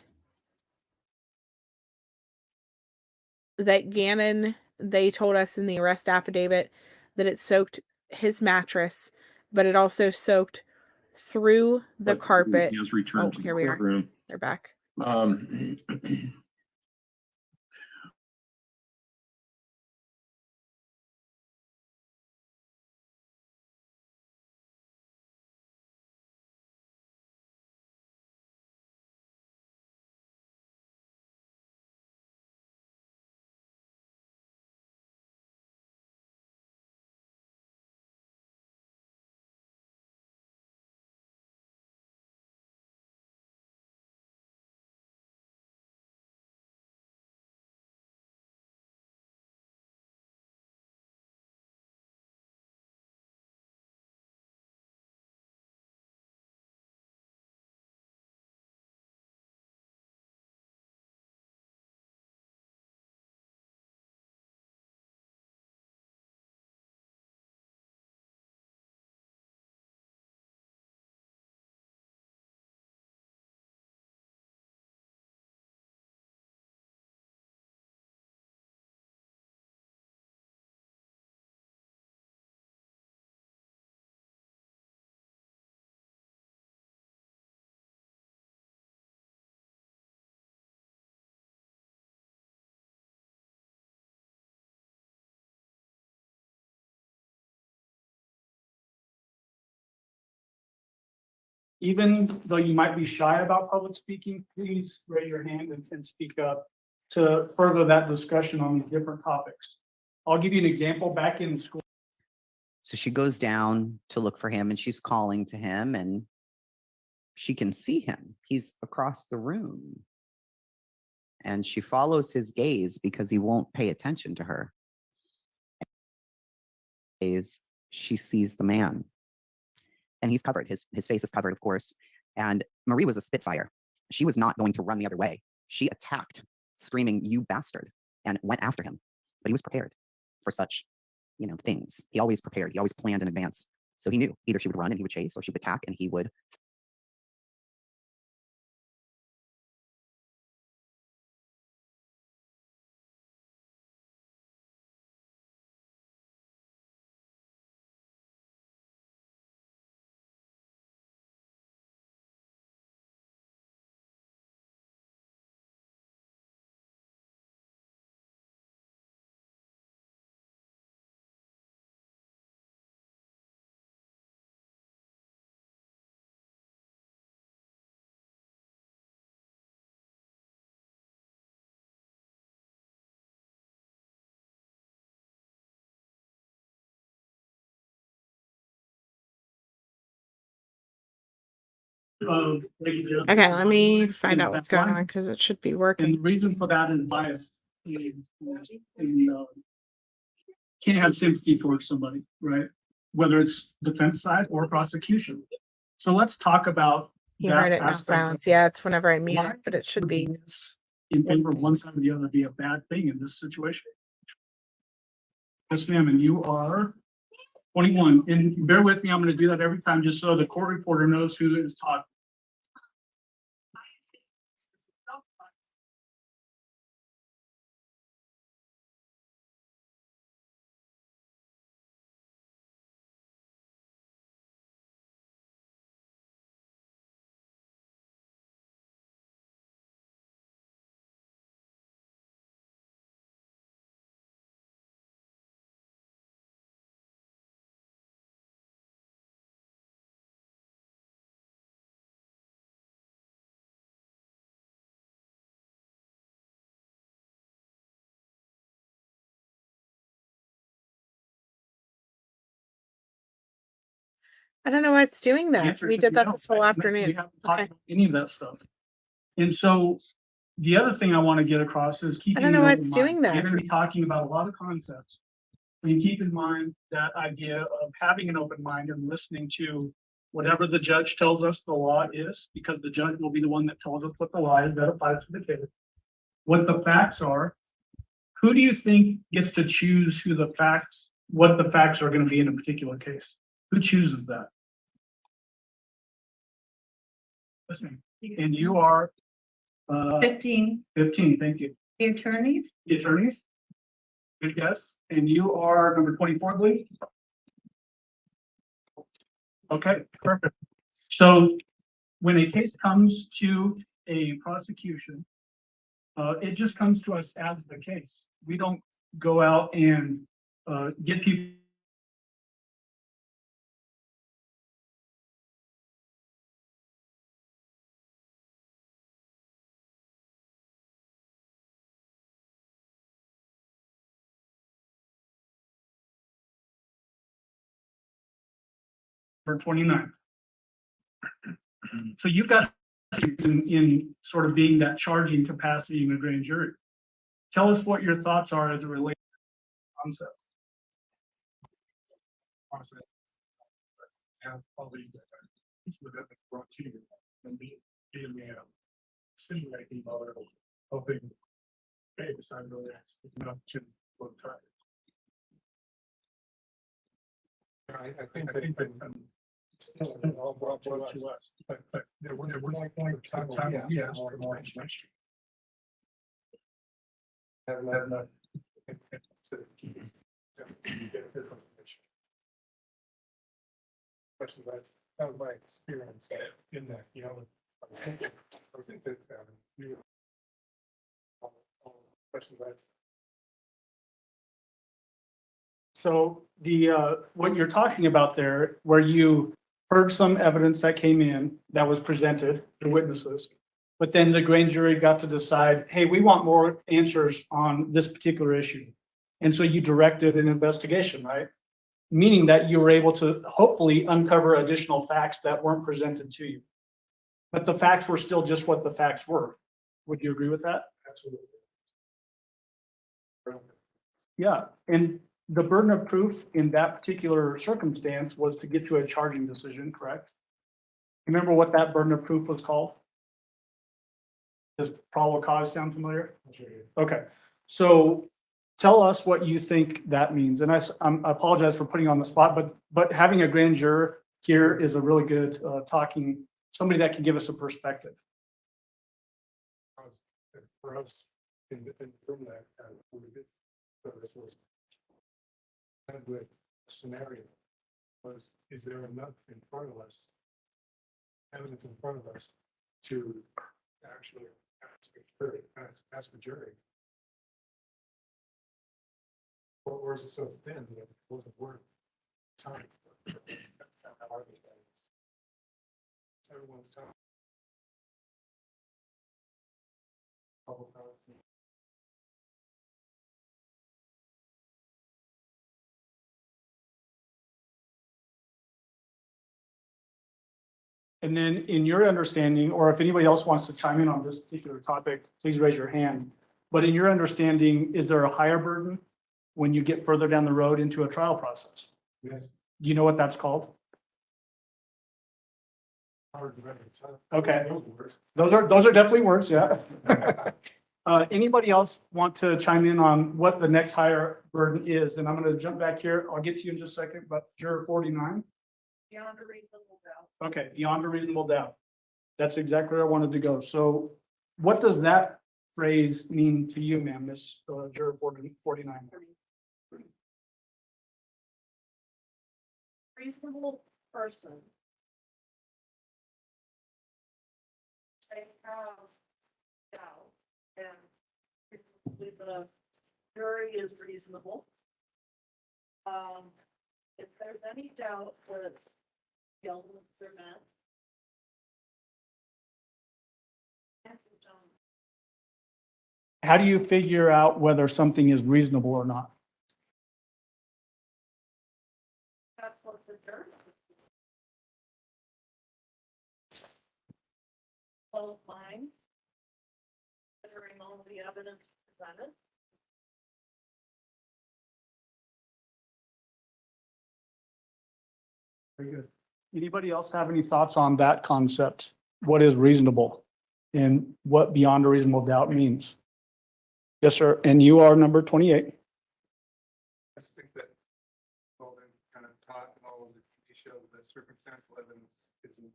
[SPEAKER 1] Gannon, they told us in the arrest affidavit that it soaked his mattress, but it also soaked through the carpet.
[SPEAKER 4] He has returned to the courtroom.
[SPEAKER 1] They're back.
[SPEAKER 7] Even though you might be shy about public speaking, please raise your hand and speak up to further that discussion on these different topics. I'll give you an example. Back in school.
[SPEAKER 16] So she goes down to look for him and she's calling to him and she can see him. He's across the room. And she follows his gaze because he won't pay attention to her. She sees the man. And he's covered. His face is covered, of course. And Marie was a Spitfire. She was not going to run the other way. She attacked, screaming, "You bastard," and went after him. But he was prepared for such, things. He always prepared. He always planned in advance. So he knew either she would run and he would chase, or she would attack and he would.
[SPEAKER 1] Okay, let me find out what's going on because it should be working.
[SPEAKER 7] And the reason for that is bias. Can't have sympathy for somebody, right? Whether it's defense side or prosecution. So let's talk about
[SPEAKER 1] You
[SPEAKER 7] that
[SPEAKER 1] heard it, no
[SPEAKER 7] aspect.
[SPEAKER 1] silence. Yeah, it's whenever I mute it, but it should be.
[SPEAKER 7] In favor of one side or the other be a bad thing in this situation. Yes, ma'am, and you are? 21, and bear with me, I'm gonna do that every time, just so the court reporter knows who is talking.
[SPEAKER 1] I don't know why it's doing
[SPEAKER 7] The
[SPEAKER 1] that.
[SPEAKER 7] answer
[SPEAKER 1] We
[SPEAKER 7] should
[SPEAKER 1] did
[SPEAKER 7] be
[SPEAKER 1] that
[SPEAKER 7] no.
[SPEAKER 1] this whole
[SPEAKER 7] We
[SPEAKER 1] afternoon.
[SPEAKER 7] haven't talked
[SPEAKER 1] Okay.
[SPEAKER 7] about any of that stuff. And so the other thing I want to get across is keeping.
[SPEAKER 1] I don't know
[SPEAKER 7] an
[SPEAKER 1] why
[SPEAKER 7] open
[SPEAKER 1] it's
[SPEAKER 7] mind.
[SPEAKER 1] doing that.
[SPEAKER 7] We're going to be talking about a lot of concepts. And keep in mind that idea of having an open mind and listening to whatever the judge tells us the law is, because the judge will be the one that tells us what the law is that applies to the case. What the facts are. Who do you think gets to choose what the facts are going to be in a particular case? Who chooses that? Listening. And you are
[SPEAKER 9] 15.
[SPEAKER 7] 15, thank you.
[SPEAKER 9] The attorneys?
[SPEAKER 7] The attorneys? Good guess. And you are number 24, I believe? Okay, perfect. So when a case comes to a prosecution, it just comes to us as the case. We don't go out and get people. For 29. So you've got in sort of being that charging capacity in a grand jury. Tell us what your thoughts are as it relates to the concept.
[SPEAKER 5] And probably each of them brought to you and be in the simulating mode of hoping, hey, decided to that's enough to try. I think that still all brought to us, but there was one point of time we asked for more information. Have not get this information. Especially that was my experience in that, you know, I think that you especially that.
[SPEAKER 7] So what you're talking about there, where you heard some evidence that came in that was presented to witnesses, but then the grand jury got to decide, hey, we want more answers on this particular issue. And so you directed an investigation, right? Meaning that you were able to hopefully uncover additional facts that weren't presented to you. But the facts were still just what the facts were. Would you agree with that?
[SPEAKER 5] Absolutely.
[SPEAKER 7] Yeah, and the burden of proof in that particular circumstance was to get to a charging decision, correct? Remember what that burden of proof was called? Does probable cause sound familiar? Okay, so tell us what you think that means. And I apologize for putting you on the spot, but having a grand juror here is a really good somebody that can give us a perspective.
[SPEAKER 5] For us, in the room that we did, so this was kind of the scenario was, is there enough in front of us, evidence in front of us to actually ask a jury? Or is it so thin that it wasn't worth time? Everyone's time.
[SPEAKER 7] And then in your understanding, or if anybody else wants to chime in on this particular topic, please raise your hand. But in your understanding, is there a higher burden when you get further down the road into a trial process?
[SPEAKER 5] Yes.
[SPEAKER 7] Do you know what that's called? Okay. Those are definitely words, yeah. Anybody else want to chime in on what the next higher burden is? And I'm going to jump back here. I'll get to you in just a second, but juror 49.
[SPEAKER 9] Beyond a reasonable doubt.
[SPEAKER 7] Okay, beyond a reasonable doubt. That's exactly where I wanted to go. So what does that phrase mean to you, ma'am, Miss juror 49?
[SPEAKER 9] Reasonable person. I have doubt, and if the jury is reasonable. If there's any doubt that the elements are met.
[SPEAKER 7] How do you figure out whether something is reasonable or not?
[SPEAKER 9] That's what the jury. Both minds. Considering all the evidence presented.
[SPEAKER 7] Very good. Anybody else have any thoughts on that concept? What is reasonable and what beyond a reasonable doubt means? Yes, sir. And you are number 28.
[SPEAKER 5] I just think that Golden kind of taught all of the issue of the circumstantial evidence isn't.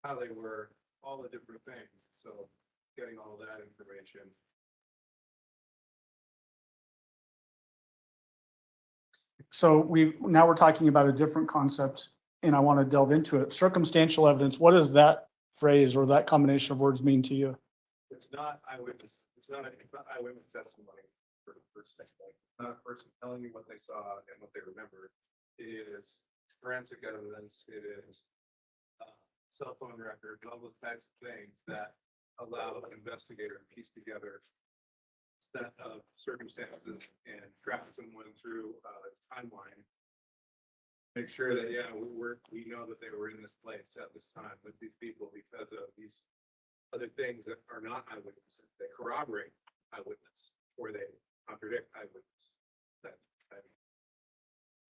[SPEAKER 5] How they were, all the different things, so getting all that information.
[SPEAKER 7] So now we're talking about a different concept and I want to delve into it. Circumstantial evidence, what does that phrase or that combination of words mean to you?
[SPEAKER 5] It's not eyewitness, it's not eyewitness testimony for like, not a person telling you what they saw and what they remembered. It is forensic evidence, it is cell phone records, all those types of things that allow an investigator to piece together a set of circumstances and track someone through a timeline. Make sure that, yeah, we know that they were in this place at this time with these people because of these other things that are not eyewitnesses. They corroborate eyewitness or they contradict eyewitness.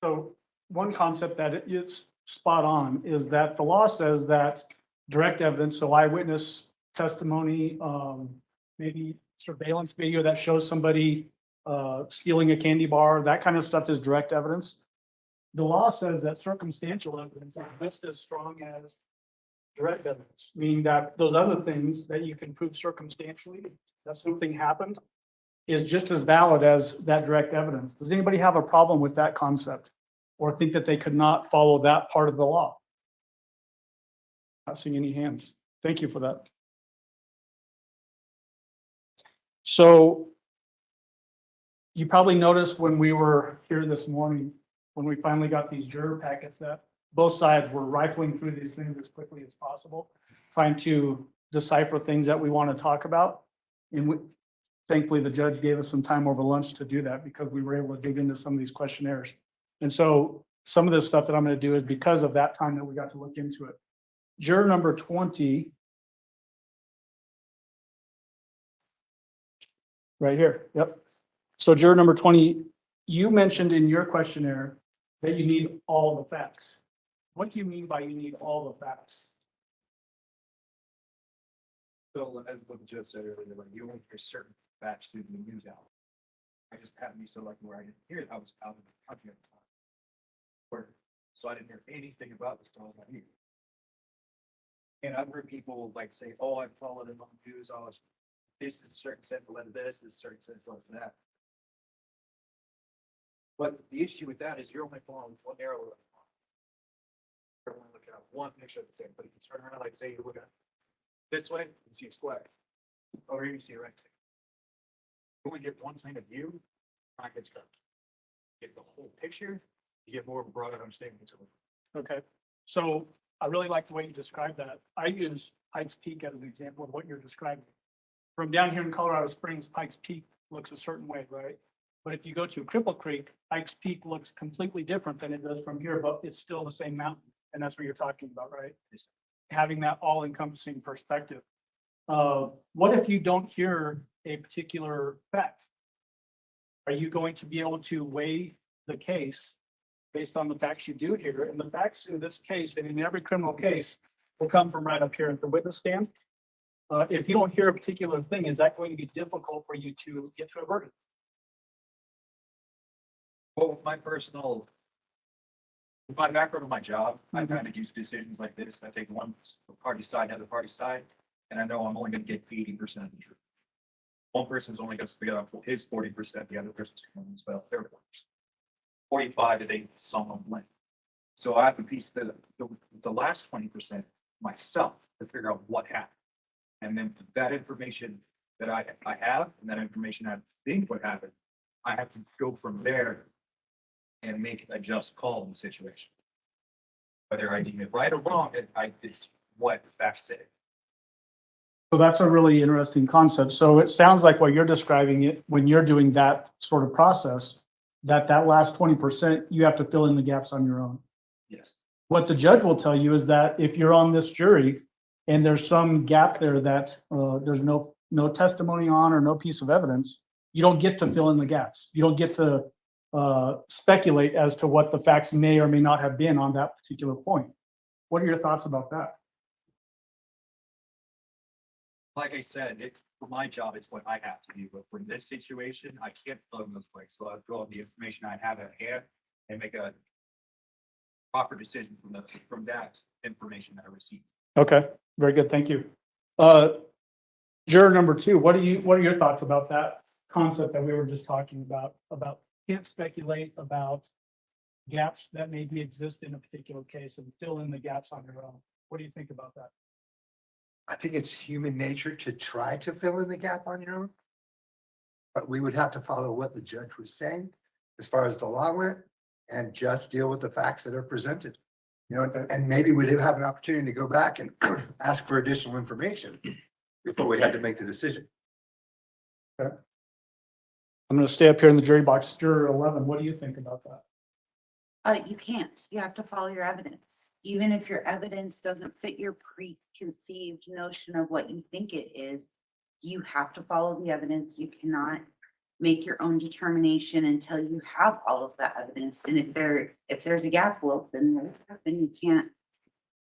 [SPEAKER 7] So one concept that is spot on is that the law says that direct evidence, so eyewitness testimony, maybe surveillance video that shows somebody stealing a candy bar, that kind of stuff is direct evidence. The law says that circumstantial evidence is just as strong as direct evidence, meaning that those other things that you can prove circumstantially that something happened is just as valid as that direct evidence. Does anybody have a problem with that concept or think that they could not follow that part of the law? Not seeing any hands. Thank you for that. So you probably noticed when we were here this morning, when we finally got these juror packets, that both sides were rifling through these things as quickly as possible, trying to decipher things that we want to talk about. And thankfully, the judge gave us some time over lunch to do that because we were able to dig into some of these questionnaires. And so some of this stuff that I'm going to do is because of that time that we got to look into it. Juror number 20. Right here. Yep. So juror number 20, you mentioned in your questionnaire that you need all the facts. What do you mean by you need all the facts?
[SPEAKER 19] So as what the judge said earlier, like you only hear certain facts through the news outlet. I just happened to be so lucky where I didn't hear it. I was out in the country at the time. So I didn't hear anything about the story I knew. And I've heard people like say, oh, I followed it on the news. Oh, this is a certain sense of this is a certain sense of that. But the issue with that is you're only following one arrow. You're only looking at one picture of the thing, but if you turn around, like say you're looking this way, you see a square. Over here, you see a rectangle. You only get one plane of view, not get struck. Get the whole picture, you get more of a broader understanding.
[SPEAKER 7] Okay. So I really like the way you described that. I use Pikes Peak as an example of what you're describing. From down here in Colorado Springs, Pikes Peak looks a certain way, right? But if you go to Cripple Creek, Pikes Peak looks completely different than it does from here, but it's still the same mountain. And that's what you're talking about, right? Having that all encompassing perspective. What if you don't hear a particular fact? Are you going to be able to weigh the case based on the facts you do hear, and the facts in this case and in every criminal case will come from right up here at the witness stand. If you don't hear a particular thing, is that going to be difficult for you to get to a verdict?
[SPEAKER 3] Well, with my personal, with my background of my job, I kind of use decisions like this. I take one party side, other party side, and I know I'm only going to get 80% of the truth. One person's only going to figure out his 40%, the other person's going to spell their 45 to they someone win. So I have to piece the last 20% myself to figure out what happened. And then that information that I have, and that information I think what happened, I have to go from there and make a just call in the situation. Whether I deem it right or wrong, it's what the facts say.
[SPEAKER 7] So that's a really interesting concept. So it sounds like what you're describing it, when you're doing that sort of process, that last 20%, you have to fill in the gaps on your own.
[SPEAKER 3] Yes.
[SPEAKER 7] What the judge will tell you is that if you're on this jury and there's some gap there that there's no testimony on or no piece of evidence, you don't get to fill in the gaps. You don't get to speculate as to what the facts may or may not have been on that particular point. What are your thoughts about that?
[SPEAKER 3] Like I said, for my job, it's what I have to do. But for this situation, I can't fill in those blanks. So I'll go on the information I have at hand and make a proper decision from that information that I received.
[SPEAKER 7] Okay, very good. Thank you. Juror number 2, what are your thoughts about that concept that we were just talking about can't speculate about gaps that maybe exist in a particular case and fill in the gaps on your own? What do you think about that?
[SPEAKER 21] I think it's human nature to try to fill in the gap on your own. But we would have to follow what the judge was saying as far as the law went and just deal with the facts that are presented. You know, and maybe we'd have an opportunity to go back and ask for additional information before we had to make the decision.
[SPEAKER 7] Okay. I'm going to stay up here in the jury box. Juror 11, what do you think about that?
[SPEAKER 6] You can't. You have to follow your evidence. Even if your evidence doesn't fit your preconceived notion of what you think it is, you have to follow the evidence. You cannot make your own determination until you have all of that evidence. And if there's a gap, well, then you can't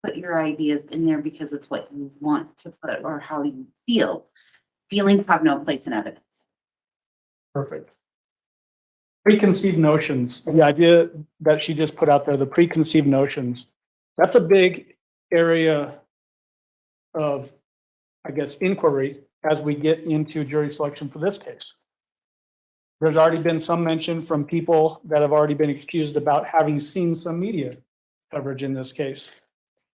[SPEAKER 6] put your ideas in there because it's what you want to put or how you feel. Feelings have no place in evidence.
[SPEAKER 7] Perfect. Preconceived notions, the idea that she just put out there, the preconceived notions, that's a big area of, I guess, inquiry as we get into jury selection for this case. There's already been some mention from people that have already been accused about having seen some media coverage in this case.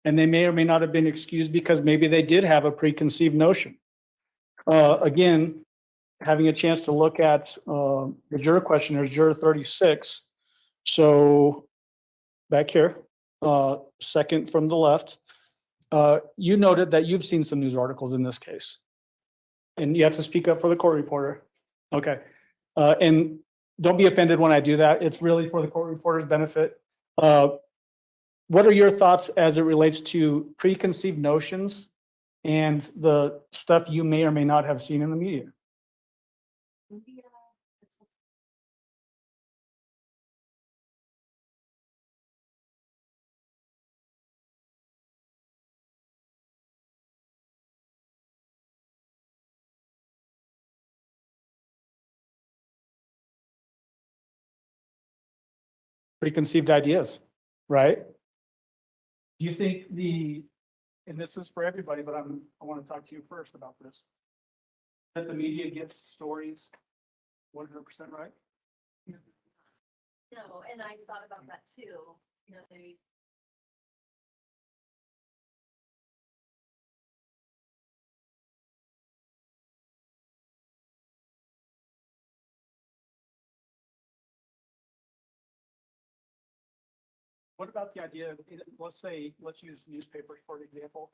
[SPEAKER 7] And they may or may not have been excused because maybe they did have a preconceived notion. Again, having a chance to look at the juror questionnaires, juror 36. So back here, second from the left, you noted that you've seen some news articles in this case. And you have to speak up for the court reporter. Okay. And don't be offended when I do that. It's really for the court reporter's benefit. What are your thoughts as it relates to preconceived notions and the stuff you may or may not have seen in the media? Preconceived ideas, right? Do you think and this is for everybody, but I want to talk to you first about this, that the media gets stories 100% right?
[SPEAKER 14] No, and I thought about that too. You know,
[SPEAKER 7] What about the idea, let's use newspapers for example.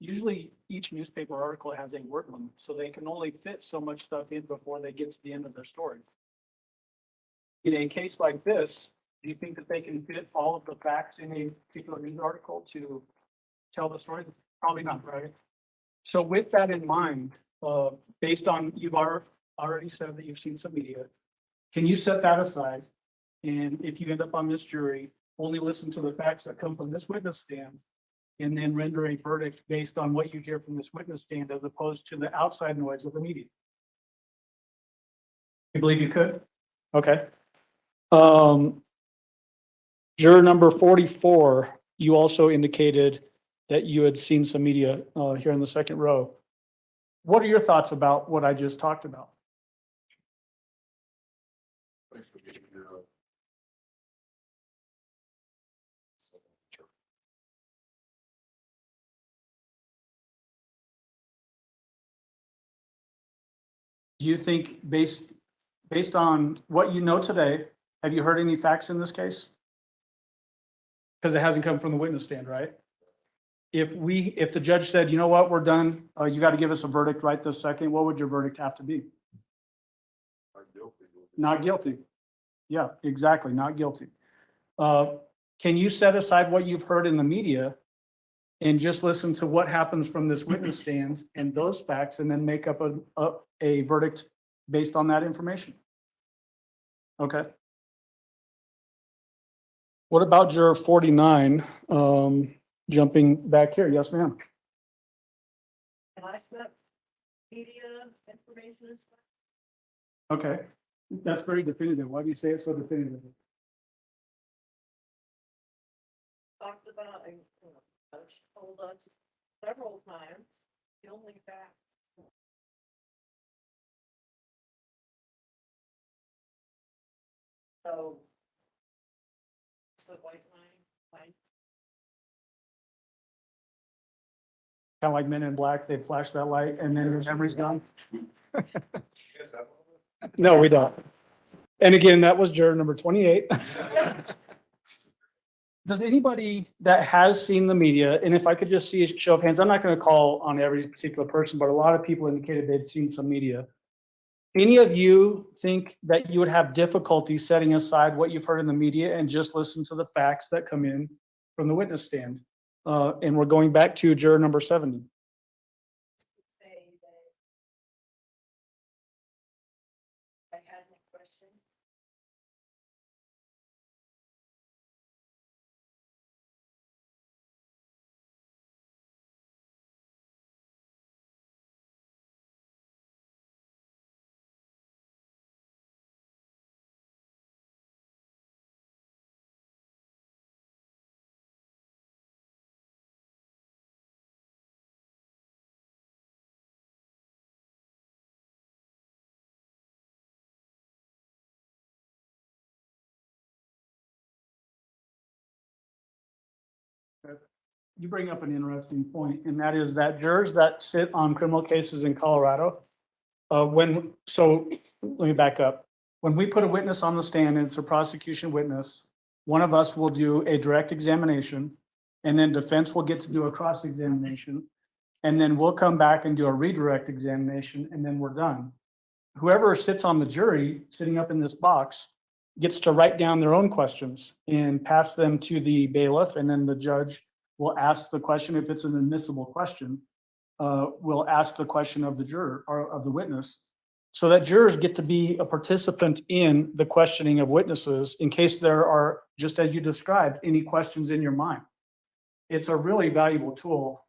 [SPEAKER 7] Usually each newspaper article has a word limit, so they can only fit so much stuff in before they get to the end of their story. In a case like this, do you think that they can fit all of the facts in a particular news article to tell the story? Probably not, right? So with that in mind, based on you've already said that you've seen some media, can you set that aside And if you end up on this jury, only listen to the facts that come from this witness stand and then render a verdict based on what you hear from this witness stand as opposed to the outside noise of the media. You believe you could? Okay. Juror number 44, you also indicated that you had seen some media here in the second row. What are your thoughts about what I just talked about? Do you think based on what you know today, have you heard any facts in this case? Because it hasn't come from the witness stand, right? If the judge said, you know what, we're done, you got to give us a verdict right this second, what would your verdict have to be? Not guilty. Yeah, exactly, not guilty. Can you set aside what you've heard in the media and just listen to what happens from this witness stand and those facts and then make up a verdict based on that information? Okay. What about juror 49? Jumping back here. Yes, ma'am.
[SPEAKER 9] Can I set media information as
[SPEAKER 7] Okay. That's very definitive. Why do you say it so definitively?
[SPEAKER 9] talked about, and Judge told us several times, the only fact. So. So white line,
[SPEAKER 7] Kind of like Men in Black, they flash that light and then your memory's gone. No, we don't. And again, that was juror number 28. Does anybody that has seen the media, and if I could just see a show of hands, I'm not going to call on every particular person, but a lot of people indicated they'd seen some media. Any of you think that you would have difficulty setting aside what you've heard in the media and just listen to the facts that come in from the witness stand? And we're going back to juror number 70.
[SPEAKER 9] say that. I had any questions.
[SPEAKER 7] You bring up an interesting point, and that is that jurors that sit on criminal cases in Colorado, let me back up. When we put a witness on the stand and it's a prosecution witness, one of us will do a direct examination, and then defense will get to do a cross-examination, and then we'll come back and do a redirect examination, and then we're done. Whoever sits on the jury, sitting up in this box, gets to write down their own questions and pass them to the bailiff, and then the judge will ask the question. If it's an admissible question, we'll ask the question of the juror or of the witness, so that jurors get to be a participant in the questioning of witnesses in case there are, just as you described, any questions in your mind. It's a really valuable tool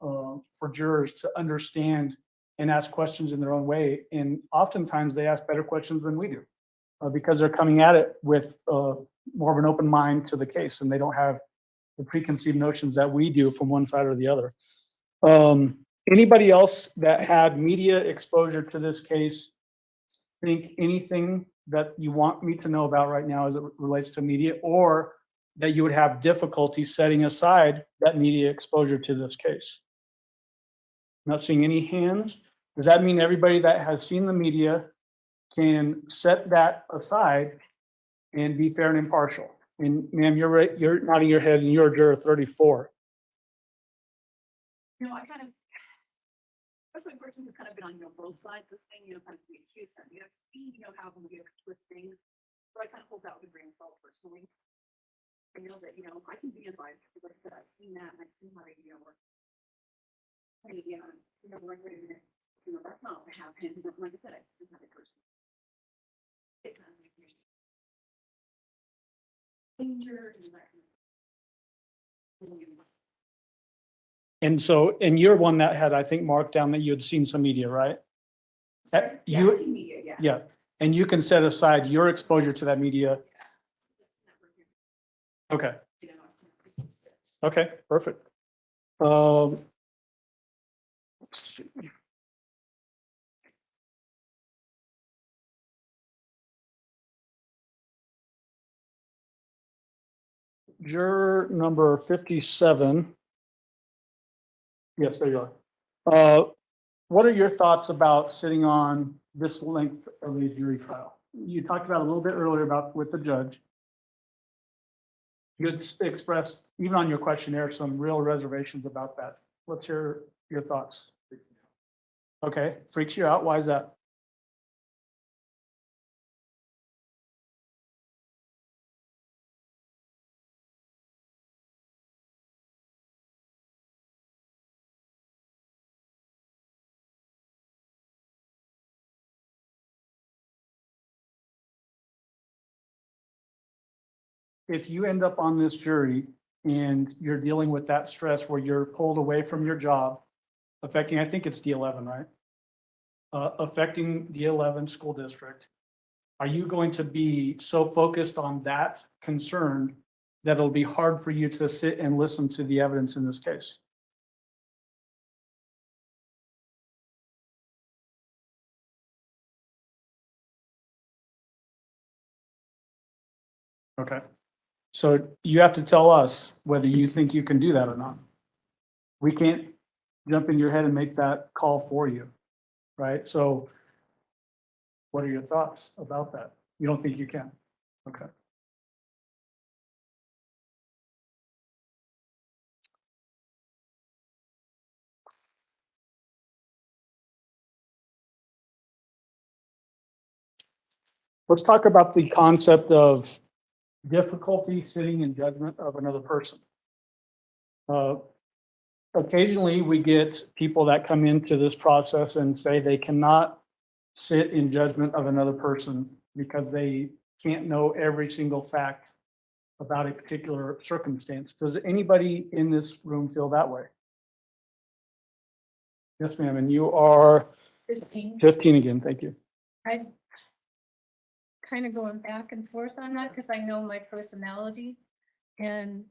[SPEAKER 7] for jurors to understand and ask questions in their own way. And oftentimes they ask better questions than we do because they're coming at it with more of an open mind to the case, and they don't have the preconceived notions that we do from one side or the other. Anybody else that had media exposure to this case think anything that you want me to know about right now as it relates to media, or that you would have difficulty setting aside that media exposure to this case? Not seeing any hands. Does that mean everybody that has seen the media can set that aside and be fair and impartial? And ma'am, you're right, you're nodding your head, and you're a juror 34.
[SPEAKER 2] You know, I kind of, as a person who's kind of been on, both sides of the thing, kind of the accused and the seen, how the media twist things. So I kind of hold that with a grain of salt personally. I know that, I can be advised, because like I said, I've seen that and I've seen how they, work. Hey, wait a minute, that's not what happened. But like I said, I've seen how they personally. It kind of danger and that.
[SPEAKER 7] And so, and you're one that had, I think, marked down that you had seen some media, right?
[SPEAKER 2] Yeah, I see media, yeah.
[SPEAKER 7] Yeah, and you can set aside your exposure to that media. Okay. Okay, perfect. Let's see. Juror number 57. Yes, there you are. What are your thoughts about sitting on this length of a jury trial? You talked about a little bit earlier about with the judge. You had expressed, even on your questionnaire, some real reservations about that. What's your thoughts? Okay, freaks you out. Why is that? If you end up on this jury and you're dealing with that stress where you're pulled away from your job, affecting, I think it's D11, right? Affecting D11 school district, are you going to be so focused on that concern that it'll be hard for you to sit and listen to the evidence in this case? Okay. So you have to tell us whether you think you can do that or not. We can't jump in your head and make that call for you, right? So what are your thoughts about that? You don't think you can? Okay. Let's talk about the concept of difficulty sitting in judgment of another person. Occasionally, we get people that come into this process and say they cannot sit in judgment of another person because they can't know every single fact about a particular circumstance. Does anybody in this room feel that way? Yes, ma'am, and you are
[SPEAKER 10] 15.
[SPEAKER 7] 15 again, thank you.
[SPEAKER 10] I kind of going back and forth on that because I know my personality and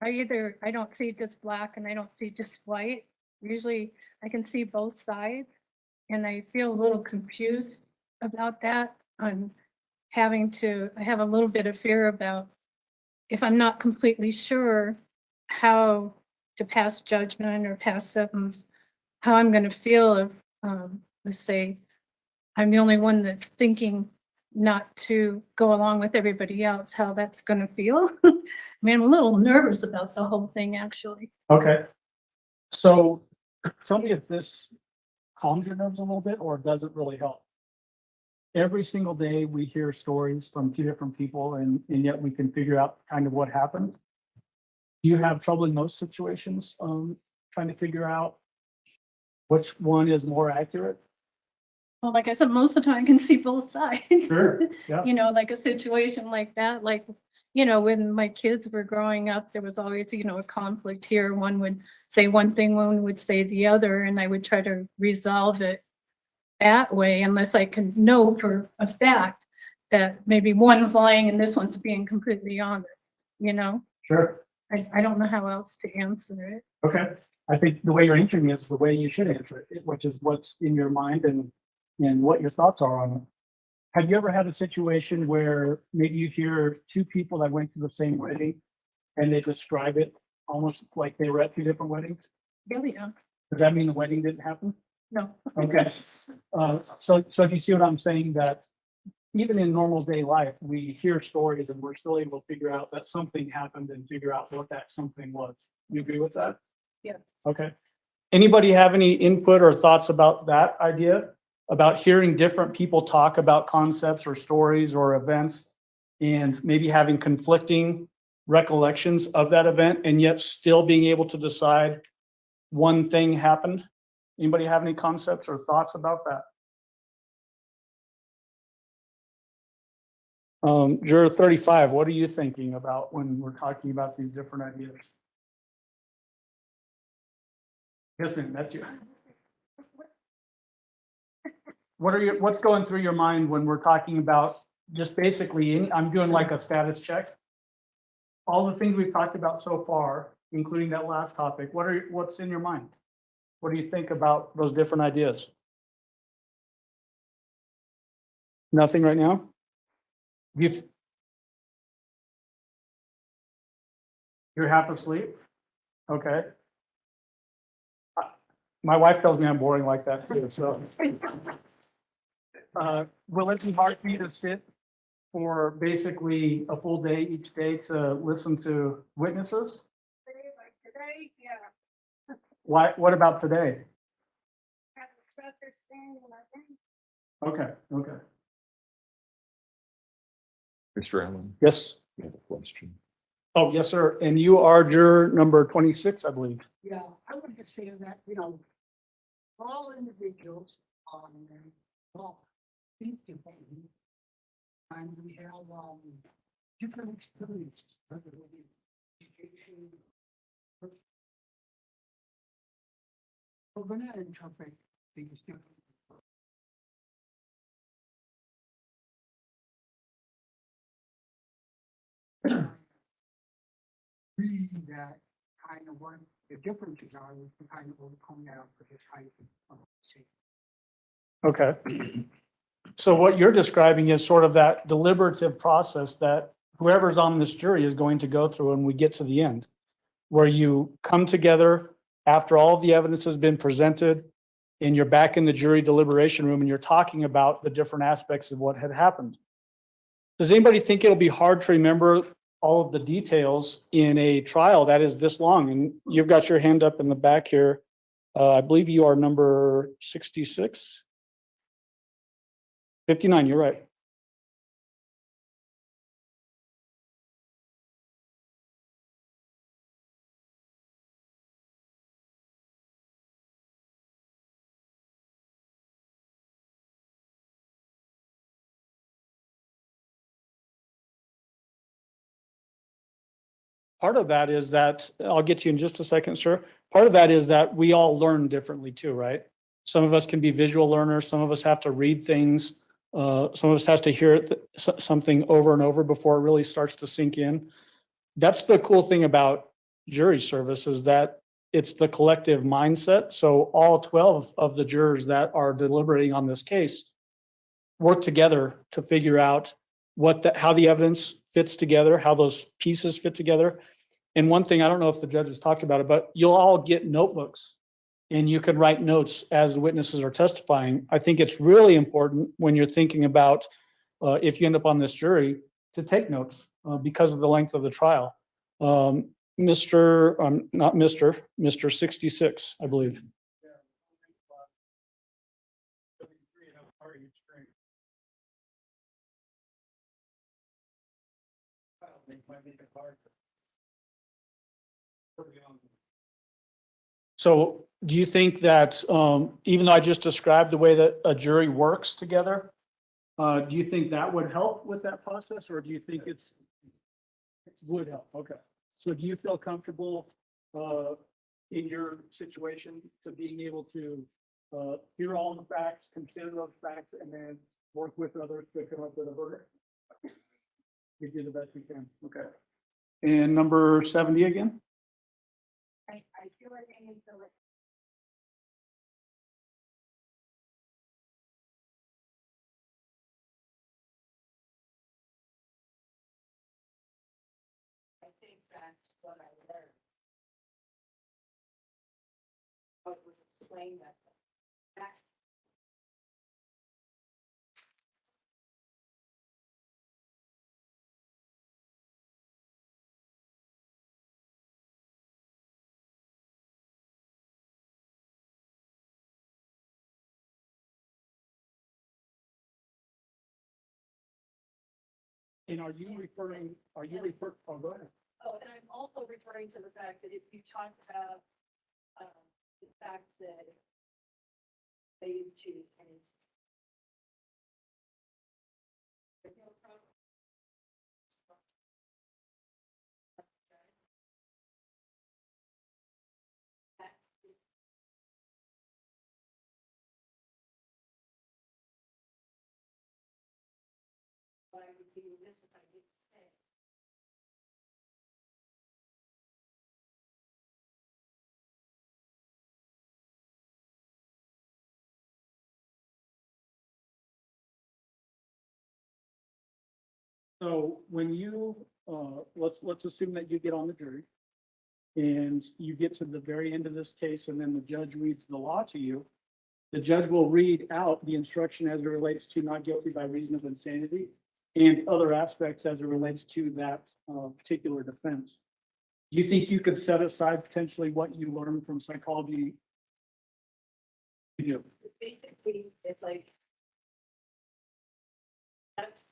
[SPEAKER 10] I don't see just black and I don't see just white. Usually I can see both sides and I feel a little confused about that. I have a little bit of fear about if I'm not completely sure how to pass judgment or pass sentence, how I'm going to feel if, let's say, I'm the only one that's thinking not to go along with everybody else, how that's going to feel. I mean, I'm a little nervous about the whole thing, actually.
[SPEAKER 7] Okay. So tell me if this calms your nerves a little bit or does it really help? Every single day we hear stories from two different people and yet we can figure out kind of what happened. Do you have trouble in those situations, trying to figure out which one is more accurate?
[SPEAKER 10] Well, like I said, most of the time I can see both sides.
[SPEAKER 7] Sure, yeah.
[SPEAKER 10] You know, like a situation like that, like, you know, when my kids were growing up, there was always, you know, a conflict here. One would say one thing, one would say the other, and I would try to resolve it that way, unless I can know for a fact that maybe one's lying and this one's being completely honest, you know?
[SPEAKER 7] Sure.
[SPEAKER 10] I don't know how else to answer it.
[SPEAKER 7] Okay. I think the way you're answering it is the way you should answer it, which is what's in your mind and what your thoughts are on it. Have you ever had a situation where maybe you hear two people that went to the same wedding and they describe it almost like they were at two different weddings?
[SPEAKER 10] Yeah.
[SPEAKER 7] Does that mean the wedding didn't happen?
[SPEAKER 10] No.
[SPEAKER 7] Okay. So do you see what I'm saying? That even in normal day life, we hear stories and we're still able to figure out that something happened and figure out what that something was. You agree with that?
[SPEAKER 10] Yes.
[SPEAKER 7] Okay. Anybody have any input or thoughts about that idea? About hearing different people talk about concepts or stories or events and maybe having conflicting recollections of that event and yet still being able to decide one thing happened? Anybody have any concepts or thoughts about that? Juror 35, what are you thinking about when we're talking about these different ideas? Yes, ma'am, that's you. What's going through your mind when we're talking about just basically, I'm doing like a status check. All the things we've talked about so far, including that last topic, what's in your mind? What do you think about those different ideas? Nothing right now? You're half asleep? Okay. My wife tells me I'm boring like that too, so. Will it be hard for you to sit for basically a full day each day to listen to witnesses?
[SPEAKER 10] Today, yeah.
[SPEAKER 7] Why, what about today?
[SPEAKER 10] Haven't spent this thing in my thing.
[SPEAKER 7] Okay, okay.
[SPEAKER 4] Mr. Allen,
[SPEAKER 7] Yes.
[SPEAKER 4] you have a question.
[SPEAKER 7] Oh, yes, sir. And you are juror number 26, I believe.
[SPEAKER 15] Yeah, I would just say that, you know, all individuals all these people, and we have different experiences, whether it be education. But we're not interpreting things differently. Really that kind of what the differences are, we can kind of overcome that for this type of say.
[SPEAKER 7] Okay. So what you're describing is sort of that deliberative process that whoever's on this jury is going to go through when we get to the end, where you come together after all of the evidence has been presented and you're back in the jury deliberation room and you're talking about the different aspects of what had happened. Does anybody think it'll be hard to remember all of the details in a trial that is this long? And you've got your hand up in the back here. I believe you are number 66. 59, you're right. Part of that is that, I'll get you in just a second, sir. Part of that is that we all learn differently too, right? Some of us can be visual learners. Some of us have to read things. Some of us has to hear something over and over before it really starts to sink in. That's the cool thing about jury service is that it's the collective mindset. So all 12 of the jurors that are deliberating on this case work together to figure out how the evidence fits together, how those pieces fit together. And one thing, I don't know if the judges talked about it, but you'll all get notebooks and you can write notes as the witnesses are testifying. I think it's really important when you're thinking about if you end up on this jury to take notes because of the length of the trial. Mr. 66, I believe. So do you think that even though I just described the way that a jury works together, do you think that would help with that process or do you think it would help? Okay. So do you feel comfortable in your situation to being able to hear all the facts, consider those facts, and then work with others to come up with a verdict? You do the best you can. Okay. And number 70 again?
[SPEAKER 10] I feel like I need to let.
[SPEAKER 9] I think that's what I learned. What was explained that.
[SPEAKER 7] And are you referring, oh, go ahead.
[SPEAKER 9] Oh, and I'm also referring to the fact that if you talk about the fact that they to
[SPEAKER 14] be remiss if I didn't say.
[SPEAKER 7] So when you, let's assume that you get on the jury and you get to the very end of this case and then the judge reads the law to you. The judge will read out the instruction as it relates to not guilty by reason of insanity and other aspects as it relates to that particular defense. Do you think you could set aside potentially what you learned from psychology?
[SPEAKER 9] Basically, it's like, that's,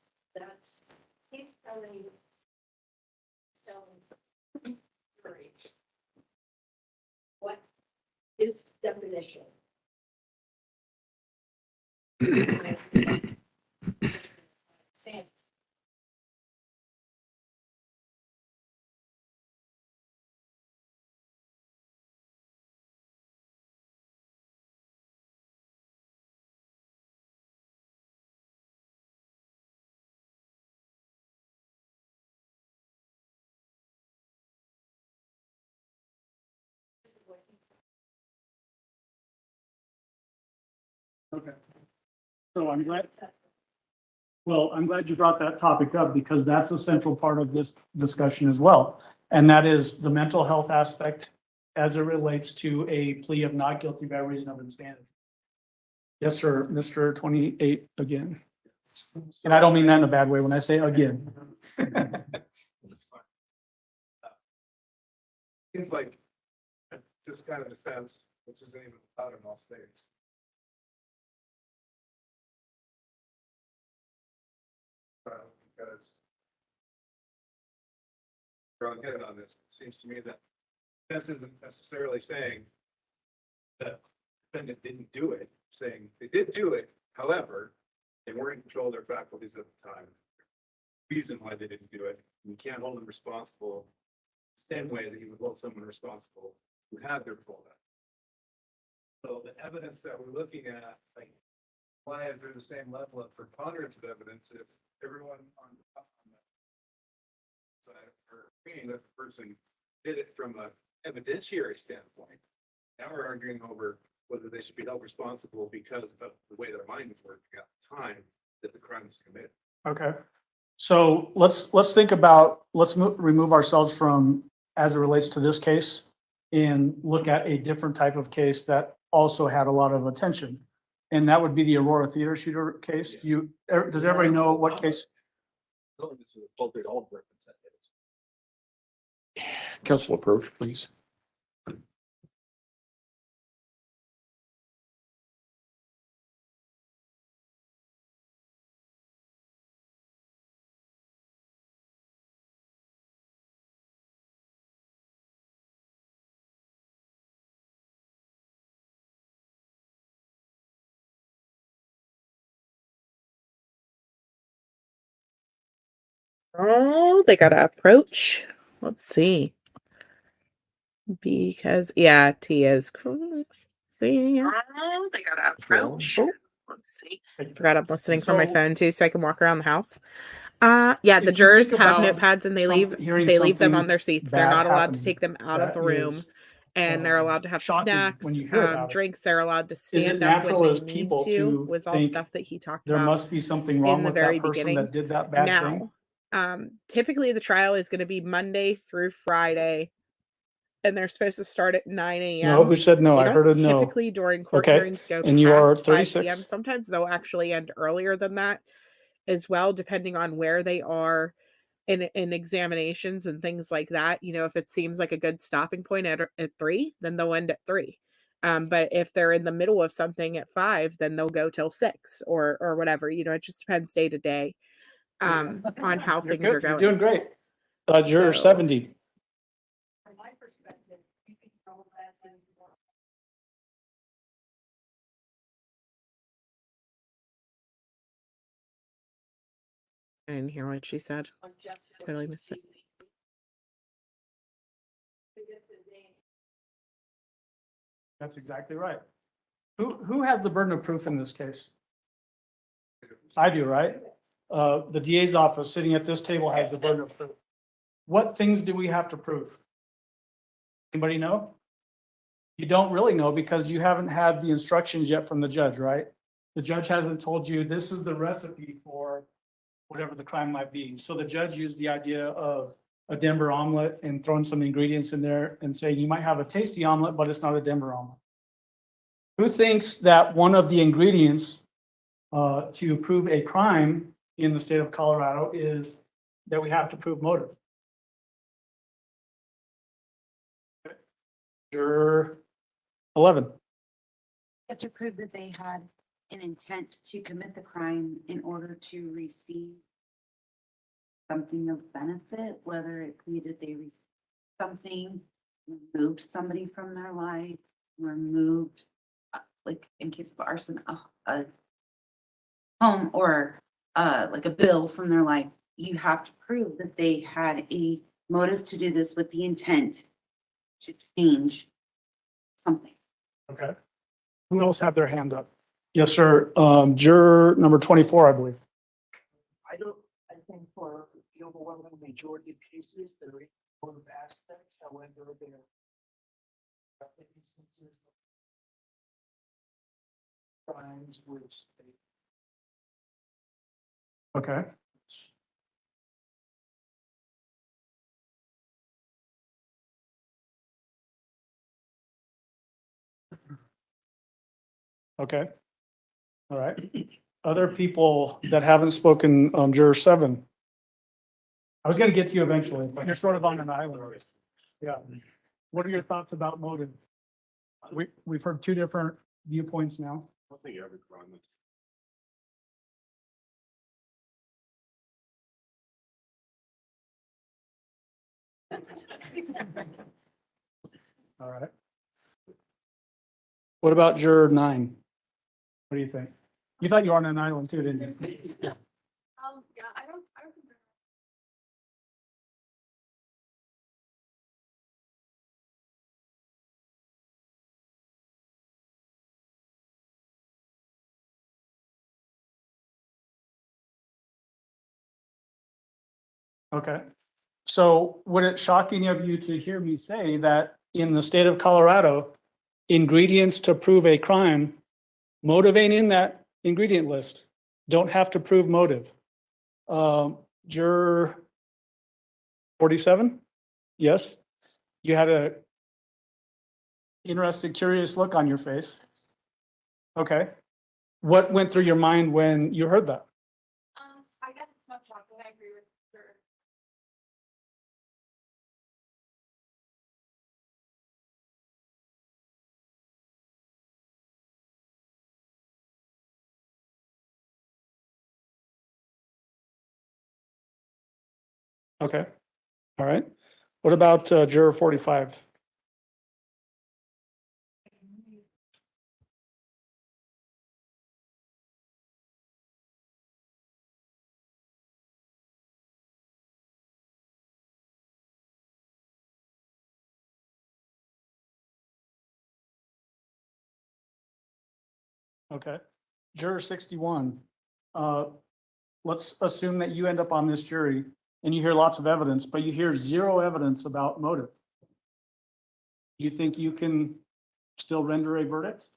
[SPEAKER 9] he's telling jury what his definition. Sam.
[SPEAKER 7] Okay. So I'm glad. Well, I'm glad you brought that topic up because that's a central part of this discussion as well. And that is the mental health aspect as it relates to a plea of not guilty by reason of insanity. Yes, sir, Mr. 28 again. And I don't mean that in a bad way when I say again.
[SPEAKER 5] Seems like this kind of defense, which isn't even allowed in all states. Because you're on head on this, it seems to me that this isn't necessarily saying that the defendant didn't do it, saying they did do it, however, they weren't in control of their faculties at the time. Reason why they didn't do it, you can't hold them responsible the same way that you would hold someone responsible who had their full head. So the evidence that we're looking at, like, why is there the same level of preponderance of evidence if everyone on that side are agreeing that the person did it from a evidentiary standpoint? Now we're arguing over whether they should be held responsible because of the way their mind was working at the time that the crime was committed.
[SPEAKER 7] Okay. So let's think about, remove ourselves from as it relates to this case and look at a different type of case that also had a lot of attention. And that would be the Aurora theater shooter case. Does everybody know what case?
[SPEAKER 4] Council approach, please.
[SPEAKER 1] Oh, they got to approach. Let's see. Because, yeah, T is. See, oh, they got to approach. Let's see. I forgot I'm listening from my phone too, so I can walk around the house. Yeah, the jurors have notepads and they leave them on their seats. They're not allowed to take them out of the room. And they're allowed to have snacks, drinks. They're allowed to stand up when they need to. Was all stuff that he talked about.
[SPEAKER 7] There must be something wrong with that person that did that bad thing.
[SPEAKER 1] Typically the trial is going to be Monday through Friday, and they're supposed to start at 9 a.m.
[SPEAKER 7] No, who said no? I heard a no.
[SPEAKER 1] Typically during court
[SPEAKER 7] Okay.
[SPEAKER 1] hearings go
[SPEAKER 7] And you are
[SPEAKER 1] past 5
[SPEAKER 7] 36.
[SPEAKER 1] p.m. Sometimes they'll actually end earlier than that as well, depending on where they are in examinations and things like that. You know, if it seems like a good stopping point at 3, then they'll end at 3. But if they're in the middle of something at 5, then they'll go till 6 or whatever. You know, it just depends day to day on how things are going.
[SPEAKER 7] You're doing great. You're 70.
[SPEAKER 9] From my perspective, you can throw that in.
[SPEAKER 1] I didn't hear what she said. Totally missed it.
[SPEAKER 7] That's exactly right. Who has the burden of proof in this case? I do, right? the DA's office sitting at this table has the burden of proof. What things do we have to prove? Anybody know? You don't really know because you haven't had the instructions yet from the judge, right? The judge hasn't told you this is the recipe for whatever the crime might be. So the judge used the idea of a Denver omelet and throwing some ingredients in there and saying you might have a tasty omelet, but it's not a Denver omelet. Who thinks that one of the ingredients to prove a crime in the state of Colorado is that we have to prove motive? Juror 11.
[SPEAKER 6] You have to prove that they had an intent to commit the crime in order to receive something of benefit, whether it be that they received something, removed somebody from their life, removed, like in case of arson, a home or like a bill from their life. You have to prove that they had a motive to do this with the intent to change something.
[SPEAKER 7] Okay. Who else have their hand up? Yes, sir. Juror number 24, I believe.
[SPEAKER 18] I think for the overwhelming majority of cases, there are motive aspects, however, there are instances of crimes which
[SPEAKER 7] Okay. Okay. All right. Other people that haven't spoken, juror 7. I was going to get to you eventually, but you're sort of on an island. Yeah. What are your thoughts about motive? We've heard two different viewpoints now.
[SPEAKER 5] I think every crime is.
[SPEAKER 7] All right. What about juror 9? What do you think? You thought you were on an island too, didn't you?
[SPEAKER 9] Yeah, I don't think
[SPEAKER 7] Okay. So would it shock any of you to hear me say that in the state of Colorado, ingredients to prove a crime, motive ain't in that ingredient list. Don't have to prove motive. Juror 47? Yes? You had a interested, curious look on your face. Okay. What went through your mind when you heard that?
[SPEAKER 9] I guess it's not shocking. I agree with her.
[SPEAKER 7] Okay. All right. What about juror 45? Okay. Juror 61. Let's assume that you end up on this jury and you hear lots of evidence, but you hear zero evidence about motive. You think you can still render a verdict?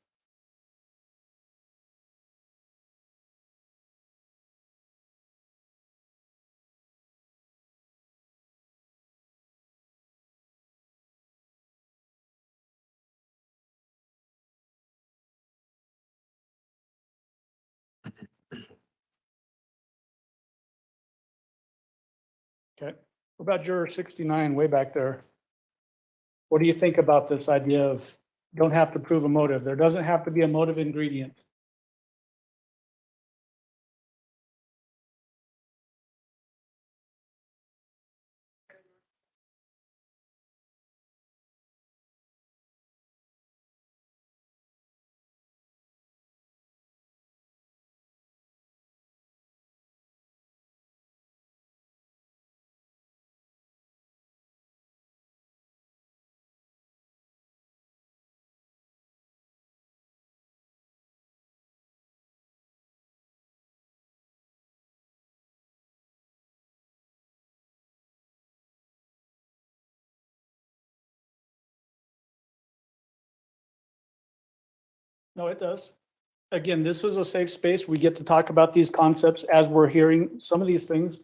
[SPEAKER 7] Okay. What about juror 69 way back there? What do you think about this idea of don't have to prove a motive? There doesn't have to be a motive ingredient. No, it does. Again, this is a safe space. We get to talk about these concepts as we're hearing some of these things.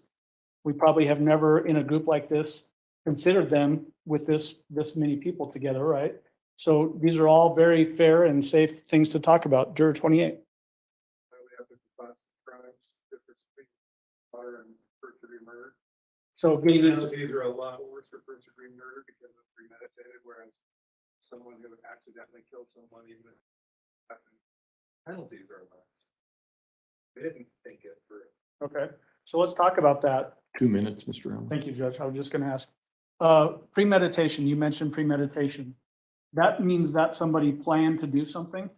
[SPEAKER 7] We probably have never in a group like this considered them with this many people together, right? So these are all very fair and safe things to talk about. Juror 28. So
[SPEAKER 5] These
[SPEAKER 7] being,
[SPEAKER 5] are a lot worse for first degree murder because it's premeditated, whereas someone who accidentally killed someone, even if penalties are less. They didn't think it through.
[SPEAKER 7] okay, so let's talk about that.
[SPEAKER 4] 2 minutes, Mr. Allen.
[SPEAKER 7] Thank you, Judge. I was just gonna ask. Premeditation, you mentioned premeditation. That means that somebody planned to do something.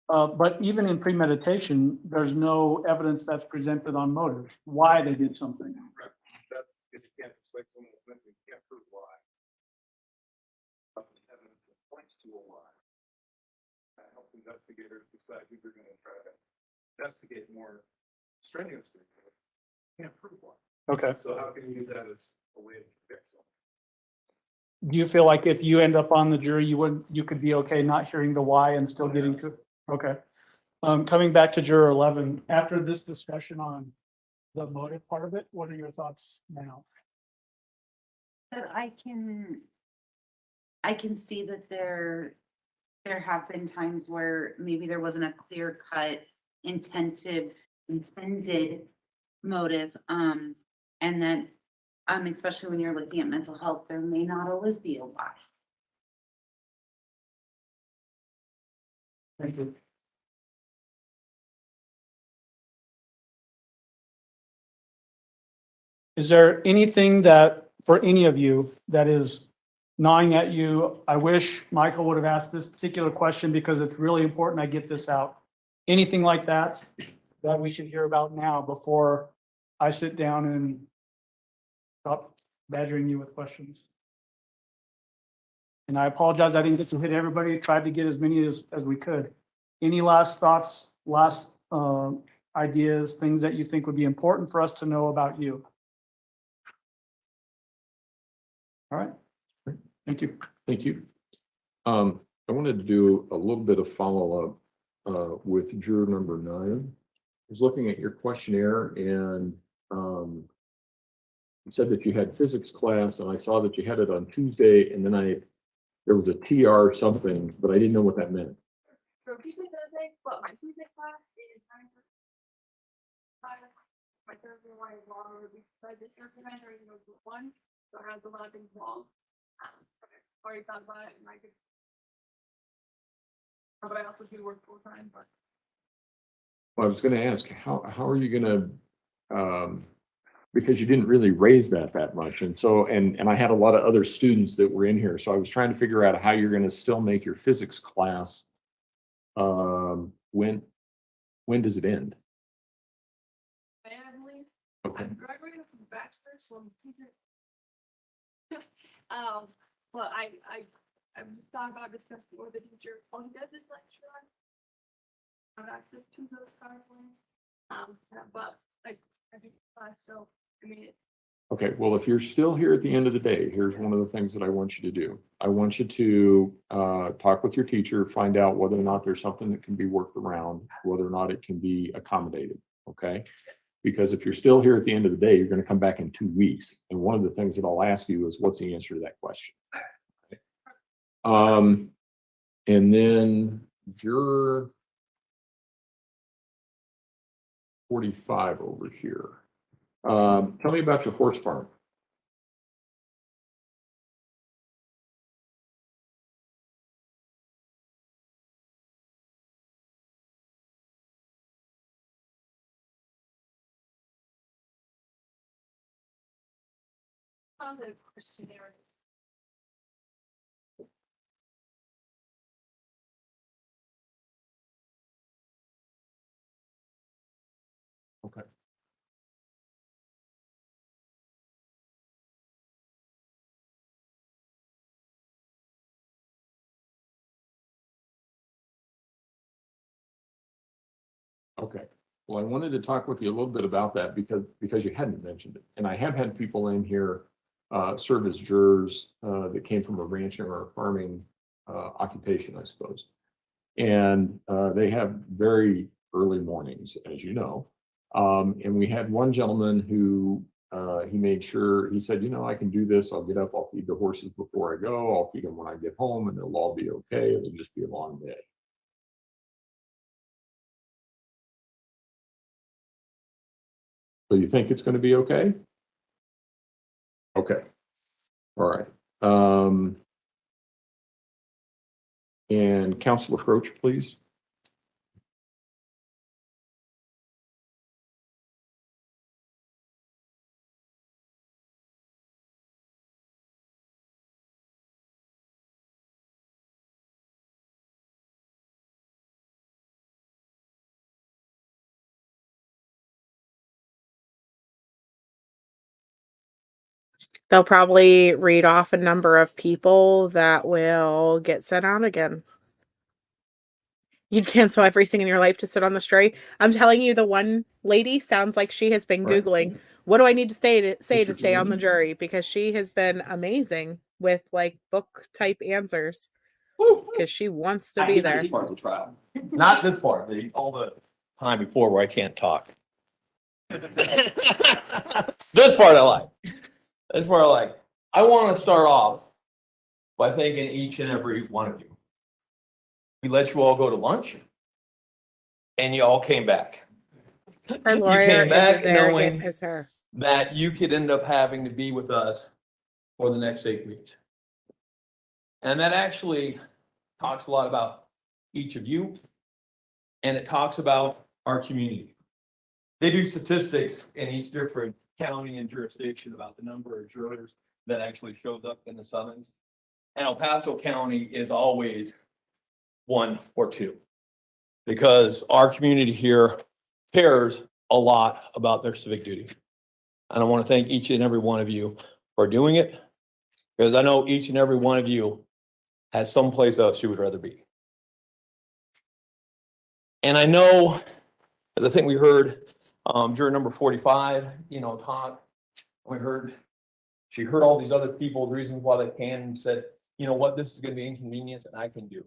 [SPEAKER 7] But even in premeditation, there's no evidence that's presented on motive, why they did something.
[SPEAKER 5] That, if you can't, it's like someone, you can't prove why. That's evidence that points to a why. That helps investigators decide who they're gonna try to investigate more strenuously. Can't prove why.
[SPEAKER 7] Okay.
[SPEAKER 5] So how can you use that as a way to fix something?
[SPEAKER 7] Do you feel like if you end up on the jury, you could be okay not hearing the why and still getting to it? Okay. Coming back to juror 11, after this discussion on the motive part of it, what are your thoughts now?
[SPEAKER 6] That I can see that there have been times where maybe there wasn't a clear cut intended motive. And then, especially when you're looking at mental health, there may not always be a why.
[SPEAKER 7] Thank you. Is there anything that, for any of you, that is gnawing at you? I wish Michael would have asked this particular question because it's really important I get this out. Anything like that that we should hear about now before I sit down and stop badgering you with questions? And I apologize, I didn't get to hit everybody, tried to get as many as we could. Any last thoughts, last ideas, things that you think would be important for us to know about you? All right, thank you.
[SPEAKER 4] Thank you. I wanted to do a little bit of follow-up with juror number 9. I was looking at your questionnaire and you said that you had physics class and I saw that you had it on Tuesday and then there was a TR something, but I didn't know what that meant.
[SPEAKER 2] So Tuesday, Thursday, but my Tuesday class is 9:30. My Thursday one is longer because this supervisor is to 1, so it has a lot of things wrong. Already thought about it and I could. But I also do work full time, but.
[SPEAKER 4] Well, I was going to ask, how are you going to, because you didn't really raise that much. And so, and I had a lot of other students that were in here. So I was trying to figure out how you're going to still make your physics class. When does it end?
[SPEAKER 2] Family.
[SPEAKER 4] Okay.
[SPEAKER 2] I'm graduating from bachelor's, so I'm teacher. Well, I've thought about discussing with the teacher. Oh, he does his lecture on. I have access to those PowerPoints. But I do class, so I mean.
[SPEAKER 4] Okay, well, if you're still here at the end of the day, here's one of the things that I want you to do. I want you to talk with your teacher, find out whether or not there's something that can be worked around, whether or not it can be accommodated, okay? Because if you're still here at the end of the day, you're going to come back in 2 weeks. And one of the things that I'll ask you is, what's the answer to that question? Okay. And then juror 45 over here. Tell me about your horse farm.
[SPEAKER 2] On the questionnaire.
[SPEAKER 4] Okay. Okay. Well, I wanted to talk with you a little bit about that because you hadn't mentioned it. And I have had people in here serve as jurors that came from a ranching or a farming occupation, I suppose. And they have very early mornings, as you know. And we had one gentleman who he made sure, he said, you know, I can do this. I'll get up, I'll feed the horses before I go. I'll feed them when I get home, and it'll all be okay. It'll just be a long day. So you think it's going to be okay? Okay. All right. And Councilor Froch, please.
[SPEAKER 1] They'll probably read off a number of people that will get sent out again. You'd cancel everything in your life to sit on the jury. I'm telling you, the one lady sounds like she has been
[SPEAKER 4] Right.
[SPEAKER 1] Googling, what do I need to say
[SPEAKER 4] Mr.
[SPEAKER 1] to stay on the
[SPEAKER 4] Giannini?
[SPEAKER 1] jury? Because she has been amazing with like book type answers. Because she wants to
[SPEAKER 8] I
[SPEAKER 1] be
[SPEAKER 8] hate
[SPEAKER 1] there.
[SPEAKER 8] this part of the trial. Not this part, all the time before where I can't talk. This part I like. This part I like. I want to start off by thanking each and every one of you. We let you all go to lunch, and you all came back.
[SPEAKER 1] Her
[SPEAKER 8] You
[SPEAKER 1] lawyer
[SPEAKER 8] came
[SPEAKER 1] is
[SPEAKER 8] back
[SPEAKER 1] as arrogant
[SPEAKER 8] knowing
[SPEAKER 1] as her.
[SPEAKER 8] that you could end up having to be with us for the next 8 weeks. And that actually talks a lot about each of you, and it talks about our community. They do statistics in each different county and jurisdiction about the number of jurors that actually shows up in the summons. And El Paso County is always 1 or 2. Because our community here cares a lot about their civic duty. And I want to thank each and every one of you for doing it, because I know each and every one of you has someplace else you would rather be. And I know, as I think we heard juror number 45, talk, she heard all these other people's reasons why they can, and said, you know what, this is going to be inconvenience and I can do.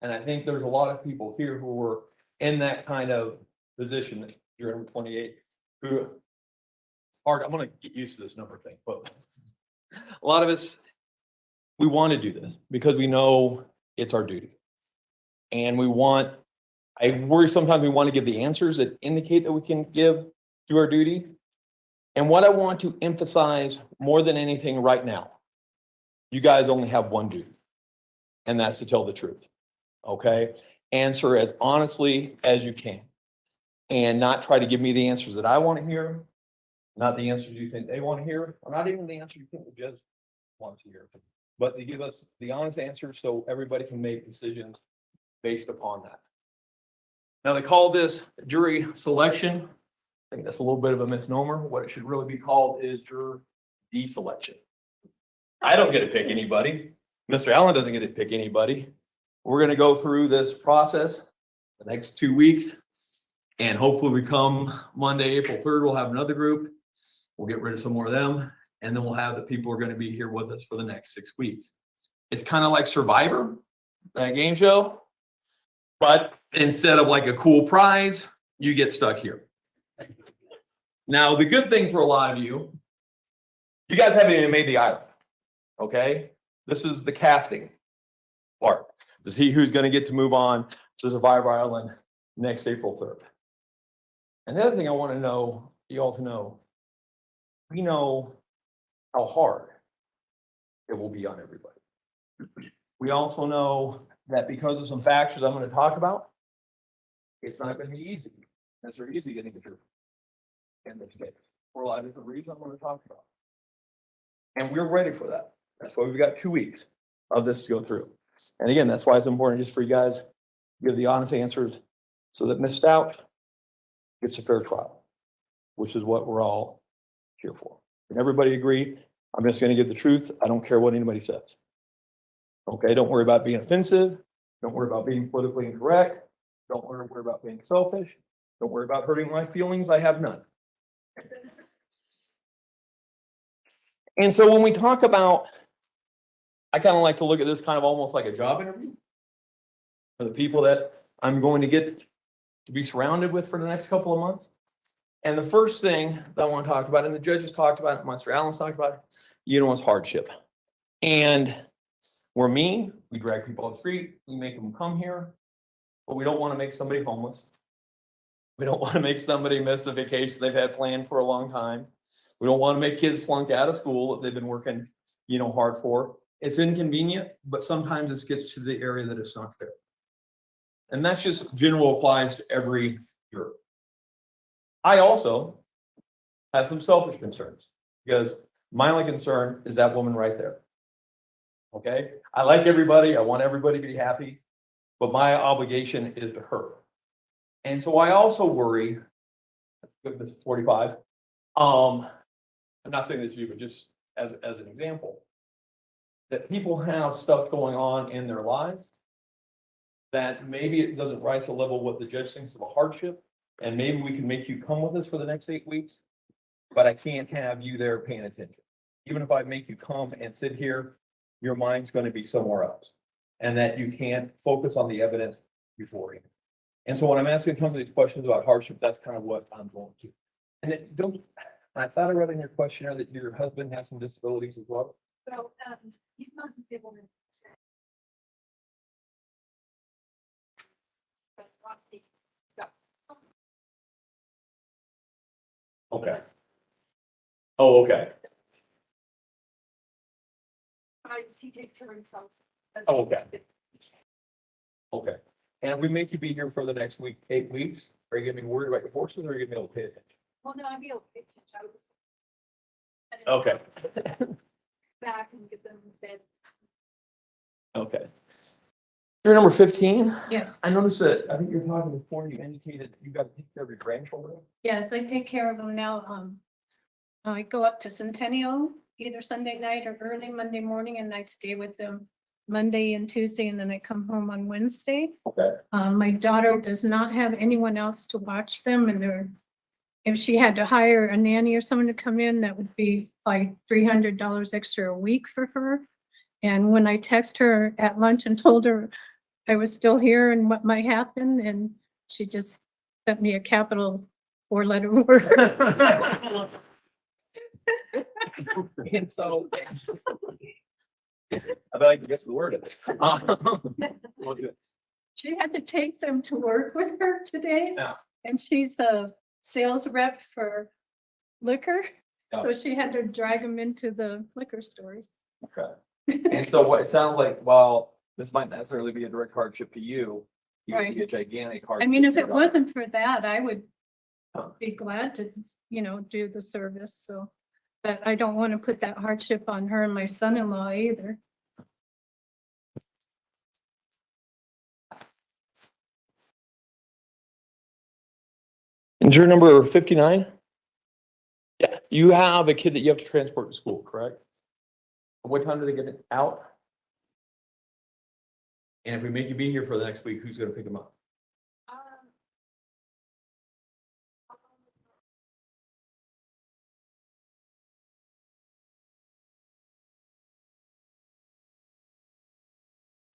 [SPEAKER 8] And I think there's a lot of people here who were in that kind of position, juror number 28, who I'm going to get used to this number thing, but a lot of us, we want to do this because we know it's our duty. And I worry sometimes we want to give the answers that indicate that we can give to our duty. And what I want to emphasize more than anything right now, you guys only have one duty, and that's to tell the truth. Okay? Answer as honestly as you can, and not try to give me the answers that I want to hear, not the answers you think they want to hear, or not even the answer you think the judge wants to hear, but to give us the honest answer so everybody can make decisions based upon that. Now, they call this jury selection. I think that's a little bit of a misnomer. What it should really be called is juror deselection. I don't get to pick anybody. Mr. Allen doesn't get to pick anybody. We're going to go through this process the next 2 weeks, and hopefully we come Monday, April 3rd, we'll have another group. We'll get rid of some more of them, and then we'll have the people who are going to be here with us for the next 6 weeks. It's kind of like Survivor, that game show, but instead of like a cool prize, you get stuck here. Now, the good thing for a lot of you guys haven't even made the island, okay? This is the casting part. This is he who's going to get to move on to Survivor Island next April 3rd. And the other thing I want to know, you all to know, we know how hard it will be on everybody. We also know that because of some factors I'm going to talk about, it's not going to be easy. It's very easy getting a jury in this case for a lot of different reasons I'm going to talk about. And we're ready for that. That's why we've got 2 weeks of this to go through. And again, that's why it's important just for you guys to give the honest answers so that Ms. Stauch gets a fair trial, which is what we're all here for. And everybody agree, I'm just going to give the truth. I don't care what anybody says. Okay, don't worry about being offensive. Don't worry about being politically incorrect. Don't worry about being selfish. Don't worry about hurting my feelings. I have none. And so when we talk about, I kind of like to look at this kind of almost like a job interview. are the people that I'm going to get to be surrounded with for the next couple of months. And the first thing that I want to talk about, and the judges talked about it, Mr. Allen's talked about it, it's hardship. And we're mean, we drag people off the street, we make them come here, but we don't want to make somebody homeless. We don't want to make somebody miss a vacation they've had planned for a long time. We don't want to make kids flunk out of school that they've been working, hard for. It's inconvenient, but sometimes it gets to the area that it's not fair. And that's just general applies to every juror. I also have some selfish concerns because my only concern is that woman right there. Okay, I like everybody. I want everybody to be happy, but my obligation is to her. And so I also worry, this is 45. I'm not saying this to you, but just as an example, that people have stuff going on in their lives that maybe it doesn't rise to the level of what the judge thinks of a hardship. And maybe we can make you come with us for the next 8 weeks, but I can't have you there paying attention. Even if I make you come and sit here, your mind's going to be somewhere else. And that you can't focus on the evidence beforehand. And so when I'm asking some of these questions about hardship, that's kind of what I'm going to. And I thought I read in your questionnaire that your husband has some disabilities as well.
[SPEAKER 2] So, he's not disabled.
[SPEAKER 8] Okay. Oh, okay.
[SPEAKER 2] He takes care of himself.
[SPEAKER 8] Oh, okay. Okay. And if we make you be here for the next 8 weeks, are you gonna be worried about your horses or are you gonna be able to pay attention?
[SPEAKER 2] Well, no, I'd be able to pay attention. I would just.
[SPEAKER 8] Okay.
[SPEAKER 2] Back and get them fed.
[SPEAKER 8] Okay. You're number 15.
[SPEAKER 10] Yes.
[SPEAKER 8] I noticed that, I think you're talking before, you indicated you got to take care of your grandchildren.
[SPEAKER 10] Yes, I take care of them now. I go up to Centennial either Sunday night or early Monday morning, and I stay with them Monday and Tuesday, and then I come home on Wednesday.
[SPEAKER 8] Okay.
[SPEAKER 10] My daughter does not have anyone else to watch them, and if she had to hire a nanny or someone to come in, that would be like $300 extra a week for her. And when I text her at lunch and told her I was still here and what might happen, and she just sent me a capital 4-letter word.
[SPEAKER 8] And so, I bet I can guess the word of it.
[SPEAKER 10] She had to take them to work with her today.
[SPEAKER 8] Yeah.
[SPEAKER 10] And she's a sales rep for liquor.
[SPEAKER 8] Yeah.
[SPEAKER 10] So she had to drag them into the liquor stores.
[SPEAKER 8] Okay. And so what it sounds like, while this might not necessarily be a direct hardship to you, it would be a gigantic hardship.
[SPEAKER 10] I mean, if
[SPEAKER 8] to
[SPEAKER 10] it
[SPEAKER 8] your
[SPEAKER 10] wasn't for that, I would
[SPEAKER 8] Huh.
[SPEAKER 10] be glad to, do the service. So, but I don't want to put that hardship on her and my son-in-law either.
[SPEAKER 8] And juror number 59? Yeah, you have a kid that you have to transport to school, correct? What time do they get out? And if we make you be here for the next week, who's gonna pick them up?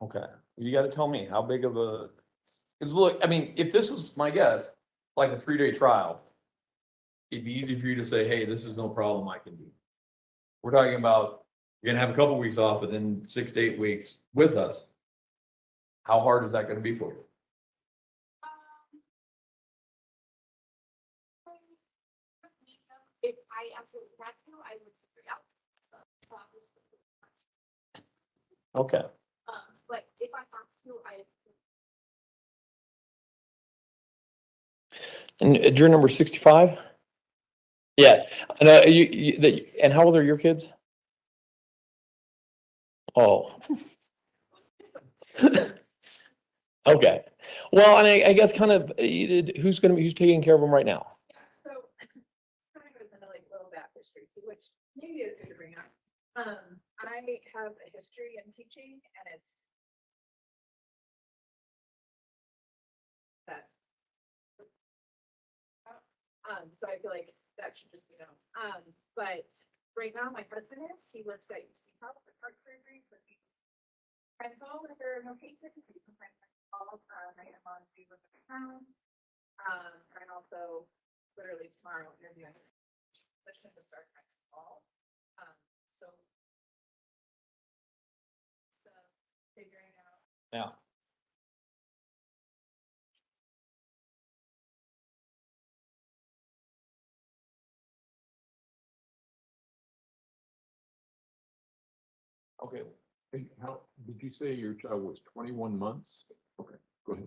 [SPEAKER 8] Okay, you gotta tell me how big of a, because look, I mean, if this was my guess, like a 3-day trial, it'd be easy for you to say, hey, this is no problem, I can do. We're talking about, you're gonna have a couple weeks off, but then 6 to 8 weeks with us. How hard is that gonna be for you?
[SPEAKER 14] If I absolutely had to, I would figure it out.
[SPEAKER 8] Okay.
[SPEAKER 14] But if I have to,
[SPEAKER 8] And juror number 65? Yeah, and and how old are your kids? Oh. Okay. Well, and I guess kind of who's taking care of them right now?
[SPEAKER 2] Yeah, so kind of goes into like little back history, which maybe is good to bring up. I have a history in teaching, and it's that. So I feel like that should just be known. But right now my husband he works at UC Health for heart surgery, so he's trying to call if there are no cases. He's sometimes call town. And also literally tomorrow interviewing position to start next fall. So. Figuring out.
[SPEAKER 8] Yeah.
[SPEAKER 4] Okay. Hey, how, did you say your child was 21 months? Okay, go ahead.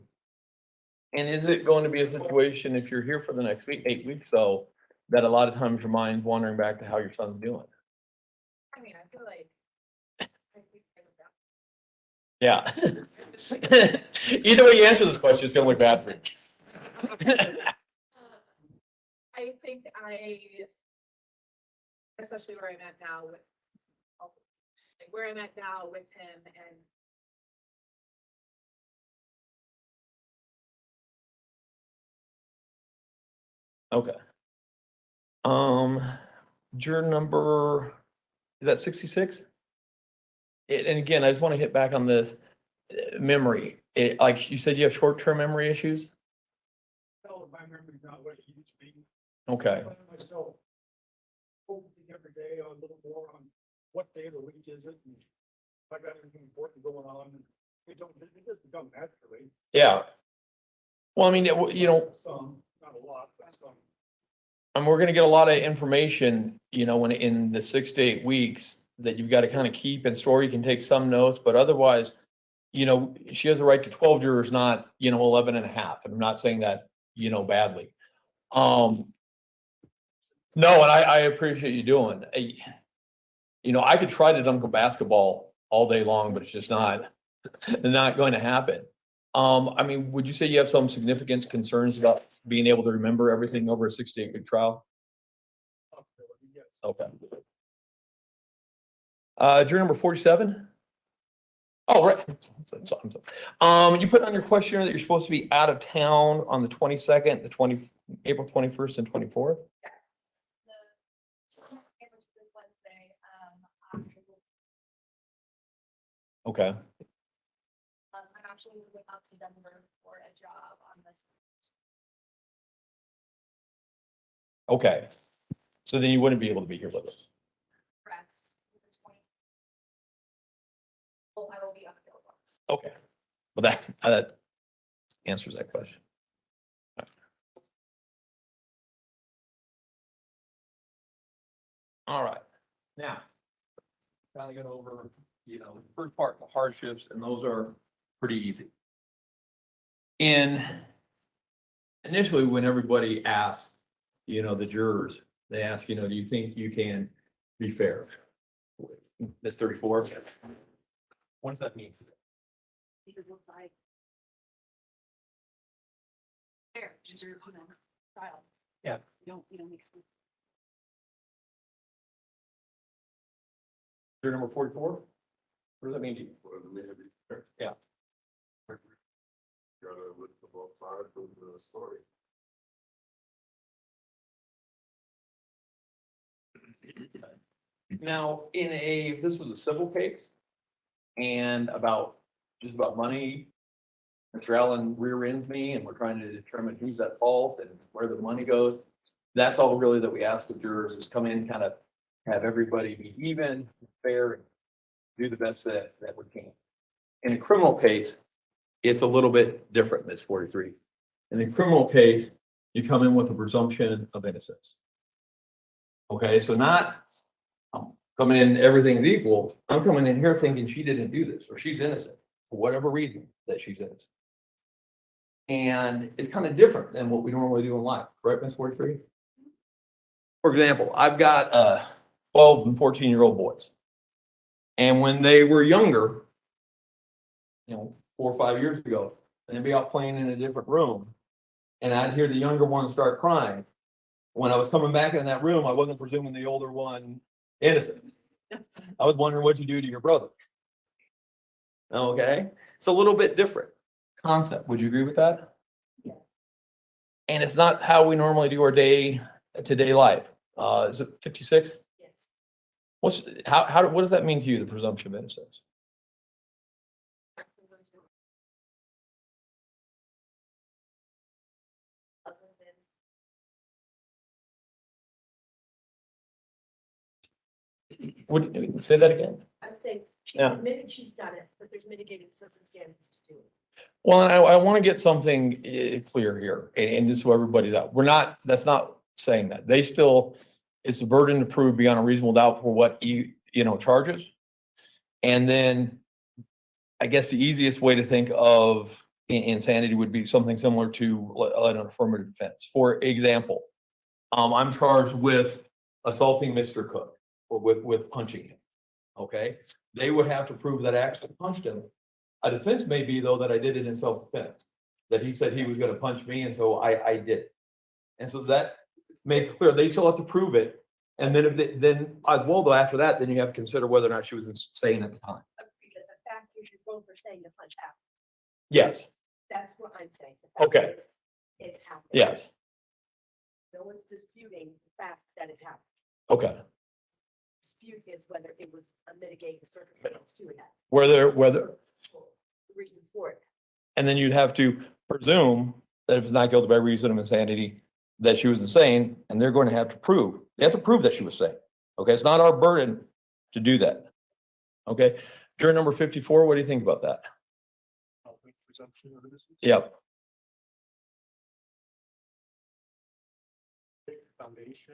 [SPEAKER 8] And is it going to be a situation if you're here for the next week, 8 weeks, so that a lot of times your mind's wandering back to how your son's doing?
[SPEAKER 2] I mean, I feel like.
[SPEAKER 8] Yeah. Either way you answer this question, it's gonna look bad for you.
[SPEAKER 2] I think especially where I'm at now with, like where I'm at now with him and.
[SPEAKER 8] Okay. Juror number, is that 66? And again, I just want to hit back on this memory. Like you said, you have short-term memory issues?
[SPEAKER 18] No, my memory's not what it used to be.
[SPEAKER 8] Okay.
[SPEAKER 18] I find myself focusing every day on a little more on what day of the week is it, and if I got anything important going on, and it doesn't come naturally.
[SPEAKER 8] Yeah. Well, I mean, you know,
[SPEAKER 18] Some, not a lot, but some.
[SPEAKER 8] and we're gonna get a lot of information, you know, when in the 6 to 8 weeks that you've got to kind of keep and store. You can take some notes, but otherwise, you know, she has a right to 12 jurors, not, you know, 11 and a half. I'm not saying that, you know, badly. No, and I appreciate you doing. You know, I could try to dunk a basketball all day long, but it's just not going to happen. I mean, would you say you have some significant concerns about being able to remember everything over a 6 to 8 week trial? Okay. Juror number 47. Oh, right. I'm sorry. You put on your questionnaire that you're supposed to be out of town on the 22nd, April 21st and 24th.
[SPEAKER 2] Yes.
[SPEAKER 8] Okay.
[SPEAKER 2] I'm actually moving up to Denver for a job on the.
[SPEAKER 8] Okay. So then you wouldn't be able to be here with us.
[SPEAKER 2] Correct. Well, I will be unavailable.
[SPEAKER 8] Okay. Well, that answers that question. All right. Now, kind of get over, you know, the first part, the hardships, and those are pretty easy. Initially, when everybody asks, you know, the jurors, they ask, you know, do you think you can be fair? That's 34. What does that mean?
[SPEAKER 2] Because it looks like. Fair, trial.
[SPEAKER 8] Yeah.
[SPEAKER 2] You don't make sense.
[SPEAKER 8] Juror number 44? What does that mean to you? Yeah.
[SPEAKER 4] Gotta look at both sides of the story.
[SPEAKER 8] Now, if this was a civil case and just about money, Mr. Allen rear ends me and we're trying to determine who's at fault and where the money goes. That's all really that we ask of jurors is come in, kind of have everybody be even, fair, and do the best that we can. In a criminal case, it's a little bit different than this 43. In a criminal case, you come in with a presumption of innocence. Okay, so not coming in, everything's equal. I'm coming in here thinking she didn't do this or she's innocent for whatever reason that she's innocent. And it's kind of different than what we normally do in life, right, Ms. 43? For example, I've got 12 and 14-year-old boys. And when they were younger, you know, 4 or 5 years ago, they'd be out playing in a different room. And I'd hear the younger one start crying. When I was coming back in that room, I wasn't presuming the older one innocent. I was wondering what you do to your brother. Okay, it's a little bit different concept. Would you agree with that? Yeah. And it's not how we normally do our day-to-day life. Is it 56?
[SPEAKER 2] Yes.
[SPEAKER 8] What does that mean to you, the presumption of innocence? Say that again?
[SPEAKER 9] I'm saying she's
[SPEAKER 8] Yeah.
[SPEAKER 9] admitted she's done it, but there's mitigating circumstances to do it.
[SPEAKER 8] Well, and I want to get something clear here, and just so everybody's out. That's not saying that. They still, it's the burden to prove beyond a reasonable doubt for what charges. And then I guess the easiest way to think of insanity would be something similar to an affirmative defense. For example, I'm charged with assaulting Mr. Cook or with punching him. Okay, they would have to prove that I actually punched him. A defense may be, though, that I did it in self-defense, that he said he was going to punch me, and so I did it. And so that made it clear they still have to prove it. And then then as well, though, after that, then you have to consider whether or not she was insane at the time.
[SPEAKER 9] Because the fact is you're both are saying the punch happened.
[SPEAKER 8] Yes.
[SPEAKER 9] That's what I'm saying. The fact
[SPEAKER 8] Okay.
[SPEAKER 9] is, it's happened.
[SPEAKER 8] Yes.
[SPEAKER 9] No one's disputing the fact that it happened.
[SPEAKER 8] Okay.
[SPEAKER 9] Dispute is whether it was a mitigating circumstance to that.
[SPEAKER 8] Whether,
[SPEAKER 9] The reason for it.
[SPEAKER 8] and then you'd have to presume that if it's not guilty by reason of insanity, that she was insane, and they're going to have to prove, they have to prove that she was sane. Okay, it's not our burden to do that. Okay, juror number 54, what do you think about that?
[SPEAKER 5] Presumption of innocence.
[SPEAKER 8] Yep.
[SPEAKER 5] Foundation.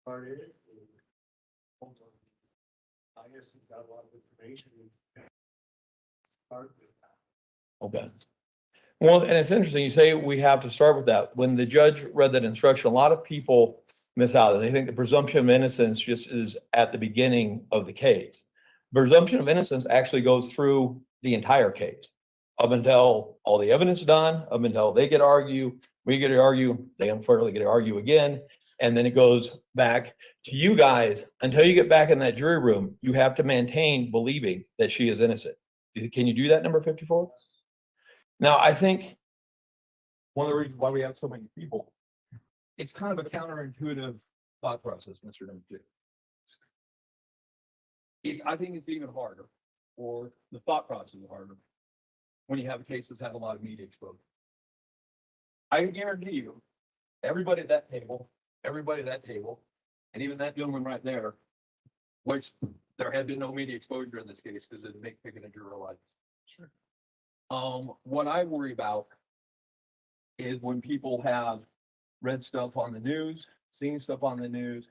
[SPEAKER 5] Started. I guess you got a lot of information. Start with that.
[SPEAKER 8] Okay. Well, and it's interesting, you say we have to start with that. When the judge read that instruction, a lot of people miss out, and they think the presumption of innocence just is at the beginning of the case. Presumption of innocence actually goes through the entire case, up until all the evidence is done, up until they get to argue, we get to argue, they unfairly get to argue again, and then it goes back to you guys. Until you get back in that jury room, you have to maintain believing that she is innocent. Can you do that, number 54? Now, I think one of the reasons why we have so many people, it's kind of a counterintuitive thought process, Mr. Number 2. I think it's even harder, or the thought process is harder, when you have cases that have a lot of media exposure. I guarantee you, everybody at that table, and even that gentleman right there, which there had been no media exposure in this case because it'd make picking a juror alive. Sure. What I worry about is when people have read stuff on the news, seen stuff on the news,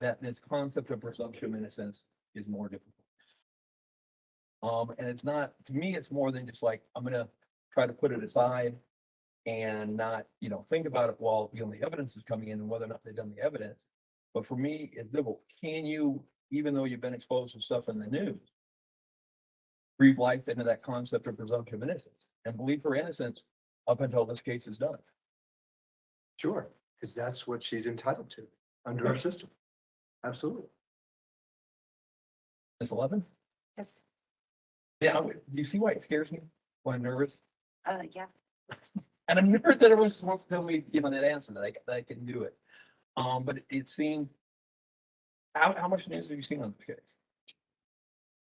[SPEAKER 8] that this concept of presumption of innocence is more difficult. And it's not, to me, it's more than just like, I'm gonna try to put it aside and not, think about it while the evidence is coming in and whether or not they've done the evidence. But for me, it's difficult. Can you, even though you've been exposed to stuff in the news, breathe life into that concept of presumption of innocence and believe her innocence up until this case is done?
[SPEAKER 21] Sure, because that's what she's entitled to under our system. Absolutely.
[SPEAKER 8] Ms. 11?
[SPEAKER 6] Yes.
[SPEAKER 8] Yeah, do you see why it scares me? Why I'm nervous?
[SPEAKER 6] Yeah.
[SPEAKER 8] And I'm nervous that everyone just wants to tell me, that answer, that I can do it. But it's seen, how much news have you seen on this case?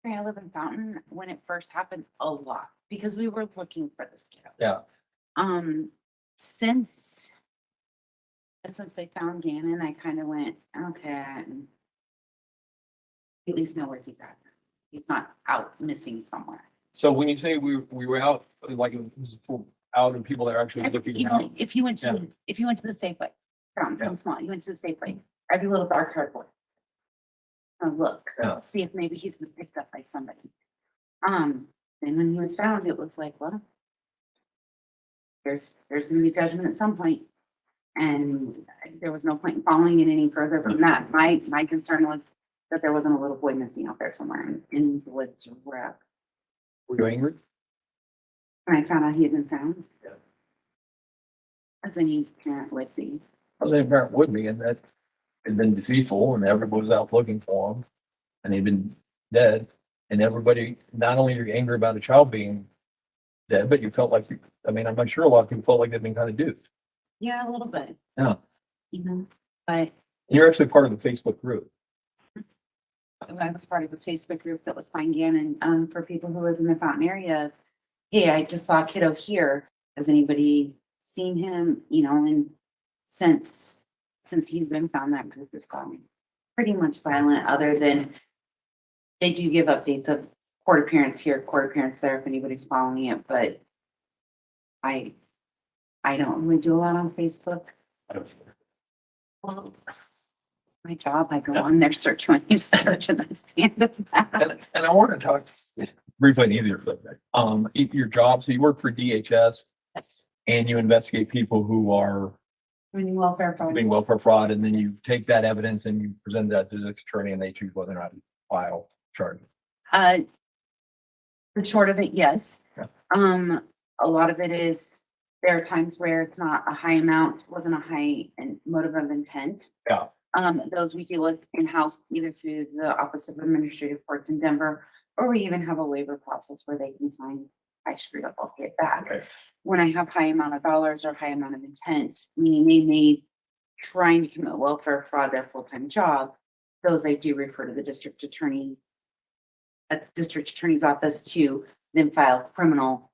[SPEAKER 6] I live in Fountain. When it first happened, a lot, because we were looking for this kid.
[SPEAKER 8] Yeah.
[SPEAKER 6] Since they found Gannon, I kind of went, okay, at least know where he's at. He's not out missing somewhere.
[SPEAKER 8] So when you say we were out, like out and people that are actually looking out.
[SPEAKER 6] If you went to the Safeway, Fountain's small, you went to the Safeway, every little dark cardboard. Look, see if maybe he's been picked up by somebody. And when he was found, it was like, well, there's gonna be judgment at some point. And there was no point in following it any further from that. My concern was that there wasn't a little boy missing out there somewhere in the woods or wherever.
[SPEAKER 8] Were you angry?
[SPEAKER 6] When I found out he had been found. Yeah. As any parent would be.
[SPEAKER 8] As any parent would be, and that had been deceitful and everybody was out looking for him and he'd been dead. And everybody, not only are you angry about a child being dead, but you felt like, I'm not sure a lot of people felt like they've been kind of duped.
[SPEAKER 6] Yeah, a little bit.
[SPEAKER 8] Yeah.
[SPEAKER 6] But
[SPEAKER 8] You're actually part of the Facebook group.
[SPEAKER 6] I was part of a Facebook group that was Find Gannon, for people who live in the Fountain area. Hey, I just saw a kiddo here. Has anybody seen him? And since since he's been found, that group has gone pretty much silent, other than they do give updates of court appearance here, court appearance there, if anybody's following it, but I don't really do a lot on Facebook. Well, my job, I go on there, search when you search, and I stand at that.
[SPEAKER 8] And I want to talk briefly on either, but, your job, so you work for DHS
[SPEAKER 6] Yes.
[SPEAKER 8] and you investigate people who are
[SPEAKER 6] Community welfare fraud.
[SPEAKER 8] doing welfare fraud, and then you take that evidence and you present that to the attorney and they choose whether or not to file charges.
[SPEAKER 6] The short of it, yes.
[SPEAKER 8] Yeah.
[SPEAKER 6] A lot of it is, there are times where it's not a high amount, wasn't a high motive of intent.
[SPEAKER 8] Yeah.
[SPEAKER 6] Those we deal with in-house, either through the Office of Administrative Courts in Denver, or we even have a waiver process where they can sign, I screwed up, I'll pay it back.
[SPEAKER 8] Okay.
[SPEAKER 6] When I have high amount of dollars or high amount of intent, meaning they made trying to commit welfare fraud their full-time job, those I do refer to the district attorney, district attorney's office to then file criminal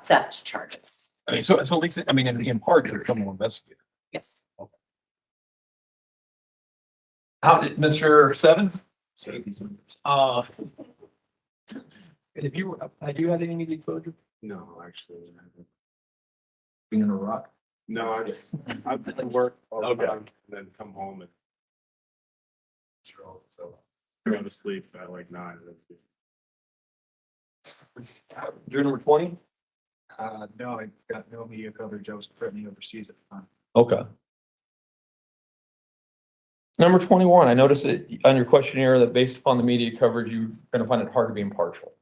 [SPEAKER 6] theft charges.
[SPEAKER 8] I mean, so at least, I mean, in part, you're a criminal investigator.
[SPEAKER 6] Yes.
[SPEAKER 8] How did, Mr. Seven? Have you had any media exposure?
[SPEAKER 11] No, actually. I haven't.
[SPEAKER 8] Being in Iraq?
[SPEAKER 11] No, I've been at work all the
[SPEAKER 8] Okay.
[SPEAKER 11] time and then come home and so I go to sleep at like 9.
[SPEAKER 8] You're number 20?
[SPEAKER 3] No, I got no media coverage. I was currently overseas at the time.
[SPEAKER 8] Okay. Number 21, I noticed that on your questionnaire that based upon the media coverage, you're going to find it hard to be impartial.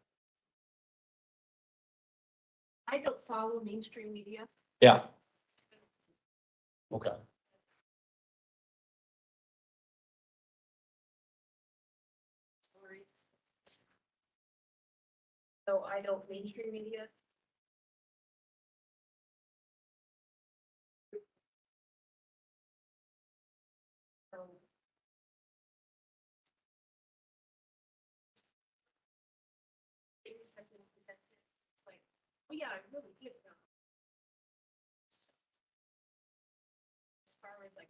[SPEAKER 9] I don't follow mainstream media.
[SPEAKER 8] Yeah. Okay.
[SPEAKER 9] Stories. So I don't mainstream media. So things have been presented. It's like, oh yeah, I really did know. As far as like,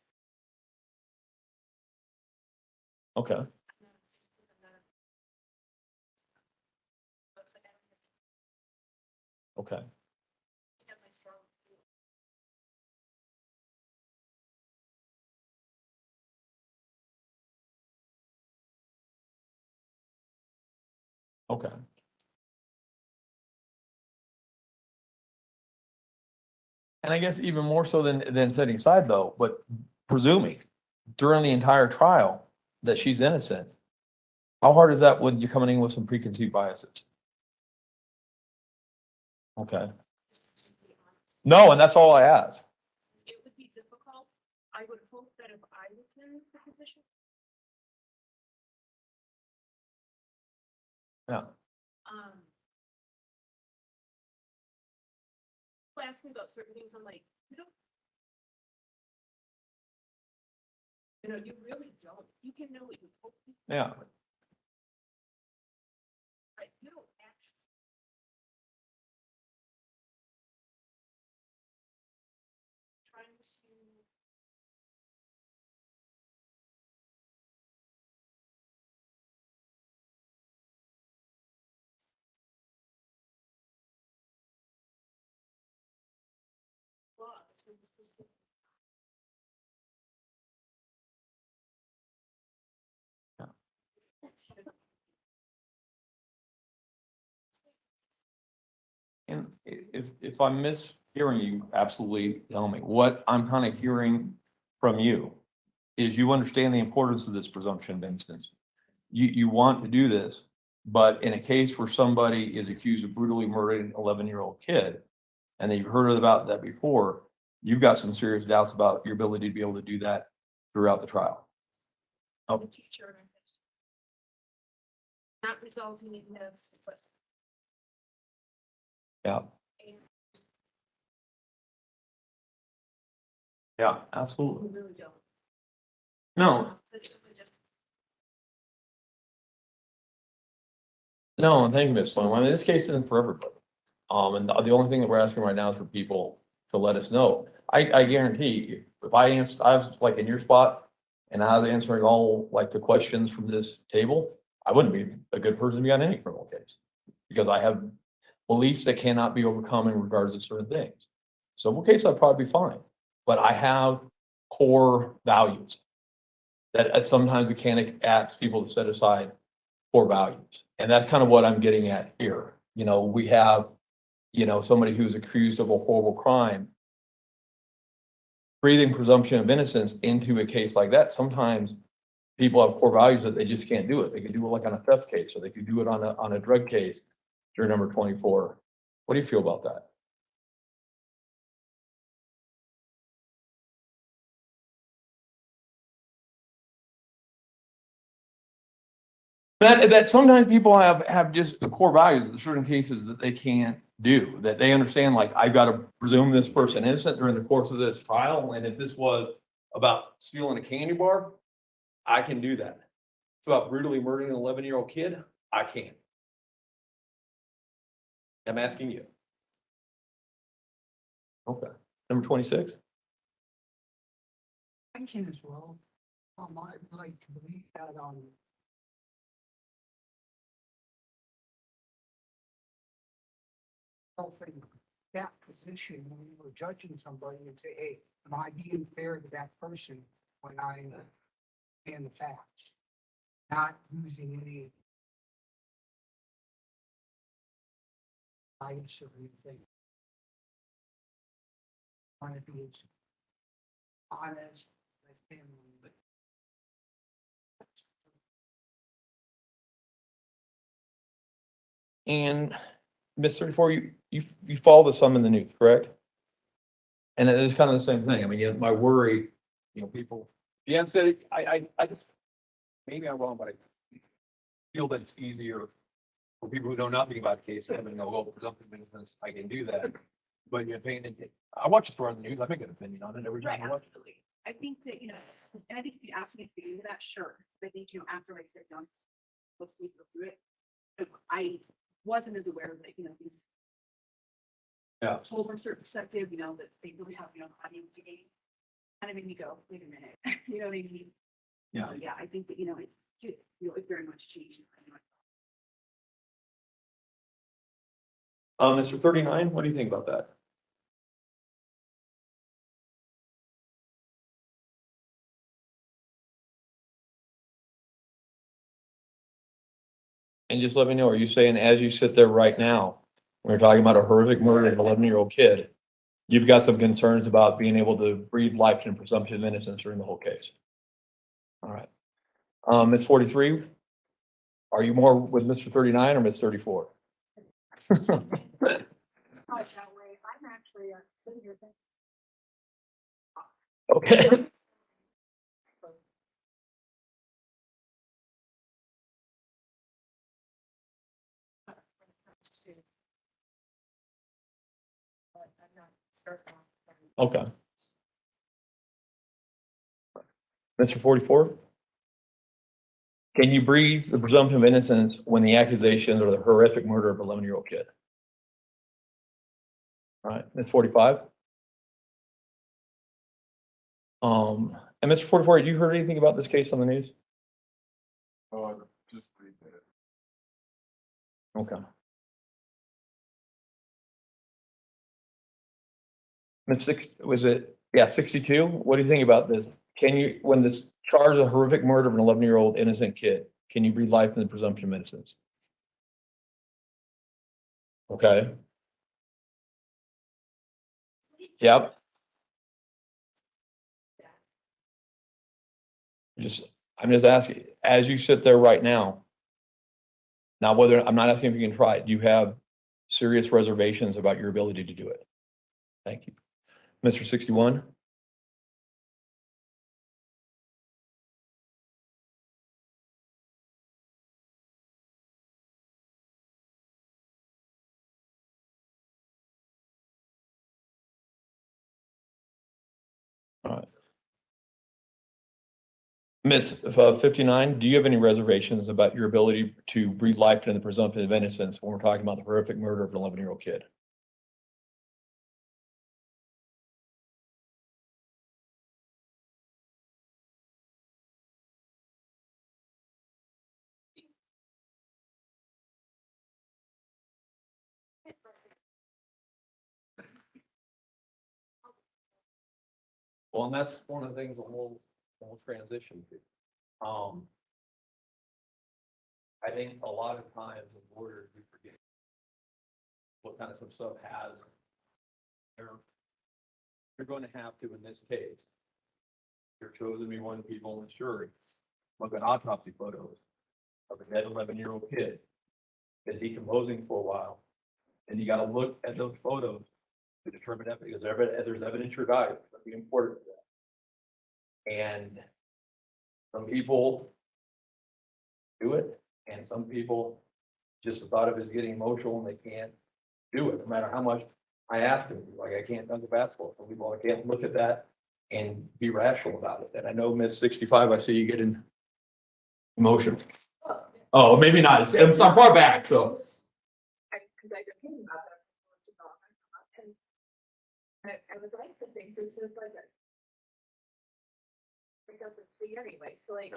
[SPEAKER 8] Okay. Okay. Okay. And I guess even more so than setting aside though, but presuming during the entire trial that she's innocent, how hard is that when you're coming in with some preconceived biases? Okay. No, and that's all I asked.
[SPEAKER 9] it would be difficult. I would hope that if I was in the position.
[SPEAKER 8] Yeah.
[SPEAKER 9] People ask me about certain things, I'm like, you really don't. You can know what you hope.
[SPEAKER 8] Yeah.
[SPEAKER 9] But you don't actually. Trying to. So this is.
[SPEAKER 8] And if I'm mishearing you, absolutely tell me. What I'm kind of hearing from you is you understand the importance of this presumption of innocence. You want to do this, but in a case where somebody is accused of brutally murdering an 11-year-old kid, and that you've heard about that before, you've got some serious doubts about your ability to be able to do that throughout the trial.
[SPEAKER 9] I'm a teacher. Not resulting in this.
[SPEAKER 8] Yeah. Yeah, absolutely.
[SPEAKER 9] We really don't.
[SPEAKER 8] No,
[SPEAKER 9] Just
[SPEAKER 8] no, and thank you, Ms. Sloan. I mean, this case isn't for everybody. And the only thing that we're asking right now is for people to let us know. I guarantee
[SPEAKER 4] if I answered, I was like in your spot and I was answering all like the questions from this table, I wouldn't be a good person to be on any criminal case. Because I have beliefs that cannot be overcome in regards to certain things. Civil case, I'd probably be fine, but I have core values that sometimes we can't ask people to set aside core values. And that's kind of what I'm getting at here. You know, we have, you know, somebody who's accused of a horrible crime. Breathing presumption of innocence into a case like that, sometimes people have core values that they just can't do it. They can do it like on a theft case, or they could do it on a drug case. Juror number 24. What do you feel about that? That sometimes people have just the core values in certain cases that they can't do, that they understand, like, I've got to presume this person innocent during the course of this trial. And if this was about stealing a candy bar, I can do that. It's about brutally murdering an 11-year-old kid, I can't. I'm asking you. Okay. Number 26.
[SPEAKER 15] I can as well. I'd like to believe that in that position when you were judging somebody and say, hey, am I being fair to that person when I and the facts? Not using any bias or anything. Want to be as honest as I can.
[SPEAKER 4] And Miss 34, you follow the some in the news, correct? And it is kind of the same thing. I mean, my worry, you know, people, Jan said, I just, maybe I'm wrong, but I feel that it's easier for people who know nothing about the case, having no, well, presumptive innocence, I can do that. But you're paying attention. I watch the story on the news. I make an opinion on it every
[SPEAKER 2] Right,
[SPEAKER 4] time I watch.
[SPEAKER 2] absolutely. I think that, you know, and I think if you ask me to do that, sure. I think, you know, after I said, no, let's go through it. But I wasn't as aware of it, you know, these
[SPEAKER 4] Yeah.
[SPEAKER 2] told from a certain perspective, you know, that they really have, you know, audience to gain. Kind of made me go, wait a minute, you know what I mean?
[SPEAKER 4] Yeah.
[SPEAKER 2] So, yeah, I think that, you know, it very much changed.
[SPEAKER 4] Mr. 39, what do you think about that? And just let me know, are you saying as you sit there right now, when we're talking about a horrific murder of an 11-year-old kid, you've got some concerns about being able to breathe life and presumption of innocence during the whole case? All right. Ms. 43, are you more with Mr. 39 or Ms. 34?
[SPEAKER 10] That way, I'm actually sitting here.
[SPEAKER 4] Okay. Okay. Mr. 44? Can you breathe the presumption of innocence when the accusations are the horrific murder of an 11-year-old kid? All right, Ms. 45? And Mr. 44, have you heard anything about this case on the news?
[SPEAKER 11] Oh, I just read that.
[SPEAKER 4] Okay. Ms. 62? What do you think about this? Can you, when this charge of horrific murder of an 11-year-old innocent kid, can you breathe life in the presumption of innocence? Okay. Yep. I'm just asking, as you sit there right now, whether, I'm not asking if you can try it, do you have serious reservations about your ability to do it? Thank you. Mr. 61? All right. Ms. 59, do you have any reservations about your ability to breathe life into the presumption of innocence when we're talking about the horrific murder of an 11-year-old kid?
[SPEAKER 8] Well, and that's one of the things we'll transition to. I think a lot of times in boarders, we forget what kind of some stuff has. You're going to have to, in this case, you're chosen to be one people insured. Look at autopsy photos of a dead 11-year-old kid, been decomposing for a while. And you gotta look at those photos to determine if there's evidence you're died, that'd be important. And some people do it, and some people just the thought of it is getting emotional and they can't do it, no matter how much I ask them. Like, I can't dunk a basketball. Some people, I can't look at that and be rational about it. And I know Miss 65, I see you getting emotional. Oh, maybe not. I'm far back, so.
[SPEAKER 2] Because I've been thinking about that for months ago, and I would like to think this is like a because it's the anyway, so like,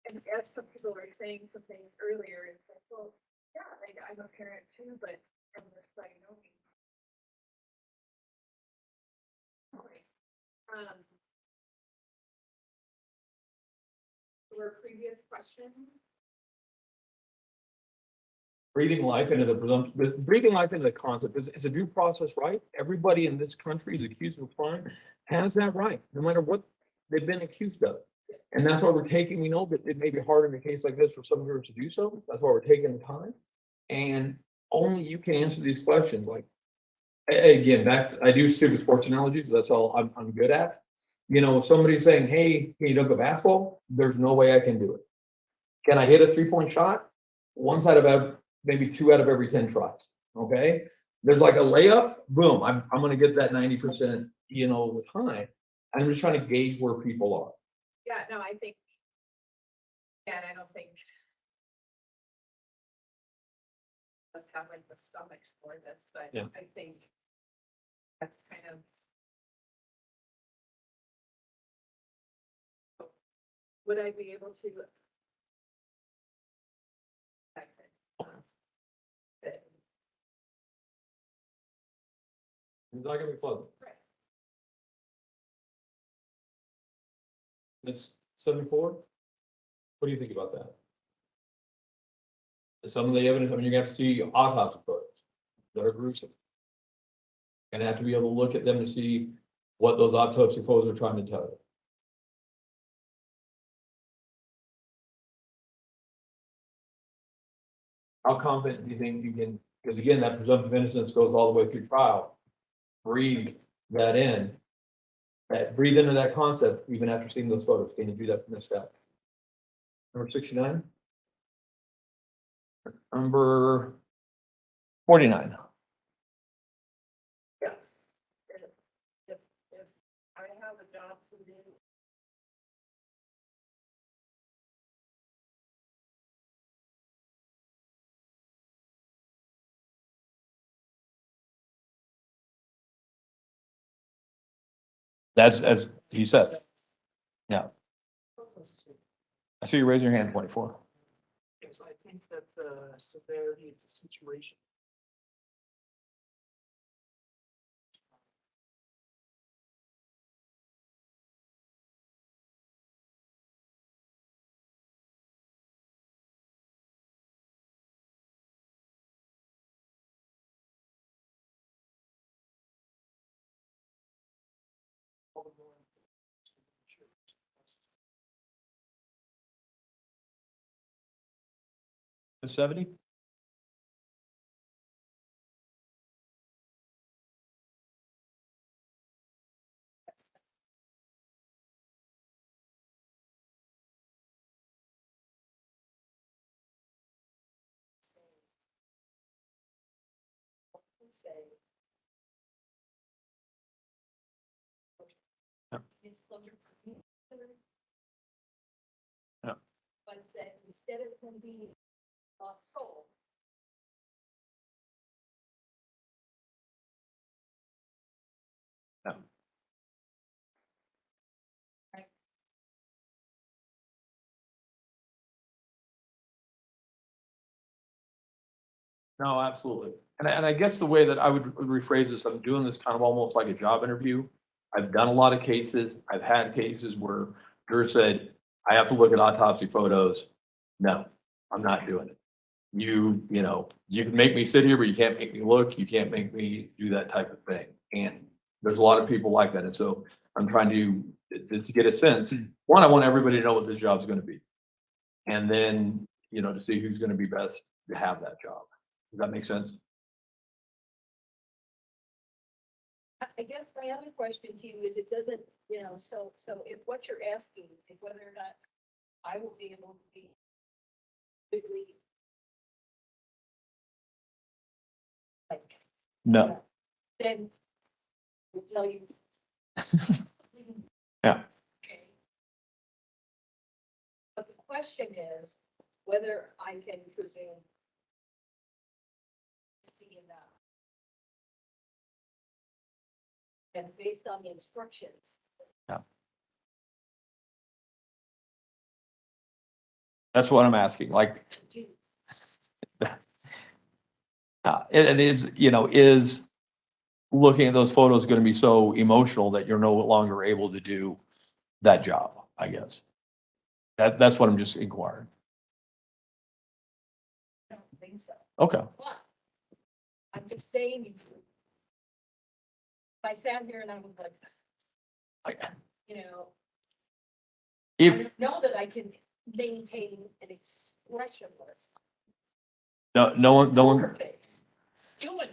[SPEAKER 2] and as some people were saying something earlier, it's like, well, yeah, like, I'm a parent too, but from this side, you know. Were previous questions?
[SPEAKER 8] Breathing life into the presumption, breathing life into the concept is a due process right. Everybody in this country is accused of a crime, has that right, no matter what they've been accused of. And that's why we're taking, we know that it may be hard in a case like this for some groups to do so. That's why we're taking the time. And only you can answer these questions. Like, again, I do stupid sports analogies. That's all I'm good at. You know, if somebody's saying, hey, can you dunk a basketball? There's no way I can do it. Can I hit a 3-point shot? Maybe 2 out of every 10 tries. Okay. There's like a layup, boom. I'm going to get that 90%, you know, time. I'm just trying to gauge where people are.
[SPEAKER 2] Yeah, no, I think, yeah, and I don't think let's have like the stomachs for this, but
[SPEAKER 8] Yeah.
[SPEAKER 2] I think that's kind of would I be able to
[SPEAKER 8] It's not gonna be fun.
[SPEAKER 2] Right.
[SPEAKER 8] Miss 74? What do you think about that? Some of the evidence, I mean, you're gonna have to see autopsy photos that are gruesome. And have to be able to look at them to see what those autopsy photos are trying to tell you. How confident do you think you can, because again, that presumptive innocence goes all the way through trial. Breathe that in, breathe into that concept even after seeing those photos. Can you do that from this step? Number 69. Number 49.
[SPEAKER 9] Yes. If I have a job to do.
[SPEAKER 8] That's as he said. Yeah. I see you raise your hand, 24.
[SPEAKER 18] Yes, I think that the severity of the situation.
[SPEAKER 8] The 70? Yeah.
[SPEAKER 2] But that instead of them being sold.
[SPEAKER 8] Yeah. No, absolutely. And I guess the way that I would rephrase this, I'm doing this kind of almost like a job interview. I've done a lot of cases. I've had cases where jurors said, I have to look at autopsy photos. No, I'm not doing it. You know, you can make me sit here, but you can't make me look. You can't make me do that type of thing. And there's a lot of people like that. And so I'm trying to get a sense. One, I want everybody to know what this job's going to be. And then, you know, to see who's going to be best to have that job. Does that make sense?
[SPEAKER 2] I guess my other question to you is, it doesn't, you know, so if what you're asking is whether or not I will be able to be legally, like,
[SPEAKER 8] No.
[SPEAKER 2] then we'll tell you.
[SPEAKER 8] Yeah.
[SPEAKER 2] Okay. But the question is whether I can presume see enough. And based on the instructions.
[SPEAKER 8] Yeah. That's what I'm asking. Like, it is, you know, is looking at those photos going to be so emotional that you're no longer able to do that job, I guess. That's what I'm just inquiring.
[SPEAKER 2] I don't think so.
[SPEAKER 8] Okay.
[SPEAKER 2] But I'm just saying, if I sat here and I was like, you know, I know that I can maintain an expressionless
[SPEAKER 8] No one.
[SPEAKER 2] poker face. Doing,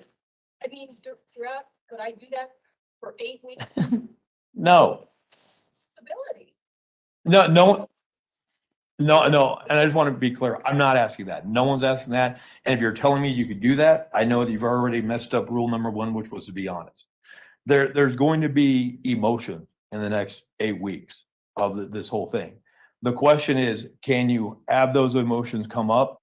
[SPEAKER 2] I mean, throughout, could I do that for 8 weeks?
[SPEAKER 8] No.
[SPEAKER 2] Ability.
[SPEAKER 8] No. And I just want to be clear. I'm not asking that. No one's asking that. And if you're telling me you could do that, I know that you've already messed up rule number 1, which was to be honest. There's going to be emotion in the next 8 weeks of this whole thing. The question is, can you have those emotions come up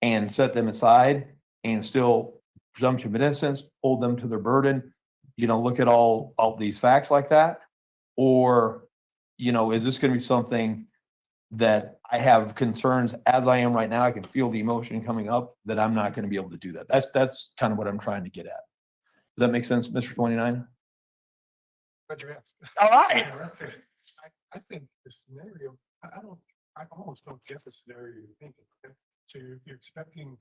[SPEAKER 8] and set them aside and still presumption of innocence, hold them to their burden, you know, look at all these facts like that? Or, you know, is this going to be something that I have concerns as I am right now? I can feel the emotion coming up that I'm not going to be able to do that. That's kind of what I'm trying to get at. Does that make sense, Mr. 29?
[SPEAKER 18] Glad you asked.
[SPEAKER 8] All right.
[SPEAKER 18] I think the scenario, I almost don't get the scenario you're thinking. Okay? So you're expecting,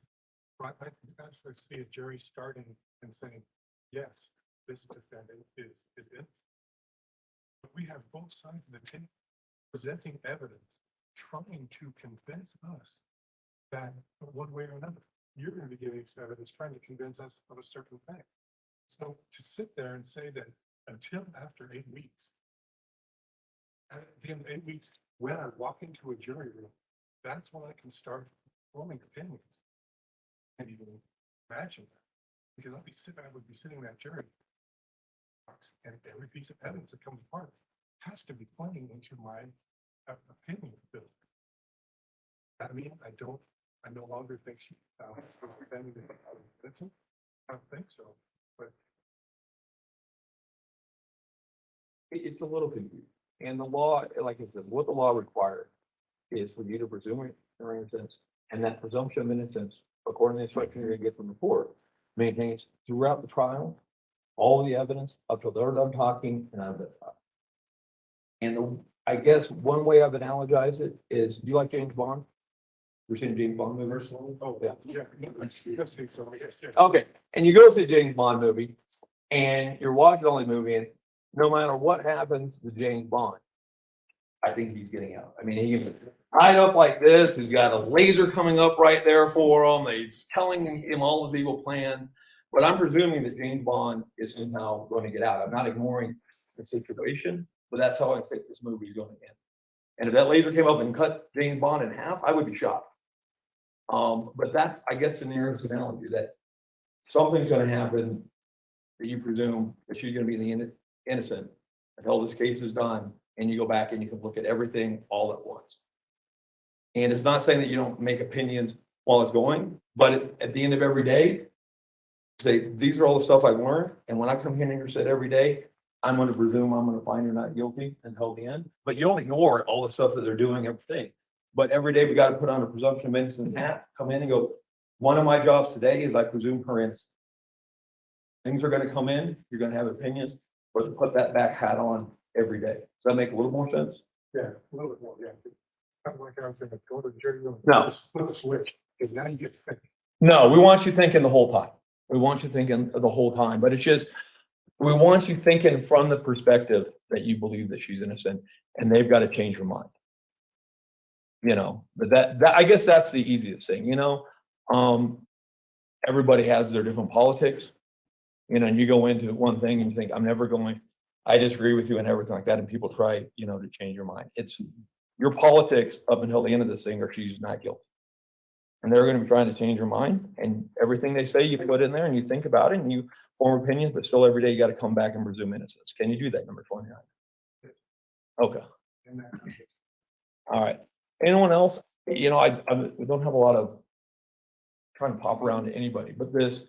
[SPEAKER 18] I actually see a jury starting and saying, yes, this defendant is innocent. But we have both sides of the table presenting evidence, trying to convince us that one way or another, you're going to be giving us evidence, trying to convince us of a certain thing. So to sit there and say that until after 8 weeks, at the end of 8 weeks, when I walk into a jury room, that's when I can start forming opinions. And you can imagine that. Because I would be sitting in that jury box, and every piece of evidence that comes apart has to be playing into my opinion building. That means I no longer think she defended innocent. I don't think so, but
[SPEAKER 8] It's a little confusing. And the law, like I said, what the law requires is for you to presume your innocence, and that presumption of innocence, according to the instruction you're gonna get from the court, maintains throughout the trial, all the evidence up till they're done talking and I'm done talking. And I guess one way I've analogized it is, do you like James Bond? You've seen James Bond movies?
[SPEAKER 18] oh
[SPEAKER 8] Yeah.
[SPEAKER 18] yeah, I think so. Yes, yeah.
[SPEAKER 8] Okay, and you go see a James Bond movie, and you're watching all the movie, and no matter what happens to James Bond, I think he's getting out. I mean, he can hide up like this. He's got a laser coming up right there for him. He's telling him all his evil plans. But I'm presuming that James Bond is somehow going to get out. I'm not ignoring the situation, but that's how I think this movie is going to end. And if that laser came up and cut James Bond in half, I would be shocked. But that's, I guess, the nearest analogy, that something's going to happen that you presume that she's going to be the innocent until this case is done, and you go back and you can look at everything all at once. And it's not saying that you don't make opinions while it's going, but it's at the end of every day, say, these are all the stuff I've learned, and when I come here and you're said every day, I'm going to presume I'm going to find her not guilty until the end. But you don't ignore all the stuff that they're doing, everything. But every day we got to put on a presumption of innocence hat, come in and go, one of my jobs today is I presume her innocent. Things are going to come in, you're going to have opinions, or to put that back hat on every day. Does that make a little more sense?
[SPEAKER 18] Yeah, a little bit more, yeah. Kind of like I was gonna go to the jury room.
[SPEAKER 8] No.
[SPEAKER 18] Flip a switch, because now you get to think.
[SPEAKER 8] No, we want you thinking the whole time. We want you thinking the whole time, but it's just, we want you thinking from the perspective that you believe that she's innocent and they've got to change their mind. You know, but that I guess that's the easiest thing, you know? Everybody has their different politics, you know, and you go into one thing and you think, I disagree with you and everything like that. And people try, you know, to change your mind. It's your politics up until the end of this thing, or she's not guilty. And they're going to be trying to change your mind, and everything they say, you put in there and you think about it and you form opinions, but still every day you got to come back and presume innocence. Can you do that, number 29? Okay. All right. Anyone else? You know, we don't have a lot of trying to pop around to anybody, but this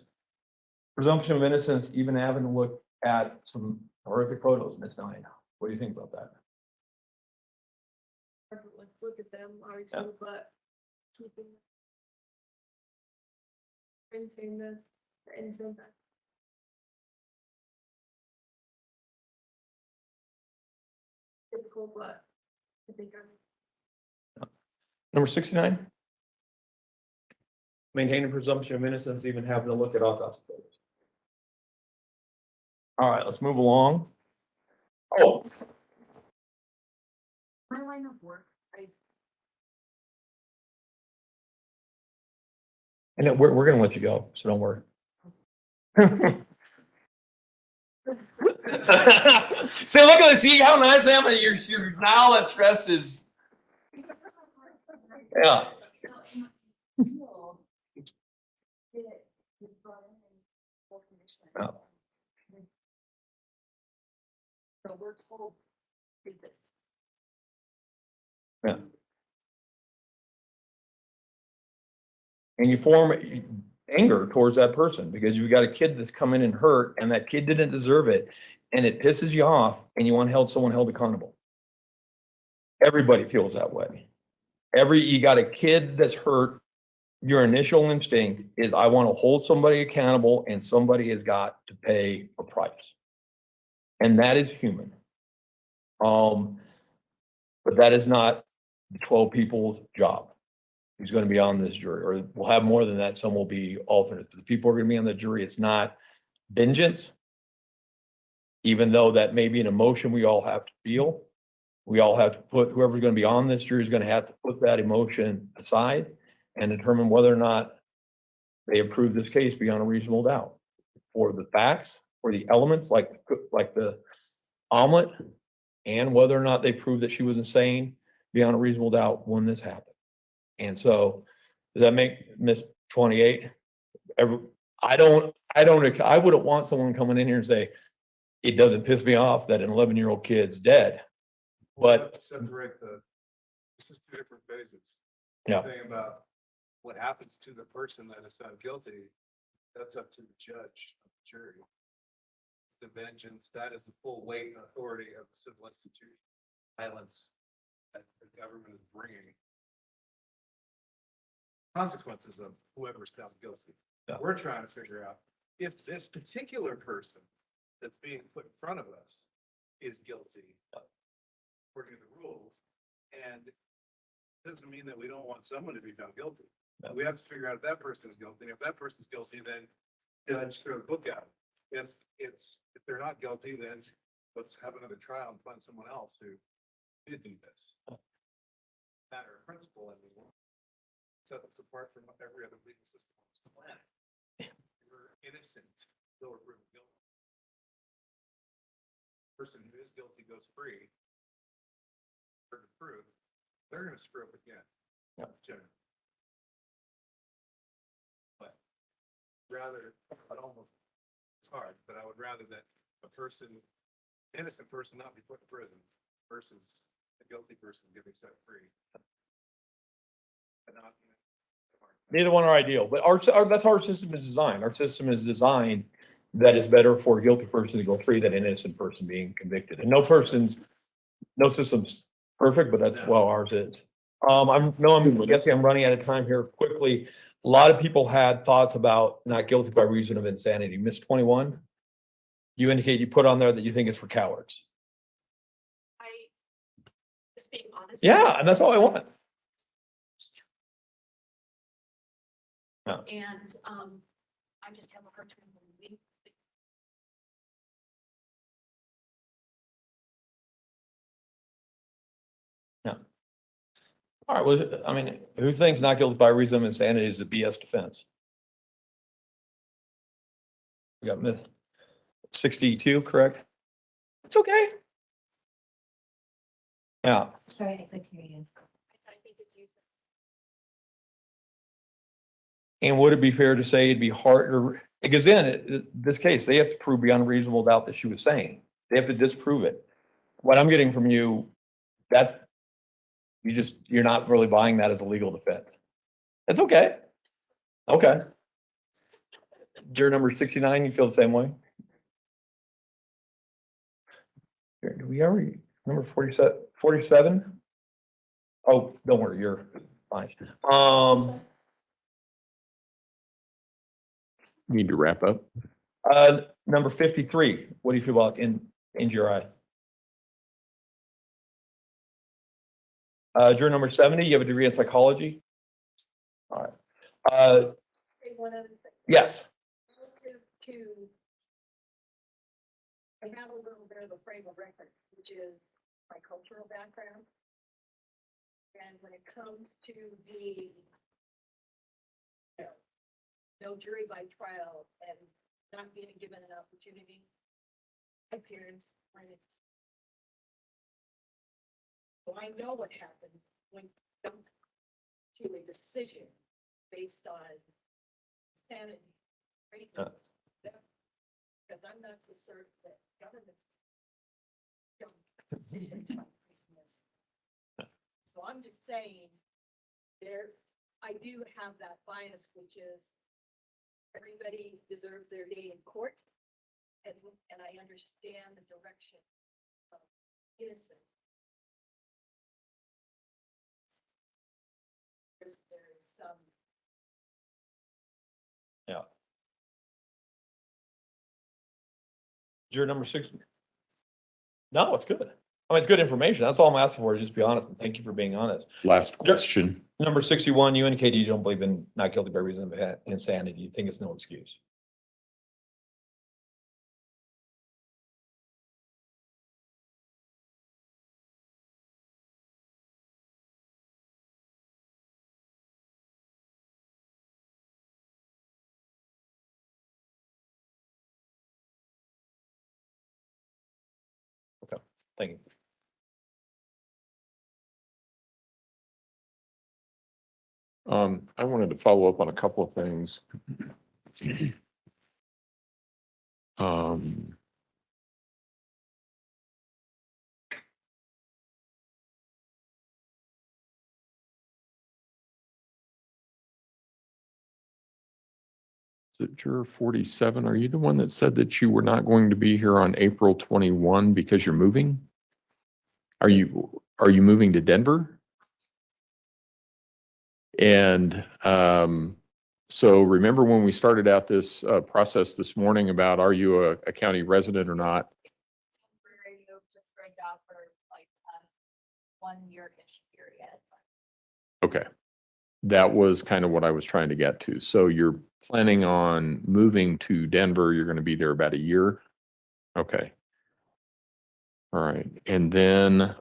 [SPEAKER 8] presumption of innocence, even having to look at some horrific photos, Miss Diane, what do you think about that?
[SPEAKER 9] Let's look at them, obviously, but keeping printing the innocent. Difficult, but I think I'm.
[SPEAKER 8] Number 69. Maintain a presumption of innocence, even having to look at autopsy photos. All right, let's move along. Oh,
[SPEAKER 9] My line of work,
[SPEAKER 8] and then we're going to let you go, so don't worry. See, look at this. See how nice I am? Your now that stress is. Yeah. Oh.
[SPEAKER 9] So we're told do this.
[SPEAKER 8] Yeah. And you form anger towards that person because you've got a kid that's come in and hurt, and that kid didn't deserve it, and it pisses you off, and you want someone held accountable. Everybody feels that way. You got a kid that's hurt, your initial instinct is, I want to hold somebody accountable, and somebody has got to pay a price. And that is human. But that is not the 12 people's job who's going to be on this jury, or we'll have more than that. Some will be alternate. The people who are going to be on the jury, it's not vengeance, even though that may be an emotion we all have to feel. We all have to put, whoever's going to be on this jury is going to have to put that emotion aside and determine whether or not they approve this case beyond a reasonable doubt for the facts, for the elements like the omelet, and whether or not they prove that she was insane beyond a reasonable doubt when this happened. And so, does that make Miss 28? I wouldn't want someone coming in here and say, it doesn't piss me off that an 11-year-old kid's dead. But
[SPEAKER 11] separate this is two different phases.
[SPEAKER 8] Yeah.
[SPEAKER 11] The thing about what happens to the person that is found guilty, that's up to the judge, the jury. It's the vengeance, that is the full weight and authority of the civil institution. Violence that the government is bringing. Consequences of whoever's found guilty.
[SPEAKER 8] Yeah.
[SPEAKER 11] We're trying to figure out if this particular person that's being put in front of us is guilty according to the rules, and it doesn't mean that we don't want someone to be found guilty.
[SPEAKER 8] Yeah.
[SPEAKER 11] We have to figure out if that person is guilty. And if that person's guilty, then judge throw the book out. If they're not guilty, then let's have another trial and find someone else who did do this. Matter of principle, and set us apart from every other legal system on this planet. We're innocent, though we're proven guilty. Person who is guilty goes free. For the proof, they're going to screw up again.
[SPEAKER 8] Yeah.
[SPEAKER 11] Generally. But rather, it's hard, but I would rather that innocent person not be put in prison versus a guilty person getting set free. But not, it's hard.
[SPEAKER 8] neither one are ideal, but that's how our system is designed. Our system is designed that it's better for a guilty person to go free than an innocent person being convicted. And no system's perfect, but that's well ours is. I'm guessing I'm running out of time here quickly. A lot of people had thoughts about not guilty by reason of insanity. Miss 21, You indicate you put on there that you think it's for cowards.
[SPEAKER 9] I, just being honest.
[SPEAKER 8] Yeah, and that's all I want. Yeah.
[SPEAKER 9] And, I just have a hard time believing.
[SPEAKER 8] Yeah. All right, well, I mean, who thinks not guilty by reason of insanity is a BS defense? We got 62, correct? It's okay. Yeah.
[SPEAKER 9] Sorry, I couldn't hear you. I think it's useful.
[SPEAKER 8] And would it be fair to say it'd be harder, because in this case, they have to prove beyond reasonable doubt that she was sane. They have to disprove it. What I'm getting from you, that's, you're not really buying that as a legal defense. That's okay. Okay. Juror number 69, you feel the same way? Here, do we ever, number 47? Oh, don't worry, you're fine.
[SPEAKER 4] Need to wrap up.
[SPEAKER 8] Number 53, what do you feel about in your eye? Juror number 70, you have a degree in psychology? All right.
[SPEAKER 9] Say one other thing.
[SPEAKER 8] Yes.
[SPEAKER 9] Relative to, I have a little bit of a frame of reference, which is my cultural background. And when it comes to the, no jury by trial and not being given an opportunity, my parents were in it. So I know what happens when you come to a decision based on sanity, reasons. Because I'm not so certain that government decision on Christmas. So I'm just saying, I do have that bias, which is everybody deserves their day in court. And I understand the direction of innocent. There is some.
[SPEAKER 8] Yeah. Juror number 6. No, it's good. I mean, it's good information. That's all I'm asking for, is just be honest, and thank you for being honest.
[SPEAKER 4] Last question.
[SPEAKER 8] Number 61, you indicated you don't believe in not guilty by reason of insanity. You think it's no excuse. Okay, thank you.
[SPEAKER 4] I wanted to follow up on a couple of things. Juror 47, are you the one that said that you were not going to be here on April 21 because you're moving? Are you moving to Denver? And so remember when we started out this process this morning about are you a county resident or not?
[SPEAKER 9] Temporary, just for a job for like a 1-year-ish period.
[SPEAKER 4] Okay. That was kind of what I was trying to get to. So you're planning on moving to Denver. You're going to be there about a year. Okay. All right. And then,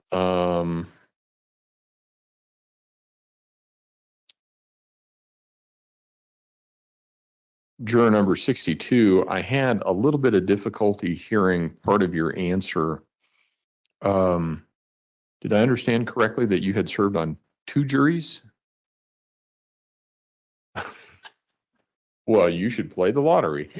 [SPEAKER 4] juror number 62, I had a little bit of difficulty hearing part of your answer. Did I understand correctly that you had served on 2 juries? Well, you should play the lottery.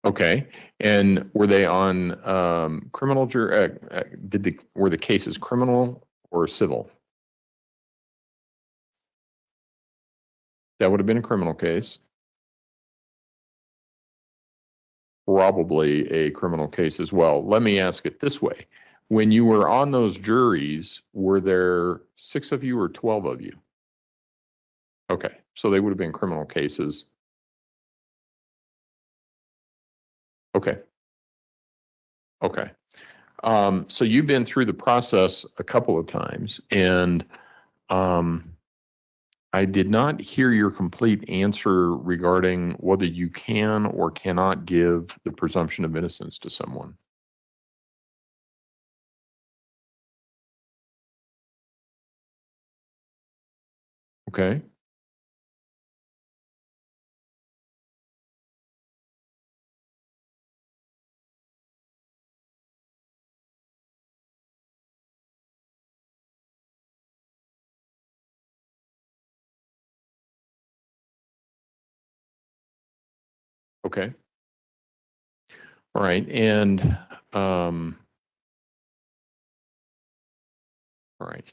[SPEAKER 4] Okay, and were they on criminal jury? Were the cases criminal or civil? That would have been a criminal case. Probably a criminal case as well. Let me ask it this way. when you were on those juries, were there 6 of you or 12 of you? Okay, so they would have been criminal cases. Okay. Okay. So you've been through the process a couple of times, and I did not hear your complete answer regarding whether you can or cannot give the presumption of innocence to someone. Okay. Okay. All right. And, all right.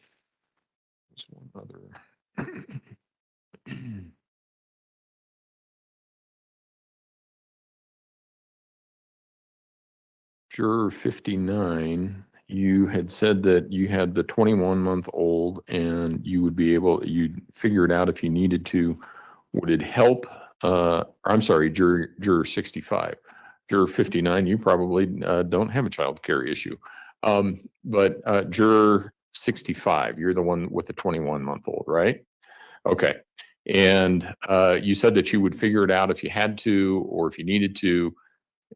[SPEAKER 4] There's one other. Juror 59, you had said that you had the 21-month-old and you would be able, you'd figure it out if you needed to. Would it help? I'm sorry, juror 65. Juror 59, you probably don't have a child care issue. But juror 65, you're the one with the 21-month-old, right? Okay. And you said that you would figure it out if you had to or if you needed to.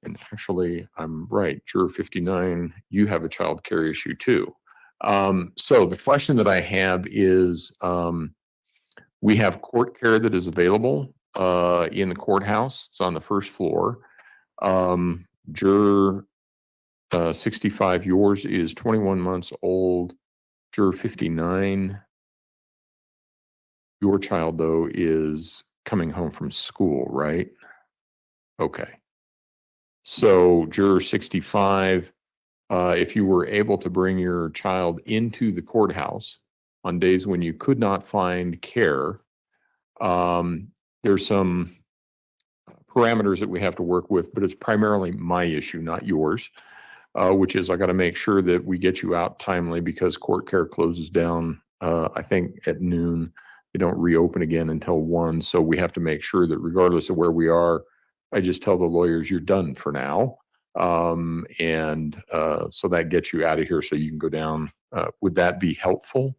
[SPEAKER 4] And actually, I'm right. Juror 59, you have a child care issue too. So the question that I have is, we have court care that is available in the courthouse. It's on the first floor. Juror 65, yours is 21 months old. Juror 59, your child though is coming home from school, right? Okay. So juror 65, if you were able to bring your child into the courthouse on days when you could not find care, there's some parameters that we have to work with, but it's primarily my issue, not yours, which is I got to make sure that we get you out timely because court care closes down, I think at noon. They don't reopen again until 1. So we have to make sure that regardless of where we are, I just tell the lawyers you're done for now. So that gets you out of here so you can go down. Would that be helpful?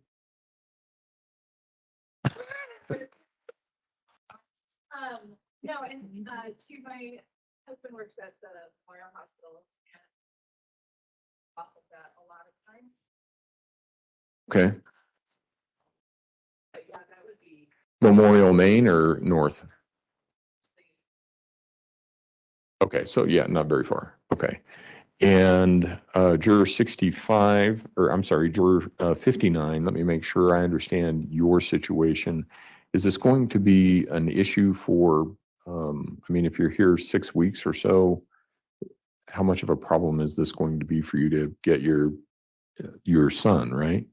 [SPEAKER 2] No, and my husband works at the Memorial Hospital and off of that a lot of times.
[SPEAKER 4] Okay.
[SPEAKER 2] But yeah, that would be.
[SPEAKER 4] Memorial, Maine or north? Okay, so yeah, not very far. Okay. And juror 65, or I'm sorry, juror 59, let me make sure I understand your situation. Is this going to be an issue for, I mean, if you're here 6 weeks or so, how much of a problem is this going to be for you to get your son, right?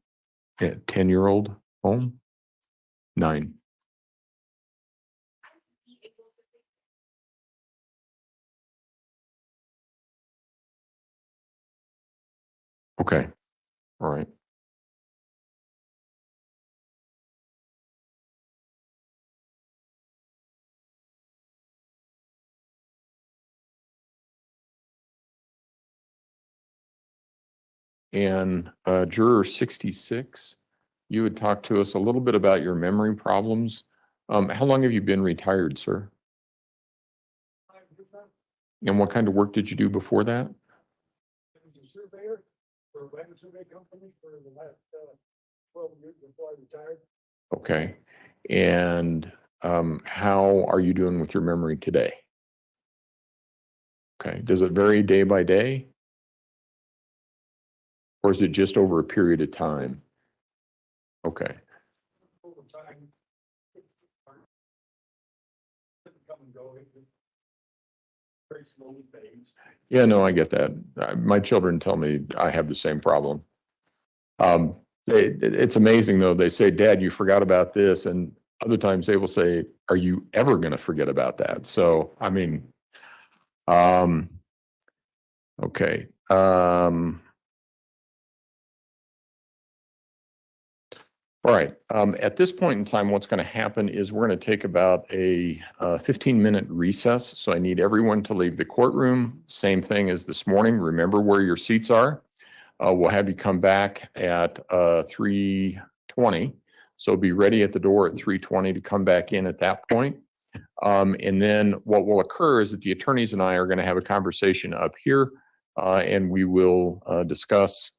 [SPEAKER 4] 10-year-old home? 9. Okay. All right. And juror 66, you would talk to us a little bit about your memory problems. How long have you been retired, sir? And what kind of work did you do before that?
[SPEAKER 18] I was a surveyor for a land survey company for the last 12 years before I retired.
[SPEAKER 4] Okay. And how are you doing with your memory today? Okay. Does it vary day by day? Or is it just over a period of time? Okay.
[SPEAKER 18] Over time, come and go. Very slowly fades.
[SPEAKER 4] Yeah, no, I get that. My children tell me I have the same problem. It's amazing though. They say, Dad, you forgot about this. And other times they will say, are you ever going to forget about that? So, I mean, okay. All right. At this point in time, what's going to happen is we're going to take about a 15-minute recess. So I need everyone to leave the courtroom. Same thing as this morning. Remember where your seats are. We'll have you come back at 3:20. So be ready at the door at 3:20 to come back in at that point. And then what will occur is that the attorneys and I are going to have a conversation up here, and we will discuss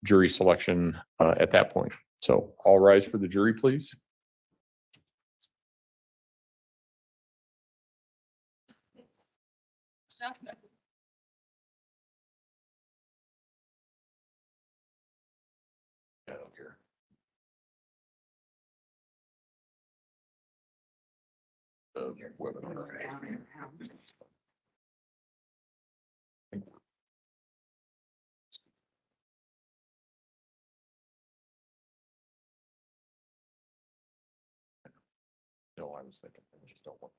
[SPEAKER 4] jury selection at that point. So all rise for the jury, please. I don't care. Webinar. No, I was thinking, I just don't want.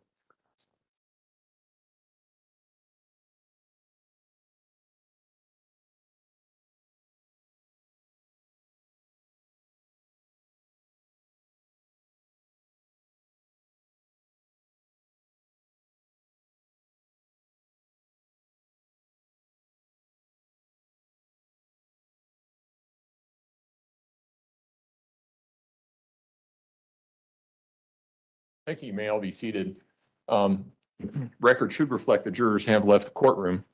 [SPEAKER 4] Thank you. You may all be seated. Record should reflect the jurors have left the courtroom.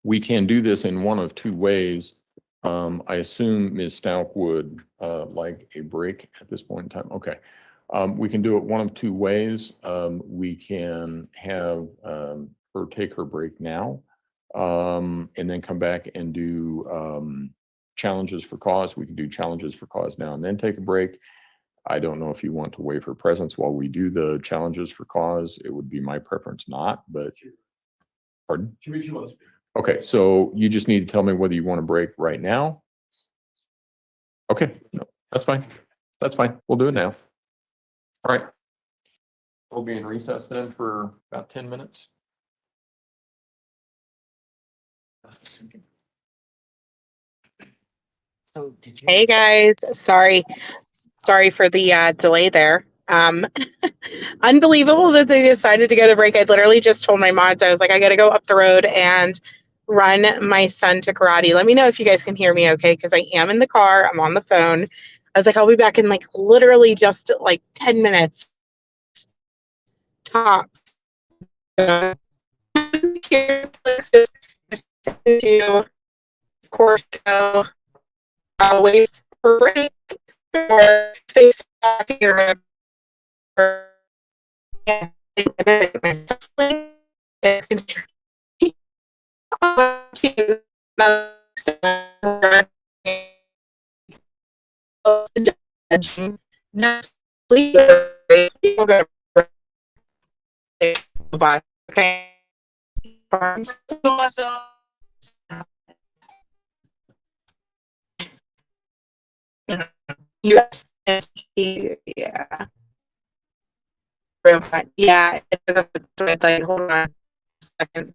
[SPEAKER 4] We can do this in one of two ways. I assume Ms. Stauch would like a break at this point in time. Okay. We can do it one of two ways. We can have her take her break now, and then come back and do challenges for cause. We can do challenges for cause now and then take a break. I don't know if you want to waive her presence while we do the challenges for cause. It would be my preference not, but. Pardon? Okay, so you just need to tell me whether you want to break right now. Okay, no, that's fine. That's fine. We'll do it now. All right. We'll be in recess then for about 10 minutes.
[SPEAKER 1] So hey guys, sorry for the delay there. Unbelievable that they decided to go to break. I literally just told my mods, I was like, I gotta go up the road and run my son to karate. Let me know if you guys can hear me okay, because I am in the car, I'm on the phone. I was like, I'll be back in like literally just like 10 minutes tops. To, of course, go away for break or face here. Okay. Yes, yeah. Real fun. Yeah, it doesn't like hold on a second.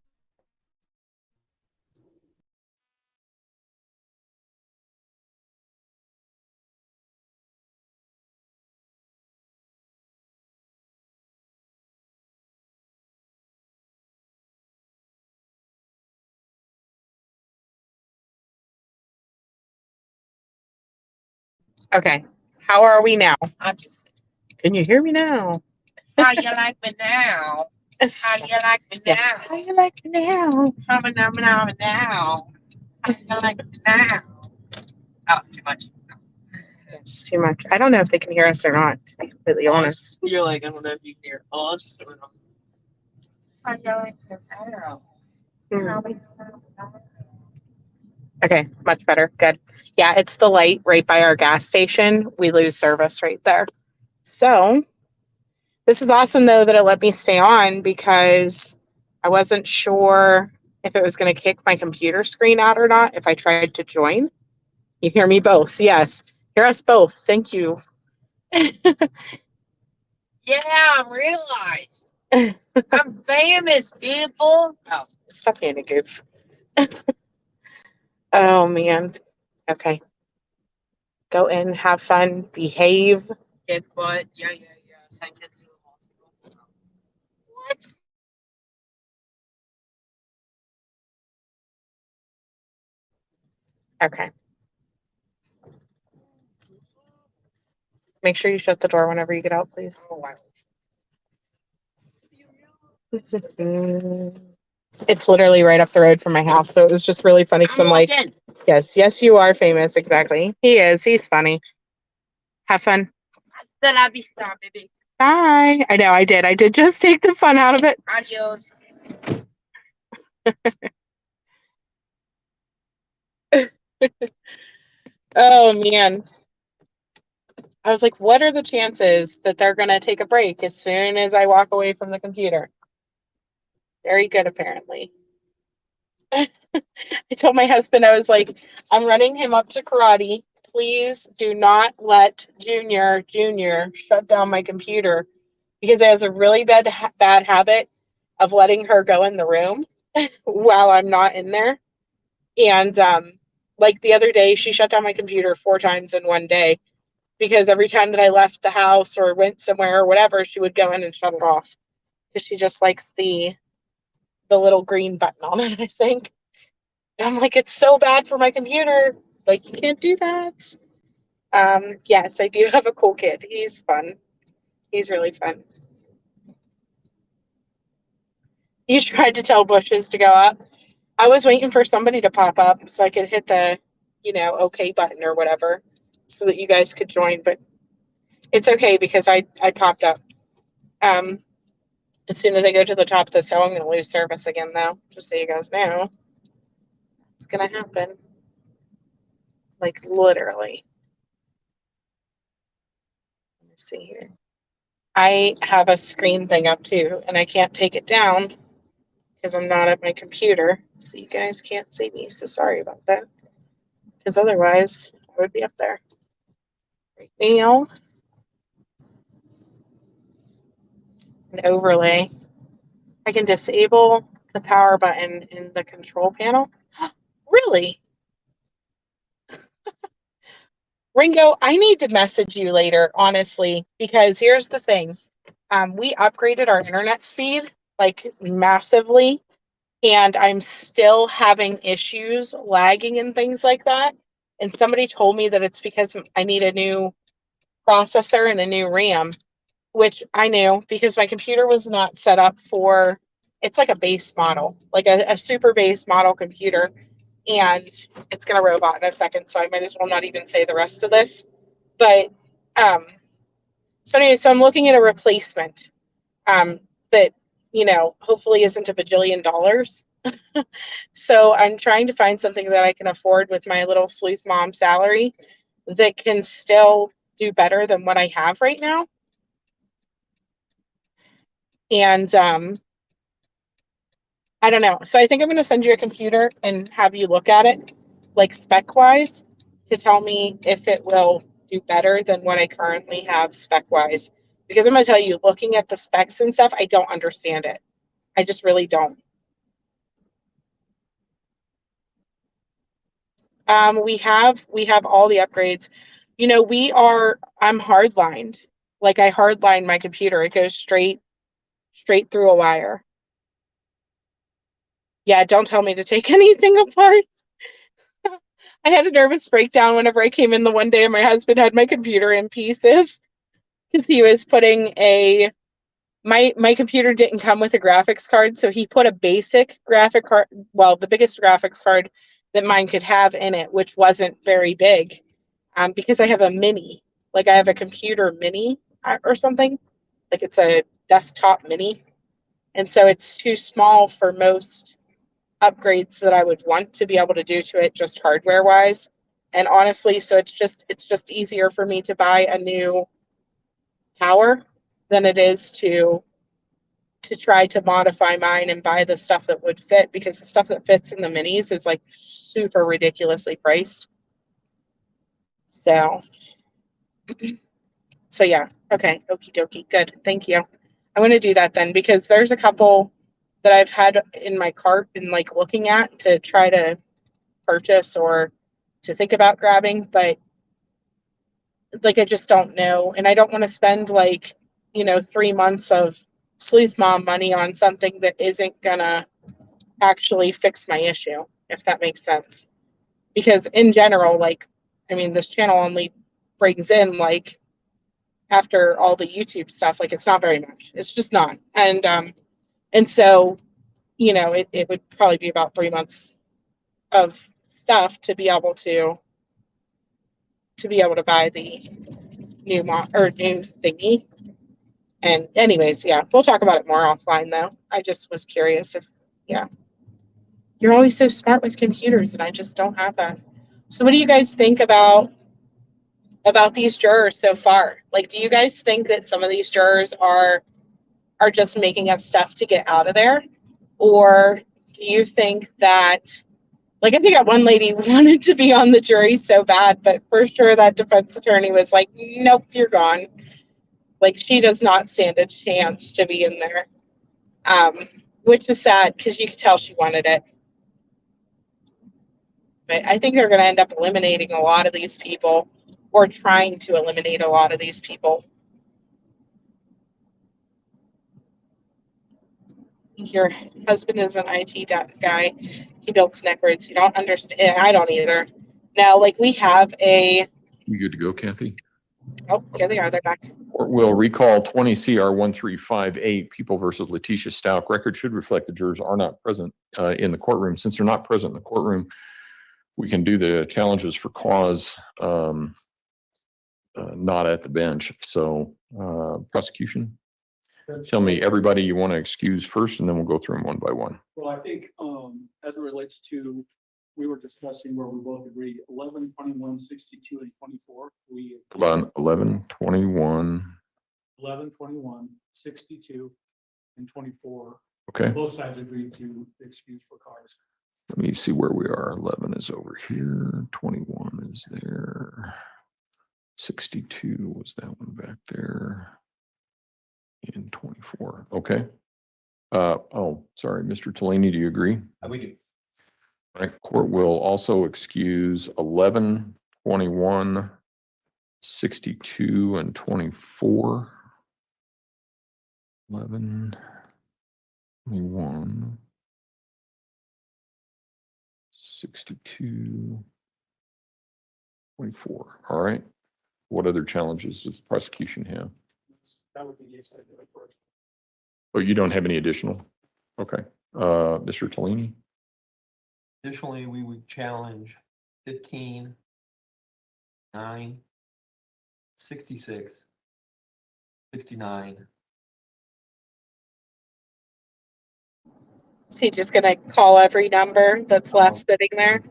[SPEAKER 1] Okay, how are we now? Can you hear me now?
[SPEAKER 12] How you like me now? How you like me now?
[SPEAKER 1] How you like me now?
[SPEAKER 12] How me now, now, now? How you like me now? Oh, too much.
[SPEAKER 1] It's too much. I don't know if they can hear us or not, to be completely honest.
[SPEAKER 12] You're like, I don't know if you can hear us or not. How you like me now? How me now?
[SPEAKER 1] Okay, much better. Good. Yeah, it's the light right by our gas station. We lose service right there. So this is awesome though that it let me stay on because I wasn't sure if it was going to kick my computer screen out or not if I tried to join. You hear me both. Yes. Hear us both. Thank you.
[SPEAKER 12] Yeah, I realized. I'm famous, people.
[SPEAKER 1] Oh, stop being a goof. Oh man. Okay. Go in, have fun, behave.
[SPEAKER 12] Kid butt. Yeah. Sent kids to the hospital. What?
[SPEAKER 1] Okay. Make sure you shut the door whenever you get out, please.
[SPEAKER 12] Oh, wow.
[SPEAKER 1] It's literally right up the road from my house, so it was just really funny because I'm like,
[SPEAKER 12] in.
[SPEAKER 1] yes, you are famous. Exactly. He is. He's funny. Have fun.
[SPEAKER 12] Hasta la vista, baby.
[SPEAKER 1] Bye. I know I did. I did just take the fun out of it.
[SPEAKER 12] Adios.
[SPEAKER 1] Oh man. I was like, what are the chances that they're going to take a break as soon as I walk away from the computer? Very good, apparently. I told my husband, I was like, I'm running him up to karate. Please do not let Junior shut down my computer because it has a really bad habit of letting her go in the room while I'm not in there. And like the other day, she shut down my computer 4 times in one day because every time that I left the house or went somewhere or whatever, she would go in and shut it off because she just likes the little green button on it, I think. And I'm like, it's so bad for my computer. Like, you can't do that. Yes, I do have a cool kid. He's fun. He's really fun. You tried to tell bushes to go up. I was waiting for somebody to pop up so I could hit the, okay button or whatever so that you guys could join, but it's okay because I popped up. As soon as I go to the top of this hill, I'm going to lose service again, though, just so you guys know. It's going to happen. Like, literally. Let me see here. I have a screen thing up, too, and I can't take it down because I'm not at my computer, so you guys can't see me, so sorry about that. Because otherwise, I would be up there. Right now, an overlay. I can disable the power button in the control panel. Really? Ringo, I need to message you later, honestly, because here's the thing. We upgraded our internet speed like massively, and I'm still having issues lagging and things like that. And somebody told me that it's because I need a new processor and a new RAM, which I knew because my computer was not set up for, it's like a base model, like a super base model computer. And it's going to robot in a second, so I might as well not even say the rest of this. But so anyway, so I'm looking at a replacement that, hopefully isn't a bajillion dollars. So I'm trying to find something that I can afford with my little sleuth mom salary that can still do better than what I have right now. And I don't know. So I think I'm going to send you a computer and have you look at it, like spec wise, to tell me if it will do better than what I currently have spec wise. Because I'm going to tell you, looking at the specs and stuff, I don't understand it. I just really don't. We have all the upgrades. I'm hardlined. Like I hardline my computer. It goes straight through a wire. Yeah, don't tell me to take anything apart. I had a nervous breakdown whenever I came in the one day and my husband had my computer in pieces because he was putting my computer didn't come with a graphics card, so he put a basic graphic card, well, the biggest graphics card that mine could have in it, which wasn't very big, because I have a mini, like I have a computer mini or something, like it's a desktop mini, and so it's too small for most upgrades that I would want to be able to do to it just hardware wise. And honestly, so it's just easier for me to buy a new tower than it is to try to modify mine and buy the stuff that would fit, because the stuff that fits in the minis is like super ridiculously priced. So yeah. Okay. Okie dokie. Good. Thank you. I'm going to do that then, because there's a couple that I've had in my cart and like looking at to try to purchase or to think about grabbing, but like, I just don't know. And I don't want to spend like, 3 months of sleuth mom money on something that isn't gonna actually fix my issue, if that makes sense. Because in general, like, I mean, this channel only brings in like, after all the YouTube stuff, like, it's not very much. It's just not. And so, it would probably be about 3 months of stuff to be able to buy the new new thingy. And anyways, yeah, we'll talk about it more offline though. I just was curious if, yeah. You're always so smart with computers and I just don't have that. So what do you guys think about these jurors so far? Like, do you guys think that some of these jurors are just making up stuff to get out of there? Or do you think that, like, I think that one lady wanted to be on the jury so bad, but for sure that defense attorney was like, nope, you're gone. Like, she does not stand a chance to be in there. Which is sad because you could tell she wanted it. But I think they're going to end up eliminating a lot of these people, or trying to eliminate a lot of these people. Your husband is an IT guy. He builds networks. You don't understand. I don't either. Now, like, we have a.
[SPEAKER 4] You good to go, Kathy?
[SPEAKER 1] Oh, here they are. They're back.
[SPEAKER 4] Court will recall 20 CR 1358, People versus Letecia Stauch. Record should reflect the jurors are not present in the courtroom. Since they're not present in the courtroom, we can do the challenges for cause not at the bench. So prosecution, tell me everybody you want to excuse first, and then we'll go through them one by one.
[SPEAKER 7] Well, I think, as it relates to, we were discussing where we both agreed, 11, 21, 62, and 24.
[SPEAKER 4] Hold on, 11, 21.
[SPEAKER 7] 11, 21, 62, and 24.
[SPEAKER 4] Okay.
[SPEAKER 7] Both sides agreed to excuse for cause.
[SPEAKER 4] Let me see where we are. 11 is over here. 21 is there. 62 was that one back there. And 24. Okay. Oh, sorry, Mr. Tellini, do you agree?
[SPEAKER 8] We do.
[SPEAKER 4] All right. Court will also excuse 11, 21, 62, and 24. 11, 21, 62, 24. All right. What other challenges does the prosecution have?
[SPEAKER 7] That was the yes, I did it first.
[SPEAKER 4] Oh, you don't have any additional? Okay. Mr. Tellini?
[SPEAKER 8] Additionally, we would challenge 15, 9, 66, 69.
[SPEAKER 1] Is he just going to call every number that's left sitting there?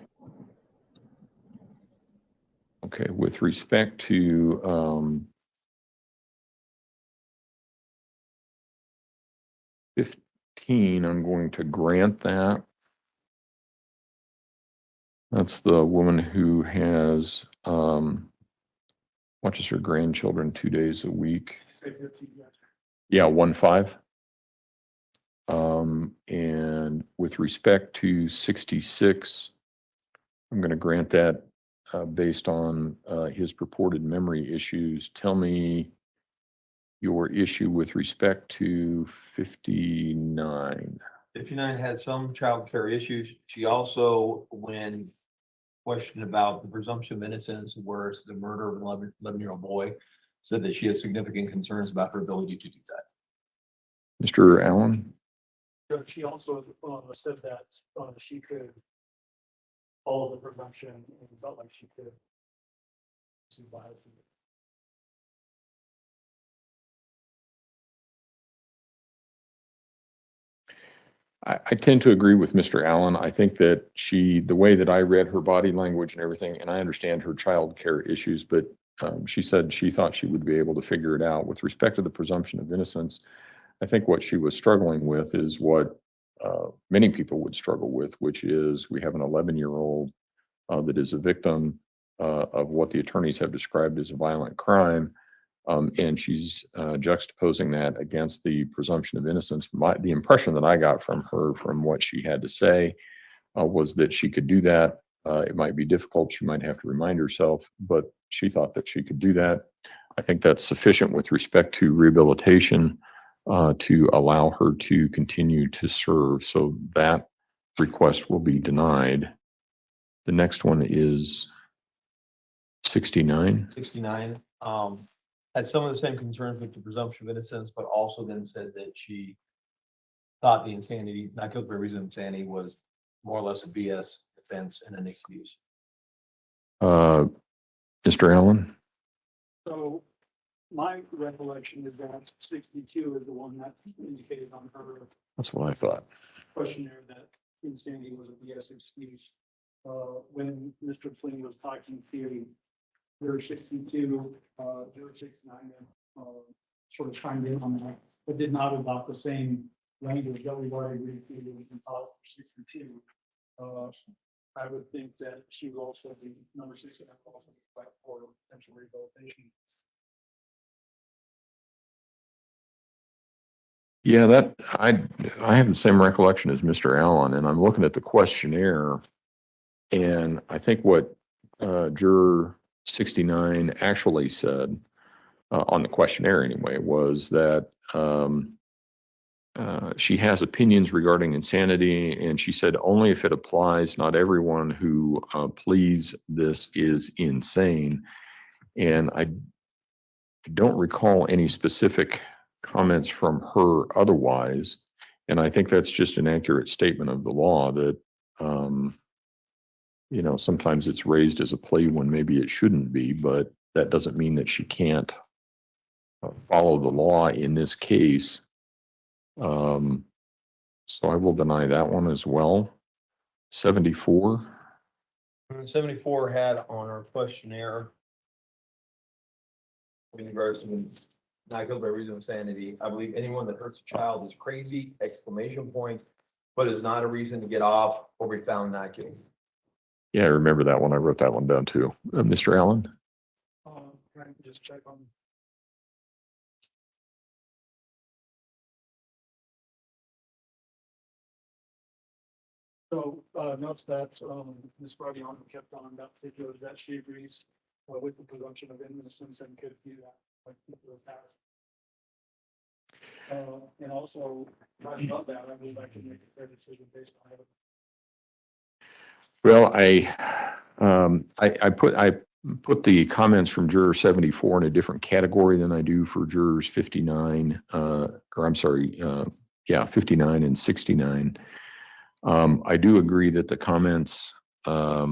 [SPEAKER 4] Okay, with respect to 15, I'm going to grant that. That's the woman who has watches her grandchildren 2 days a week.
[SPEAKER 7] Say 15, yes.
[SPEAKER 4] Yeah, 1-5. And with respect to 66, I'm going to grant that based on his purported memory issues. Tell me your issue with respect to 59.
[SPEAKER 8] 59 had some childcare issues. She also, when questioned about the presumption of innocence, where it's the murder of an 11-year-old boy, said that she has significant concerns about her ability to do that.
[SPEAKER 4] Mr. Allen?
[SPEAKER 7] She also said that she could follow the presumption and felt like she could survive.
[SPEAKER 4] I tend to agree with Mr. Allen. I think that the way that I read her body language and everything, and I understand her child care issues, but she said she thought she would be able to figure it out. With respect to the presumption of innocence, I think what she was struggling with is what many people would struggle with, which is we have an 11-year-old that is a victim of what the attorneys have described as a violent crime. And she's juxtaposing that against the presumption of innocence. The impression that I got from her, from what she had to say, was that she could do that It might be difficult. She might have to remind herself, but she thought that she could do that. I think that's sufficient with respect to rehabilitation to allow her to continue to serve. So that request will be denied. The next one is 69.
[SPEAKER 8] 69, had some of the same concerns with the presumption of innocence, but also then said that she thought the insanity, not guilty by reason of insanity, was more or less a BS defense and an excuse.
[SPEAKER 4] Mr. Allen?
[SPEAKER 7] So my recollection is that 62 is the one that indicated on her
[SPEAKER 4] That's what I thought.
[SPEAKER 7] questionnaire that insanity was a BS excuse. When Mr. Flynn was talking to juror 62, juror 69, sort of chimed in on that, but did not adopt the same language that we've already agreed to in policy 62. I would think that she would also be number 6 and also be for potential rehabilitation.
[SPEAKER 4] Yeah, that I have the same recollection as Mr. Allen, and I'm looking at the questionnaire, and I think what juror 69 actually said on the questionnaire anyway was that she has opinions regarding insanity, and she said only if it applies. Not everyone who pleads this is insane, and I don't recall any specific comments from her otherwise. And I think that's just an accurate statement of the law that, you know, sometimes it's raised as a plea when maybe it shouldn't be, but that doesn't mean that she can't follow the law in this case. So I will deny that one as well. 74.
[SPEAKER 8] 74 had on our questionnaire in regards to not guilty by reason of insanity. I believe anyone that hurts a child is crazy, exclamation point, but is not a reason to get off or be found not guilty.
[SPEAKER 4] Yeah, I remember that one. I wrote that one down too. Mr. Allen?
[SPEAKER 7] Trying to just check on. So, notes that, Ms. Guardiano kept on that particular, that she agrees with the presumption of innocence and could do that. Like people have had. And also, I love that, I believe I can make a fair decision based on it.
[SPEAKER 4] Well, I put the comments from juror 74 in a different category than I do for jurors 59, or I'm sorry, 59 and 69. I do agree that the comments, I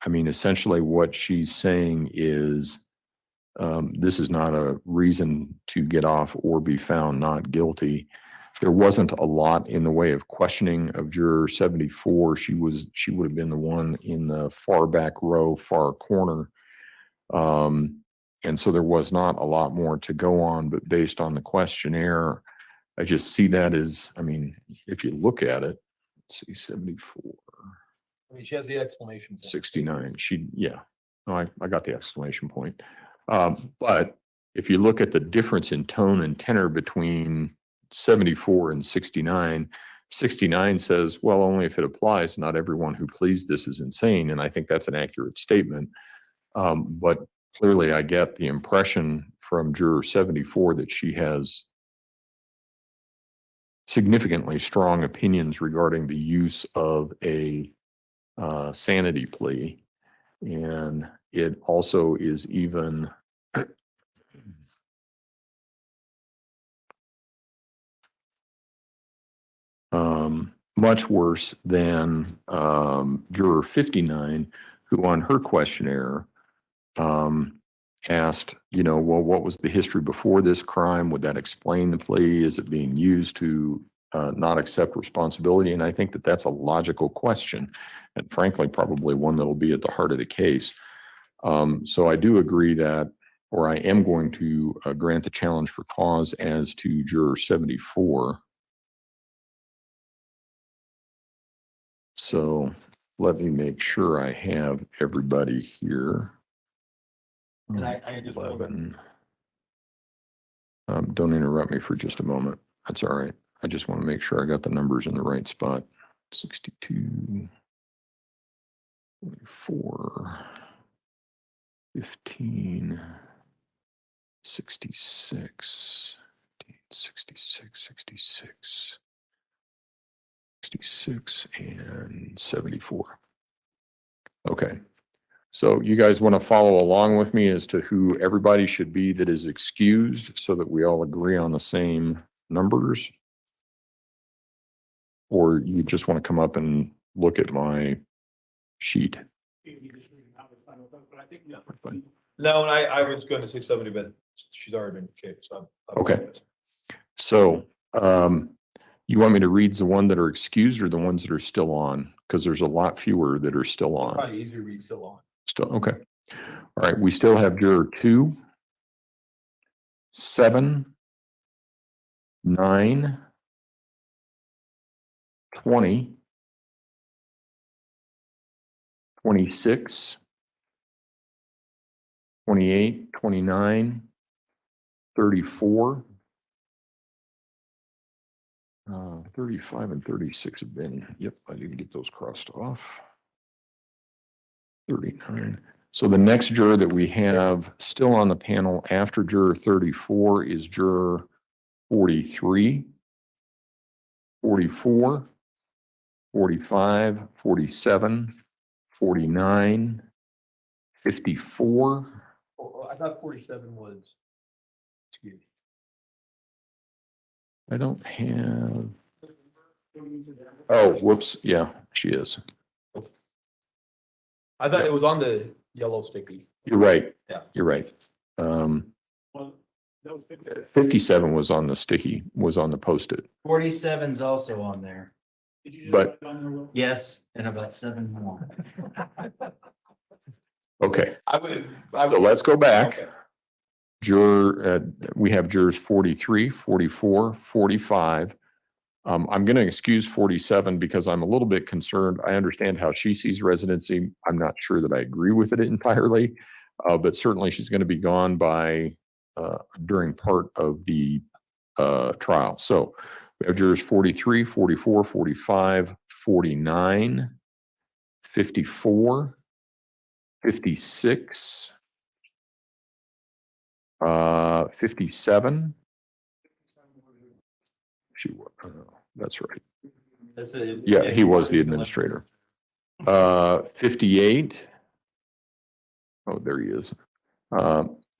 [SPEAKER 4] mean, essentially what she's saying is, this is not a reason to get off or be found not guilty. There wasn't a lot in the way of questioning of juror 74. She would have been the one in the far back row, far corner. And so there was not a lot more to go on, but based on the questionnaire, I just see that as, I mean, if you look at it, let's see, 74.
[SPEAKER 8] I mean, she has the exclamation point.
[SPEAKER 4] 69. No, I got the exclamation point. But if you look at the difference in tone and tenor between 74 and 69, 69 says, well, only if it applies, not everyone who pleads this is insane. And I think that's an accurate statement. But clearly I get the impression from juror 74 that she has significantly strong opinions regarding the use of a sanity plea. And it also is even much worse than juror 59, who on her questionnaire asked, you know, well, what was the history before this crime? Would that explain the plea? Is it being used to not accept responsibility? And I think that that's a logical question, and frankly, probably one that will be at the heart of the case. So I do agree that, or I am going to grant the challenge for cause as to juror 74. So let me make sure I have everybody here.
[SPEAKER 8] And I just
[SPEAKER 4] 11. Don't interrupt me for just a moment. That's all right. I just want to make sure I got the numbers in the right spot. 62. 4, 15, 66, 66, 66, 66, and 74. Okay. So you guys want to follow along with me as to who everybody should be that is excused so that we all agree on the same numbers? Or you just want to come up and look at my sheet?
[SPEAKER 8] No, and I was going to say 70, but she's already been kicked, so.
[SPEAKER 4] Okay. So, you want me to read the one that are excused or the ones that are still on? Because there's a lot fewer that are still on.
[SPEAKER 8] Probably easier to read still on.
[SPEAKER 4] Still, okay. All right, we still have juror 2, 7, 9, 20, 26, 28, 29, 34, 35 and 36 have been, yep, I didn't get those crossed off. 39. So the next juror that we have still on the panel after juror 34 is juror 43, 44, 45, 47, 49, 54.
[SPEAKER 8] Oh, I thought 47 was. Excuse me.
[SPEAKER 4] I don't have. Oh, whoops. Yeah, she is.
[SPEAKER 8] I thought it was on the yellow sticky.
[SPEAKER 4] You're right.
[SPEAKER 8] Yeah.
[SPEAKER 4] You're right. 57 was on the sticky, was on the Post-it.
[SPEAKER 17] 47's also on there.
[SPEAKER 4] But
[SPEAKER 17] Yes, and about 7 more.
[SPEAKER 4] okay.
[SPEAKER 8] I would.
[SPEAKER 4] So let's go back.
[SPEAKER 8] Okay.
[SPEAKER 4] We have jurors 43, 44, 45. I'm going to excuse 47 because I'm a little bit concerned. I understand how she sees residency. I'm not sure that I agree with it entirely, but certainly she's going to be gone by during part of the trial. So we have jurors 43, 44, 45, 49, 54, 56, 57. That's right. Yeah, he was the administrator. 58. Oh, there he is.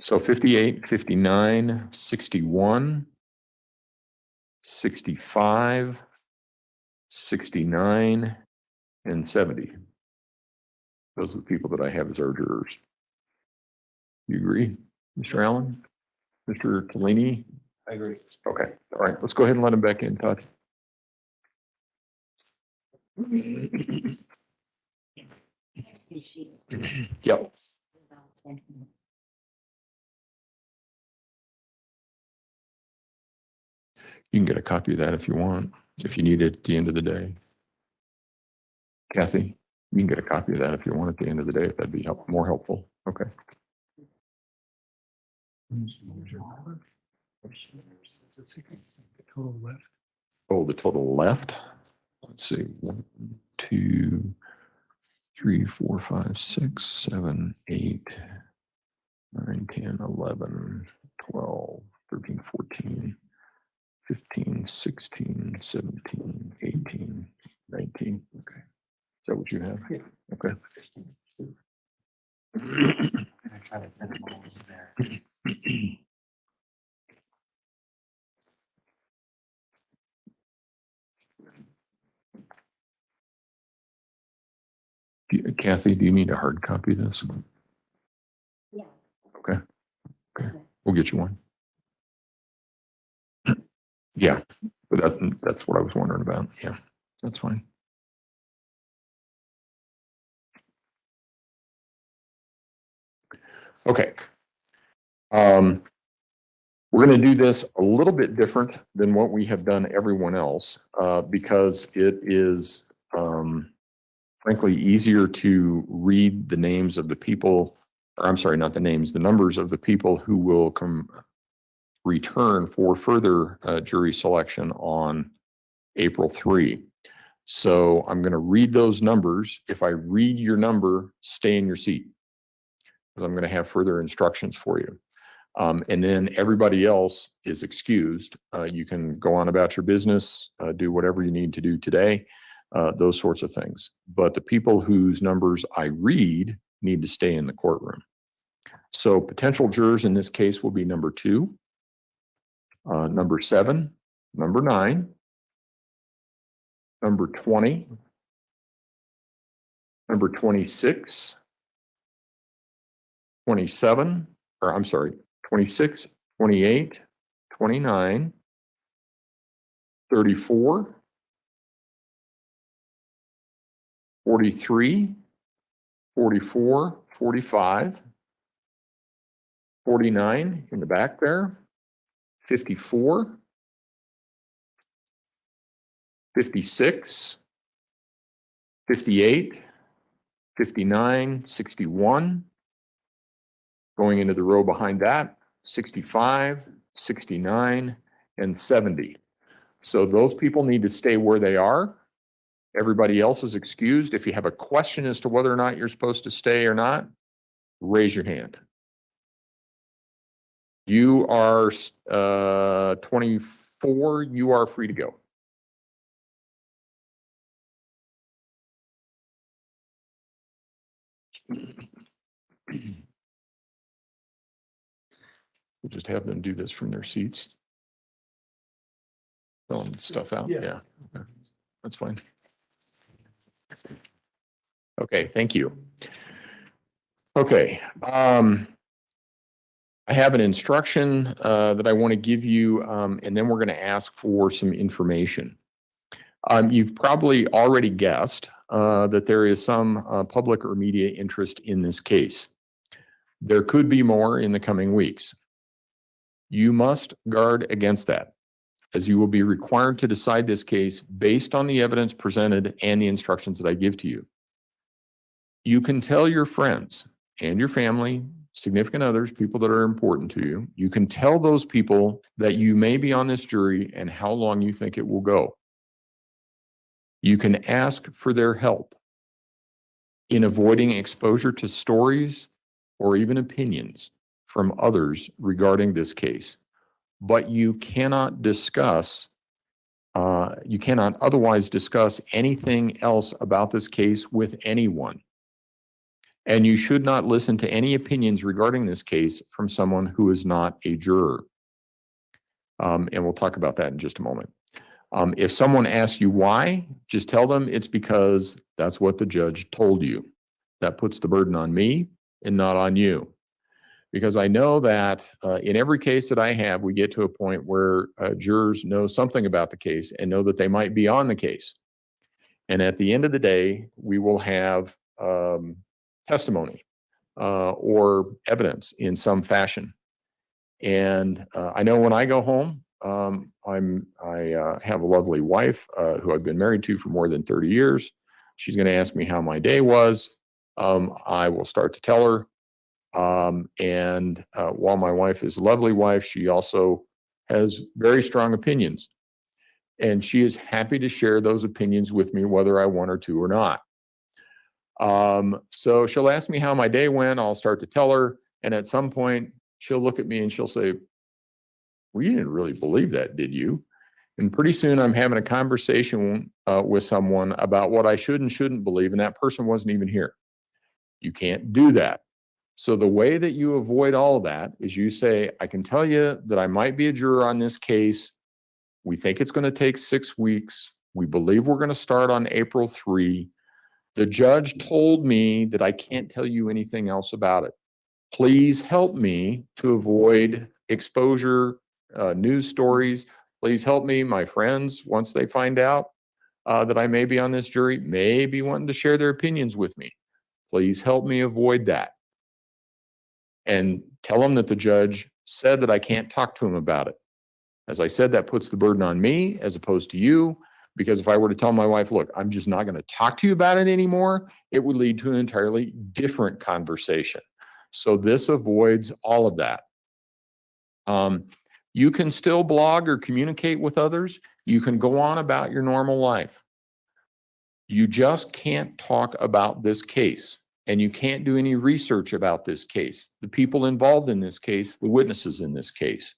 [SPEAKER 4] So 58, 59, 61, 65, 69, and 70. Those are the people that I have as our jurors. You agree, Mr. Allen? Mr. Tellini?
[SPEAKER 8] I agree.
[SPEAKER 4] Okay, all right, let's go ahead and let him back in, Todd. Yep. You can get a copy of that if you want, if you need it at the end of the day. Kathy, you can get a copy of that if you want at the end of the day, if that'd be more helpful. Okay.
[SPEAKER 18] Total left.
[SPEAKER 4] Oh, the total left. Let's see. 1, 2, 3, 4, 5, 6, 7, 8, 9, 10, 11, 12, 13, 14, 15, 16, 17, 18, 19. Okay. Is that what you have? Okay.
[SPEAKER 17] I try to fit them all in there.
[SPEAKER 4] Kathy, do you need a hard copy of this?
[SPEAKER 14] Yeah.
[SPEAKER 4] Okay. Okay. We'll get you one. Yeah, but that's what I was wondering about. Yeah, that's fine. Okay. We're going to do this a little bit different than what we have done everyone else because it is frankly easier to read the names of the people, or I'm sorry, not the names, the numbers of the people who will return for further jury selection on April 3. So I'm going to read those numbers. If I read your number, stay in your seat, because I'm going to have further instructions for you. And then everybody else is excused. You can go on about your business, do whatever you need to do today, those sorts of things. But the people whose numbers I read need to stay in the courtroom. So potential jurors in this case will be number 2, number 7, number 9, number 20, number 26, 27, or I'm sorry, 26, 28, 29, 34, 43, 44, 45, 49 in the back there, 54, 56, 58, 59, 61, going into the row behind that, 65, 69, and 70. So those people need to stay where they are. Everybody else is excused. If you have a question as to whether or not you're supposed to stay or not, raise your hand. You are 24, you are free to go. We'll just have them do this from their seats. Filling stuff out. Yeah. Okay. That's fine. Okay, thank you. Okay. I have an instruction that I want to give you, and then we're going to ask for some information. You've probably already guessed that there is some public or media interest in this case. There could be more in the coming weeks. You must guard against that, as you will be required to decide this case based on the evidence presented and the instructions that I give to you. You can tell your friends and your family, significant others, people that are important to you, you can tell those people that you may be on this jury and how long you think it will go. You can ask for their help in avoiding exposure to stories or even opinions from others regarding this case. But you cannot otherwise discuss anything else about this case with anyone. And you should not listen to any opinions regarding this case from someone who is not a juror. And we'll talk about that in just a moment. If someone asks you why, just tell them it's because that's what the judge told you. That puts the burden on me and not on you. Because I know that in every case that I have, we get to a point where jurors know something about the case and know that they might be on the case. And at the end of the day, we will have testimony or evidence in some fashion. And I know when I go home, I have a lovely wife who I've been married to for more than 30 years. She's going to ask me how my day was. I will start to tell her. While my wife is a lovely wife, she also has very strong opinions. And she is happy to share those opinions with me, whether I want her to or not. So she'll ask me how my day went. I'll start to tell her. And at some point, she'll look at me and she'll say, well, you didn't really believe that, did you? And pretty soon I'm having a conversation with someone about what I should and shouldn't believe. And that person wasn't even here. You can't do that. So the way that you avoid all of that is you say, I can tell you that I might be a juror on this case. We think it's going to take 6 weeks. We believe we're going to start on April 3. The judge told me that I can't tell you anything else about it. Please help me to avoid exposure, news stories. Please help me. My friends, once they find out that I may be on this jury, may be wanting to share their opinions with me. Please help me avoid that. And tell them that the judge said that I can't talk to him about it. As I said, that puts the burden on me as opposed to you, because if I were to tell my wife, look, I'm just not going to talk to you about it anymore, it would lead to an entirely different conversation. So this avoids all of that. You can still blog or communicate with others. You can go on about your normal life. You just can't talk about this case, and you can't do any research about this case, the people involved in this case, the witnesses in this case.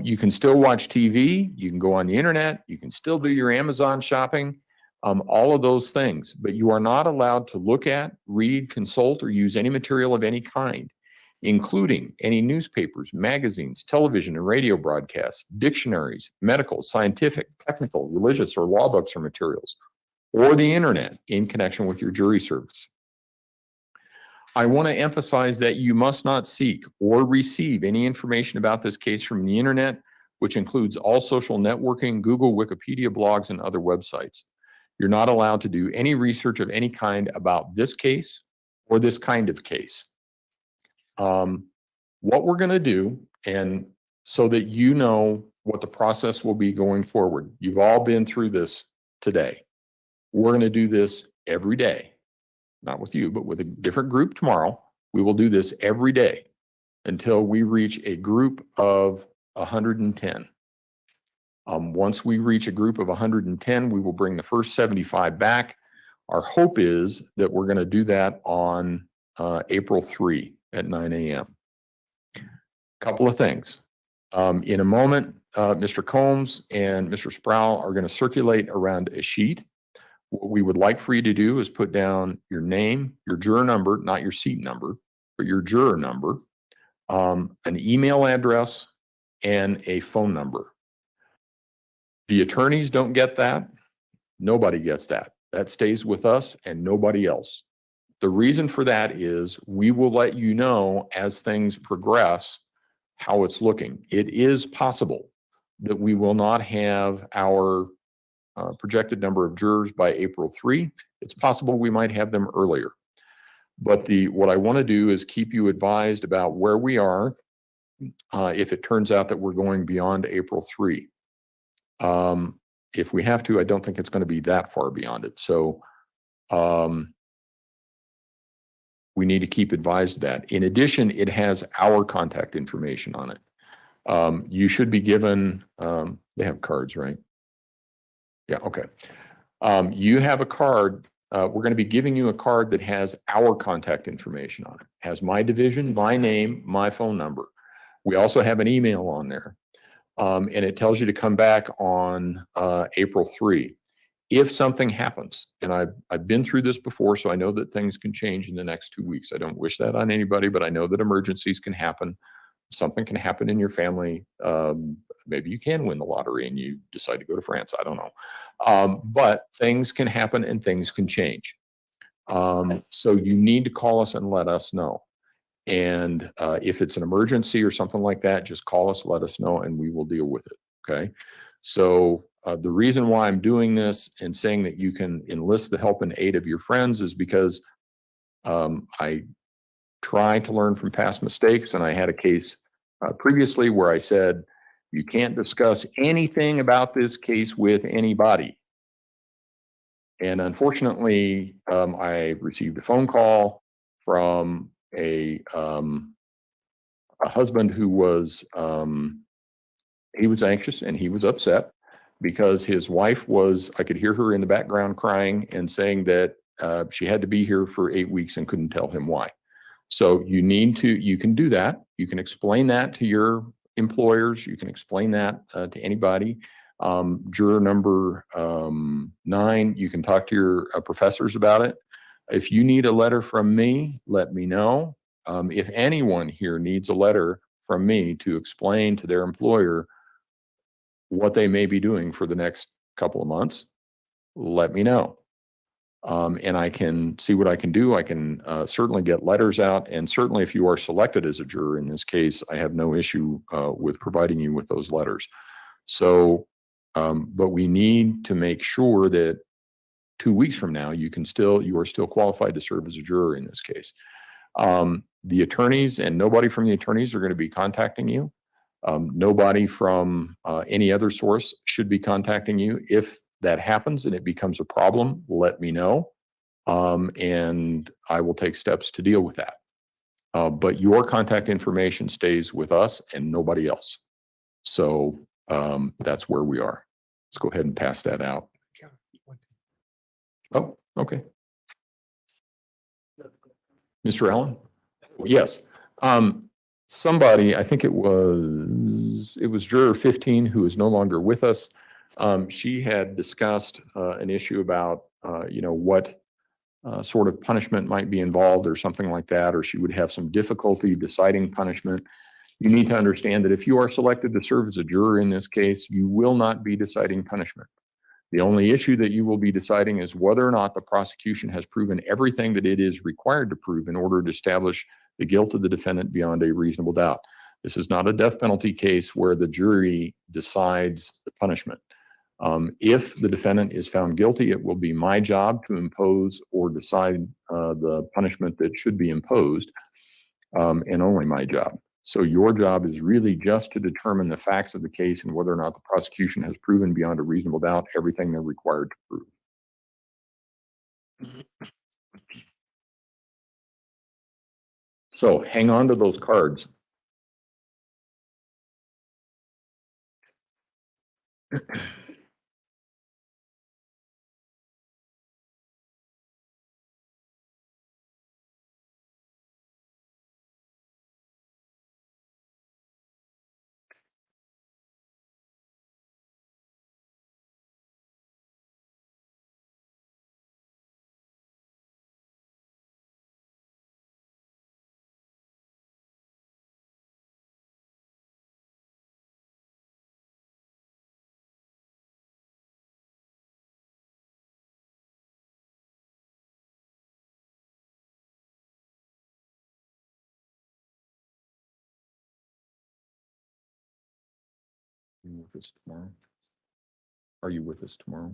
[SPEAKER 4] You can still watch TV, you can go on the internet, you can still do your Amazon shopping, all of those things, but you are not allowed to look at, read, consult, or use any material of any kind, including any newspapers, magazines, television and radio broadcasts, dictionaries, medical, scientific, technical, religious, or law books or materials, or the internet in connection with your jury service. I want to emphasize that you must not seek or receive any information about this case from the internet, which includes all social networking, Google, Wikipedia blogs, and other websites. You're not allowed to do any research of any kind about this case or this kind of case. What we're going to do, and so that you know what the process will be going forward, you've all been through this today. We're going to do this every day. Not with you, but with a different group tomorrow. We will do this every day until we reach a group of 110. Once we reach a group of 110, we will bring the first 75 back. Our hope is that we're going to do that on April 3 at 9 a.m. Couple of things. In a moment, Mr. Combs and Mr. Sproul are going to circulate around a sheet. What we would like for you to do is put down your name, your juror number, not your seat number, but your juror number, an email address, and a phone number. The attorneys don't get that. Nobody gets that. That stays with us and nobody else. The reason for that is we will let you know as things progress how it's looking. It is possible that we will not have our projected number of jurors by April 3. It's possible we might have them earlier. But what I want to do is keep you advised about where we are if it turns out that we're going beyond April 3. If we have to, I don't think it's going to be that far beyond it. So we need to keep advised of that. In addition, it has our contact information on it. You should be given, they have cards, right? Yeah, okay. You have a card. We're going to be giving you a card that has our contact information on it. It has my division, my name, my phone number. We also have an email on there. And it tells you to come back on April 3. If something happens, and I've been through this before, so I know that things can change in the next 2 weeks. I don't wish that on anybody, but I know that emergencies can happen. Something can happen in your family. Maybe you can win the lottery and you decide to go to France. I don't know. But things can happen and things can change. So you need to call us and let us know. And if it's an emergency or something like that, just call us, let us know, and we will deal with it. Okay. So the reason why I'm doing this and saying that you can enlist the help and aid of your friends is because I try to learn from past mistakes. And I had a case previously where I said, you can't discuss anything about this case with anybody. And unfortunately, I received a phone call from a husband who was, he was anxious and he was upset because his wife was, I could hear her in the background crying and saying that she had to be here for 8 weeks and couldn't tell him why. So you can do that. You can explain that to your employers. You can explain that to anybody. Juror number 9, you can talk to your professors about it. If you need a letter from me, let me know. If anyone here needs a letter from me to explain to their employer what they may be doing for the next couple of months, let me know. And I can see what I can do. I can certainly get letters out. And certainly if you are selected as a juror in this case, I have no issue with providing you with those letters. So, but we need to make sure that 2 weeks from now, you are still qualified to serve as a juror in this case. The attorneys and nobody from the attorneys are going to be contacting you. Nobody from any other source should be contacting you. If that happens and it becomes a problem, let me know. And I will take steps to deal with that. But your contact information stays with us and nobody else. So that's where we are. Let's go ahead and pass that out. Oh, okay. Mr. Allen? Yes. Somebody, I think it was juror 15 who is no longer with us. She had discussed an issue about, what sort of punishment might be involved or something like that, or she would have some difficulty deciding punishment. You need to understand that if you are selected to serve as a juror in this case, you will not be deciding punishment. The only issue that you will be deciding is whether or not the prosecution has proven everything that it is required to prove in order to establish the guilt of the defendant beyond a reasonable doubt. This is not a death penalty case where the jury decides the punishment. If the defendant is found guilty, it will be my job to impose or decide the punishment that should be imposed, and only my job. So your job is really just to determine the facts of the case and whether or not the prosecution has proven beyond a reasonable doubt everything they're required to prove. So hang on to those cards. Are you with us tomorrow? Are you with us tomorrow?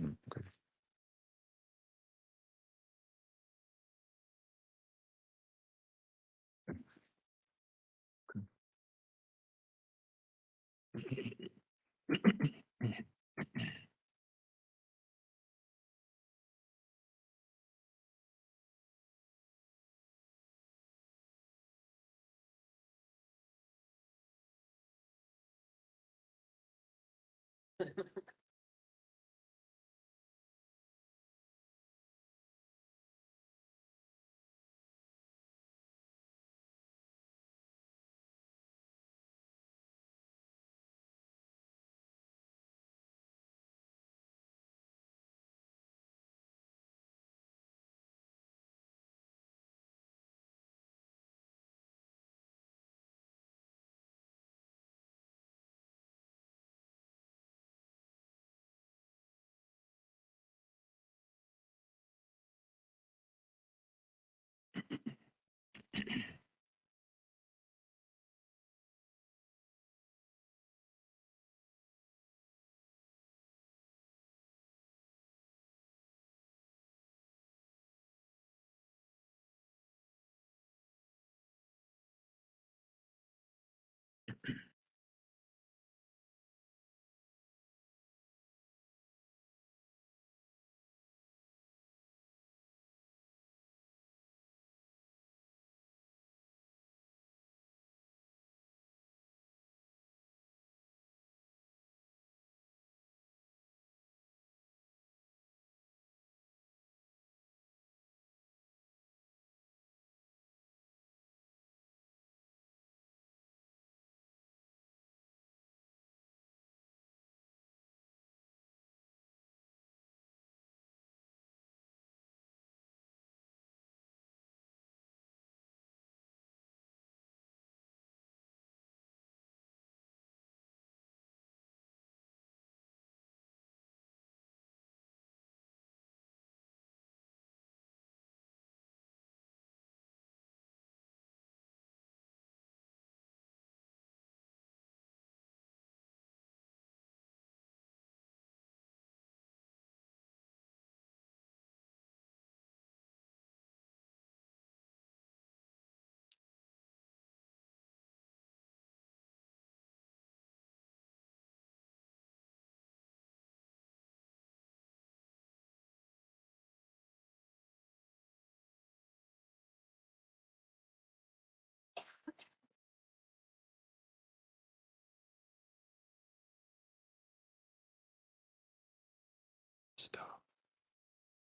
[SPEAKER 4] Okay.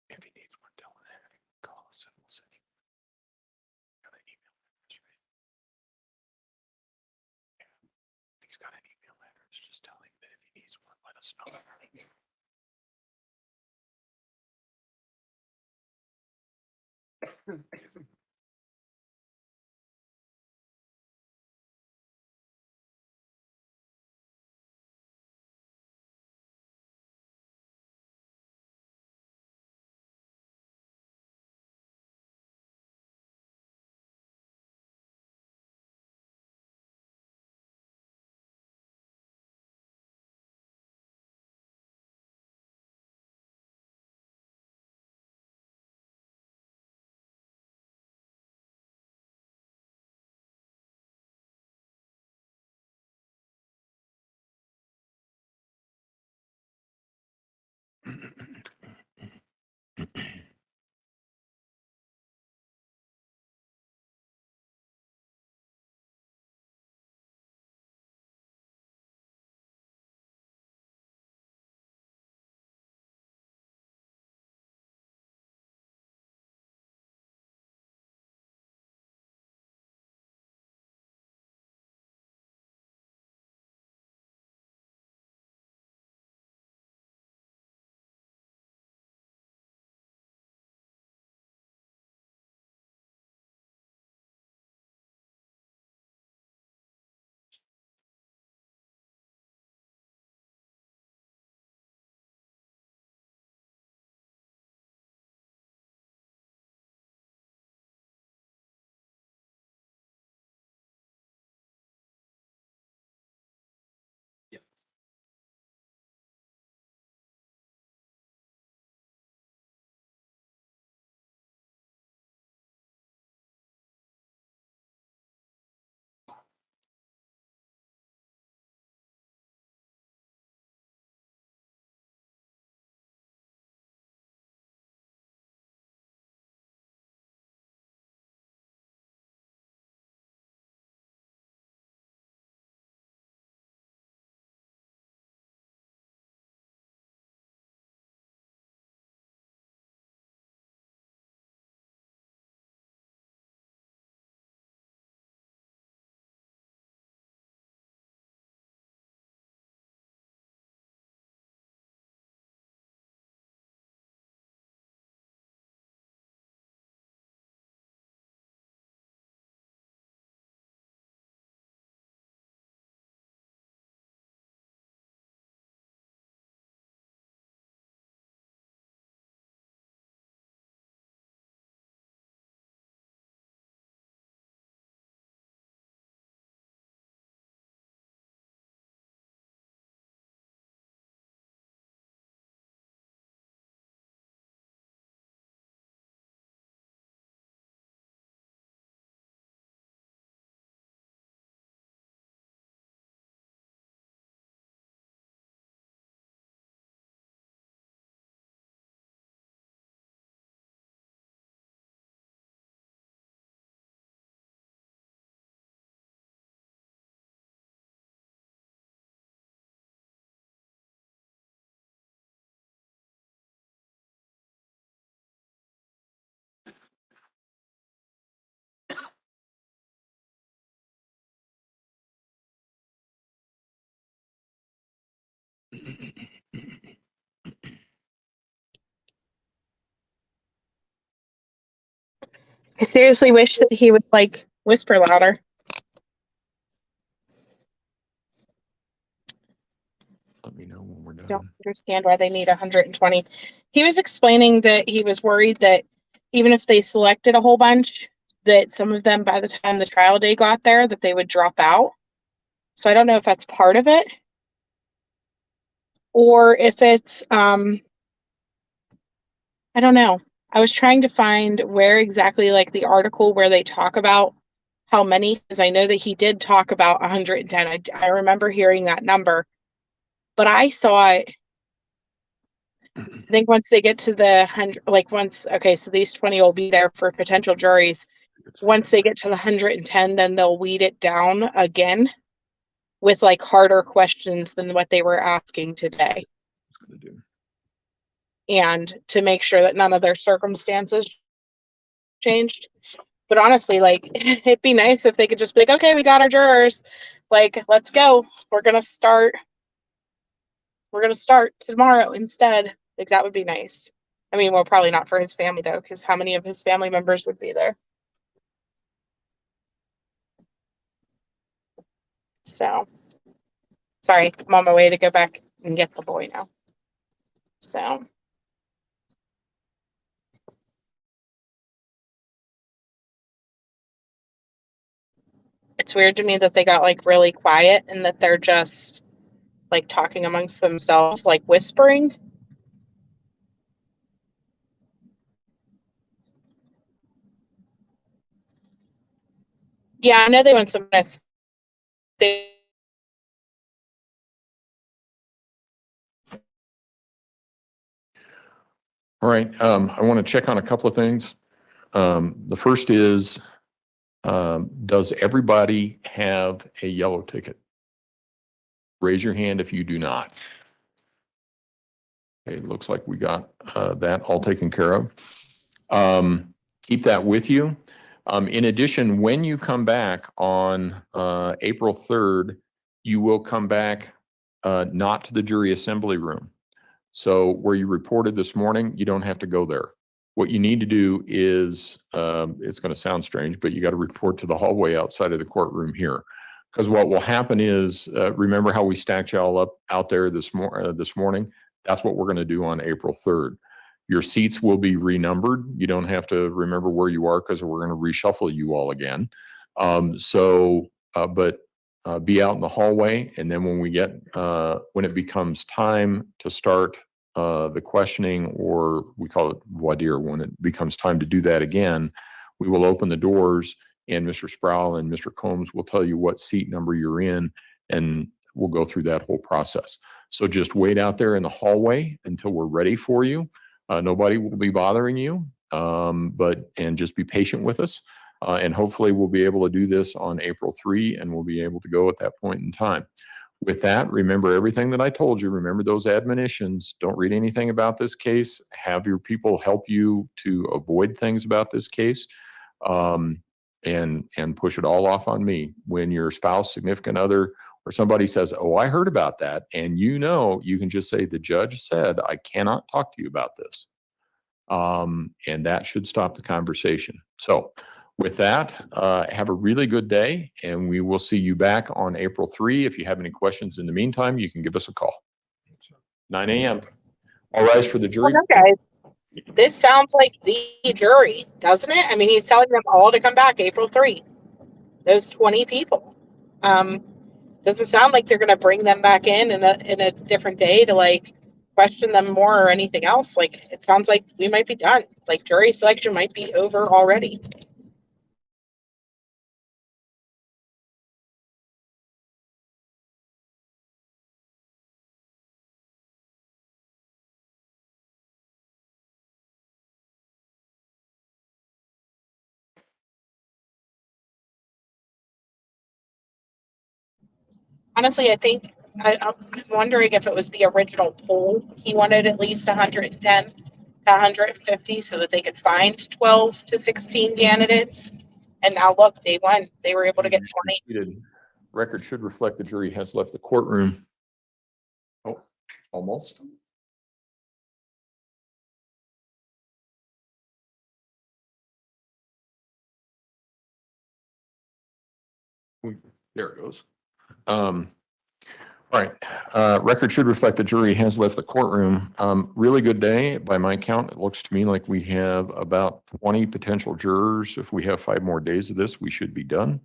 [SPEAKER 4] If he needs one, tell him that. Call us and we'll send you. Got an email address, right? Yeah. He's got an email address. Just tell him that if he needs one, let us know. Yep.
[SPEAKER 1] I seriously wish that he would like whisper louder.
[SPEAKER 4] Let me know when we're
[SPEAKER 1] Don't
[SPEAKER 4] done.
[SPEAKER 1] understand why they need 120. He was explaining that he was worried that even if they selected a whole bunch, that some of them by the time the trial day got there, that they would drop out. So I don't know if that's part of it or if it's I don't know. I was trying to find where exactly like the article where they talk about how many, because I know that he did talk about 110. I remember hearing that number, but I thought, I think once they get to the 100, like once, okay, so these 20 will be there for potential juries. Once they get to the 110, then they'll weed it down again with like harder questions than what they were asking today. and to make sure that none of their circumstances changed. But honestly, like, it'd be nice if they could just be like, okay, we got our jurors. Like, let's go. We're going to start tomorrow instead. Like, that would be nice. I mean, well, probably not for his family though, because how many of his family members would be there? So, sorry, I'm on my way to go back and get the boy now. So, it's weird to me that they got like really quiet and that they're just like talking amongst themselves, like whispering. Yeah, I know they want some nice.
[SPEAKER 4] All right, I want to check on a couple of things. The first is, does everybody have a yellow ticket? Raise your hand if you do not. Okay, it looks like we got that all taken care of. Keep that with you. In addition, when you come back on April 3rd, you will come back not to the jury assembly room. So where you reported this morning, you don't have to go there. What you need to do is, it's going to sound strange, but you got to report to the hallway outside of the courtroom here. Because what will happen is, remember how we stacked y'all up out there this morning? That's what we're going to do on April 3rd. Your seats will be renumbered. You don't have to remember where you are because we're going to reshuffle you all again. But be out in the hallway, and then when it becomes time to start the questioning, or we call it voir dire, when it becomes time to do that again, we will open the doors, and Mr. Sproul and Mr. Combs will tell you what seat number you're in, and we'll go through that whole process. So just wait out there in the hallway until we're ready for you. Nobody will be bothering you, and just be patient with us. And hopefully we'll be able to do this on April 3, and we'll be able to go at that point in time. With that, remember everything that I told you. Remember those admonitions. Don't read anything about this case. Have your people help you to avoid things about this case, and push it all off on me. When your spouse, significant other, or somebody says, "Oh, I heard about that," and you can just say, "The judge said I cannot talk to you about this," and that should stop the conversation. So with that, have a really good day, and we will see you back on April 3. If you have any questions in the meantime, you can give us a call. 9 a.m. All rise for the jury.
[SPEAKER 1] Well, no, guys, this sounds like the jury, doesn't it? I mean, he's telling them all to come back April 3. Those 20 people. Doesn't sound like they're going to bring them back in a different day to like question them more or anything else. Like, it sounds like we might be done. Like, jury selection might be over already. Honestly, I think I'm wondering if it was the original poll. He wanted at least 110 to 150 so that they could find 12 to 16 candidates. And now look, they were able to get 20.
[SPEAKER 4] Record should reflect the jury has left the courtroom. Oh, almost. There it goes. All right. Record should reflect the jury has left the courtroom. Really good day. By my count, it looks to me like we have about 20 potential jurors. If we have 5 more days of this, we should be done,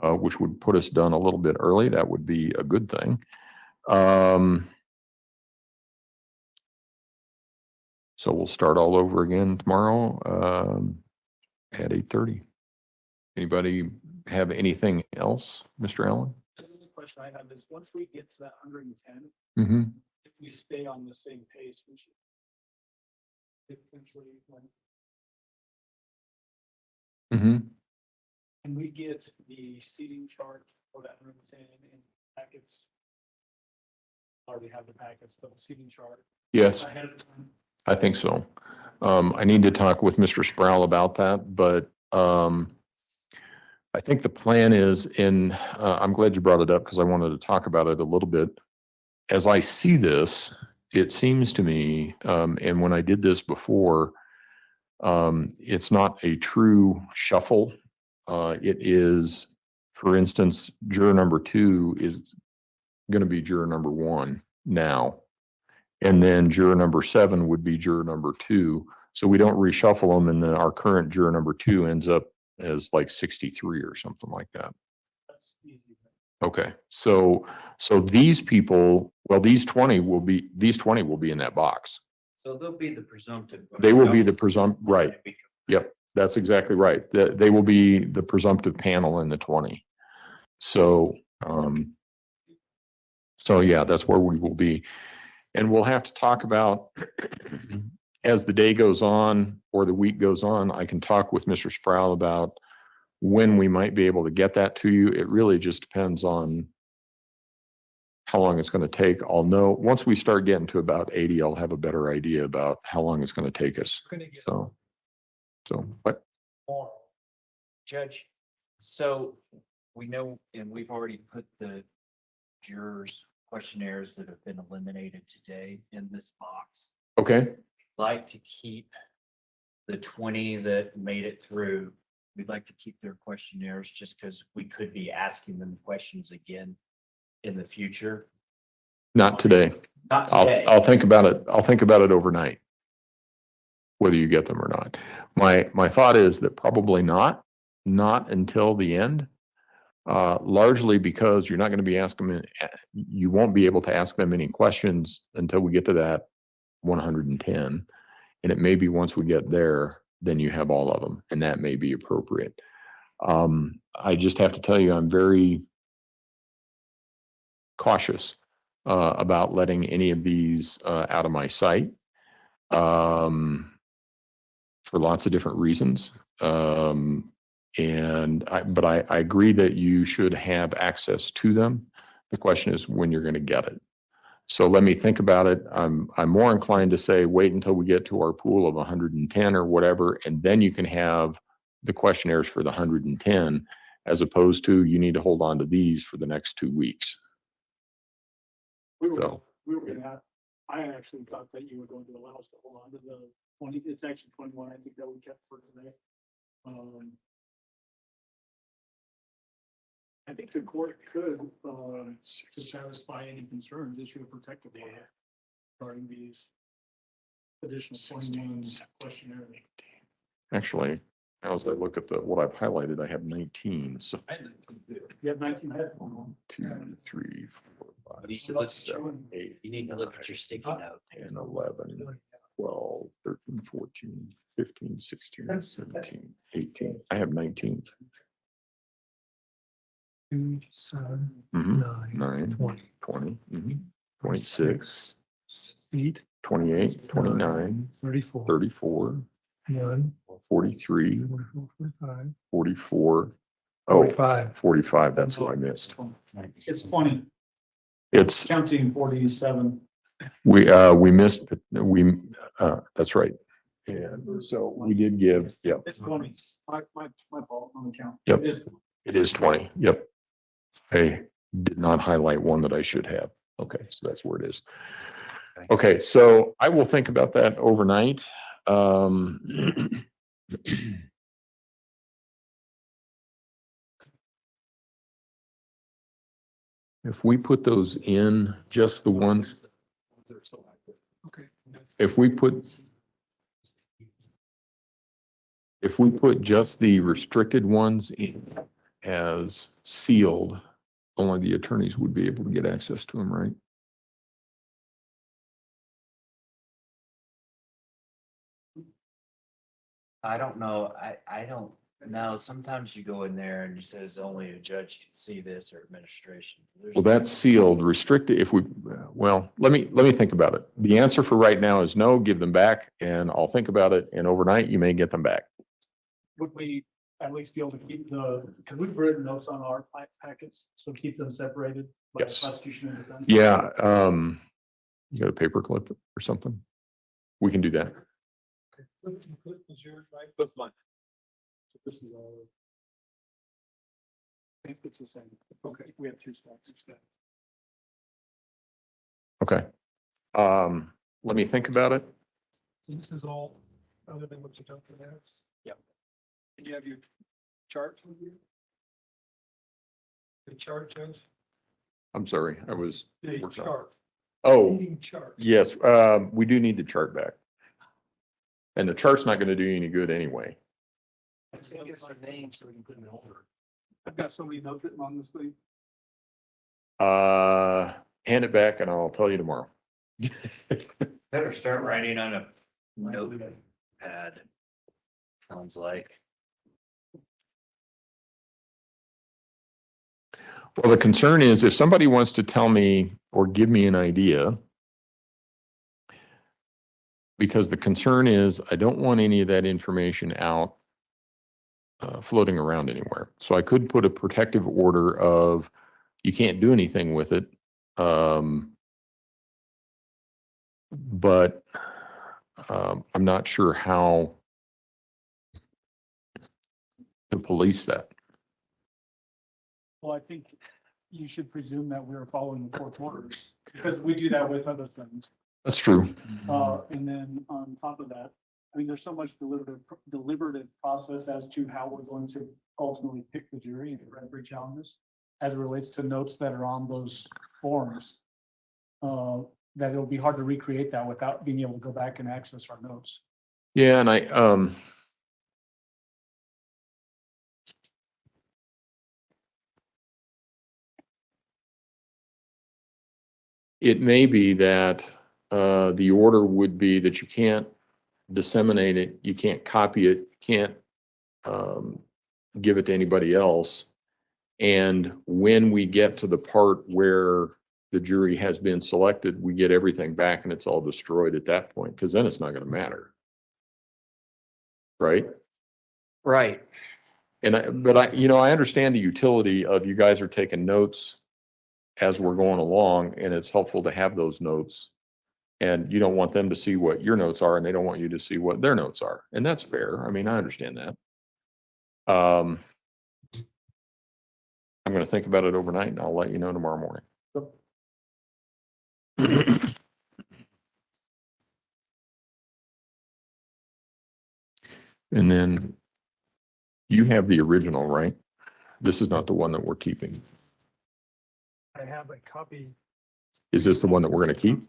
[SPEAKER 4] which would put us done a little bit early. That would be a good thing. So we'll start all over again tomorrow at 8:30. Anybody have anything else, Mr. Allen?
[SPEAKER 7] The only question I have is, once we get to that 110,
[SPEAKER 4] Mm-hmm.
[SPEAKER 7] if we stay on the same pace, we should potentially,
[SPEAKER 4] Mm-hmm.
[SPEAKER 7] can we get the seating chart for that 110 in packets? Already have the packets, but the seating chart.
[SPEAKER 4] Yes.
[SPEAKER 7] Ahead of time.
[SPEAKER 4] I think so. I need to talk with Mr. Sproul about that, but, I think the plan is I'm glad you brought it up because I wanted to talk about it a little bit. As I see this, it seems to me, and when I did this before, it's not a true shuffle. It is, for instance, juror number 2 is going to be juror number 1 now. And then juror number 7 would be juror number 2. So we don't reshuffle them, and then our current juror number 2 ends up as like 63 or something like that.
[SPEAKER 7] That's easy.
[SPEAKER 4] Okay, so these people, well, these 20 will be in that box.
[SPEAKER 17] So they'll be the presumptive.
[SPEAKER 4] They will be the right. Yep, that's exactly right. They will be the presumptive panel in the 20. So, yeah, that's where we will be. And we'll have to talk about, as the day goes on or the week goes on, I can talk with Mr. Sproul about when we might be able to get that to you. It really just depends on how long it's going to take. I'll know once we start getting to about 80, I'll have a better idea about how long it's going to take us. So what?
[SPEAKER 17] Judge, so we know, and we've already put the jurors' questionnaires that have been eliminated today in this box.
[SPEAKER 4] Okay.
[SPEAKER 17] Like to keep the 20 that made it through. We'd like to keep their questionnaires just because we could be asking them questions again in the future.
[SPEAKER 4] Not today.
[SPEAKER 17] Not today.
[SPEAKER 4] I'll think about it. I'll think about it overnight, whether you get them or not. My thought is that probably not until the end. Largely because you're not going to be asking, you won't be able to ask them any questions until we get to that 110. And it may be once we get there, then you have all of them, and that may be appropriate. I just have to tell you, I'm very cautious about letting any of these out of my sight for lots of different reasons. But I agree that you should have access to them. The question is when you're going to get it. So let me think about it. I'm more inclined to say, wait until we get to our pool of 110 or whatever, and then you can have the questionnaires for the 110, as opposed to you need to hold on to these for the next 2 weeks.
[SPEAKER 7] We were gonna have, I actually thought that you were going to allow us to hold on to the 20, it's actually 21, I think that we kept for today. I think the court could, to satisfy any concerns, issue a protective order regarding these additional 21 questionnaire.
[SPEAKER 4] Actually, as I look at what I've highlighted, I have 19. So
[SPEAKER 7] You have 19 head.
[SPEAKER 4] 1, 2, 3, 4, 5,
[SPEAKER 17] You
[SPEAKER 4] 6, 7, 8.
[SPEAKER 17] You need to look at your sticky note.
[SPEAKER 4] 10, 11, 12, 13, 14, 15, 16, 17, 18. I have 19.
[SPEAKER 18] 2, 7,
[SPEAKER 4] Mhm.
[SPEAKER 18] 9,
[SPEAKER 4] 9, 20, 26,
[SPEAKER 18] 8,
[SPEAKER 4] 28, 29,
[SPEAKER 18] 34,
[SPEAKER 4] 34,
[SPEAKER 18] 1,
[SPEAKER 4] 43,
[SPEAKER 18] 45,
[SPEAKER 4] 44.
[SPEAKER 18] 45.
[SPEAKER 4] 45. That's what I missed.
[SPEAKER 7] It's 20,
[SPEAKER 4] It's,
[SPEAKER 7] counting 47.
[SPEAKER 4] we missed, that's right. And so we did give, yep.
[SPEAKER 7] It's 20. My fault on the count.
[SPEAKER 4] Yep.
[SPEAKER 7] It
[SPEAKER 4] is 20. Yep. I did not highlight one that I should have. Okay, so that's where it is. Okay, so I will think about that overnight. If we put those in, just the ones,
[SPEAKER 18] Okay.
[SPEAKER 4] if we put just the restricted ones in as sealed, only the attorneys would be able to get access to them, right?
[SPEAKER 17] I don't know. I don't know. Sometimes you go in there and it says only a judge can see this or administration.
[SPEAKER 4] Well, that's sealed, restricted. If we, well, let me think about it. The answer for right now is no, give them back, and I'll think about it. And overnight, you may get them back.
[SPEAKER 7] would we at least be able to keep because we've written notes on our packets, so keep them separated by
[SPEAKER 4] Yes.
[SPEAKER 7] prosecution and defense?
[SPEAKER 4] Yeah. You got a paper clip or something? We can do that.
[SPEAKER 5] Clip is yours, right? Clip mine. So this is all. I think it's the same. Okay, we have two stacks instead.
[SPEAKER 4] Okay. Let me think about it.
[SPEAKER 5] So this is all other than what you done for that? Yep. And you have your chart with you? The chart, Judge?
[SPEAKER 4] I'm sorry, I was.
[SPEAKER 5] The
[SPEAKER 4] working on-
[SPEAKER 5] chart.
[SPEAKER 4] Oh,
[SPEAKER 5] Meeting chart.
[SPEAKER 4] yes, we do need the chart back. And the chart's not gonna do you any good anyway.
[SPEAKER 5] Let's get our name so we can put them in order. I've got so many notes written on this thing.
[SPEAKER 4] Hand it back and I'll tell you tomorrow.
[SPEAKER 17] Better start writing on a notepad. Sounds like.
[SPEAKER 4] Well, the concern is if somebody wants to tell me or give me an idea, because the concern is I don't want any of that information out floating around anywhere. So I could put a protective order of you can't do anything with it. But I'm not sure how to police that.
[SPEAKER 7] Well, I think you should presume that we're following the court's orders, because we do that with other things.
[SPEAKER 4] That's true.
[SPEAKER 7] And then on top of that, I mean, there's so much deliberative process as to how we're going to ultimately pick the jury and referee challenges as it relates to notes that are on those forms. That it'll be hard to recreate that without being able to go back and access our notes.
[SPEAKER 4] Yeah, and it may be that the order would be that you can't disseminate it, you can't copy it, can't give it to anybody else. And when we get to the part where the jury has been selected, we get everything back and it's all destroyed at that point, because then it's not going to matter. Right?
[SPEAKER 17] Right.
[SPEAKER 4] And I understand the utility of you guys are taking notes as we're going along, and it's helpful to have those notes. And you don't want them to see what your notes are, and they don't want you to see what their notes are. And that's fair. I mean, I understand that. I'm going to think about it overnight and I'll let you know tomorrow morning. And then you have the original, right? This is not the one that we're keeping.
[SPEAKER 5] I have a copy.
[SPEAKER 4] Is this the one that we're going to keep?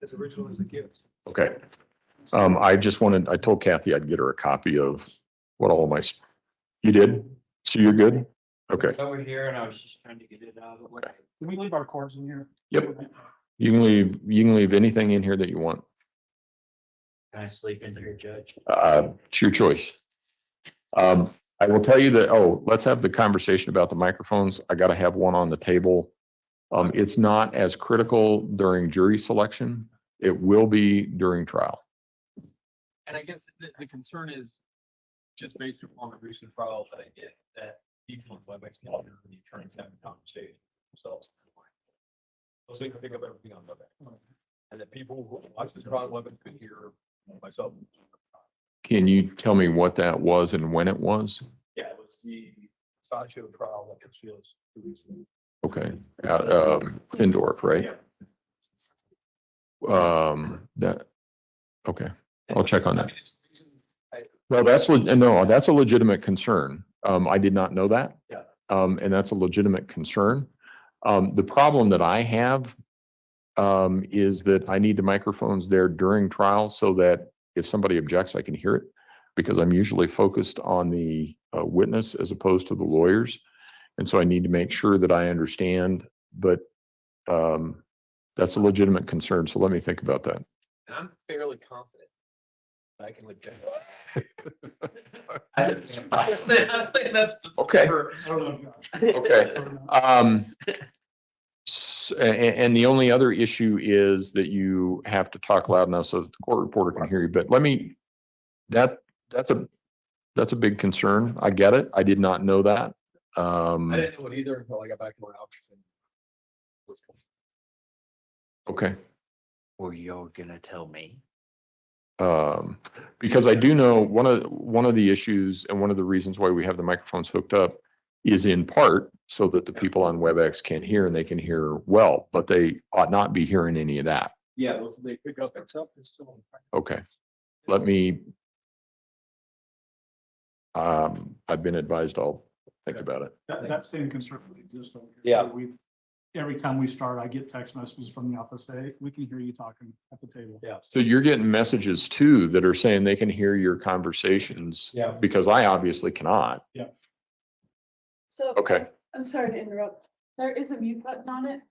[SPEAKER 5] As original as it gets.
[SPEAKER 4] Okay. I told Kathy I'd get her a copy of what all of my, you did? So you're good? Okay.
[SPEAKER 17] Over here, and I was just trying to get it out of the way.
[SPEAKER 7] Can we leave our cards in here?
[SPEAKER 4] Yep. You can leave anything in here that you want.
[SPEAKER 17] Can I sleep in here, Judge?
[SPEAKER 4] It's your choice. I will tell you that, let's have the conversation about the microphones. I got to have one on the table. It's not as critical during jury selection. It will be during trial.
[SPEAKER 3] And I guess the concern is just based upon the recent trials that I did, that people in WebEx can hear the attorneys having conversations themselves. So they can pick up everything on WebEx. And that people who watch this trial on WebEx could hear myself.
[SPEAKER 4] Can you tell me what that was and when it was?
[SPEAKER 3] Yeah, it was the Stauch trial that was just 2 weeks ago.
[SPEAKER 4] Okay. Findorf, right? Okay. I'll check on that. Well, that's a legitimate concern. I did not know that.
[SPEAKER 3] Yeah.
[SPEAKER 4] And that's a legitimate concern. The problem that I have is that I need the microphones there during trial so that if somebody objects, I can hear it, because I'm usually focused on the witness as opposed to the lawyers. And so I need to make sure that I understand, but that's a legitimate concern. So let me think about that.
[SPEAKER 3] And I'm fairly confident that I can legit.
[SPEAKER 17] I think that's.
[SPEAKER 4] Okay. Okay. And the only other issue is that you have to talk loud enough so that the court reporter can hear you. But that's a big concern. I get it. I did not know that.
[SPEAKER 3] I didn't know it either until I got back to my office.
[SPEAKER 4] Okay.
[SPEAKER 17] Or you're gonna tell me?
[SPEAKER 4] Because I do know one of the issues and one of the reasons why we have the microphones hooked up is in part so that the people on WebEx can hear and they can hear well, but they ought not be hearing any of that.
[SPEAKER 8] Yeah, they pick up, it's still.
[SPEAKER 4] Okay, let me. I've been advised I'll think about it.
[SPEAKER 7] That same concern would exist over here.
[SPEAKER 8] Yeah.
[SPEAKER 7] So every time we start, I get text messages from the office, hey, we can hear you talking at the table.
[SPEAKER 8] Yeah.
[SPEAKER 4] So you're getting messages too that are saying they can hear your conversations.
[SPEAKER 8] Yeah.
[SPEAKER 4] Because I obviously cannot.
[SPEAKER 7] Yeah.
[SPEAKER 10] So.
[SPEAKER 4] Okay.
[SPEAKER 10] I'm sorry to interrupt. There is a mute button on it.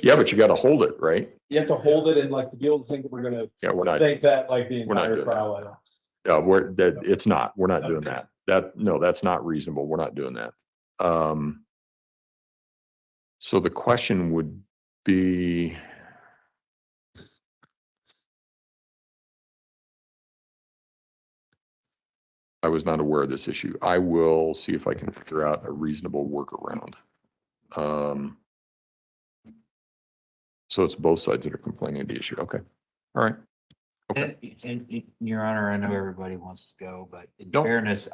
[SPEAKER 4] Yeah, but you got to hold it, right?
[SPEAKER 8] You have to hold it and like to be able to think that we're gonna.
[SPEAKER 4] Yeah, we're not.
[SPEAKER 8] Think that like the
[SPEAKER 4] We're not
[SPEAKER 8] entire
[SPEAKER 4] doing that.
[SPEAKER 8] trial.
[SPEAKER 4] Yeah, it's not, we're not doing that. No, that's not reasonable. We're not doing that. So the question would be. I was not aware of this issue. I will see if I can figure out a reasonable workaround. So it's both sides that are complaining of the issue. Okay. All right. Okay.
[SPEAKER 17] And Your Honor, I know everybody wants to go, but in
[SPEAKER 4] Don't.
[SPEAKER 17] fairness,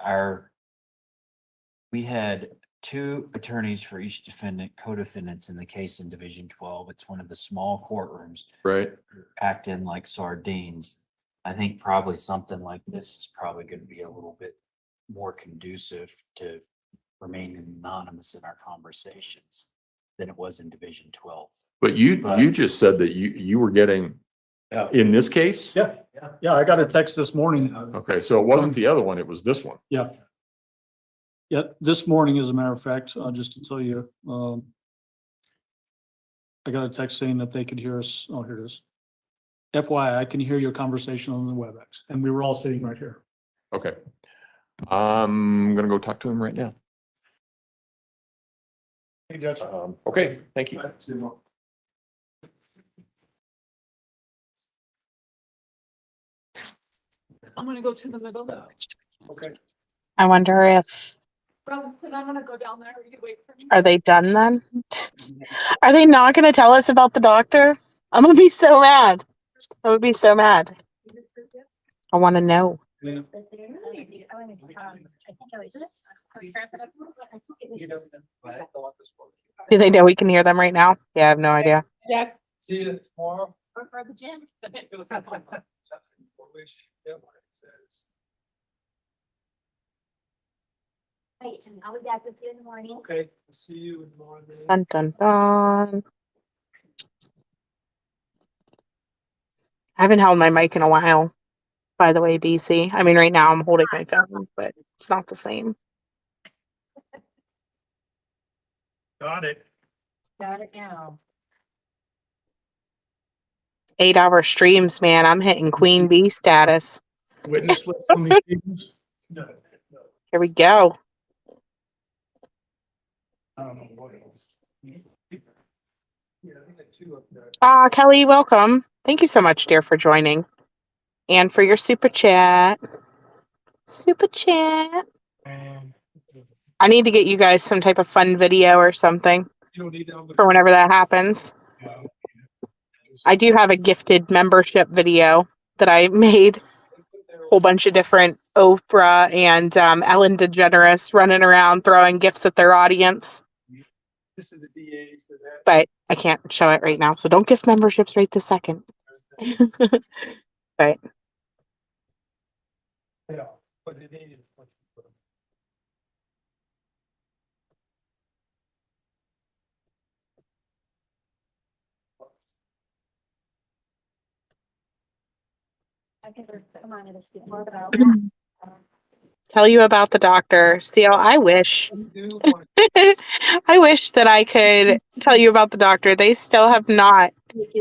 [SPEAKER 17] we had 2 attorneys for each defendant, co-defendants in the case in Division 12. It's one of the small courtrooms.
[SPEAKER 4] Right.
[SPEAKER 17] Packed in like sardines. I think probably something like this is probably going to be a little bit more conducive to remain anonymous in our conversations than it was in Division 12.
[SPEAKER 4] But you just said that you were getting, in this case?
[SPEAKER 7] Yeah. Yeah, I got a text this morning.
[SPEAKER 4] Okay, so it wasn't the other one, it was this one.
[SPEAKER 7] Yeah. Yeah, this morning, as a matter of fact, just to tell you, I got a text saying that they could hear us. Oh, here it is. FYI, I can hear your conversation on the WebEx, and we were all sitting right here.
[SPEAKER 4] Okay. I'm gonna go talk to him right now.
[SPEAKER 7] Hey, Judge.
[SPEAKER 4] Okay, thank you.
[SPEAKER 2] I'm gonna go to the middle.
[SPEAKER 7] Okay.
[SPEAKER 1] I wonder if,
[SPEAKER 2] Robinson, I'm gonna go down there. You wait for me.
[SPEAKER 1] are they done then? Are they not going to tell us about the doctor? I'm going to be so mad. I would be so mad. I want to know.
[SPEAKER 7] Yeah.
[SPEAKER 1] Do they know we can hear them right now? Yeah, I have no idea.
[SPEAKER 2] Yeah.
[SPEAKER 8] See you tomorrow.
[SPEAKER 2] Or for the gym.
[SPEAKER 14] Wait, I'll be back with you in the morning.
[SPEAKER 8] Okay, see you in the morning.
[SPEAKER 1] Dun, dun, dun. I haven't held my mic in a while, by the way, BC. I mean, right now I'm holding my phone, but it's not the same.
[SPEAKER 8] Got it.
[SPEAKER 14] Got it now.
[SPEAKER 1] 8-hour streams, man. I'm hitting Queen Bee status.
[SPEAKER 7] Witness list on these things? No.
[SPEAKER 1] Here we go.
[SPEAKER 7] I don't know what else.
[SPEAKER 1] Kelly, welcome. Thank you so much, dear, for joining. And for your super chat. Super chat. I need to get you guys some type of fun video or something for whenever that happens. I do have a gifted membership video that I made. A whole bunch of different Oprah and Ellen DeGeneres running around throwing gifts at their audience.
[SPEAKER 8] This is the DA's.
[SPEAKER 1] But I can't show it right now, so don't gift memberships right this second. But
[SPEAKER 8] Yeah, but it is.
[SPEAKER 14] Come on, let's get more about
[SPEAKER 1] tell you about the doctor. See, I wish. I wish that I could tell you about the doctor. They still have not.
[SPEAKER 14] Because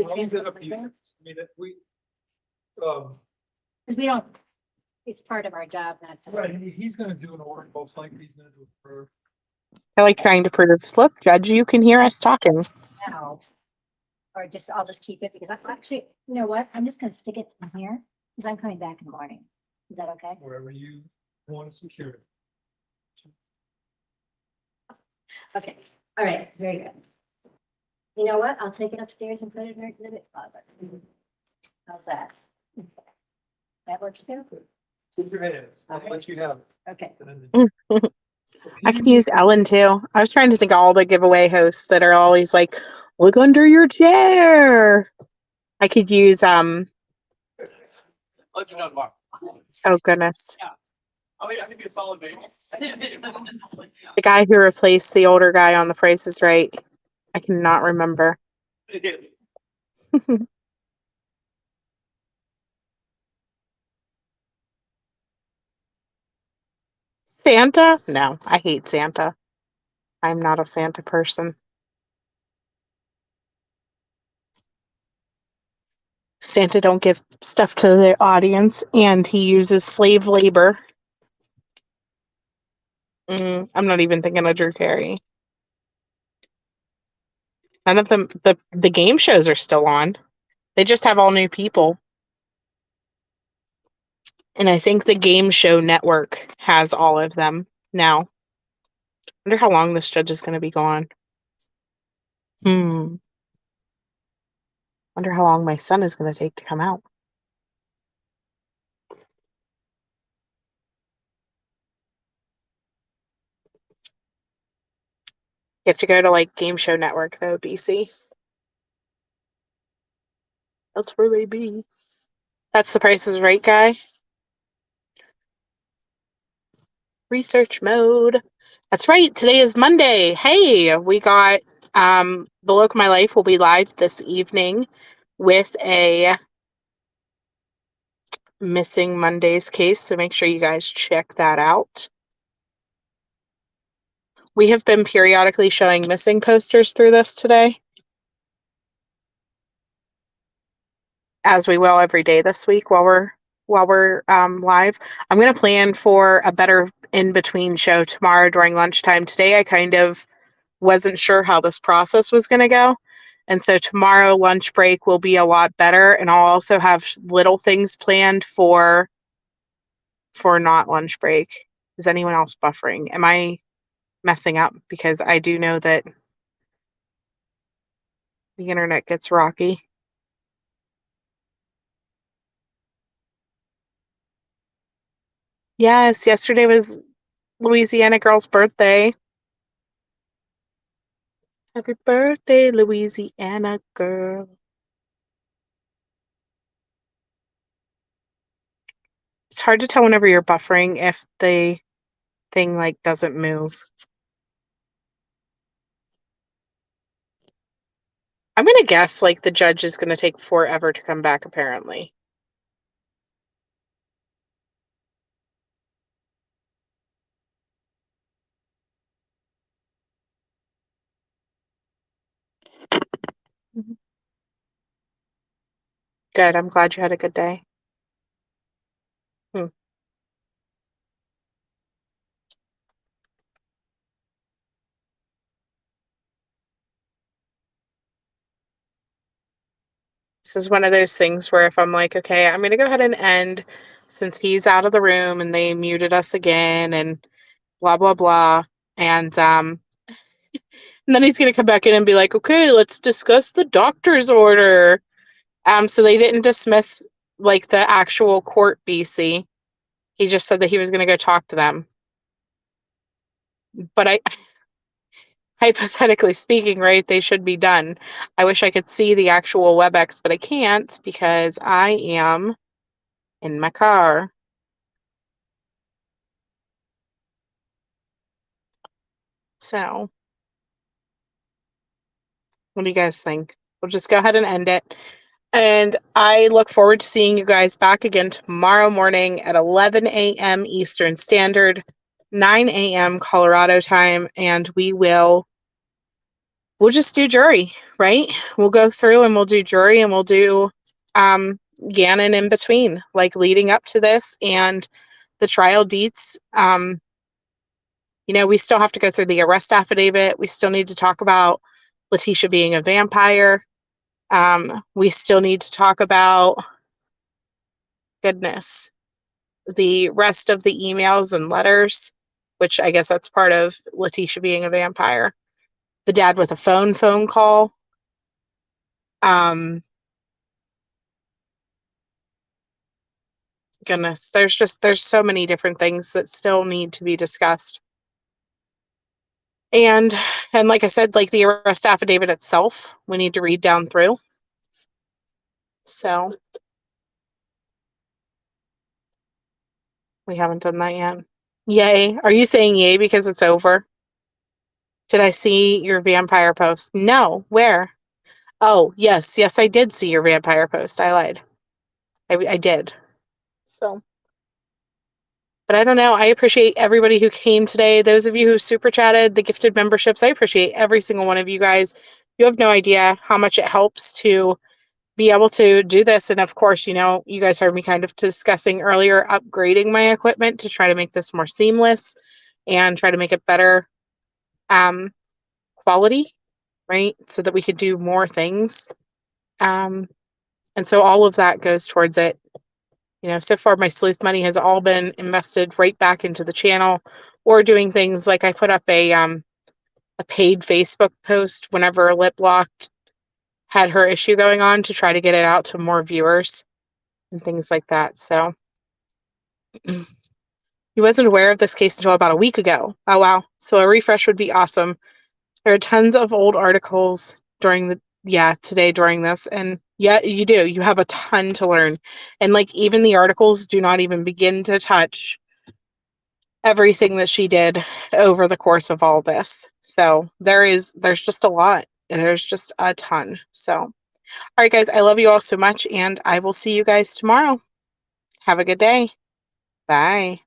[SPEAKER 14] we don't, it's part of our job, not to.
[SPEAKER 8] Right, he's gonna do an order, most likely he's gonna do a prayer.
[SPEAKER 1] I like trying to prove. Look, Judge, you can hear us talking.
[SPEAKER 14] Now. Or just, I'll just keep it because I'm actually, you know what? I'm just gonna stick it in here because I'm coming back in the morning. Is that okay?
[SPEAKER 8] Wherever you want to secure it.
[SPEAKER 14] Okay, all right, very good. You know what? I'll take it upstairs and put it in our exhibit closet. How's that?
[SPEAKER 2] That works too.
[SPEAKER 8] Keep your hands. I'll let you have.
[SPEAKER 2] Okay.
[SPEAKER 1] I could use Ellen too. I was trying to think of all the giveaway hosts that are always like, look under your chair. I could use
[SPEAKER 8] Let you know tomorrow.
[SPEAKER 1] oh goodness.
[SPEAKER 8] I'll give you a solid baby.
[SPEAKER 1] The guy who replaced the older guy on The Price is Right. I cannot remember. Santa? No, I hate Santa. I'm not a Santa person. Santa don't give stuff to the audience, and he uses slave labor. I'm not even thinking of Drew Carey. None of them. The game shows are still on. They just have all new people. And I think the Game Show Network has all of them now. Wonder how long this judge is going to be gone. Wonder how long my son is going to take to come out. You have to go to like Game Show Network though, BC. That's where they be. That's The Price is Right guy. Research mode. That's right. Today is Monday. Hey, we got The Look of My Life will be live this evening with a Missing Mondays case. So make sure you guys check that out. We have been periodically showing missing posters through this today, as we will every day this week while we're live. I'm going to plan for a better in-between show tomorrow during lunchtime. Today I kind of wasn't sure how this process was going to go. And so tomorrow lunch break will be a lot better. And I'll also have little things planned for not lunch break. Is anyone else buffering? Am I messing up? Because I do know that the internet gets rocky. Yes, yesterday was Louisiana girl's birthday. Happy birthday, Louisiana girl. It's hard to tell whenever you're buffering if the thing like doesn't move. I'm gonna guess like the judge is gonna take forever to come back apparently. Good. I'm glad you had a good day. This is one of those things where if I'm like, okay, I'm gonna go ahead and end since he's out of the room and they muted us again and blah blah blah. And then he's gonna come back in and be like, okay, let's discuss the doctor's order. So they didn't dismiss like the actual court BC. He just said that he was gonna go talk to them. But hypothetically speaking, right, they should be done. I wish I could see the actual WebEx, but I can't because I am in my car. So, what do you guys think? We'll just go ahead and end it. And I look forward to seeing you guys back again tomorrow morning at 11 a.m. Eastern Standard, 9 a.m. Colorado time, and we'll just do jury, right? We'll go through and we'll do jury and we'll do Gannon in between, like leading up to this and the trial deets. We still have to go through the arrest affidavit. We still need to talk about Letecia being a vampire. We still need to talk about, goodness, the rest of the emails and letters, which I guess that's part of Letecia being a vampire. The dad with a phone call. goodness, there's so many different things that still need to be discussed. And like I said, like the arrest affidavit itself, we need to read down through. So we haven't done that yet. Yay. Are you saying yay because it's over? Did I see your vampire post? No. Where? Oh, yes. Yes, I did see your vampire post. I lied. I did. So, but I don't know. I appreciate everybody who came today. Those of you who super chatted, the gifted memberships, I appreciate every single one of you guys. You have no idea how much it helps to be able to do this. And of course, you know, you guys heard me kind of discussing earlier, upgrading my equipment to try to make this more seamless and try to make it better quality, right? So that we could do more things. And so all of that goes towards it. You know, so far my sleuth money has all been invested right back into the channel or doing things like I put up a paid Facebook post whenever Lip Locked had her issue going on to try to get it out to more viewers and things like that. So he wasn't aware of this case until about a week ago. Oh, wow. So a refresh would be awesome. There are tons of old articles today during this. And yeah, you do. You have a ton to learn. And like even the articles do not even begin to touch everything that she did over the course of all this. So there's just a lot. There's just a ton. So, all right, guys, I love you all so much, and I will see you guys tomorrow. Have a good day. Bye.